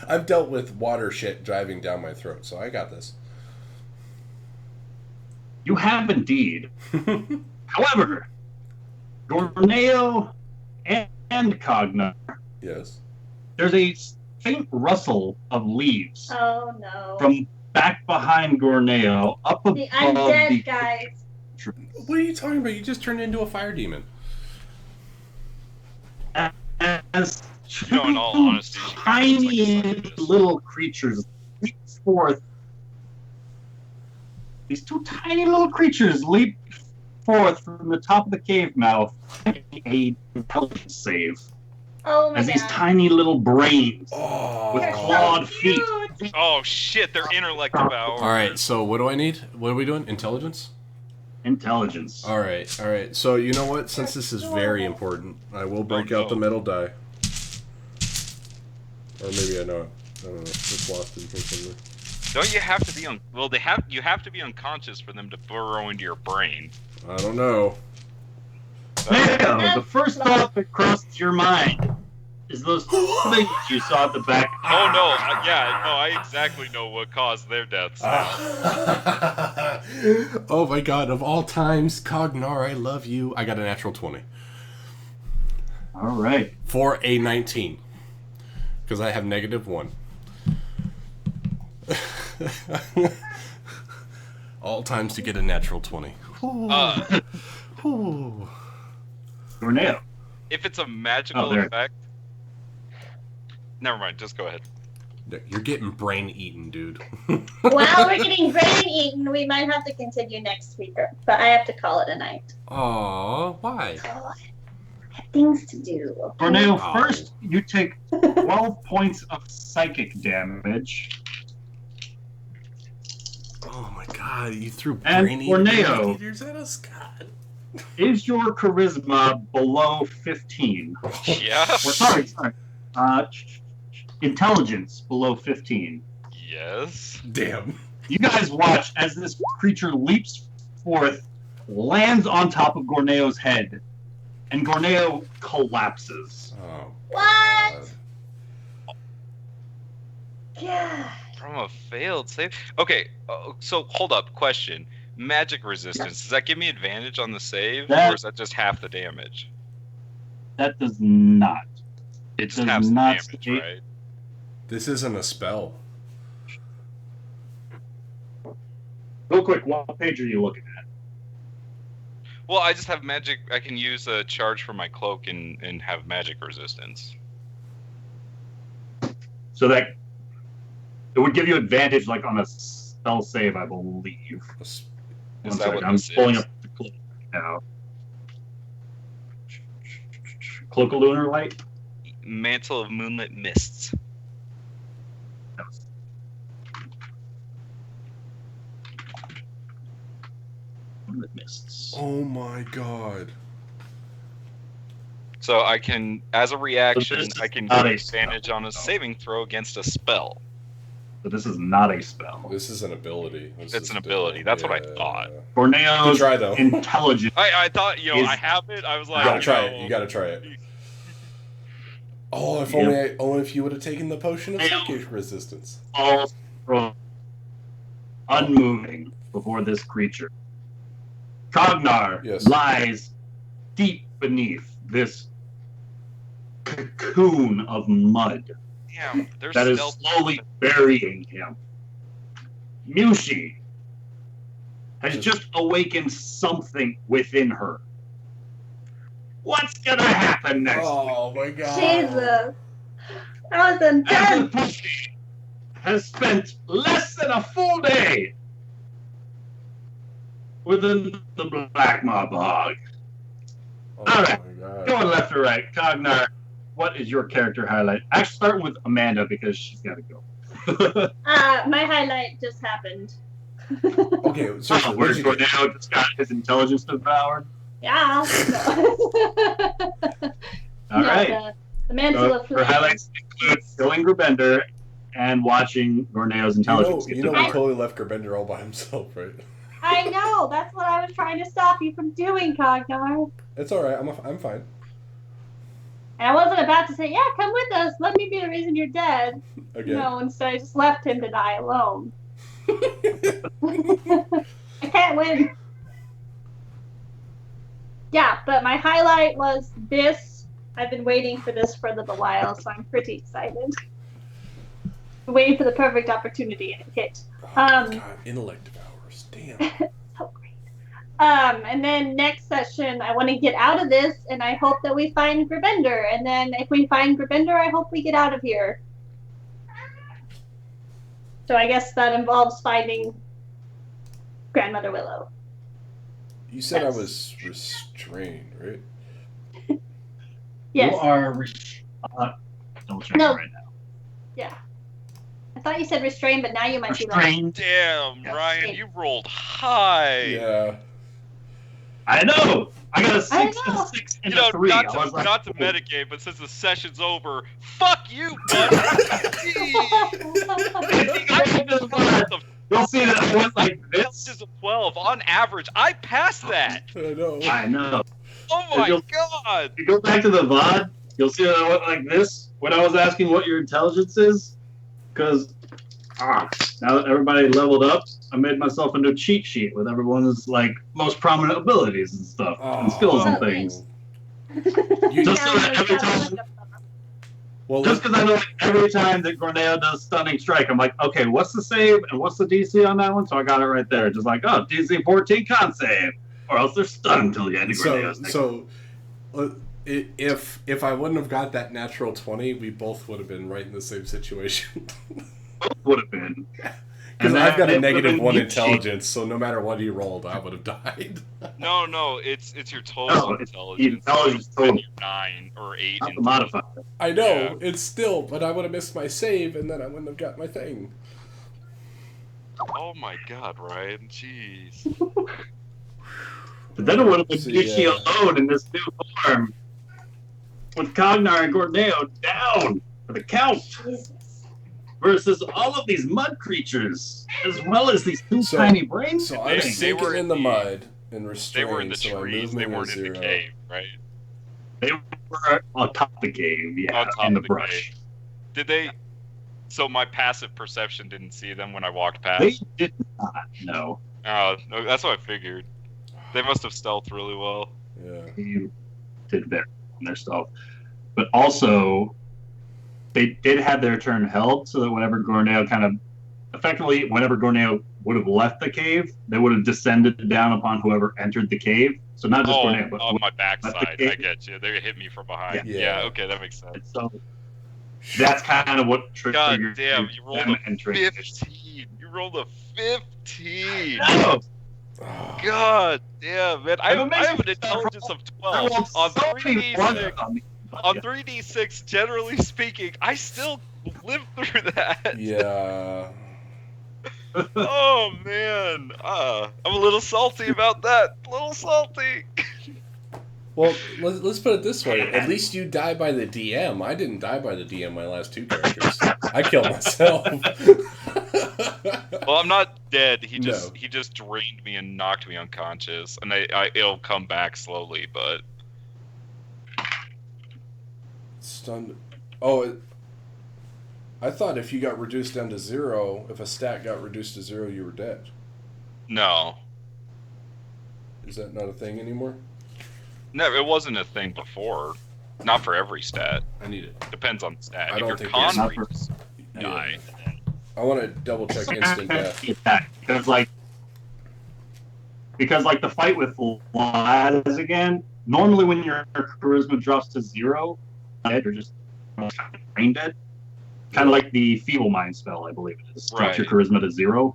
I've dealt with water shit driving down my throat, so I got this. You have indeed. However, Gorneo and Cognar, Yes. there's a faint rustle of leaves Oh no. from back behind Gorneo, up above The undead the guys. What are you talking about? You just turned into a fire demon. as You know, in all honesty, she kinda looks like a tiny scientist. little creatures leap forth. These two tiny little creatures leap forth from the top of the cave mouth. A intelligence save Oh my as these god. tiny little brains Oh. with They're clawed so feet. cute. Oh shit, they're intellect devour. All right. So what do I need? What are we doing? Intelligence. Intelligence. All right. All right. So you know what? Since this is very important, I will break out the metal die. Or maybe I know it. I don't know. It's lost in here somewhere. Don't you have to be on? Well, you have to be unconscious for them to burrow into your brain. I don't know. Now, the first thought that crosses your mind is those things you saw at the back. Oh no, I exactly know what caused their deaths. Oh my god, of all times, Cognar, I love you. I got a natural 20. All right. For a 19. Because I have -1. All times to get a natural 20. Ooh. Gorneo. If it's a magical there. effect, never mind. Just go ahead. You're getting brain eaten, dude. While we're getting brain eaten, we might have to continue next week, but I have to call it a night. Aw, why? Oh, I have things to do. Okay? Gorneo, Oh. first you take 12 points of psychic damage. Oh my god, you threw And brain Gorneo. eaters at us? God. Is your charisma below 15? Yeah. Or sorry. Intelligence below 15. Yes. Damn. You guys watch as this creature leaps forth, lands on top of Gorneo's head, and Gorneo collapses. Oh. What? God. Yeah. From a failed save. Okay. So hold up. Question. Magic resistance. Does that give me advantage on the save, or is that just half the damage? That does not. It just does halves the not damage, state- right? This isn't a spell. Real quick, what page are you looking at? Well, I just have magic. I can use a charge for my cloak and have magic resistance. So that it would give you advantage, like on a spell save, I believe. Is One that second, what I'm this pulling is? up the cloak now. Cloak of Lunar Light. Mantle of Moonlit Mists. Moonlit Mists. Oh my god. So I can, as a reaction, But this is I can not get a spell, advantage on a no. saving throw against a spell. But this is not a spell. This is an ability. This It's is an ability. That's what I yeah. thought. Good Gorneo's try, though. intelligence. I thought, Is- I have it. I was You like, gotta try no. it. You gotta try it. Oh, if Yep. only if you would have taken the potion of Yeah. psychic resistance. Falls from unmoving before this creature. Cognar Yes. lies deep beneath this cocoon of mud Damn, there's that is stealth. slowly burying him. Mushi has just awakened something within her. What's gonna happen next? Oh my god. Jesus. That was As intense. the pussy has spent less than a full day within the Black Maw Bog. Oh All right. my god. Going left or right, Cognar, what is your character highlight? Actually, starting with Amanda because she's got to go. My highlight just happened. Okay, so Where's where'd you get? Gorneo just got his intelligence devoured? Yeah. All right. The mantle of Her flames. highlights include killing Grubender and watching Gorneo's intelligence You get know we devoured. totally left Gerbender all by himself, right? I know. That's what I was trying to stop you from doing, Cognar. It's all right. I'm fine. And I wasn't about to say, yeah, come with us. Let me be the reason you're dead. Again. No, instead I just left him to die alone. I can't win. Yeah, but my highlight was this. I've been waiting for this for a little while, so I'm pretty excited. Waiting for the perfect opportunity, and it hit. Oh, God, intellect devours. Damn. So great. And then next session, I want to get out of this, and I hope that we find Grubender. And then if we find Grubender, I hope we get out of here. So I guess that involves finding Grandmother Willow. You said Yes. I was restrained, right? Yes. You are double checking No. right now. Yeah. I thought you said restrained, but now you might be like, Restrained. Damn, Yeah. Ryan, you rolled high. Yeah. I know. I got a 6 I and know. a 6 and You know, a 3. not I to, was like, not to oh. metagame, but since the session's over, fuck you, buddy. You'll see that I went like This this. is a 12 on average. I passed that. I know. I know. Oh my You'll- god. If you go back to the VOD, you'll see that I went like this when I was asking what your intelligence is. Because now that everybody leveled up, I made myself a new cheat sheet with everyone's like most prominent abilities and stuff and skills and Oh. things. You, Just so Now that you every have time, like a- well, just because I know like, every time that Gorneo does stunning strike, I'm like, okay, what's the save and what's the DC on that one? So I got it right there. Just like, oh, DC 14 con save. Or else they're stunned until the end of Gorneo's next. If I wouldn't have got that natural 20, we both would have been right in the same situation. Would have been. Because I've got a -1 intelligence, so no matter what he rolled, I would have died. No, it's your total intelligence. Intelligence total. You're 9 or 8. Not the modifier. I know, it's still, but I would have missed my save, and then I wouldn't have got my thing. Oh my god, Ryan, jeez. But then it would have been Ishi alone in this new form, with Cognar and Gorneo down for the count. Jesus. Versus all of these mud creatures, as well as these two tiny brains. So I'm sinking in the mud and restrained. They were in the trees. They weren't in the cave, right? They were on top of the cave, in the brush. Cave. Did they? So my passive perception didn't see them when I walked past. They did not. No. Oh, no, that's what I figured. They must have stealthed really well. Yeah. They did better on their stealth, but also. They did have their turn held, so that whenever Gorneo whenever Gorneo would have left the cave, they would have descended down upon whoever entered the cave. So not just Gorneo, but on my backside. I get you. They hit me from behind. Yeah. Okay, that makes sense. So that's kind of what triggered. God damn, you rolled a 15. You rolled a 15. No. God damn, man. I have an intelligence of 12 on 3d6. On 3d6, generally speaking, I still live through that. Yeah. Oh, man. I'm a little salty about that. A little salty. Well, let's put it this way. At least you die by the DM. I didn't die by the DM my last 2 characters. I killed myself. Well, I'm not dead. He just drained me and knocked me unconscious. And it'll come back slowly, but... Stunned. Oh, I thought if you got reduced down to 0, if a stat got reduced to 0, you were dead. No. Is that not a thing anymore? No, it wasn't a thing before. Not for every stat. I need it. Depends on the stat. I if don't your think con it's- reaches die. I want to double check instant death. Because the fight with Laz again, normally when your charisma drops to 0, you're just brain dead. Kind of like the Feeble Mind spell, I believe it is. Drops your charisma to 0.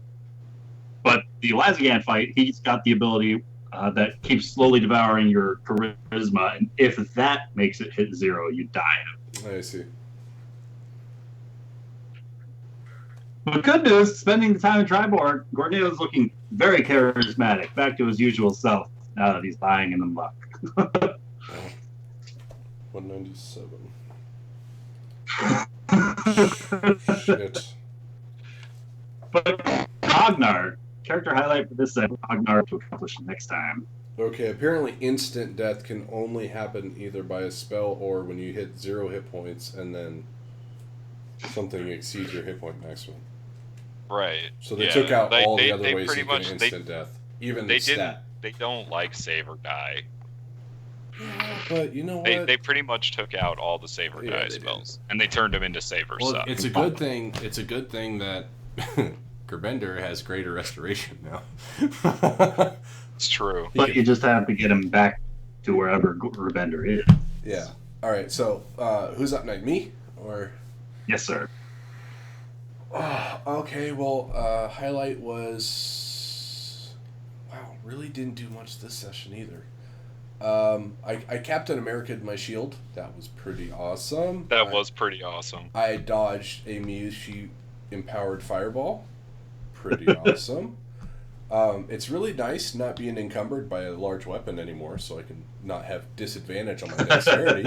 But the Lazagan fight, he's got the ability that keeps slowly devouring your charisma, and if that makes it hit 0, you die. I see. But good news, spending the time in Triborg, Gorneo's looking very charismatic, back to his usual self, now that he's lying in the muck. 197. Shit. But Cognar, character highlight for this set, Cognar to accomplish next time. Okay, apparently instant death can only happen either by a spell or when you hit 0 hit points and then something exceeds your hit point maximum. Right. So they took out all the other ways you can instant death. Even the stat. They don't like save or die. Yeah, but you know what? They pretty much took out all the save or die spells, and they turned them into savers. Well, it's a good thing. It's a good thing that Gerbender has greater restoration now. It's true. But you just have to get him back to wherever Gerbender is. Yeah. All right. So who's up next? Me or? Yes, sir. Okay. Well, highlight was. Wow, really didn't do much this session either. I Captain America'd my shield. That was pretty awesome. That was pretty awesome. I dodged a Miushi empowered fireball. Pretty awesome. It's really nice not being encumbered by a large weapon anymore, so I can not have disadvantage on my dexterity.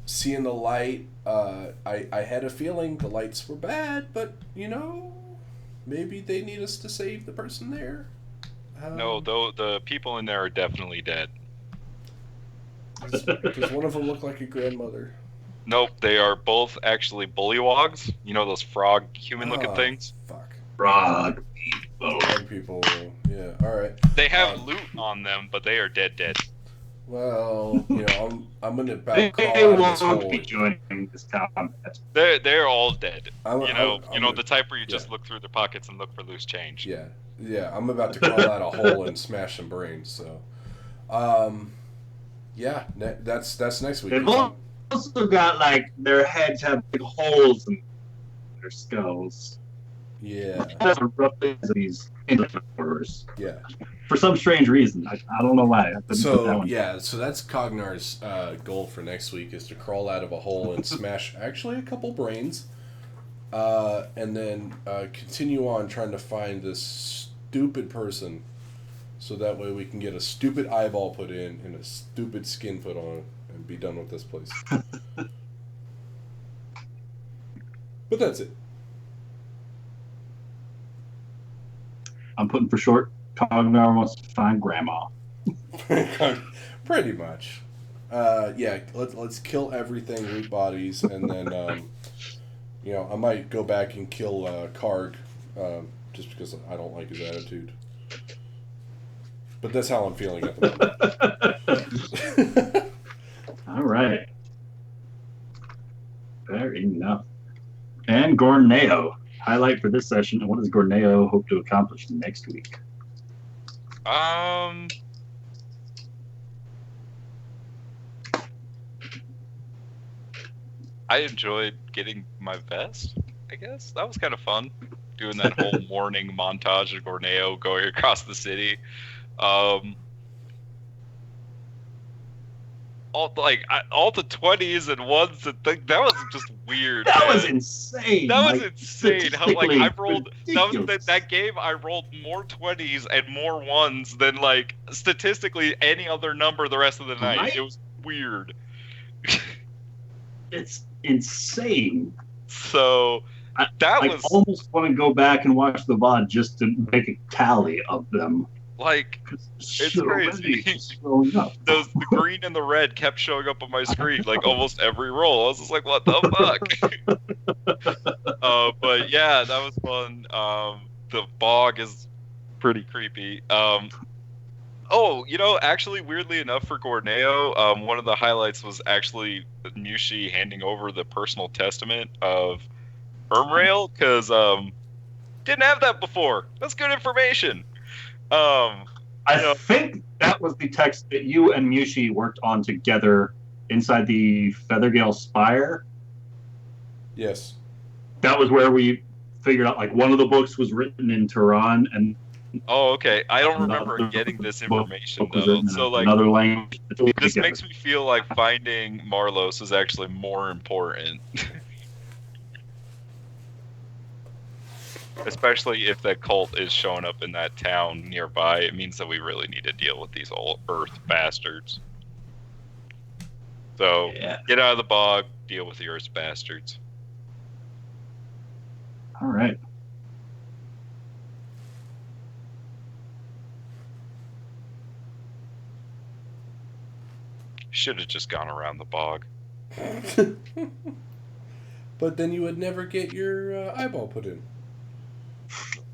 Seeing the light, I had a feeling the lights were bad, but maybe they need us to save the person there. No, though the people in there are definitely dead. Does one of them look like a grandmother? Nope, they are both actually bullywogs. You know those frog human-looking things? Fuck. Frog people. Yeah, alright. They have loot on them, but they are dead. Well, I'm gonna about call They out this won't whole... be joining this combat. They're all dead. I'm the type where you yeah. just look through their pockets and look for loose change. Yeah. Yeah, I'm about to crawl out a hole and smash some brains. So, yeah, that's next week. They've also got like their heads have big holes in their skulls. Yeah. That's roughly these murderers. Yeah. For some strange reason, I don't know why. I couldn't put that one. So that's Cognar's goal for next week is to crawl out of a hole and smash actually a couple brains, and then continue on trying to find this stupid person, so that way we can get a stupid eyeball put in and a stupid skin put on and be done with this place. But that's it. I'm putting for short. Cognar wants to find Grandma. Pretty much. Yeah, let's kill everything, root bodies, and then I might go back and kill Karg, just because I don't like his attitude. But that's how I'm feeling at the moment. All right. Fair enough. And Gorneo. Highlight for this session, and what does Gorneo hope to accomplish next week? I enjoyed getting my vest, I guess. That was kind of fun, doing that whole morning montage of Gorneo going across the city. All the 20s and ones that was just weird. That man. was insane. That was insane. How I rolled that game. I rolled more 20s and more ones than statistically any other number the rest of the night. Right? It was weird. It's insane. So I almost want to go back and watch the VOD just to make a tally of them. It's crazy. The green and the red kept showing up on my screen almost every roll. I was just like, what the fuck? But yeah, that was fun. The bog is pretty creepy. Actually, weirdly enough for Gorneo, one of the highlights was actually Mushi handing over the personal testament of Ermrail, because didn't have that before. That's good information. I think that was the text that you and Mushi worked on together inside the Feathergale Spire. Yes. That was where we figured out one of the books was written in Tehran and oh, okay. I don't remember getting this information though. So another language. This makes me feel like finding Marlos is actually more important. Especially if the cult is showing up in that town nearby, it means that we really need to deal with these old Earth bastards. So, Get out of the bog, deal with the Earth bastards. All right. Should have just gone around the bog. But then you would never get your eyeball put in.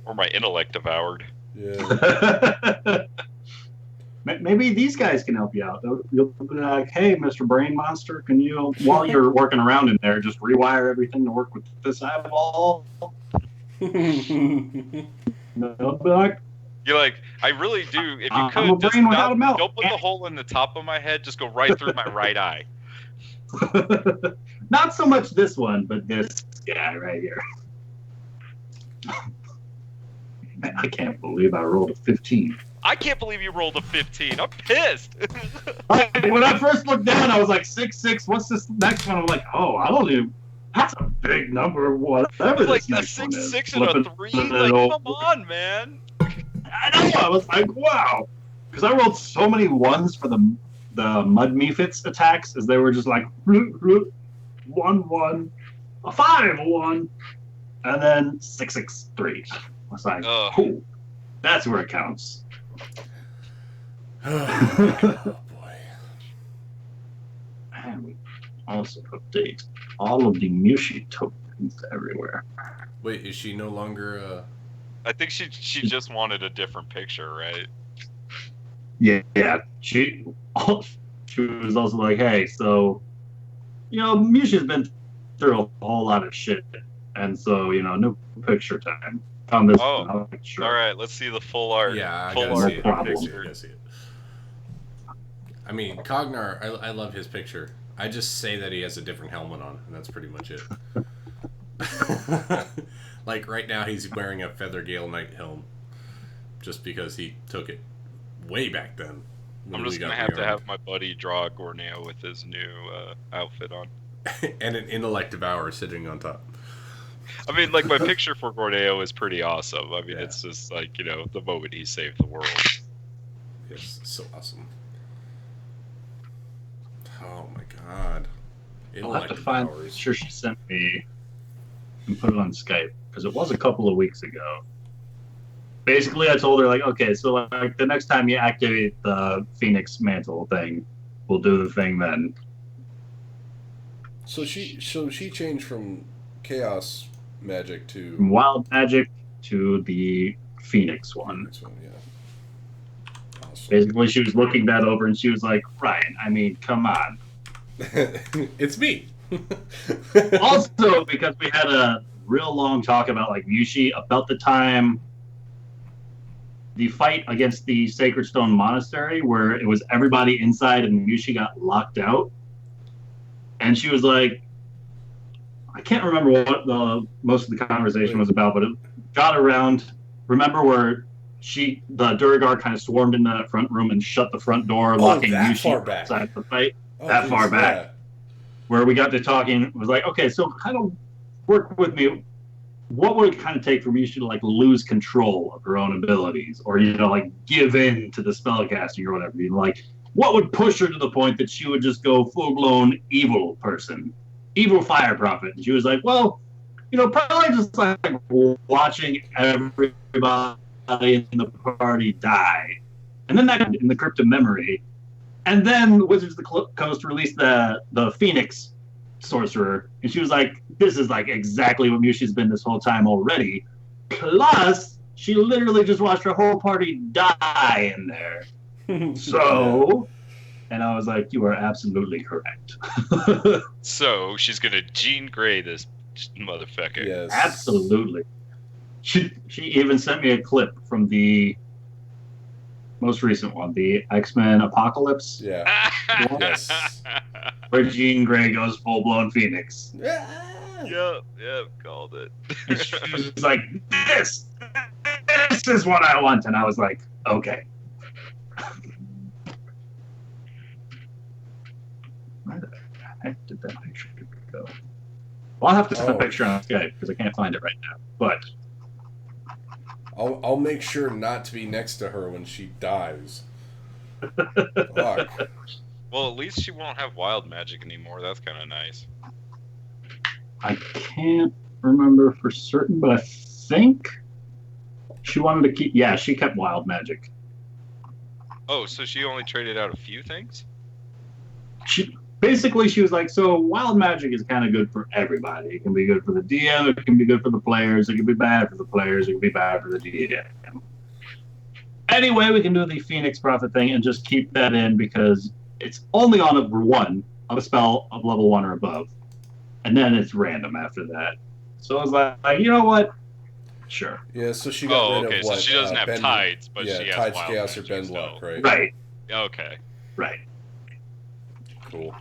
Or my intellect devoured. Yeah. Maybe these guys can help you out. You'll be like, hey, Mr. Brain Monster, can you, while you're working around in there, just rewire everything to work with this eyeball? They'll be like, you're like, I really do. If you could, just don't put the hole in the top of my head. Just go right through my right eye. Not so much this one, but this guy right here. I can't believe I rolled a 15. I can't believe you rolled a 15. I'm pissed. When I first looked down, I was like, 6-6. What's this next one? I'm like, oh, I don't even. That's a big number. Whatever. Like a 6-6 and a 3. Come on, man. I know. I was like, wow. Because I rolled so many ones for the Mud Mephits attacks, as they were just like 1-1, a 5-1, and then 6-6-3. I was like, cool. That's where it counts. Oh boy. And we also update all of the Mushi tokens everywhere. Wait, is she no longer I think she just wanted a different picture, right? Yeah. She was also like, hey, so Mushi's been through a whole lot of shit, and so new picture time. on this. Oh, I was like, sure. all right. Let's see the full art. Yeah, I full gotta art see it. problem. I gotta see it. picture. I gotta see it. I mean, Cognar, I love his picture. I just say that he has a different helmet on, and that's pretty much it. Like right now, he's wearing a Feather Gale Knight helm, just because he took it way back then. when I'm we just got gonna have to rearmed. have my buddy draw Gorneo with his new outfit on. And an intellect devourer sitting on top. I mean, like, my picture for Gorneo is pretty awesome. I mean, Yeah. it's just like, you know, the moment he saved the world. Yes, so awesome. Oh my god. I'll have Intellect to find. devouers. Sure, she sent me and put it on Skype because it was a couple of weeks ago. Basically, I told her like, okay, so like the next time you activate the Phoenix Mantle thing, we'll do the thing then. So she changed from chaos magic to From Wild Magic to the Phoenix one. Phoenix one, yeah. Awesome. Basically, she was looking that over and she was like, Ryan, I mean, come on. It's me. Also, because we had a real long talk about like Mushi about the time the fight against the Sacred Stone Monastery, where it was everybody inside and Mushi got locked out. And she was like, I can't remember what the most of the conversation was about, but it got around. Remember where the Durgar kind of swarmed into that front room and shut the front door, locking that far Mushi back. outside the fight? Oh, That far back. yeah. Where we got to talking, it was like, okay, so kind of work with me. What would it kind of take for Mushi to like lose control of her own abilities, or like give in to the spellcasting or whatever? Like, what would push her to the point that she would just go full blown evil person, evil fire prophet? And she was like, well, probably just like watching everybody in the party die, and then that in the cryptic memory. And then Wizards of the Coast released the Phoenix Sorcerer, and she was like, this is like exactly what Mushi's been this whole time already. Plus, she literally just watched her whole party die in there. So, and I was like, you are absolutely correct. So, she's gonna Jean Grey this motherfucker. Yes. Absolutely. She even sent me a clip from the most recent one, the X-Men Apocalypse, Yeah. Yes. where Jean Grey goes full-blown Phoenix. Yep, called it. And she was like, this is what I want. And I was like, okay. Where the heck did that picture go? Well, I'll have to send a picture on Skype because I can't find it right now. But I'll make sure not to be next to her when she dies. Fuck. Well, at least she won't have wild magic anymore. That's kind of nice. I can't remember for certain, but I think she wanted to keep. Yeah, she kept wild magic. Oh, so she only traded out a few things? She was like, so wild magic is kind of good for everybody. It can be good for the DM, it can be good for the players, it can be bad for the players, it can be bad for the DM. Anyway, we can do the Phoenix Prophet thing and just keep that in because it's only on a spell of level 1 or above. And then it's random after that. So I was like, you know what? Sure. Yeah, so she got rid of what? So she doesn't have Bend- tides, but yeah, she has tides, wild chaos, or magic bend still. luck, right? Right. Okay. Right. Cool.